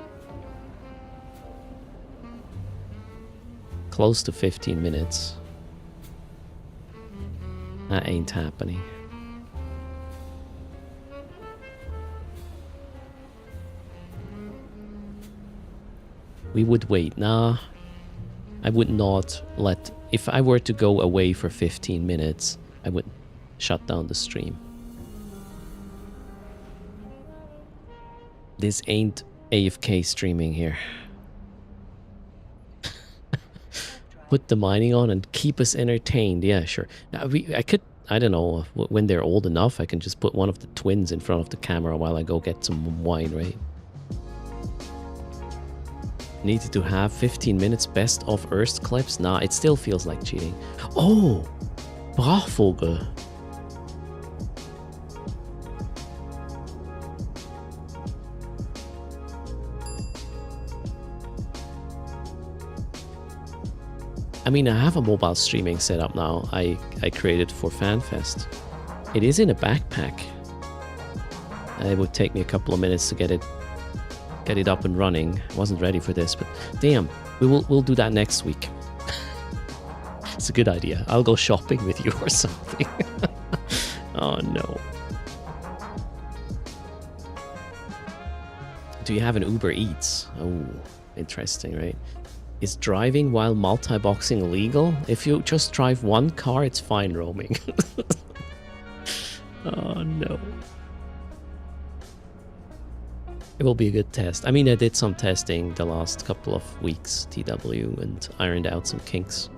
Close to 15 minutes. That ain't happening. We would wait. Nah, I would not let... If I were to go away for 15 minutes, I would shut down the stream. This ain't AFK streaming here. Put the mining on and keep us entertained. Yeah, sure. Now, I could... I don't know, when they're old enough, I can just put one of the twins in front of the camera while I go get some wine, right? Needed to have 15 minutes best of Earth clips? Nah, it still feels like cheating. Oh! Brachvogel. I mean, I have a mobile streaming setup now. I created for FanFest. It is in a backpack. It would take me a couple of minutes to get it up and running. I wasn't ready for this, but damn, we'll do that next week. It's a good idea. I'll go shopping with you or something. Oh no. Do you have an Uber Eats? Oh, interesting, right? Is driving while multi-boxing illegal? If you just drive one car, it's fine roaming. Oh no. It will be a good test. I mean, I did some testing the last couple of weeks, TW, and ironed out some kinks.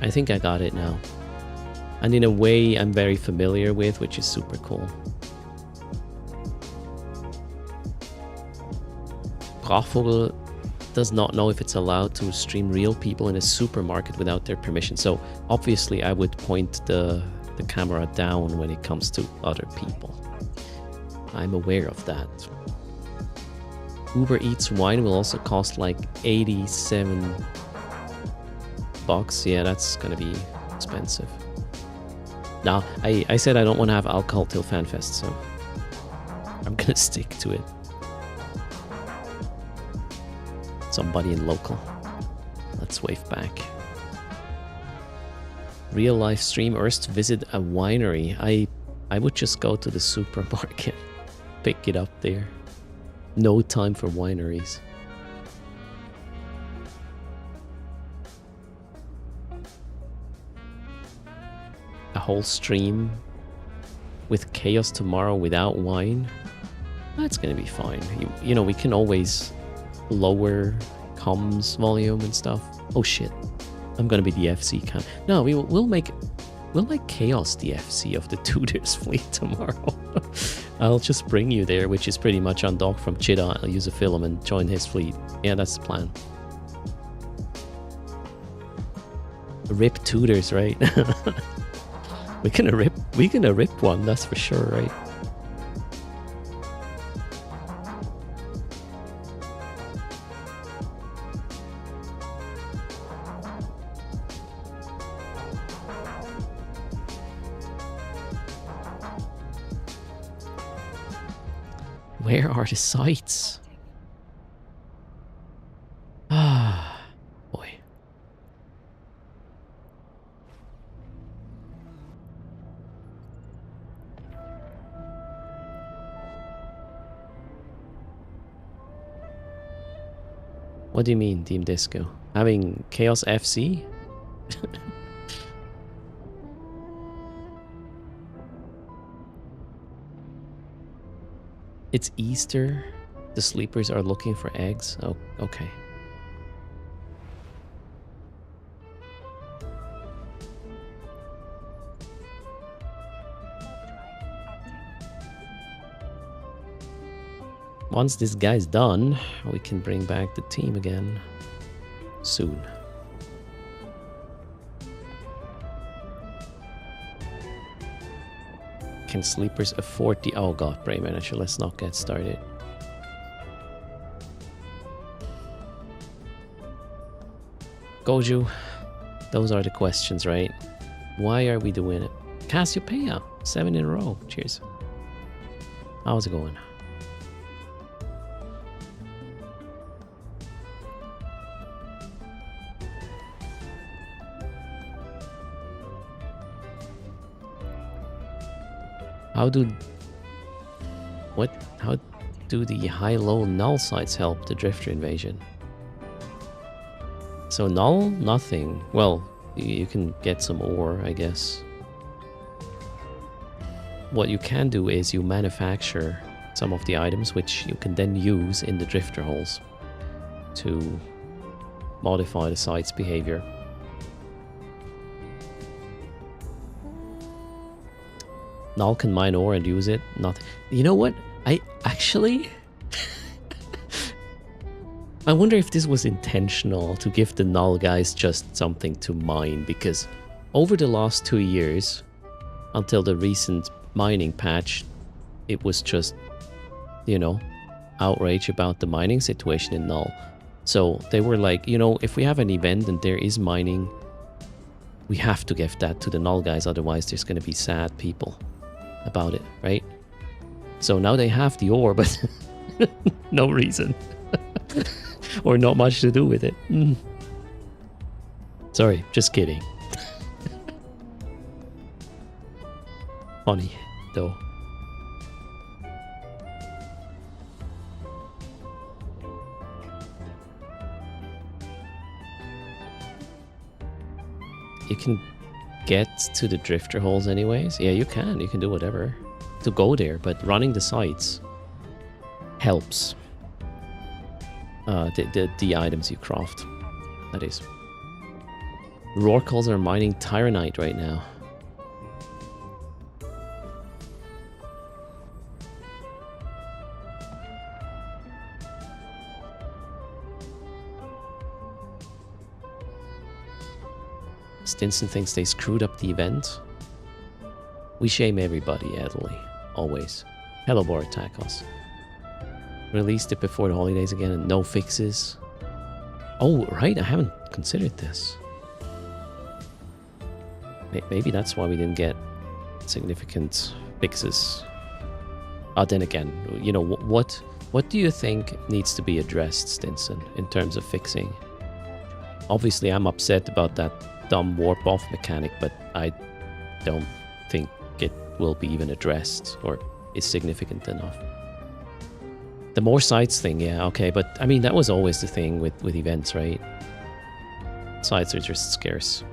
I think I got it now. And in a way, I'm very familiar with, which is super cool. Brachvogel does not know if it's allowed to stream real people in a supermarket without their permission. So obviously, I would point the camera down when it comes to other people. I'm aware of that. Uber Eats wine will also cost like 87 bucks. Yeah, that's gonna be expensive. Now, I said I don't want to have alcohol till FanFest, so I'm gonna stick to it. Somebody in local. Let's wave back. Real life stream Erst visit a winery. I would just go to the supermarket, pick it up there. No time for wineries. A whole stream with chaos tomorrow without wine? That's gonna be fine. You know, we can always lower comms volume and stuff. Oh shit. I'm gonna be the FC cam. No, we'll make Chaos the FC of the Tudors fleet tomorrow. I'll just bring you there, which is pretty much undocked from Chida. I'll use a film and join his fleet. Yeah, that's the plan. Rip Tudors, right? We're gonna rip one, that's for sure, right? Where are the sites? Ah, boy. What do you mean, Team Disco? Having Chaos FC? It's Easter. The sleepers are looking for eggs. Oh, okay. Once this guy's done, we can bring back the team again soon. Can sleepers afford the... Oh god, Brain Manager, let's not get started. Goju, those are the questions, right? Why are we doing it? Cassiopeia, 7 in a row. Cheers. How's it going? How do the high-low null sites help the Drifter invasion? So null, nothing. Well, you can get some ore, I guess. What you can do is you manufacture some of the items which you can then use in the Drifter holes to modify the site's behavior. Null can mine ore and use it. Not. You know what? I actually... I wonder if this was intentional to give the Null guys just something to mine, because over the last 2 years, until the recent mining patch, it was just, you know, outrage about the mining situation in Null. So they were like, you know, if we have an event and there is mining, we have to give that to the Null guys, otherwise there's going to be sad people about it, right? So now they have the ore, but no reason. Or not much to do with it. Sorry, just kidding. Funny, though. You can get to the drifter holes anyways? Yeah, you can. You can do whatever to go there, but running the sites helps. The items you craft, that is. Rorquals are mining Tyranite right now. Stinson thinks they screwed up the event. We shame everybody, Adley. Always. Hello, Tacos. Released it before the holidays again and no fixes. Oh, right, I haven't considered this. Maybe that's why we didn't get significant fixes. Then again, you know, what do you think needs to be addressed, Stinson, in terms of fixing? Obviously, I'm upset about that dumb warp off mechanic, but I don't think it will be even addressed or is significant enough. The more sites thing, yeah, okay, but I mean that was always the thing with events, right? Sites are just scarce.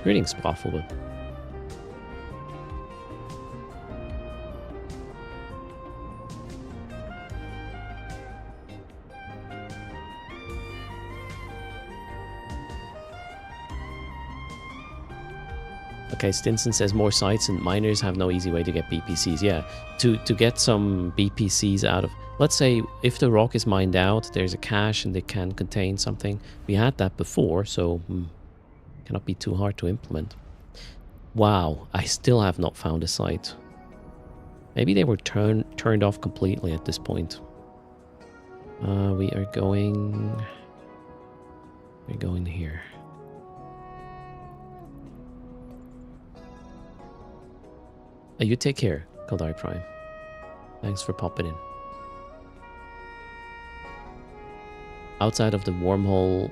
Greetings, Profitable. Okay, Stinson says more sites and miners have no easy way to get BPCs. Yeah, to get some BPCs out of... Let's say if the rock is mined out, there's a cache and it can contain something. We had that before, so cannot be too hard to implement. Wow, I still have not found a site. Maybe they were turned off completely at this point. We are going... We're going here. You take care, Kaldari Prime. Thanks for popping in. Outside of the wormhole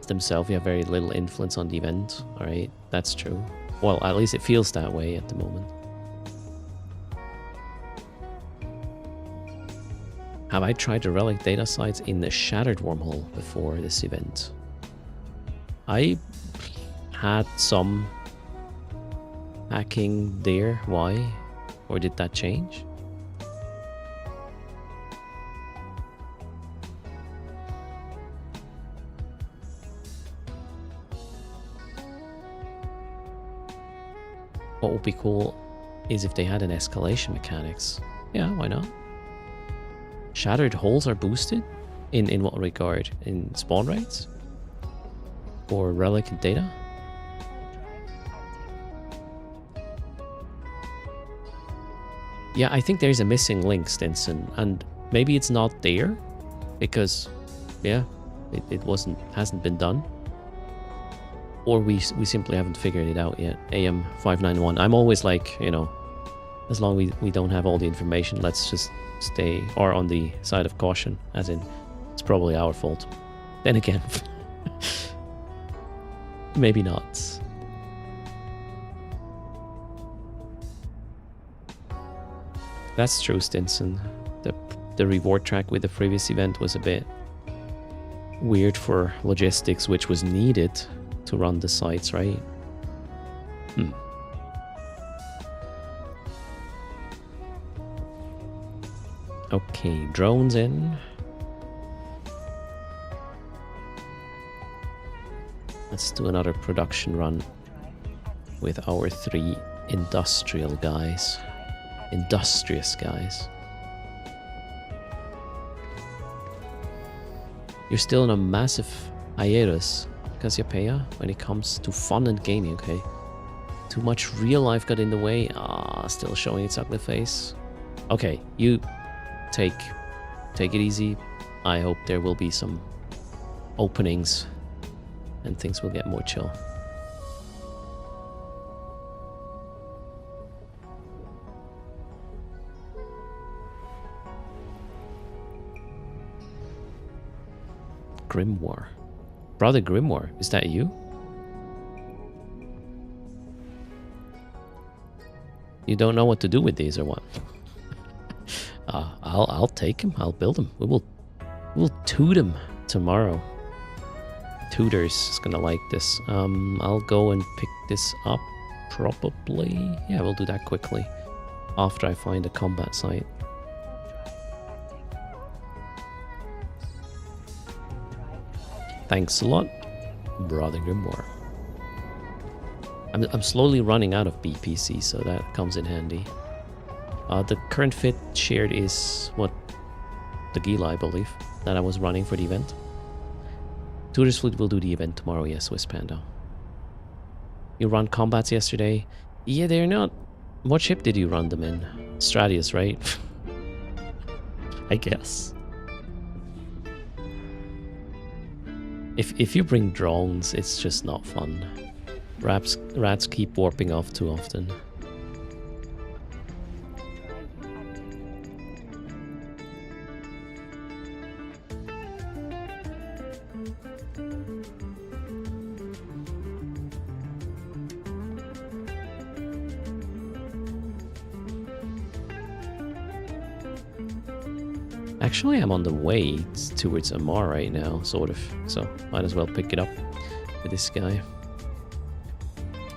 themselves, you have very little influence on the event. Alright, that's true. Well, at least it feels that way at the moment. Have I tried the relic data sites in the shattered wormhole before this event? I had some hacking there. Why? Or did that change? What would be cool is if they had an escalation mechanics. Yeah, why not? Shattered holes are boosted? In what regard? In spawn rates? Or relic data? Yeah, I think there's a missing link, Stinson, and maybe it's not there because, yeah, it hasn't been done, or we simply haven't figured it out yet. AM591. I'm always like, you know, as long as we don't have all the information, let's just stay or on the side of caution, as in it's probably our fault. Then again, maybe not. That's true, Stinson. The reward track with the previous event was a bit weird for logistics, which was needed to run the sites, right? Okay, drones in. Let's do another production run with our 3 industrial guys. Industrious guys. You're still in a massive hiatus, Cassiopeia, when it comes to fun and gaming, okay? Too much real life got in the way. Still showing its ugly face. Okay, you take it easy. I hope there will be some openings and things will get more chill. Grimoire. Brother Grimoire, is that you? You don't know what to do with these or what? I'll take him. I'll build him. We'll toot him tomorrow. Tutors is gonna like this. I'll go and pick this up. Probably. Yeah, we'll do that quickly. After I find a combat site. Thanks a lot, Brother Grimoire. I'm slowly running out of BPC, so that comes in handy. The current fit shared is what the Gila, I believe, that I was running for the event. Tudor's Fleet will do the event tomorrow, yes, Swiss Panda. You run combats yesterday? Yeah, they're not. What ship did you run them in? Stratius, right? I guess. If you bring drones, it's just not fun. Rats keep warping off too often. Actually, I'm on the way towards Amar right now, sort of. So, might as well pick it up with this guy.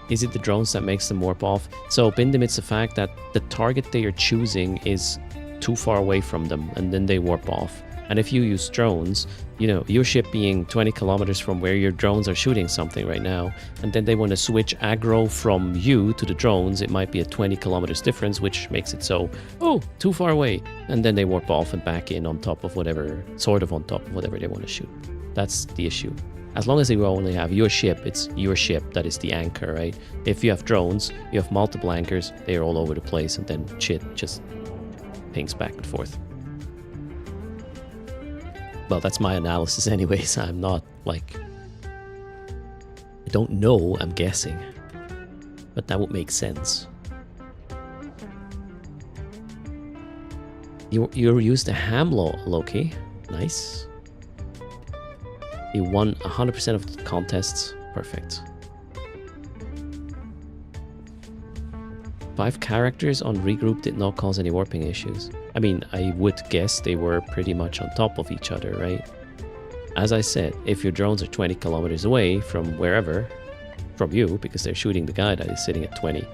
Is it the drones that makes them warp off? So, Bindem, it's the fact that the target they are choosing is too far away from them, and then they warp off. And if you use drones, you know, your ship being 20 kilometers from where your drones are shooting something right now, and then they want to switch aggro from you to the drones, it might be a 20 kilometers difference, which makes it so, oh, too far away. And then they warp off and back in on top of whatever, sort of on top of whatever they want to shoot. That's the issue. As long as they only have your ship, it's your ship that is the anchor, right? If you have drones, you have multiple anchors, they're all over the place, and then shit just pings back and forth. Well, that's my analysis anyways. I'm not, like... I don't know, I'm guessing. But that would make sense. You used a ham Loki. Nice. You won 100% of the contests. Perfect. 5 characters on regroup did not cause any warping issues. I mean, I would guess they were pretty much on top of each other, right? As I said, if your drones are 20 kilometers away from wherever, from you, because they're shooting the guy that is sitting at 20,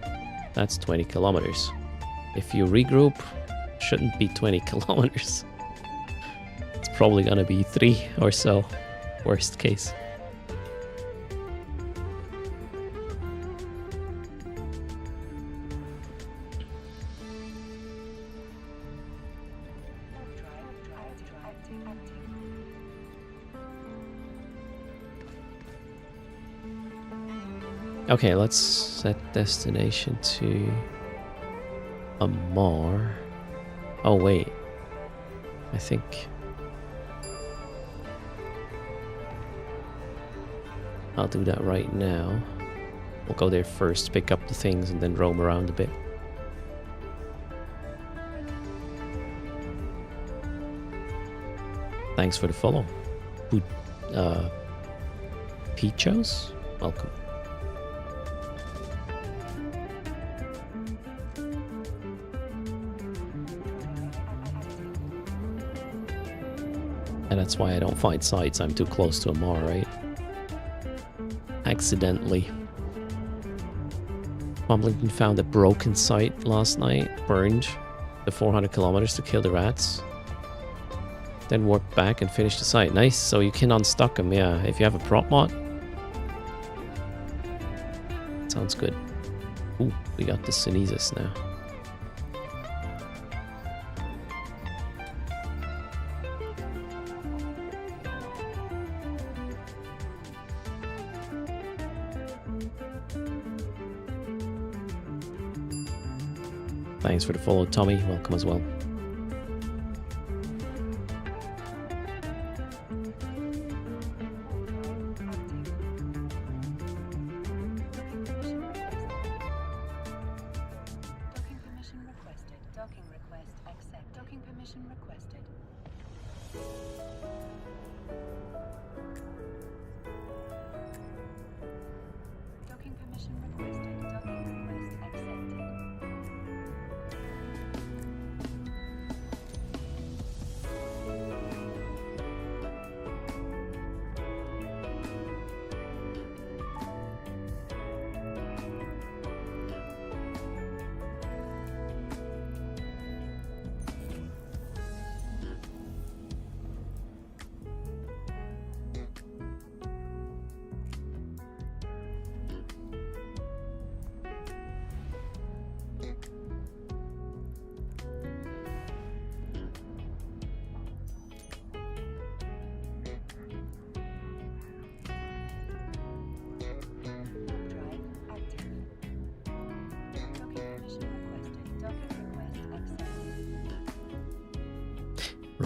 that's 20 kilometers. If you regroup, shouldn't be 20 kilometers. It's probably gonna be 3 or so, worst case. Okay, let's set destination to Amar. Oh wait, I think I'll do that right now. We'll go there first, pick up the things, and then roam around a bit. Thanks for the follow. Pichos? Welcome. And that's why I don't find sites. I'm too close to Amar, right? Accidentally. Bumblington found a broken site last night, burned the 400 kilometers to kill the rats. Then warped back and finished the site. Nice, so you can unstuck them, yeah, if you have a prop mod. Sounds good. Ooh, we got the Sinesus now. Thanks for the follow, Tommy. Welcome as well. Docking permission requested. Docking request accept. Docking permission requested. Docking permission requested. Docking request accepted.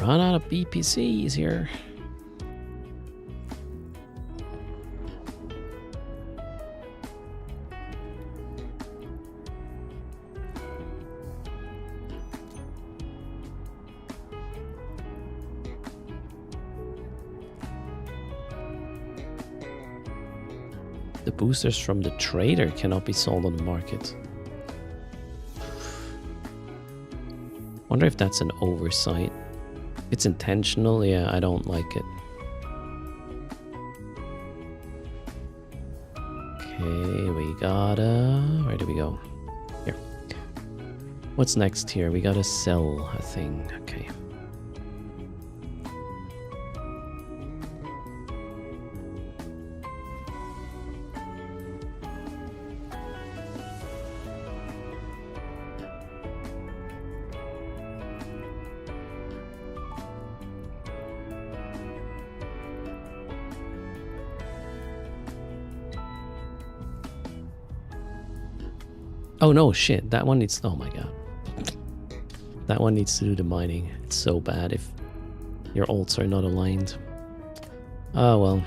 run out of BPCs here. The boosters from the trader cannot be sold on the market. Wonder if that's an oversight. If it's intentional, yeah, I don't like it. Okay, we gotta... Where do we go? Here. What's next here? We gotta sell a thing. Okay. Oh no, shit. That one needs... Oh my god. That one needs to do the mining. It's so bad if your ults are not aligned. Oh well.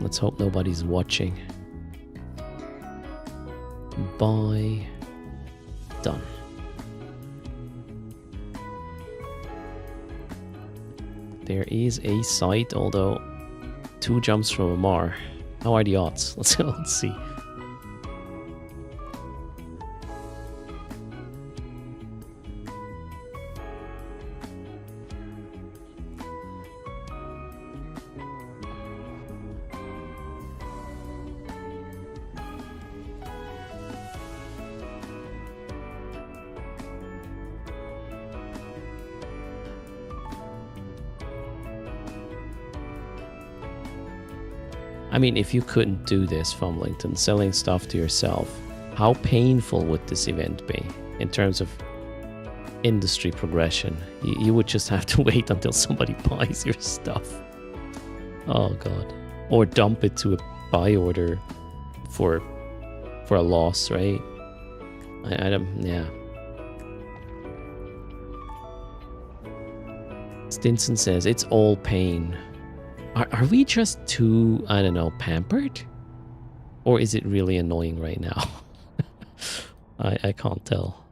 Let's hope nobody's watching. Buy. Done. There is a site, although 2 jumps from Amar. How are the odds? Let's see. I mean, if you couldn't do this, Fumlington, selling stuff to yourself, how painful would this event be in terms of industry progression? You would just have to wait until somebody buys your stuff. Oh god. Or dump it to a buy order for a loss, right? I don't... yeah. Stinson says, it's all pain. Are we just too, I don't know, pampered? Or is it really annoying right now? I can't tell.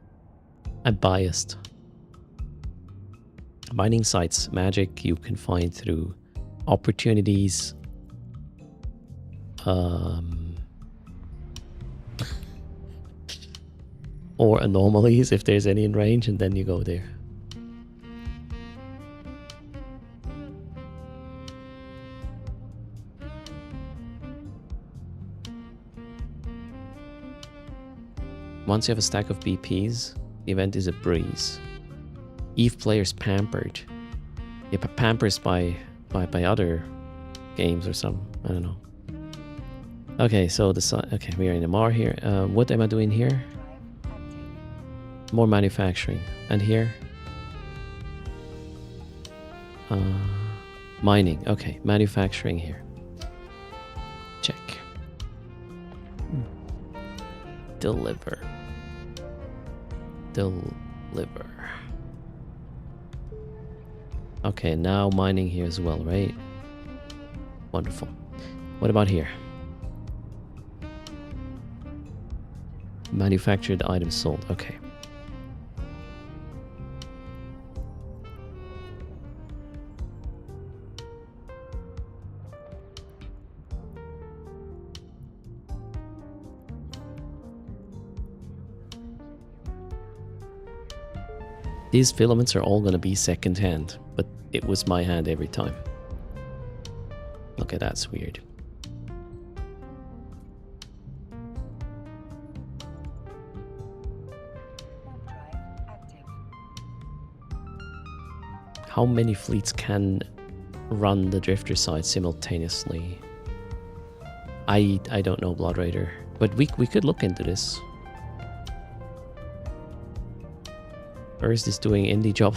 I'm biased. Mining sites, magic you can find through opportunities. Or anomalies if there's any in range, and then you go there. Once you have a stack of BPs, the event is a breeze. Eve players pampered. Yeah, but pampers by other games or some. I don't know. Okay, so okay, we are in MR here. What am I doing here? More manufacturing. And here? Mining. Okay, manufacturing here. Check. Deliver. Okay, now mining here as well, right? Wonderful. What about here? Manufactured items sold. Okay. These filaments are all going to be second hand, but it was my hand every time. Okay, that's weird. How many fleets can run the drifter side simultaneously? I don't know, Blood Raider, but we could look into this. First is doing indie job.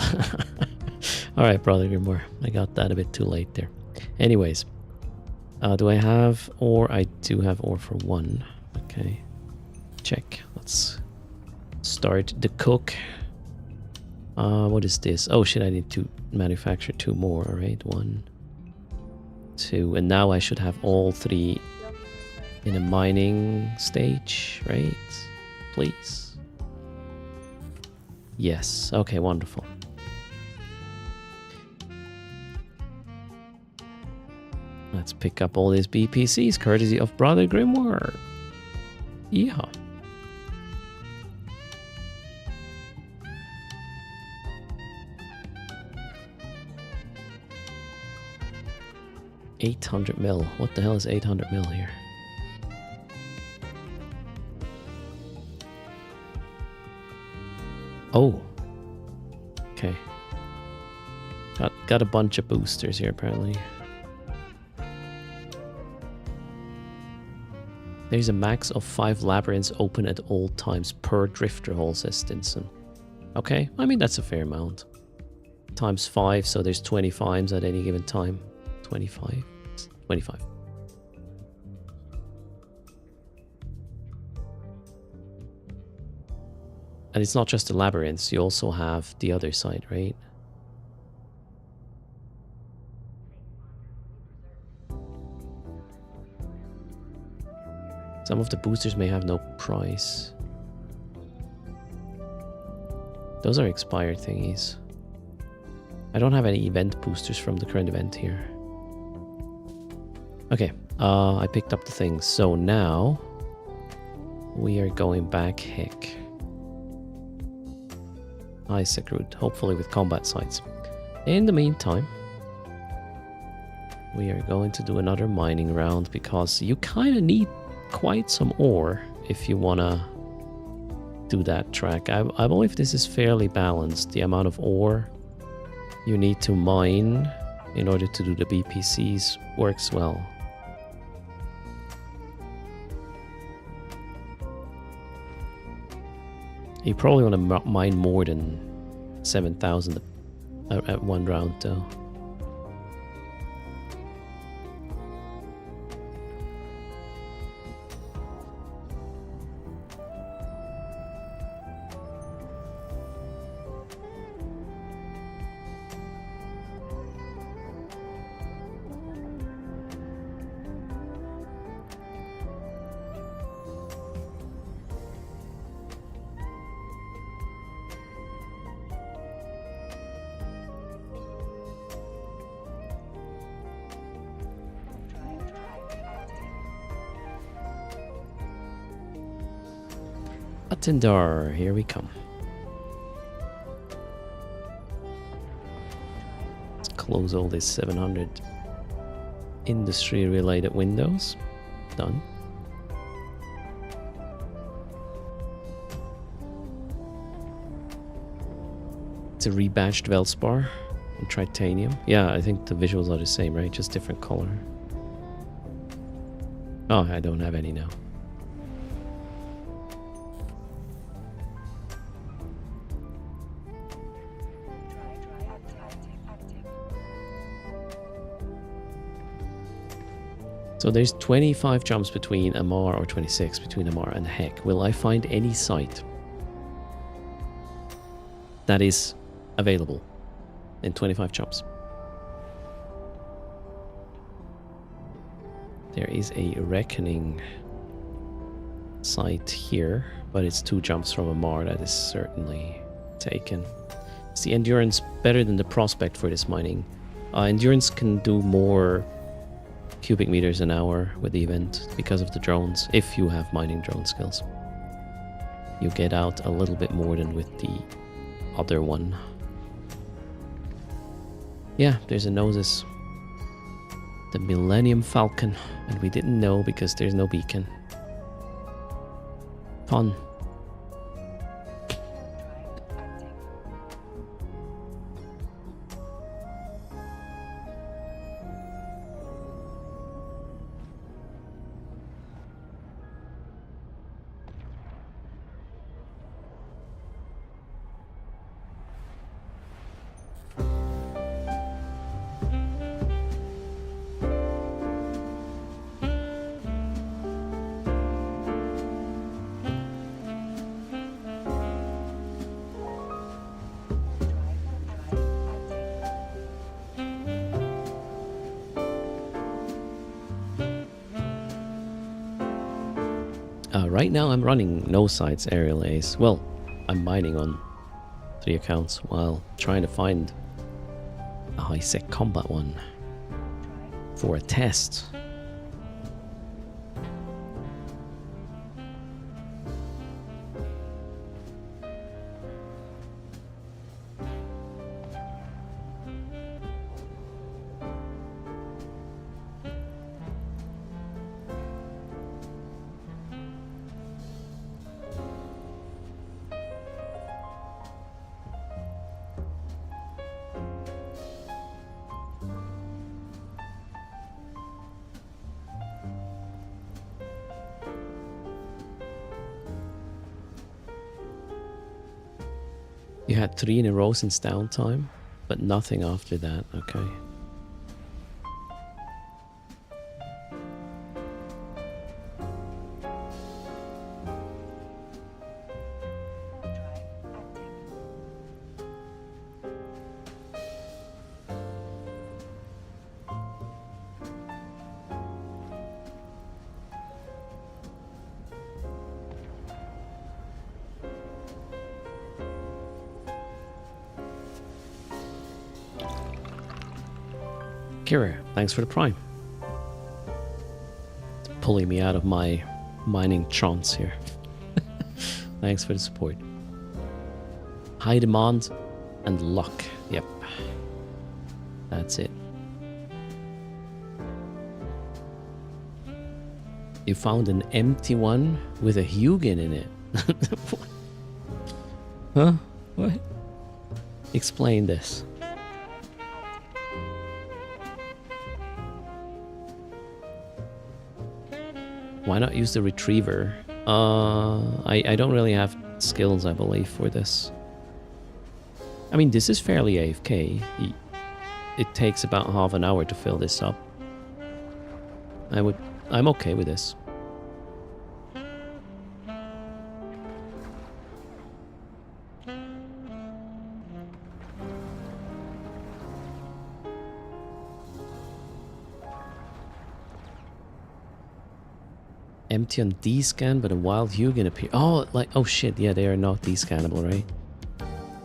Alright, brother, you're more. I got that a bit too late there. Anyways. Do I have ore? I do have ore for 1. Okay. Check. Let's start the cook. What is this? Oh shit, I need to manufacture 2 more. Alright, 1, 2. And now I should have all 3 in a mining stage, right? Please. Yes. Okay, wonderful. Let's pick up all these BPCs, courtesy of Brother Grimoire. Yeah. $800 mil. What the hell is 800 mil here? Oh. Okay. Got a bunch of boosters here, apparently. There's a max of 5 labyrinths open at all times per drifter hole, says Stinson. Okay, I mean, that's a fair amount. Times 5, so there's 25 at any given time. 25? 25. And it's not just the labyrinths, you also have the other side, right? Some of the boosters may have no price. Those are expired thingies. I don't have any event boosters from the current event here. Okay, I picked up the things. So now we are going back heck. Isaac route, hopefully with combat sites. In the meantime, we are going to do another mining round because you kind of need quite some ore if you want to do that track. I believe this is fairly balanced. The amount of ore you need to mine in order to do the BPCs works well. You probably want to mine more than 7,000 at one round though. Attendar, here we come. Let's close all these 700 industry-related windows. Done. It's a rebadged Velspar and Tritanium. Yeah, I think the visuals are the same, right? Just different color. Oh, I don't have any now. So there's 25 jumps between Amar, or 26 between Amar and Heck. Will I find any site that is available in 25 jumps? There is a Reckoning site here, but it's 2 jumps from Amar. That is certainly taken. Is the Endurance better than the Prospect for this mining? Endurance can do more cubic meters an hour with the event because of the drones. If you have mining drone skills, you get out a little bit more than with the other one. Yeah, there's a Gnosis, the Millennium Falcon, and we didn't know because there's no beacon. Fun. right now I'm running no sites aerial Ace. Well, I'm mining on 3 accounts while trying to find a high-sec combat one for a test. You had 3 in a row since downtime, but nothing after that, okay. Kira, thanks for the prime. It's pulling me out of my mining trance here. Thanks for the support. High demand and luck. Yep. That's it. You found an empty one with a Hugin in it. Huh? What? Explain this. Why not use the retriever? I don't really have skills, I believe, for this. I mean, this is fairly AFK. It takes about half an hour to fill this up. I'm okay with this. Empty on D-scan, but a wild Hugin appear. Oh, like, oh shit, yeah, they are not D-scannable, right?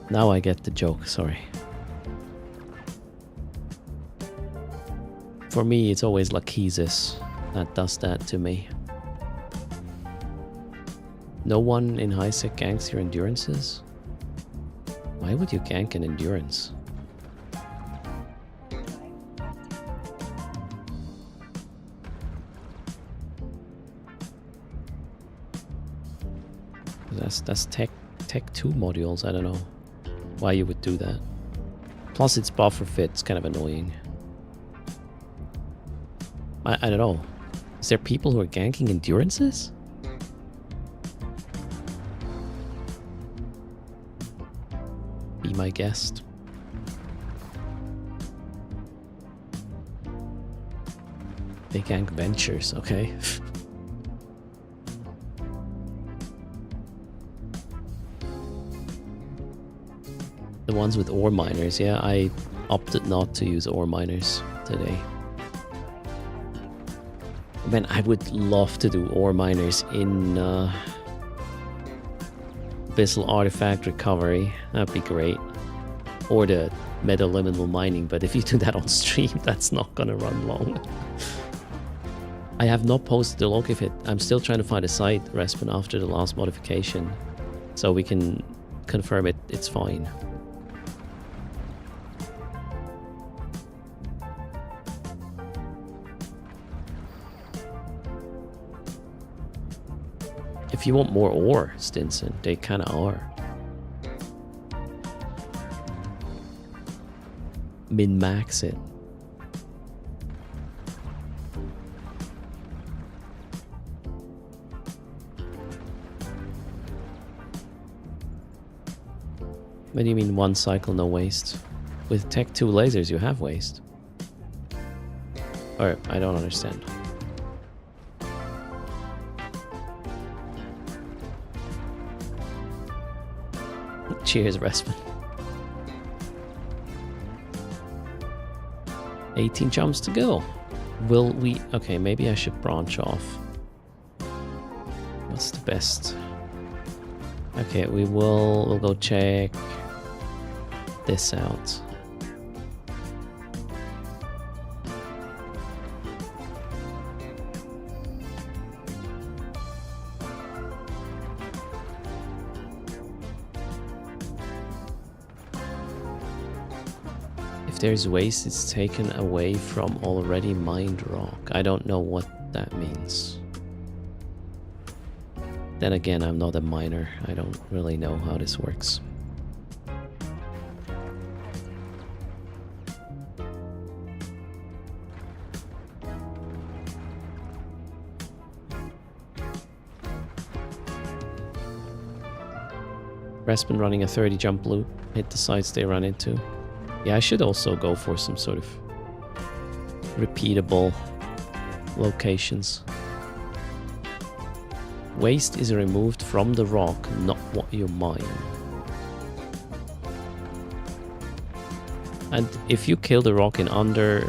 Now I get the joke, sorry. For me, it's always Lachesis that does that to me. No one in high-sec ganks your endurances? Why would you gank an endurance? That's tech 2 modules. I don't know why you would do that. Plus it's buffer fit. It's kind of annoying. I don't know. Is there people who are ganking endurances? Be my guest. They gank ventures, okay. The ones with ore miners, yeah, I opted not to use ore miners today. Man, I would love to do ore miners in Abyssal Artifact Recovery. That'd be great. Or the Metaliminal Mining, but if you do that on stream, that's not gonna run long. I have not posted the log of it. I'm still trying to find a site, Respin, after the last modification. So we can confirm it's fine. If you want more ore, Stinson, they kinda are. Min-max it. What do you mean one cycle, no waste? With Tech 2 lasers, you have waste. Or, I don't understand. Cheers, Respin. 18 jumps to go. Will we... Okay, maybe I should branch off. That's the best. Okay, we'll go check this out. If there's waste, it's taken away from already mined rock. I don't know what that means. Then again, I'm not a miner. I don't really know how this works. Rest been running a 30 jump loop. Hit the sites they run into. Yeah, I should also go for some sort of repeatable locations. Waste is removed from the rock, not what you mine. And if you kill the rock in under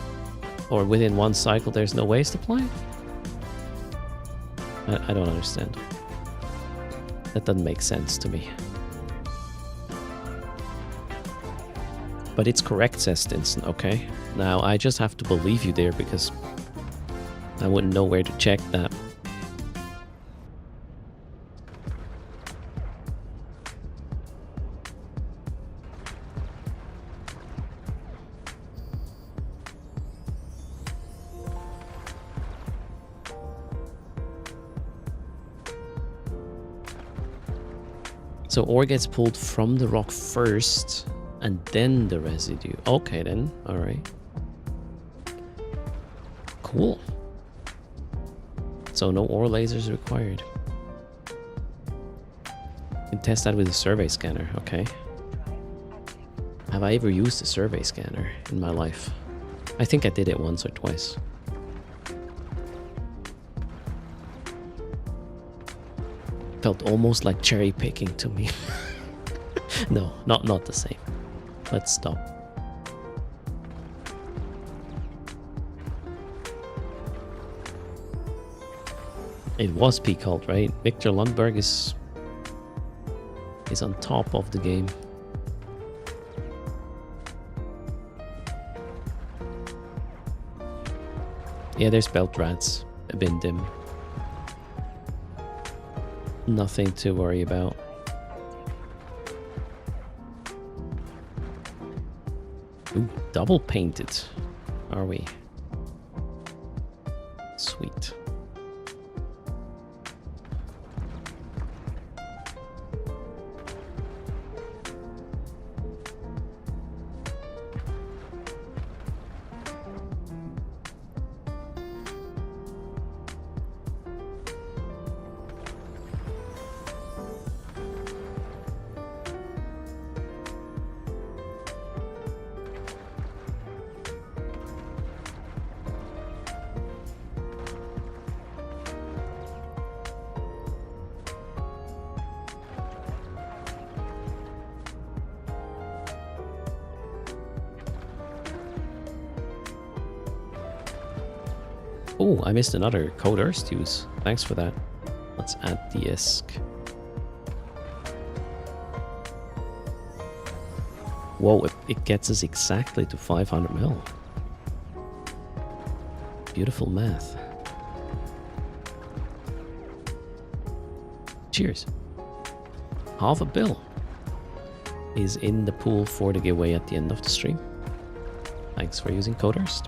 or within one cycle, there's no waste applied? I don't understand. That doesn't make sense to me. But it's correct, says Stinson, okay? Now, I just have to believe you there because I wouldn't know where to check that. So ore gets pulled from the rock first, and then the residue. Okay then, alright. Cool. So no ore lasers required. You can test that with a survey scanner, okay. Have I ever used a survey scanner in my life? I think I did it once or twice. Felt almost like cherry picking to me. No, not the same. Let's stop. It was peak halt, right? Victor Lundberg is on top of the game. Yeah, there's belt rats. A bin dim. Nothing to worry about. Ooh, double painted. Are we? Sweet. Oh, I missed another Code Earth use. Thanks for that. Let's add the ISK. Whoa, it gets us exactly to 500 mil. Beautiful math. Cheers. $500 million is in the pool for the giveaway at the end of the stream. Thanks for using Code Earth.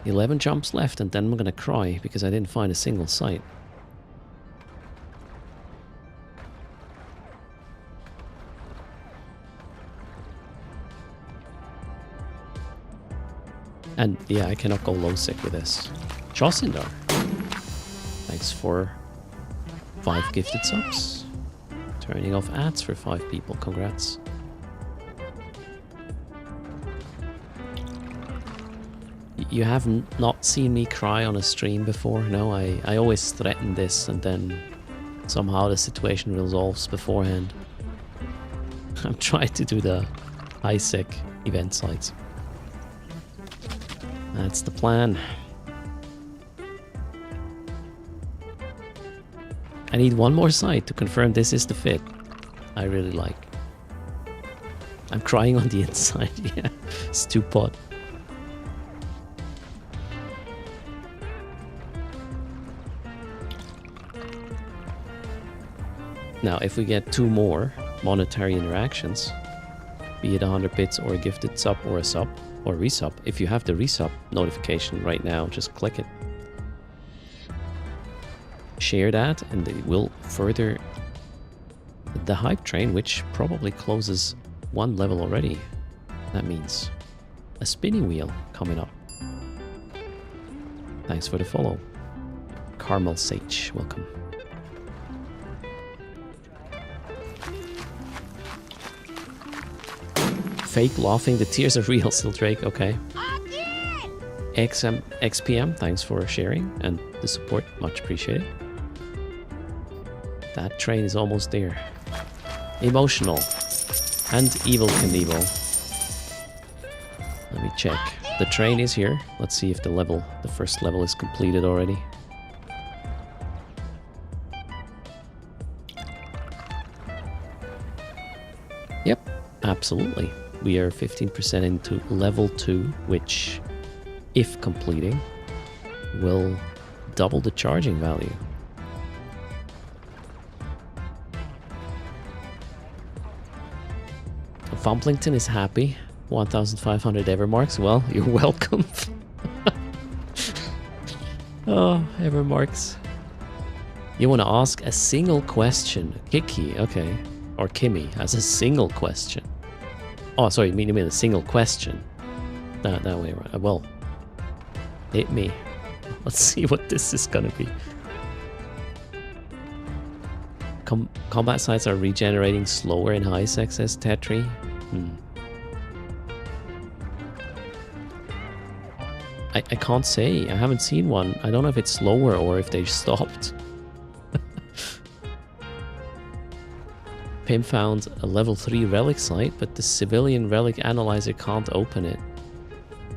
$11 jumps left, and then I'm gonna cry because I didn't find a single site. And yeah, I cannot go low sick with this. Josindar, thanks for 5 gifted subs. Turning off ads for 5 people, congrats. You have not seen me cry on a stream before? No, I always threaten this and then somehow the situation resolves beforehand. I'm trying to do the high sec event sites. That's the plan. I need one more site to confirm this is the fit I really like. I'm crying on the inside, yeah. Stew pot. Now, if we get 2 more monetary interactions, be it 100 bits or a gifted sub or a sub or resub, if you have the resub notification right now, just click it. Share that and it will further the hype train, which probably closes 1 level already. That means a spinning wheel coming up. Thanks for the follow. Carmel Sage, welcome. Fake laughing, the tears are real, still Drake, okay. XPM, thanks for sharing and the support, much appreciated. That train is almost there. Emotional and Evil Knievel. Let me check. The train is here. Let's see if the first level is completed already. Yep, absolutely. We are 15% into level 2, which, if completing, will double the charging value. Fumplington is happy. 1,500 Evermarks. Well, you're welcome. Oh, Evermarks. You want to ask a single question. Kiki, okay. Or Kimmy has a single question. Oh, sorry, you mean a single question. That way around. Well, hit me. Let's see what this is gonna be. Combat sites are regenerating slower in high success, Tetri. I can't say. I haven't seen one. I don't know if it's slower or if they stopped. Pim found a level 3 relic site, but the civilian relic analyzer can't open it.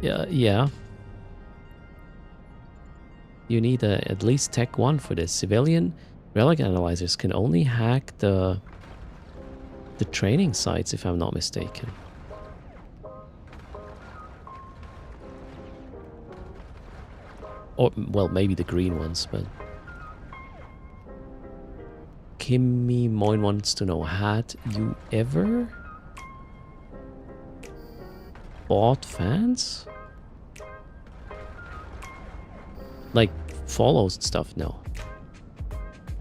Yeah. You need at least Tech 1 for this. Civilian relic analyzers can only hack the training sites, if I'm not mistaken. Or, well, maybe the green ones, but... Kimmy Moin wants to know, had you ever bought fans? Like follows and stuff? No.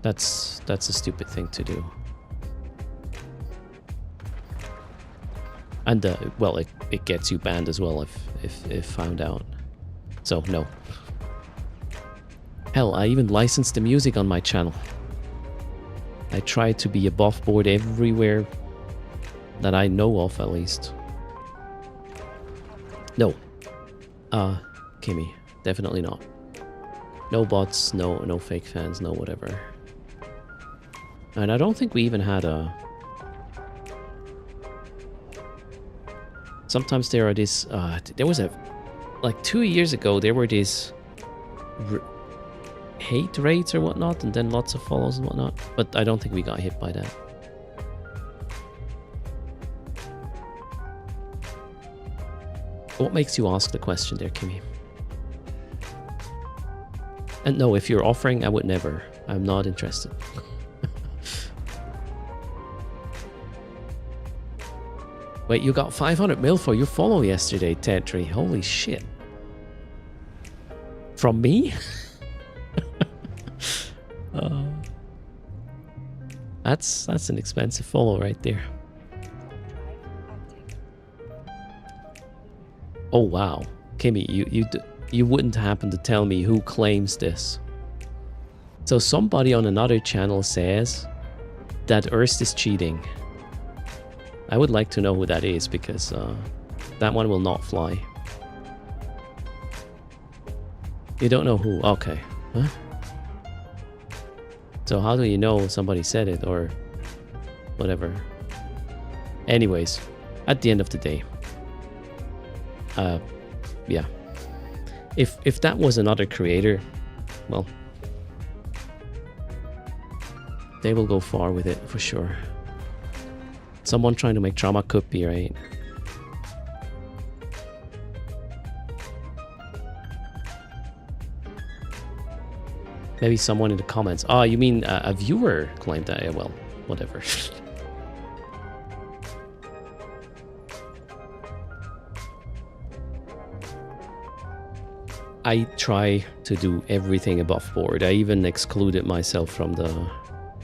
That's a stupid thing to do. And well, it gets you banned as well if found out. So no. Hell, I even licensed the music on my channel. I try to be above board everywhere that I know of, at least. No. Kimmy, definitely not. No bots, no fake fans, no whatever. And I don't think we even had a... Sometimes there are these... there was a... Like 2 years ago, there were these... hate rates or whatnot, and then lots of follows and whatnot. But I don't think we got hit by that. What makes you ask the question there, Kimmy? And no, if you're offering, I would never. I'm not interested. Wait, you got 500 mil for your follow yesterday, Tetri. Holy shit. From me? That's an expensive follow right there. Oh wow, Kimmy, you wouldn't happen to tell me who claims this? So somebody on another channel says that Erst is cheating. I would like to know who that is, because that one will not fly. You don't know who? Okay. Huh? So how do you know somebody said it or whatever? Anyways, at the end of the day, yeah. If that was another creator, well, they will go far with it for sure. Someone trying to make drama could be, right? Maybe someone in the comments. Oh, you mean a viewer claimed that? Yeah, well, whatever. I try to do everything above board. I even excluded myself from the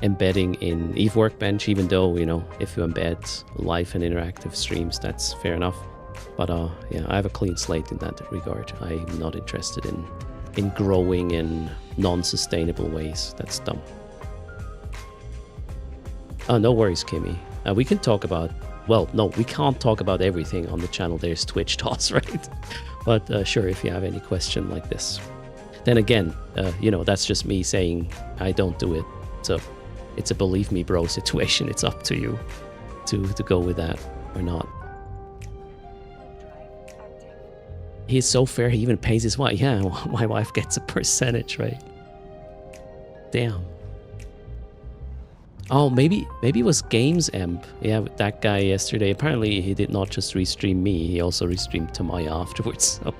embedding in Eve Workbench, even though, you know, if you embed live and interactive streams, that's fair enough. But yeah, I have a clean slate in that regard. I'm not interested in growing in non-sustainable ways. That's dumb. Oh, no worries, Kimmy. We can talk about... Well, no, we can't talk about everything on the channel. There's Twitch talks, right? But sure, if you have any question like this. Then again, you know, that's just me saying I don't do it. So it's a believe me bro situation. It's up to you to go with that or not. He's so fair, he even pays his wife. Yeah, my wife gets a percentage, right? Damn. Oh, maybe it was Games Emp. Yeah, that guy yesterday. Apparently, he did not just restream me. He also restreamed Tamaya afterwards. So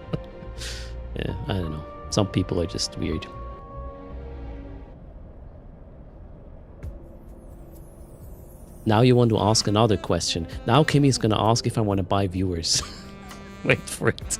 yeah, I don't know. Some people are just weird. Now you want to ask another question. Now Kimmy's gonna ask if I want to buy viewers. Wait for it.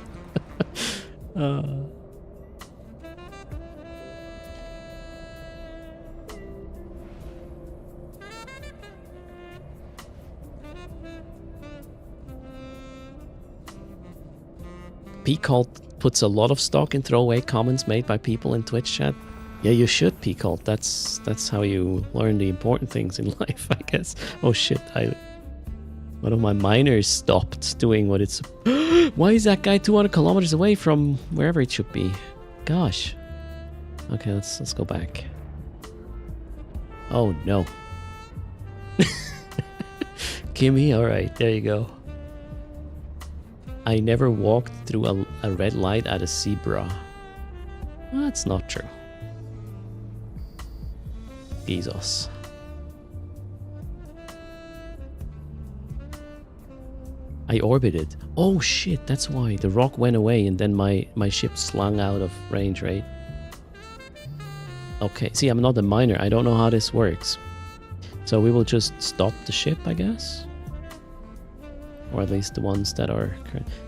Peacolt puts a lot of stock in throwaway comments made by people in Twitch chat. Yeah, you should, Peacolt. That's how you learn the important things in life, I guess. Oh shit, one of my miners stopped doing what it's... Why is that guy 200 kilometers away from wherever it should be? Gosh. Okay, let's go back. Oh no. Kimmy, alright, there you go. I never walked through a red light at a zebra. That's not true. Jesus. I orbited. Oh shit, that's why. The rock went away and then my ship slung out of range, right? Okay, see, I'm not a miner. I don't know how this works. So we will just stop the ship, I guess? Or at least the ones that are...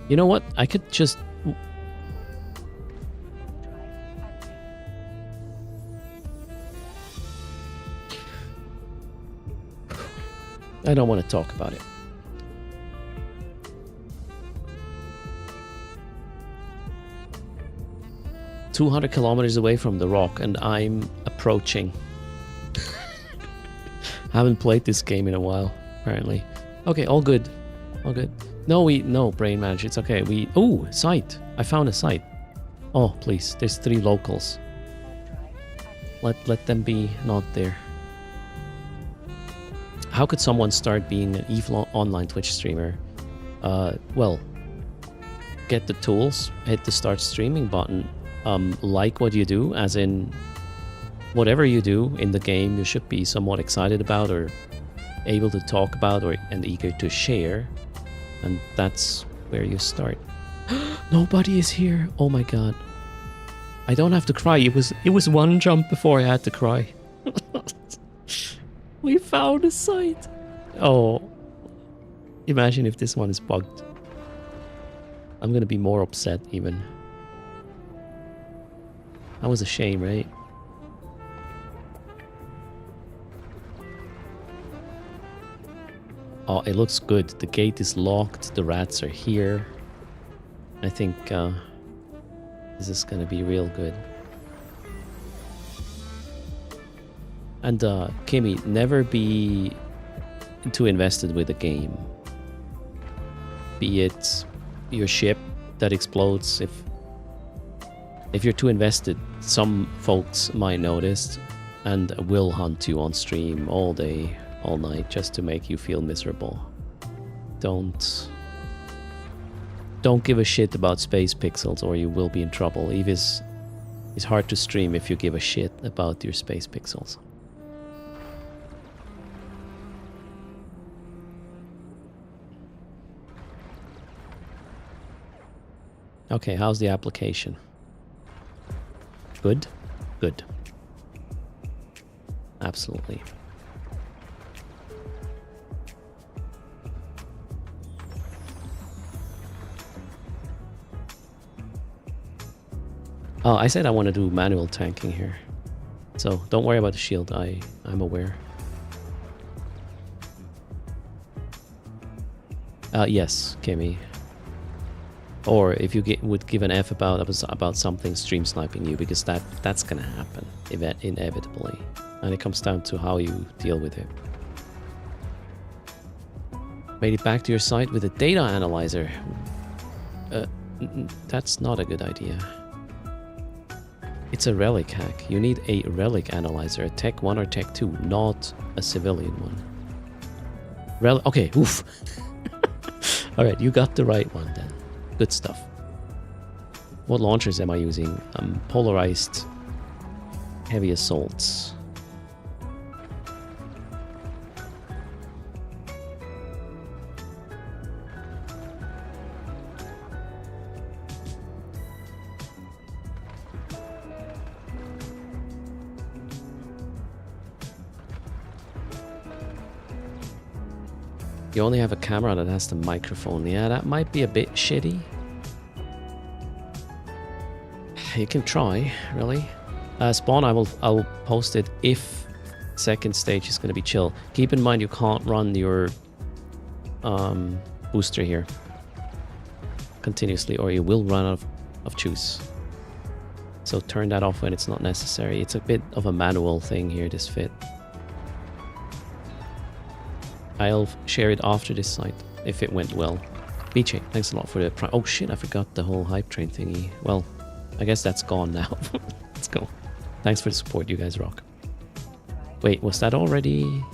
You know what? I could just... I don't want to talk about it. "200 kilometers away from the rock and I'm approaching." I haven't played this game in a while, apparently. Okay, all good. All good. No, brain manager, it's okay. Oh, site. I found a site. Oh, please. There's 3 locals. Let them be not there. How could someone start being an EVE online Twitch streamer? Well, get the tools, hit the start streaming button, like what you do, as in whatever you do in the game you should be somewhat excited about or able to talk about and eager to share, and that's where you start. Nobody is here. Oh my god. I don't have to cry. It was one jump before I had to cry. We found a site. Oh. Imagine if this one is bugged. I'm gonna be more upset even. That was a shame, right? Oh, it looks good. The gate is locked. The rats are here. I think this is gonna be real good. And Kimmy, never be too invested with a game. Be it your ship that explodes. If you're too invested, some folks might notice and will hunt you on stream all day, all night, just to make you feel miserable. Don't Don't give a shit about space pixels or you will be in trouble. Eve is hard to stream if you give a shit about your space pixels. Okay, how's the application? Good? Good. Absolutely. Oh, I said I want to do manual tanking here. So don't worry about the shield, I'm aware. Yes, Kimmy. Or if you would give an F about something stream sniping you, because that's gonna happen inevitably, and it comes down to how you deal with it. Made it back to your site with a data analyzer. That's not a good idea. It's a relic hack. You need a relic analyzer, a Tech 1 or Tech 2, not a civilian one. Okay, oof. Alright, you got the right one then. Good stuff. What launchers am I using? Polarized heavy assaults. You only have a camera that has the microphone. Yeah, that might be a bit shitty. You can try, really. Spawn, I'll post it if second stage is going to be chill. Keep in mind you can't run your booster here continuously, or you will run out of juice. So turn that off when it's not necessary. It's a bit of a manual thing here, this fit. I'll share it after this site, if it went well. BJ, thanks a lot for the oh shit, I forgot the whole hype train thingy. Well, I guess that's gone now. Let's go. Thanks for the support, you guys rock. Wait, was that already...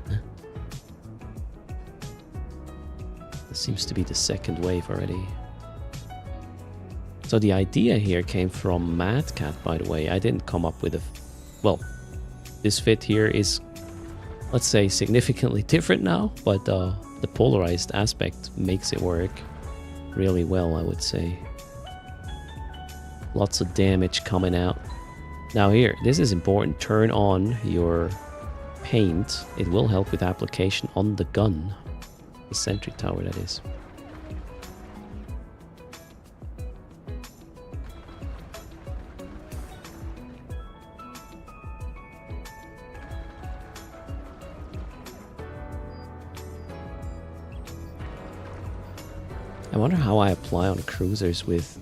Huh? This seems to be the second wave already. So the idea here came from Mad Cat, by the way. I didn't come up with a... Well, this fit here is, let's say, significantly different now, but the polarized aspect makes it work really well, I would say. Lots of damage coming out. Now here, this is important. Turn on your paint. It will help with application on the gun. The sentry tower, that is. I wonder how I apply on cruisers with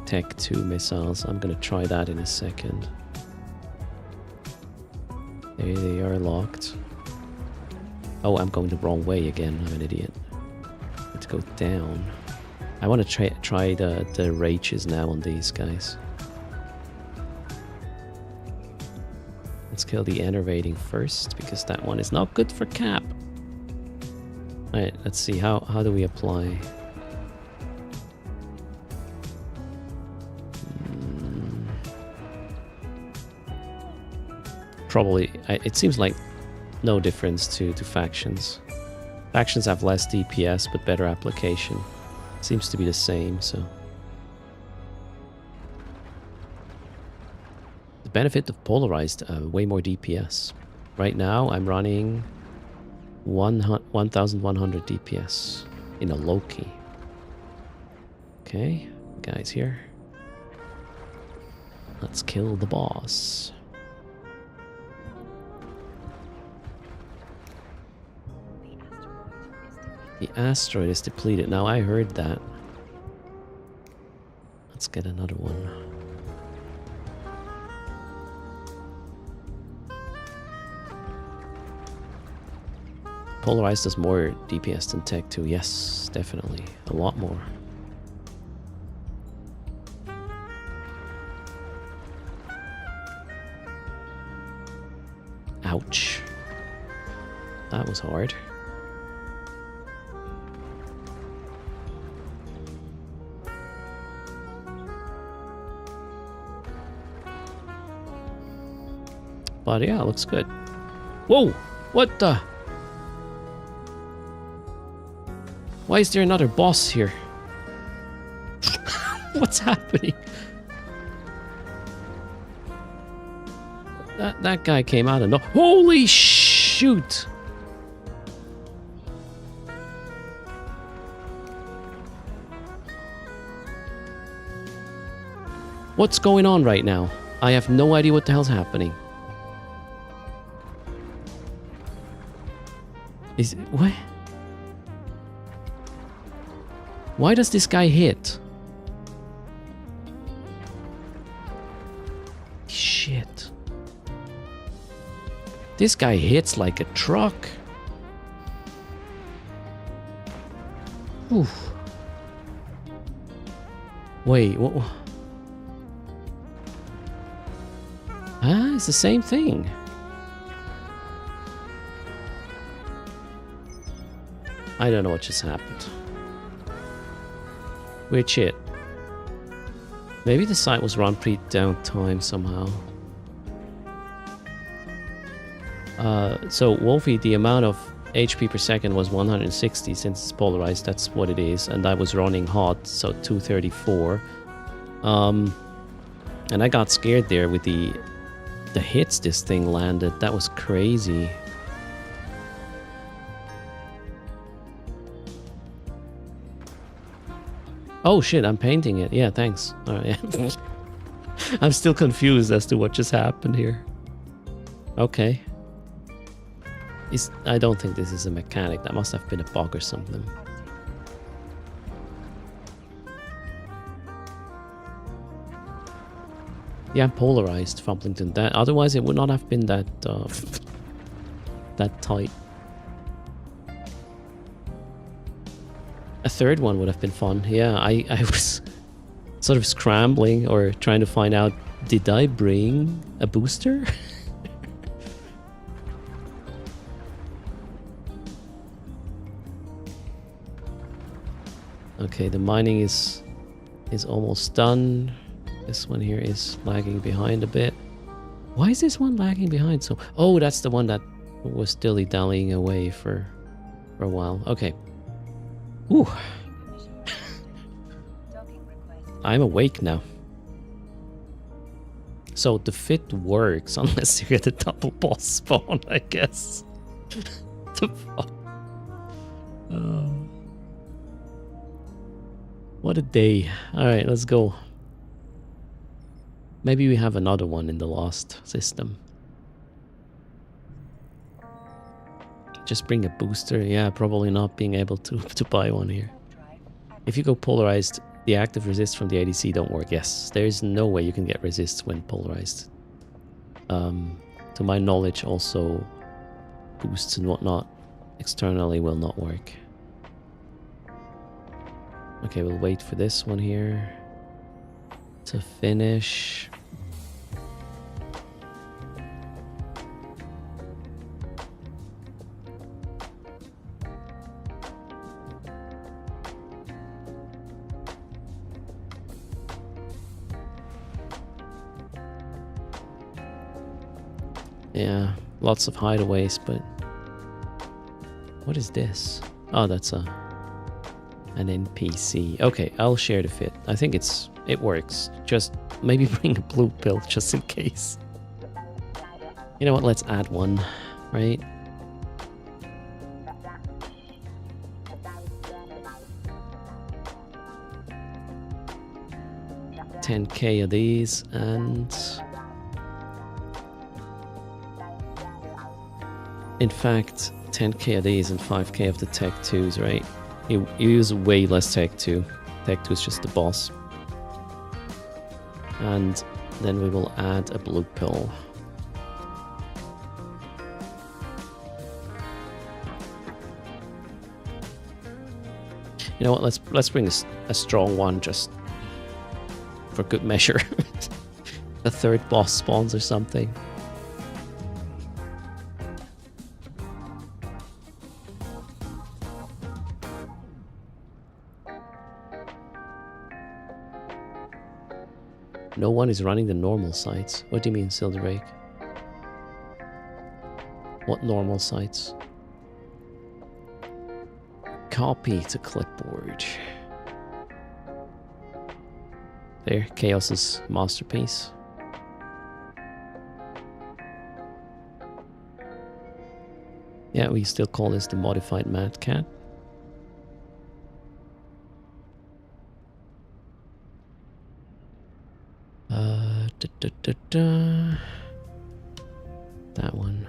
Tech 2 missiles. I'm gonna try that in a second. There they are locked. Oh, I'm going the wrong way again. I'm an idiot. Let's go down. I want to try the rages now on these guys. Let's kill the enervating first, because that one is not good for cap. Alright, let's see. How do we apply? Probably, it seems like no difference to factions. Factions have less DPS but better application. Seems to be the same, so. The benefit of polarized, way more DPS. Right now I'm running 1100 DPS in a Loki. Okay, guys here. Let's kill the boss. The asteroid is depleted. Now I heard that. Let's get another one. Polarized does more DPS than Tech 2. Yes, definitely. A lot more. Ouch. That was hard. But yeah, it looks good. Whoa! What the? Why is there another boss here? What's happening? That guy came out of no. Holy shoot! What's going on right now? I have no idea what the hell's happening. Is what? Why does this guy hit? Shit. This guy hits like a truck. Oof. Wait, what? Ah, it's the same thing. I don't know what just happened. Weird shit. Maybe the site was run pre-downtime somehow. So Wolfie, the amount of HP per second was 160 since it's polarized. That's what it is, and I was running hot, so 234. And I got scared there with the hits this thing landed. That was crazy. Oh shit, I'm painting it. Yeah, thanks. Alright, yeah. I'm still confused as to what just happened here. Okay. I don't think this is a mechanic. That must have been a bug or something. Yeah, I'm polarized, Fumplington. That otherwise it would not have been that that tight. A third one would have been fun. Yeah, I was sort of scrambling or trying to find out, did I bring a booster? Okay, the mining is almost done. This one here is lagging behind a bit. Why is this one lagging behind? So, oh, that's the one that was dilly-dallying away for a while. Okay. Ooh. I'm awake now. So the fit works unless you get a double boss spawn, I guess. The fuck? What a day. Alright, let's go. Maybe we have another one in the lost system. Just bring a booster. Yeah, probably not being able to buy one here. If you go polarized, the active resist from the ADC don't work. Yes, there is no way you can get resist when polarized. To my knowledge, also boosts and whatnot externally will not work. Okay, we'll wait for this one here to finish. Yeah, lots of hideaways, but what is this? Oh, that's an NPC. Okay, I'll share the fit. I think it works. Just maybe bring a blue pill just in case. You know what? Let's add one, right? $10K of these and in fact 10K of these and 5K of the Tech 2s, right? You use way less Tech 2. Tech 2 is just the boss. And then we will add a blue pill. You know what, let's bring a strong one just for good measure. A third boss spawns or something. No one is running the normal sites. What do you mean, Silderake? What normal sites? Copy to clipboard. There, Chaos's masterpiece. Yeah, we still call this the modified Mad Cat. That one.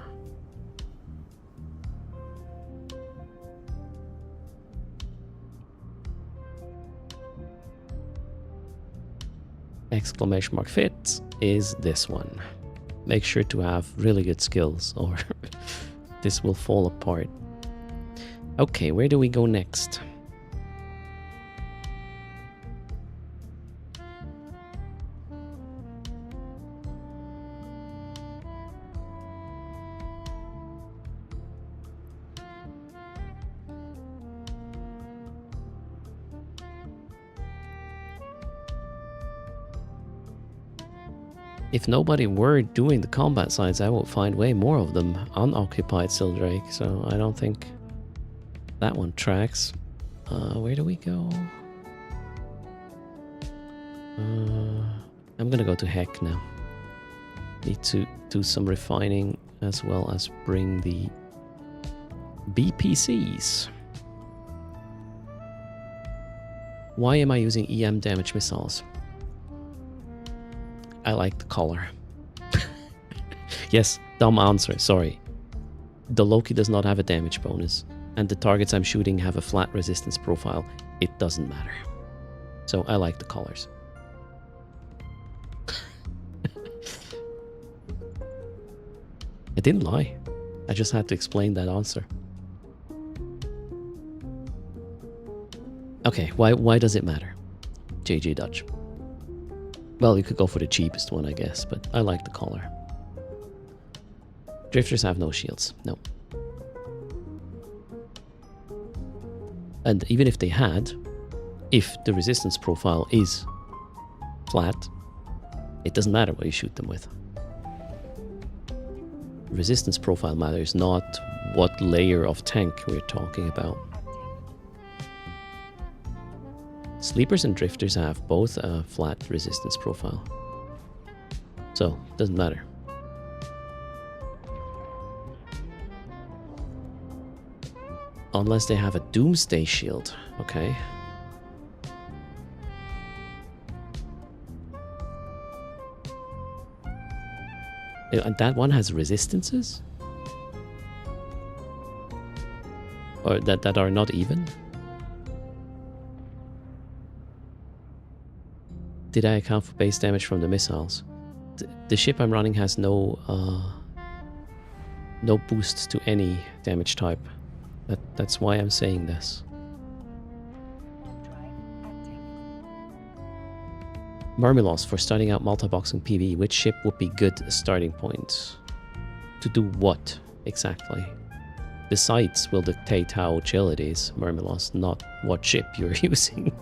Exclamation mark fits is this one. Make sure to have really good skills or this will fall apart. Okay, where do we go next? If nobody were doing the combat sites, I would find way more of them unoccupied still, Drake. So I don't think that one tracks. Where do we go? I'm gonna go to Heck now. Need to do some refining as well as bring the BPCs. Why am I using EM damage missiles? I like the color. Yes, dumb answer, sorry. The Loki does not have a damage bonus, and the targets I'm shooting have a flat resistance profile. It doesn't matter. So I like the colors. I didn't lie. I just had to explain that answer. Okay, why does it matter? JJ Dutch. Well, you could go for the cheapest one, I guess, but I like the color. Drifters have no shields, no. And even if they had, if the resistance profile is flat, it doesn't matter what you shoot them with. Resistance profile matters, not what layer of tank we're talking about. Sleepers and drifters have both a flat resistance profile. So, doesn't matter. Unless they have a doomsday shield, okay. And that one has resistances? Or that are not even? Did I account for base damage from the missiles? The ship I'm running has no boosts to any damage type. That's why I'm saying this. Murmilos, for starting out multi-boxing PvE, which ship would be good starting point? To do what, exactly? The sites will dictate how chill it is, Murmilos, not what ship you're using.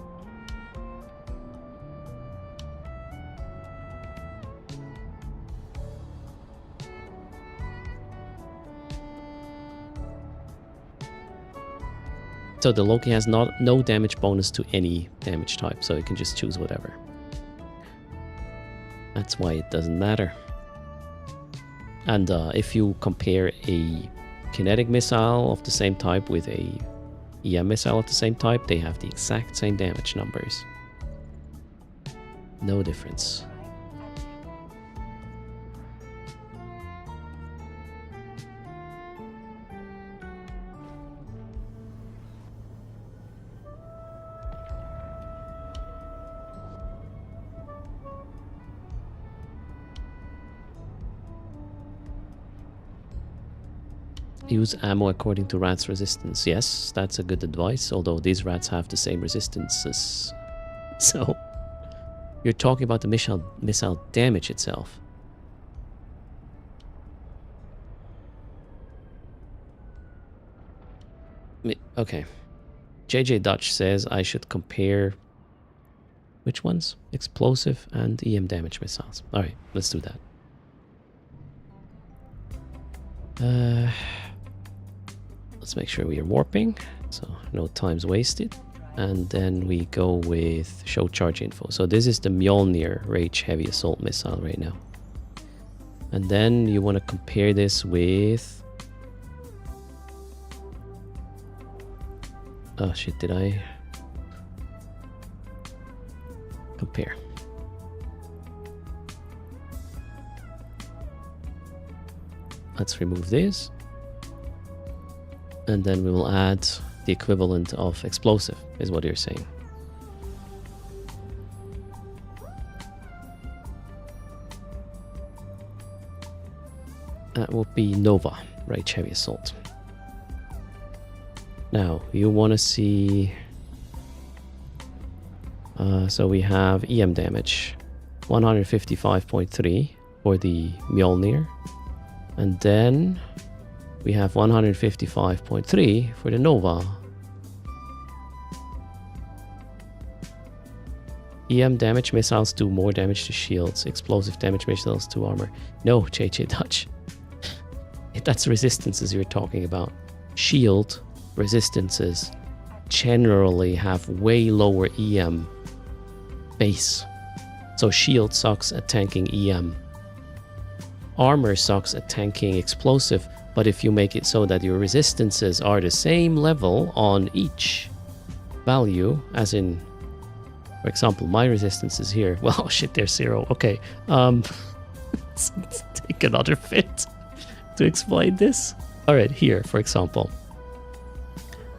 So the Loki has no damage bonus to any damage type, so you can just choose whatever. That's why it doesn't matter. And if you compare a kinetic missile of the same type with a EM missile of the same type, they have the exact same damage numbers. No difference. Use ammo according to rats' resistance. Yes, that's a good advice, although these rats have the same resistances. So, you're talking about the missile damage itself. Okay. JJ Dutch says I should compare... Which ones? Explosive and EM damage missiles. Alright, let's do that. Let's make sure we are warping, so no time's wasted. And then we go with show charge info. So this is the Mjolnir Rage Heavy Assault Missile right now. And then you want to compare this with... Oh shit, did I... Compare. Let's remove this. And then we will add the equivalent of explosive, is what you're saying. That would be Nova, Rage Heavy Assault. Now, you want to see... so we have EM damage, 155.3 for the Mjolnir. And then we have 155.3 for the Nova. EM damage missiles do more damage to shields. Explosive damage missiles to armor. No, JJ Dutch. That's resistances you're talking about. Shield resistances generally have way lower EM base. So shield sucks at tanking EM. Armor sucks at tanking explosive, but if you make it so that your resistances are the same level on each value, as in, for example, my resistance is here. Well, shit, they're 0. Okay, let's take another fit to explain this. All right, here, for example,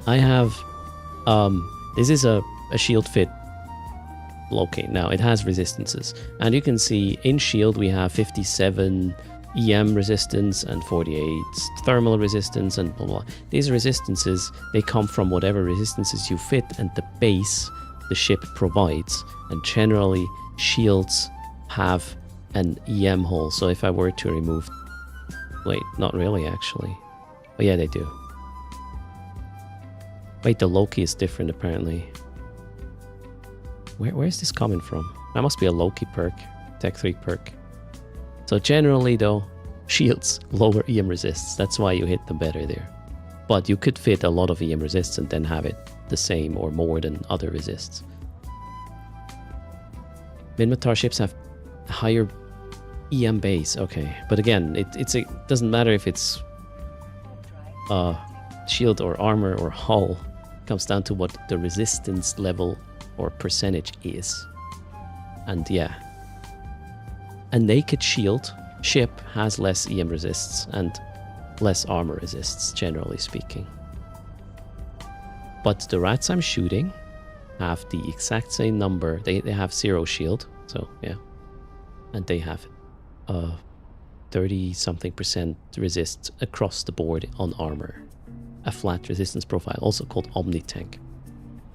I have, this is a shield fit Loki. Now it has resistances, and you can see in shield we have 57 EM resistance and 48 thermal resistance and blah blah. These resistances, they come from whatever resistances you fit and the base the ship provides, and generally shields have an EM hole. So if I were to remove, wait, not really actually. Oh yeah, they do. Wait, the Loki is different apparently. Where is this coming from? That must be a Loki perk, Tech 3 perk. So generally though, shields lower EM resists. That's why you hit them better there. But you could fit a lot of EM resists and then have it the same or more than other resists. Minmatar ships have a higher EM base. Okay, but again, it doesn't matter if it's shield or armor or hull. It comes down to what the resistance level or percentage is. And yeah, a naked shield ship has less EM resists and less armor resists, generally speaking. But the rats I'm shooting have the exact same number. They have 0 shield, so yeah, and they have 30 something percent resist across the board on armor. A flat resistance profile, also called Omni Tank.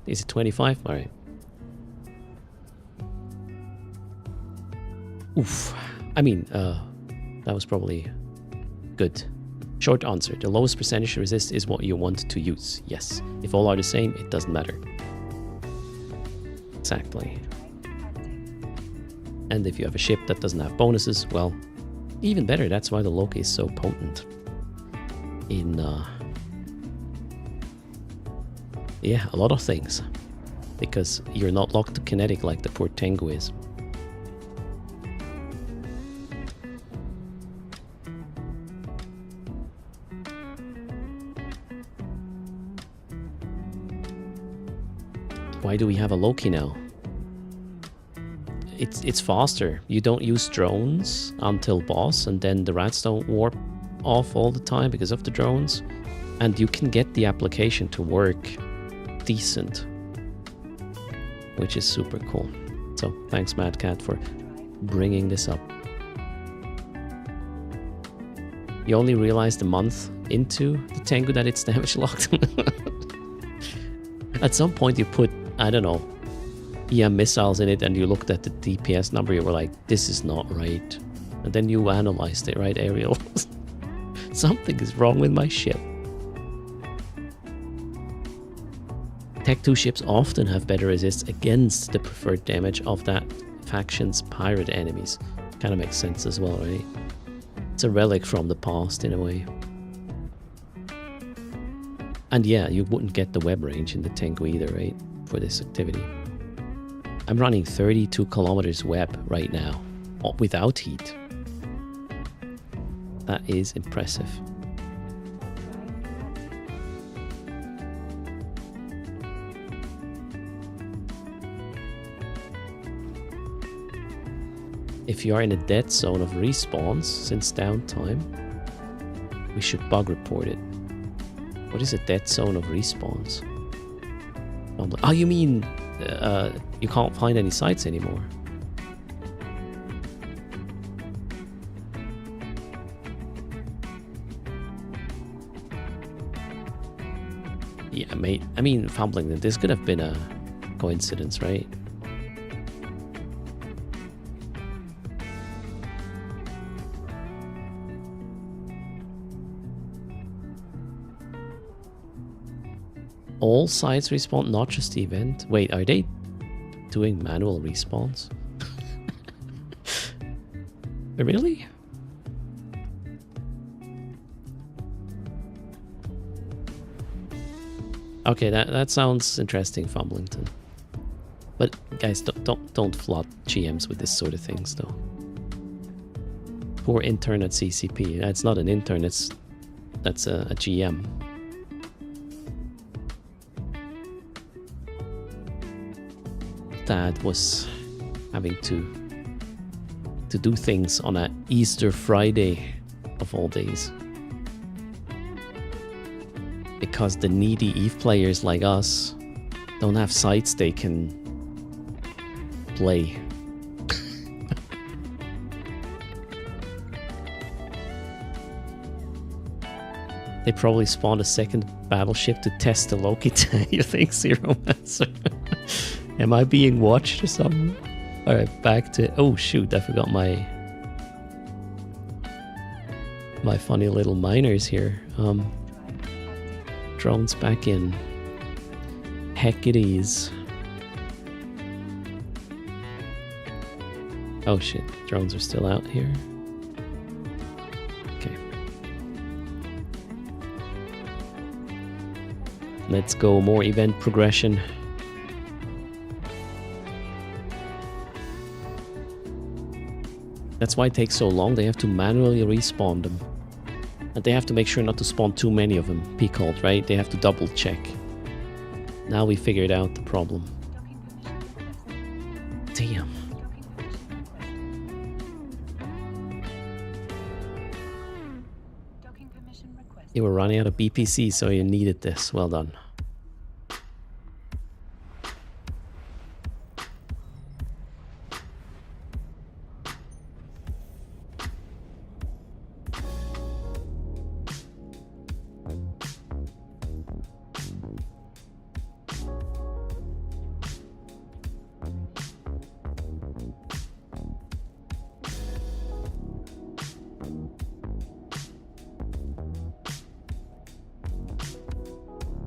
Is it 25? All right. Oof. I mean, that was probably good. Short answer. The lowest percentage resist is what you want to use. Yes. If all are the same, it doesn't matter. Exactly. And if you have a ship that doesn't have bonuses, well, even better. That's why the Loki is so potent. In, yeah, a lot of things. Because you're not locked to kinetic like the poor Tengu is. Why do we have a Loki now? It's faster. You don't use drones until boss, and then the rats don't warp off all the time because of the drones. And you can get the application to work decent, which is super cool. So thanks, Mad Cat, for bringing this up. You only realized a month into the Tengu that it's damage locked. At some point you put, I don't know, EM missiles in it and you looked at the DPS number, you were like, this is not right. And then you analyzed it, right, Ariel? Something is wrong with my ship. Tech 2 ships often have better resists against the preferred damage of that faction's pirate enemies. Kind of makes sense as well, right? It's a relic from the past in a way. And yeah, you wouldn't get the web range in the Tengu either, right? For this activity. I'm running 32 kilometers web right now, without heat. That is impressive. If you are in a dead zone of respawns since downtime, we should bug report it. What is a dead zone of respawns? Oh, you mean you can't find any sites anymore? Yeah, mate. I mean, fumbling. This could have been a coincidence, right? All sites respawn, not just the event. Wait, are they doing manual respawns? Really? Okay, that sounds interesting, Fumblington. But guys, don't flood GMs with this sort of things, though. Poor intern at CCP. That's not an intern. That's a GM. Dad was having to do things on a Easter Friday of all days. Because the needy EVE players like us don't have sites they can play. They probably spawned a second battleship to test the Loki tank. You think, Zero Master? Am I being watched or something? Alright, back to... Oh shoot, I forgot my funny little miners here. Drones back in. Heck it is. Oh shit, drones are still out here. Okay. Let's go, more event progression. That's why it takes so long. They have to manually respawn them. And they have to make sure not to spawn too many of them. P-called, right? They have to double check. Now we figured out the problem. Damn. You were running out of BPC, so you needed this. Well done.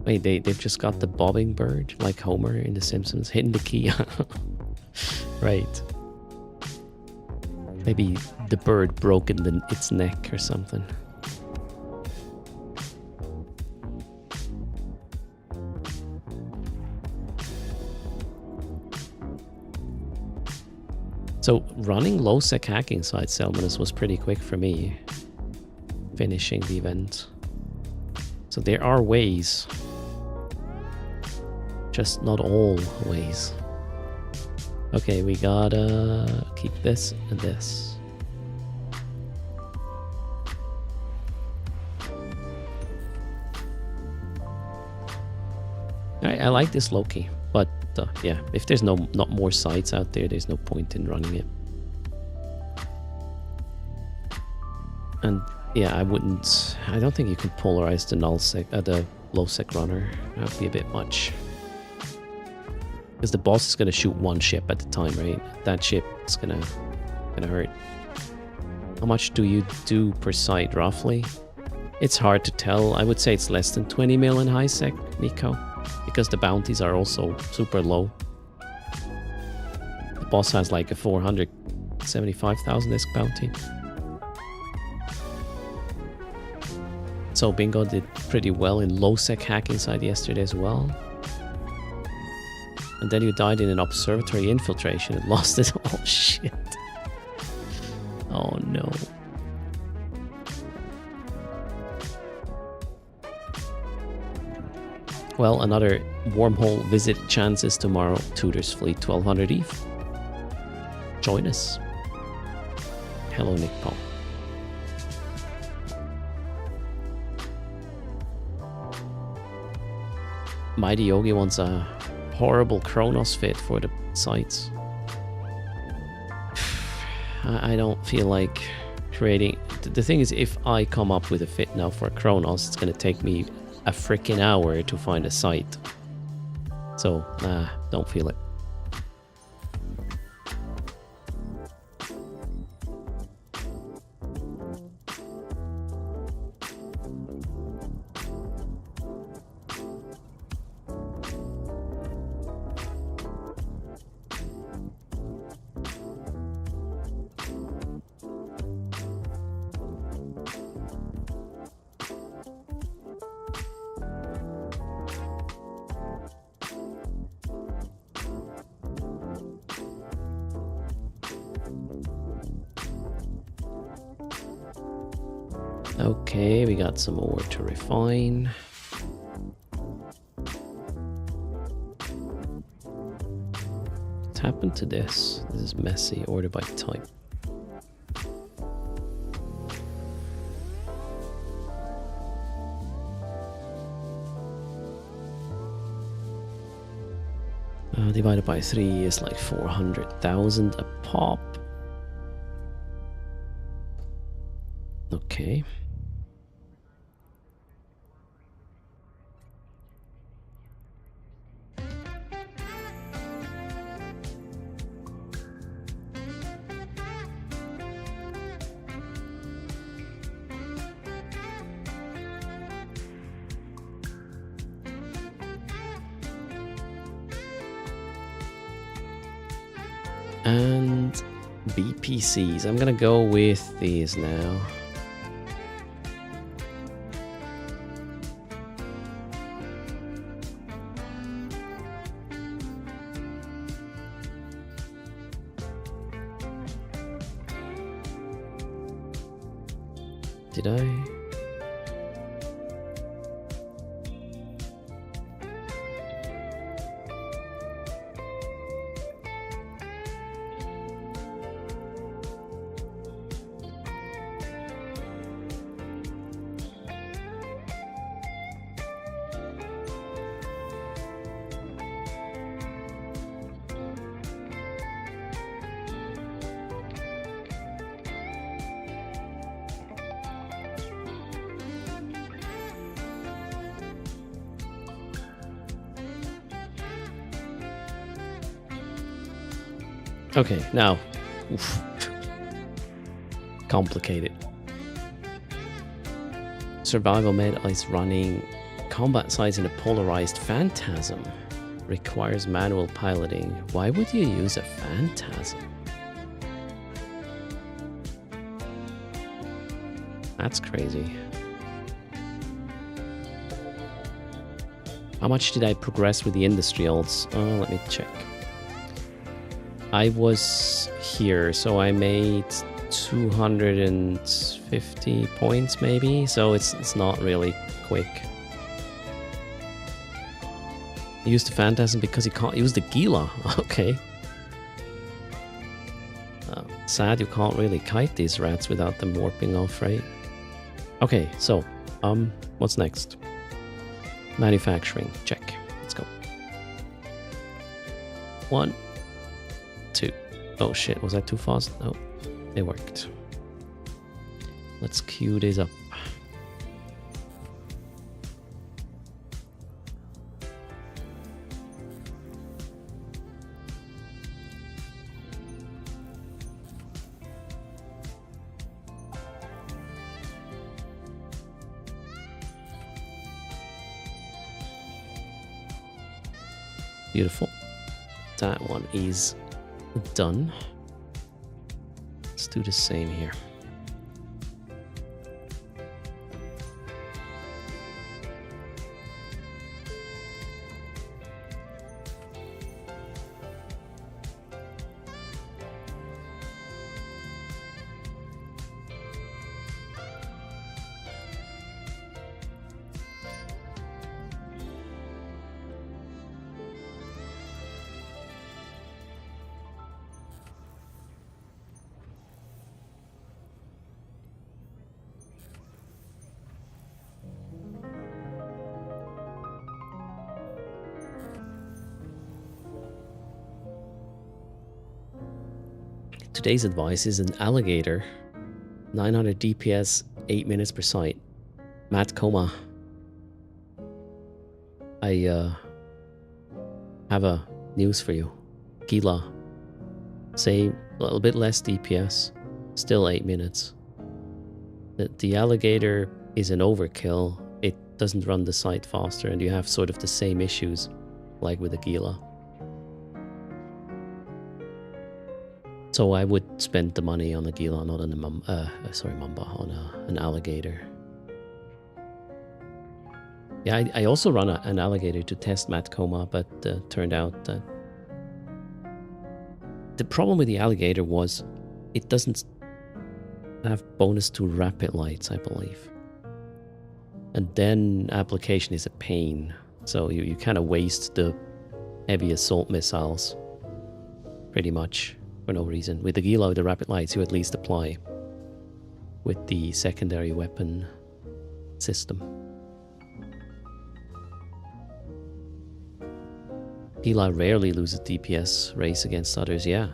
Wait, they've just got the bobbing bird, like Homer in The Simpsons, hitting the key. Right. Maybe the bird broke its neck or something. So running low-sec hacking site Selmanus was pretty quick for me, finishing the event. So there are ways. Just not all ways. Okay, we gotta keep this and this. I like this Loki, but yeah, if there's not more sites out there, there's no point in running it. And yeah, I don't think you can polarize the the low sec runner. That would be a bit much. Because the boss is gonna shoot one ship at a time, right? That ship is gonna hurt. How much do you do per site, roughly? It's hard to tell. I would say it's less than 20 mil in high sec, Nico. Because the bounties are also super low. The boss has like a 475,000 disc bounty. So Bingo did pretty well in low-sec hacking side yesterday as well. And then you died in an observatory infiltration and lost it. Oh shit. Oh no. Well, another wormhole visit chances tomorrow. Tudor's Fleet 1200 ETH. Join us. Hello, Nick Paul. Mighty Yogi wants a horrible Kronos fit for the sites. I don't feel like creating... The thing is, if I come up with a fit now for Kronos, it's going to take me a freaking hour to find a site. So, don't feel it. Okay, we got some ore to refine. What's happened to this? This is messy. Order by type. Divided by 3 is like 400,000 a pop. Okay. And BPCs. I'm gonna go with these now. Did I? Okay, now, oof. Complicated. Survival med is running combat sites in a polarized phantasm. Requires manual piloting. Why would you use a phantasm? That's crazy. How much did I progress with the industrials? Let me check. I was here, so I made 250 points maybe, so it's not really quick. I used the Phantasm because you can't use the Gila. Okay. Sad you can't really kite these rats without them warping off, right? Okay, so, what's next? Manufacturing, check. Let's go. 1, 2. Oh shit, was that too fast? No, it worked. Let's queue these up. Beautiful. That one is done. Let's do the same here. Today's advice is an alligator, 900 DPS, 8 minutes per sight. Matt Coma. I have a news for you. Gila. Say a little bit less DPS, still 8 minutes. The alligator is an overkill. It doesn't run the site faster, and you have sort of the same issues like with the Gila. So I would spend the money on a Gila, not on a Mamba, on an alligator. Yeah, I also run an alligator to test Matt Coma, but turned out that the problem with the alligator was it doesn't have bonus to rapid lights, I believe. And then application is a pain. So you kind of waste the heavy assault missiles pretty much for no reason. With the Gila, with the rapid lights, you at least apply with the secondary weapon system. Gila rarely loses DPS race against others. Yeah,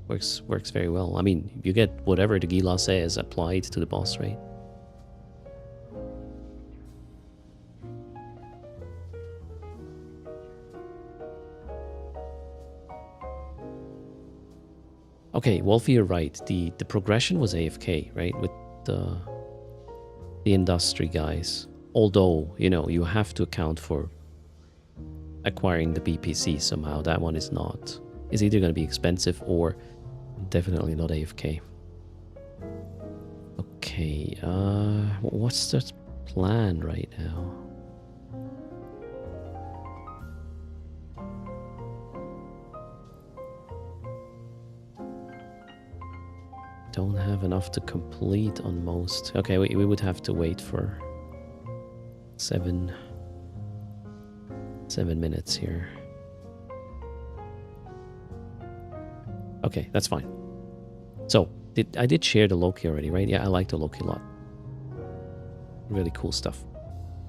works very well. I mean, you get whatever the Gila says applied to the boss rate. Okay, Wolfie, you're right. The progression was AFK, right? With the industry guys. Although, you know, you have to account for acquiring the BPC somehow. That one is not. It's either going to be expensive or definitely not AFK. Okay, what's the plan right now? Don't have enough to complete on most. Okay, we would have to wait for 7 minutes here. Okay, that's fine. So, I did share the Loki already, right? Yeah, I like the Loki a lot. Really cool stuff.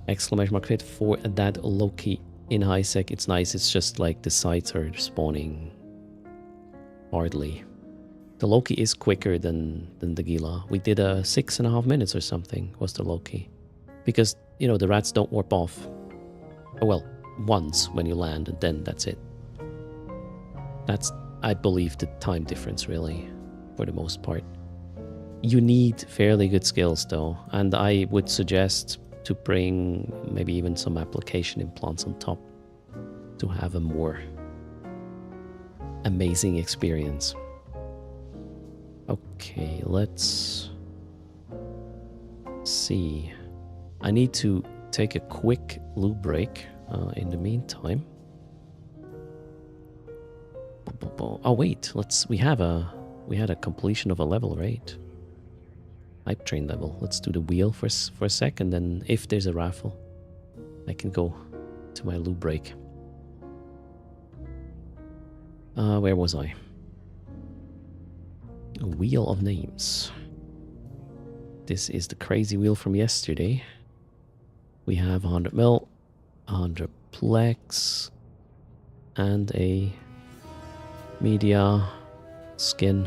Exclamation mark crit for that Loki in high sec. It's nice. It's just like the sites are spawning hardly. The Loki is quicker than the Gila. We did 6.5 minutes or something was the Loki. Because, you know, the rats don't warp off. Oh, well, once when you land, and then that's it. That's, I believe, the time difference, really, for the most part. You need fairly good skills, though, and I would suggest to bring maybe even some application implants on top to have a more amazing experience. Okay, let's see. I need to take a quick lube break in the meantime. Oh wait, we had a completion of a level, right? Hype train level. Let's do the wheel for a sec, and then if there's a raffle, I can go to my lube break. Where was I? A wheel of names. This is the crazy wheel from yesterday. We have 100 mil, 100 plex, and a media skin.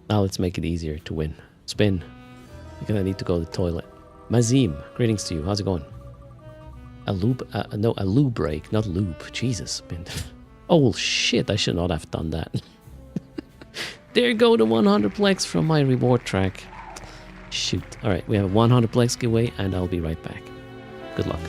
Now let's make it easier to win. Spin, because I need to go to the toilet. Mazim, greetings to you. How's it going? A lube, no, a lube break, not lube. Jesus. Oh shit, I should not have done that. There go the 100 plex from my reward track. Shoot. Alright, we have a 100 plex giveaway, and I'll be right back. Good luck.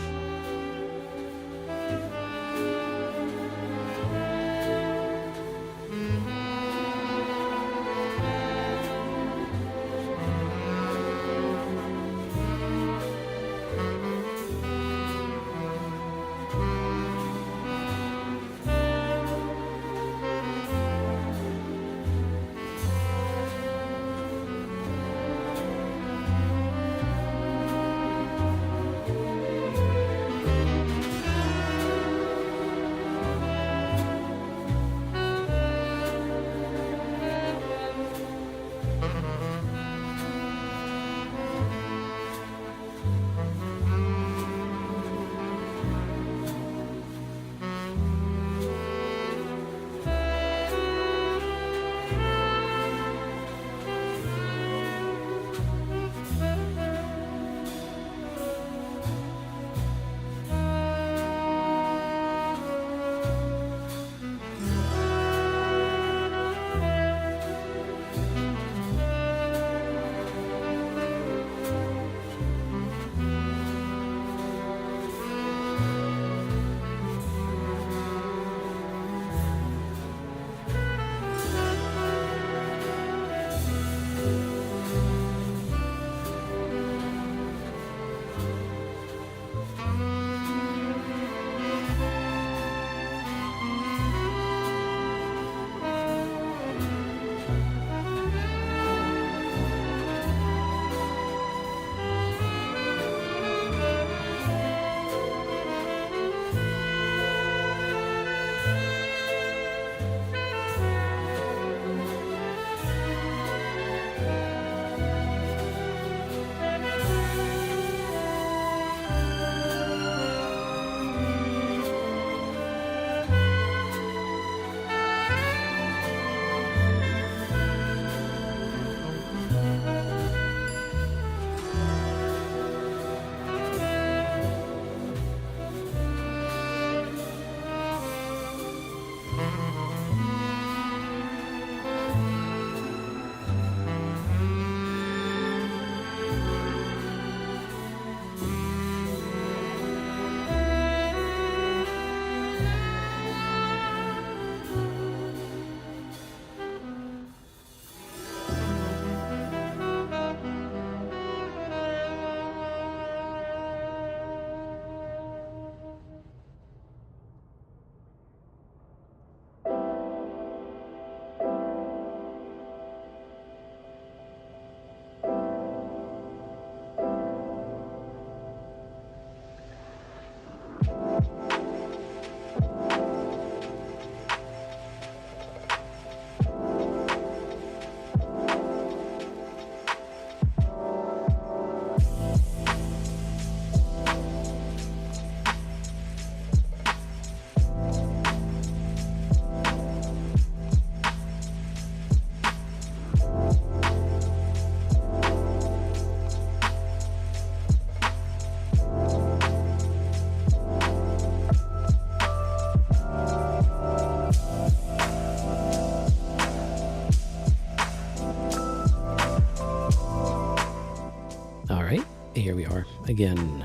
car. Again,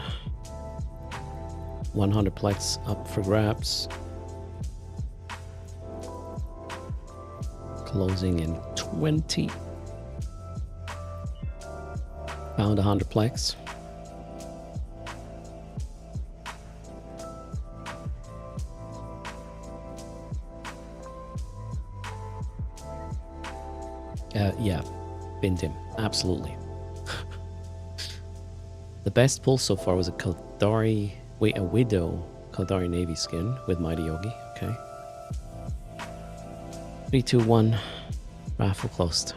100 plex up for grabs. Closing in 20. Found 100 plex. Yeah, binned him. Absolutely. The best pull so far was a Kaldari... Wait, a Widow Kaldari Navy skin with Mighty Yogi. Okay. 3, 2, 1. Raffle closed.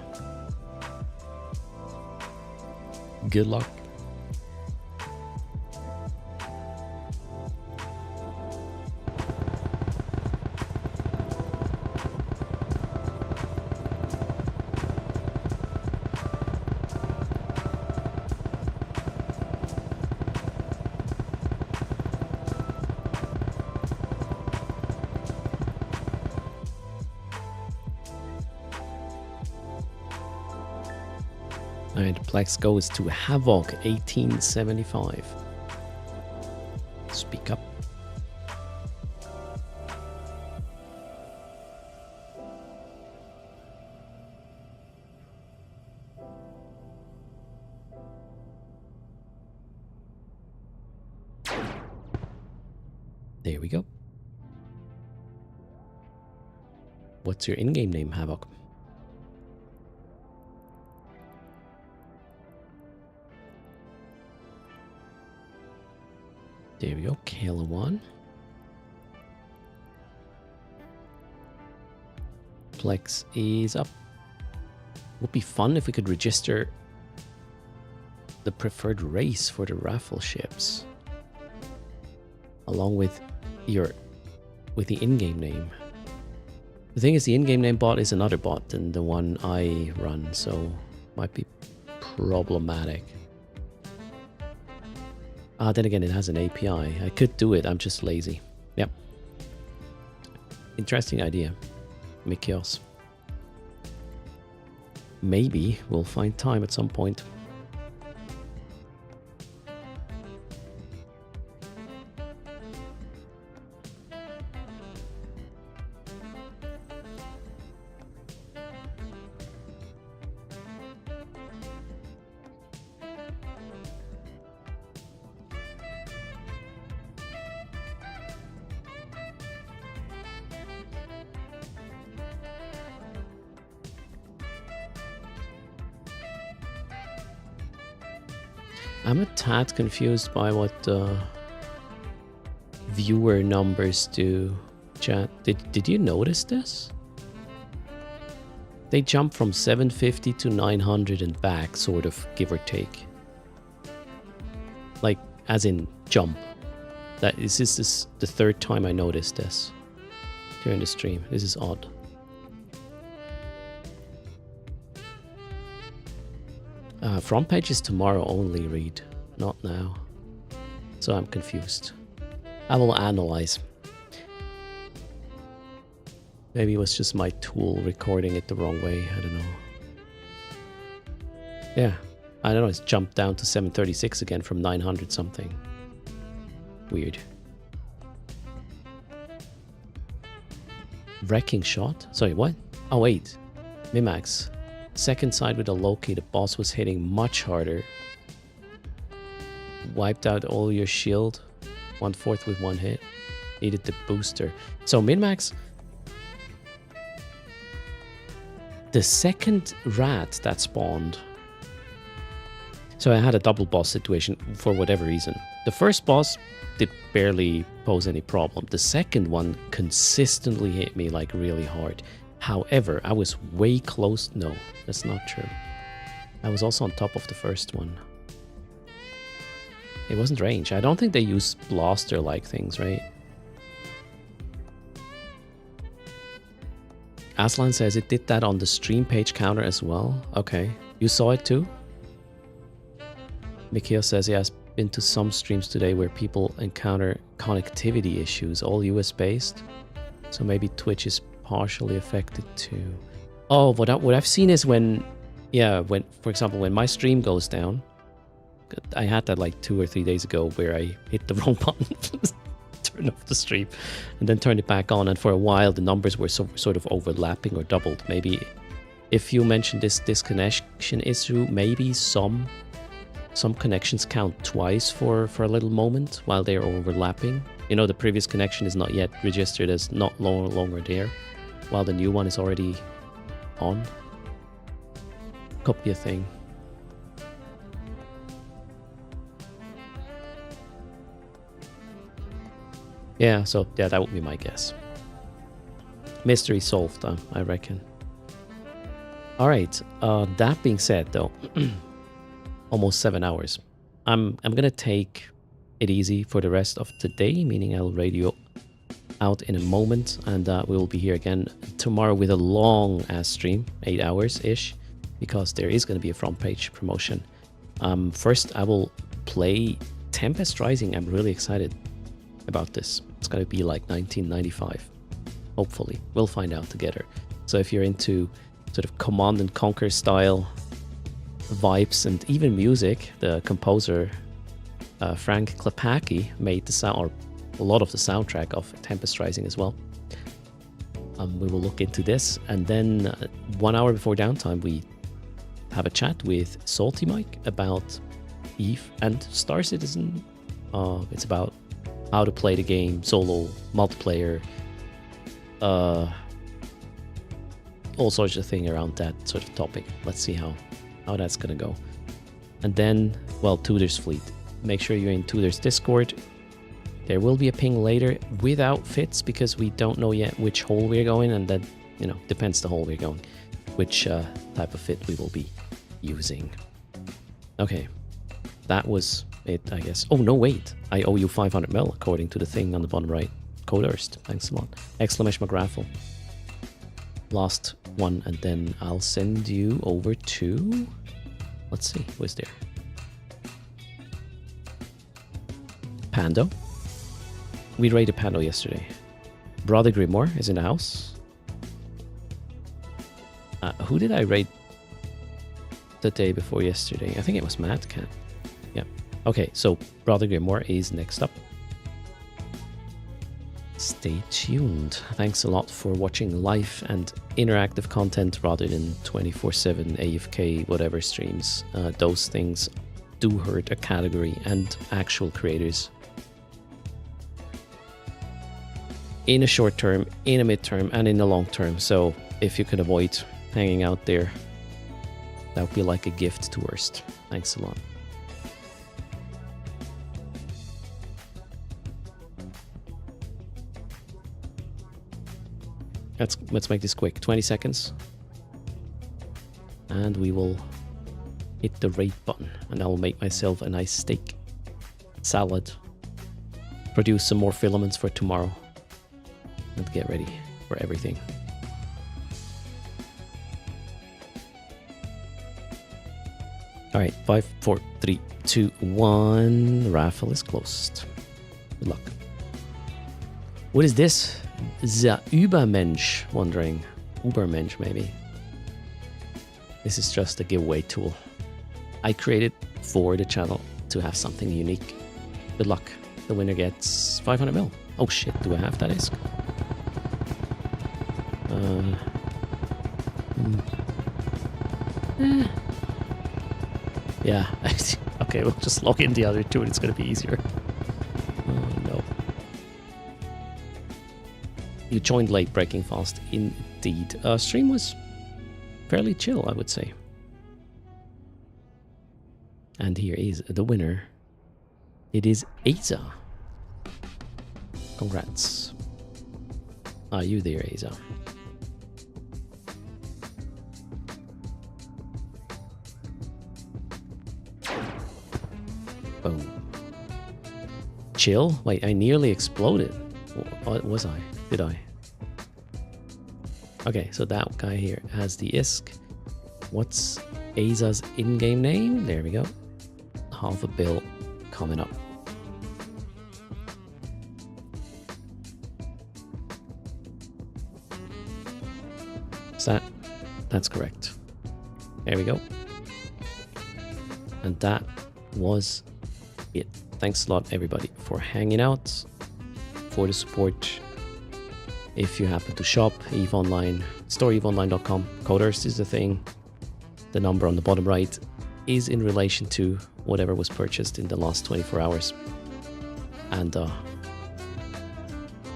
Good luck. Alright, Plex goes to Havoc 1875. Speak up. There we go. What's your in-game name, Havoc? There we go, Kayla 1. Plex is up. Would be fun if we could register the preferred race for the raffle ships. Along with the in-game name. The thing is, the in-game name bot is another bot than the one I run, so might be problematic. Then again, it has an API. I could do it, I'm just lazy. Yep. Interesting idea. Mikios. Maybe we'll find time at some point. I'm a tad confused by what viewer numbers do. Chat, did you notice this? They jump from 750 to 900 and back, sort of, give or take. Like, as in jump. This is the third time I noticed this during the stream. This is odd. Front page is tomorrow only, read, not now. So I'm confused. I will analyze. Maybe it was just my tool recording it the wrong way, I don't know. Yeah, I don't know, it's jumped down to 736 again from 900 something. Weird. Wrecking shot? Sorry, what? Oh wait, Mimax. Second side with a Loki, the boss was hitting much harder. Wiped out all your shield. 1/4 with one hit. Needed the booster. So Minmax, the second rat that spawned. So I had a double boss situation for whatever reason. The first boss did barely pose any problem. The second one consistently hit me like really hard. However, I was way close. No, that's not true. I was also on top of the first one. It wasn't range. I don't think they use blaster-like things, right? Aslan says it did that on the stream page counter as well. Okay. You saw it too? Mikhail says he has been to some streams today where people encounter connectivity issues, all US based. So maybe Twitch is partially affected too. Oh, what I've seen is when, yeah, for example, when my stream goes down, I had that like 2 or 3 days ago where I hit the wrong button, turned off the stream, and then turned it back on. And for a while, the numbers were sort of overlapping or doubled. Maybe if you mentioned this disconnection issue, maybe some connections count twice for a little moment while they're overlapping. You know, the previous connection is not yet registered as not longer there, while the new one is already on. Could be a thing. Yeah, so yeah, that would be my guess. Mystery solved, I reckon. All right. That being said, though, almost 7 hours. I'm gonna take it easy for the rest of today, meaning I'll radio out in a moment, and we will be here again tomorrow with a long ass stream, 8 hours ish, because there is gonna be a front page promotion. First, I will play Tempest Rising. I'm really excited about this. It's gonna be like 1995. Hopefully, we'll find out together. So if you're into sort of Command and Conquer style vibes and even music, the composer Frank Klepacki made the sound, or a lot of the soundtrack of Tempest Rising as well. We will look into this, and then 1 hour before downtime, we have a chat with Salty Mike about Eve and Star Citizen. It's about how to play the game, solo, multiplayer, all sorts of thing around that sort of topic. Let's see how that's gonna go. And then, well, Tudor's Fleet. Make sure you're in Tudor's Discord. There will be a ping later with outfits, because we don't know yet which hole we're going, and that, you know, depends the hole we're going, which type of fit we will be using. Okay, that was it, I guess. Oh no, wait, I owe you 500 mil according to the thing on the bottom right. Coderst, thanks a lot. Exclamation mark raffle. Last one, and then I'll send you over to, let's see, who's there? Pando. We raided Pando yesterday. Brother Grimoire is in the house. Who did I raid the day before yesterday? I think it was Mad Cat. Yeah. Okay, so Brother Grimoire is next up. Stay tuned. Thanks a lot for watching live and interactive content rather than 24/7 AFK whatever streams. Those things do hurt a category and actual creators. In a short term, in a mid-term, and in the long term. So if you can avoid hanging out there, that would be like a gift to Worst. Thanks a lot. Let's make this quick. 20 seconds. And we will hit the rate button. And I will make myself a nice steak salad. Produce some more filaments for tomorrow. And get ready for everything. Alright, 5, 4, 3, 2, 1. Raffle is closed. Good luck. What is this? The Übermensch, wondering. Ubermensch, maybe. This is just a giveaway tool I created for the channel to have something unique. Good luck. The winner gets 500 mil. Oh shit, do I have that ISK? Yeah, okay, we'll just log in the other two and it's gonna be easier. Oh no. You joined late, breaking fast. Indeed. Stream was fairly chill, I would say. And here is the winner. It is Aza. Congrats. Are you there, Aza? Boom. Chill? Wait, I nearly exploded. What was I? Did I? Okay, so that guy here has the ISK. What's Aza's in-game name? There we go. Half a bill coming up. Is that? That's correct. There we go. And that was it. Thanks a lot, everybody, for hanging out, for the support. If you happen to shop EVE Online, storeeveonline.com, coders is the thing. The number on the bottom right is in relation to whatever was purchased in the last 24 hours. And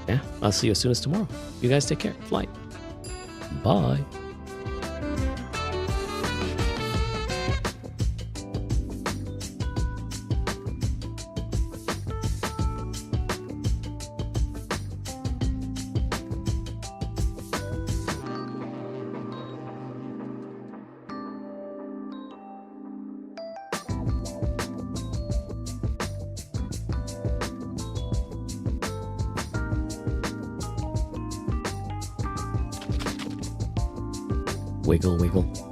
yeah, I'll see you as soon as tomorrow. You guys take care. Fly. Bye. Wiggle, wiggle.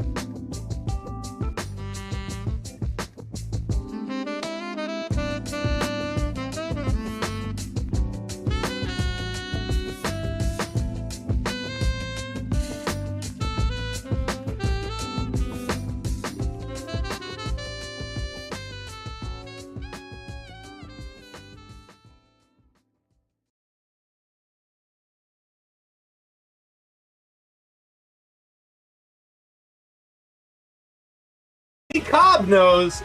Cobb knows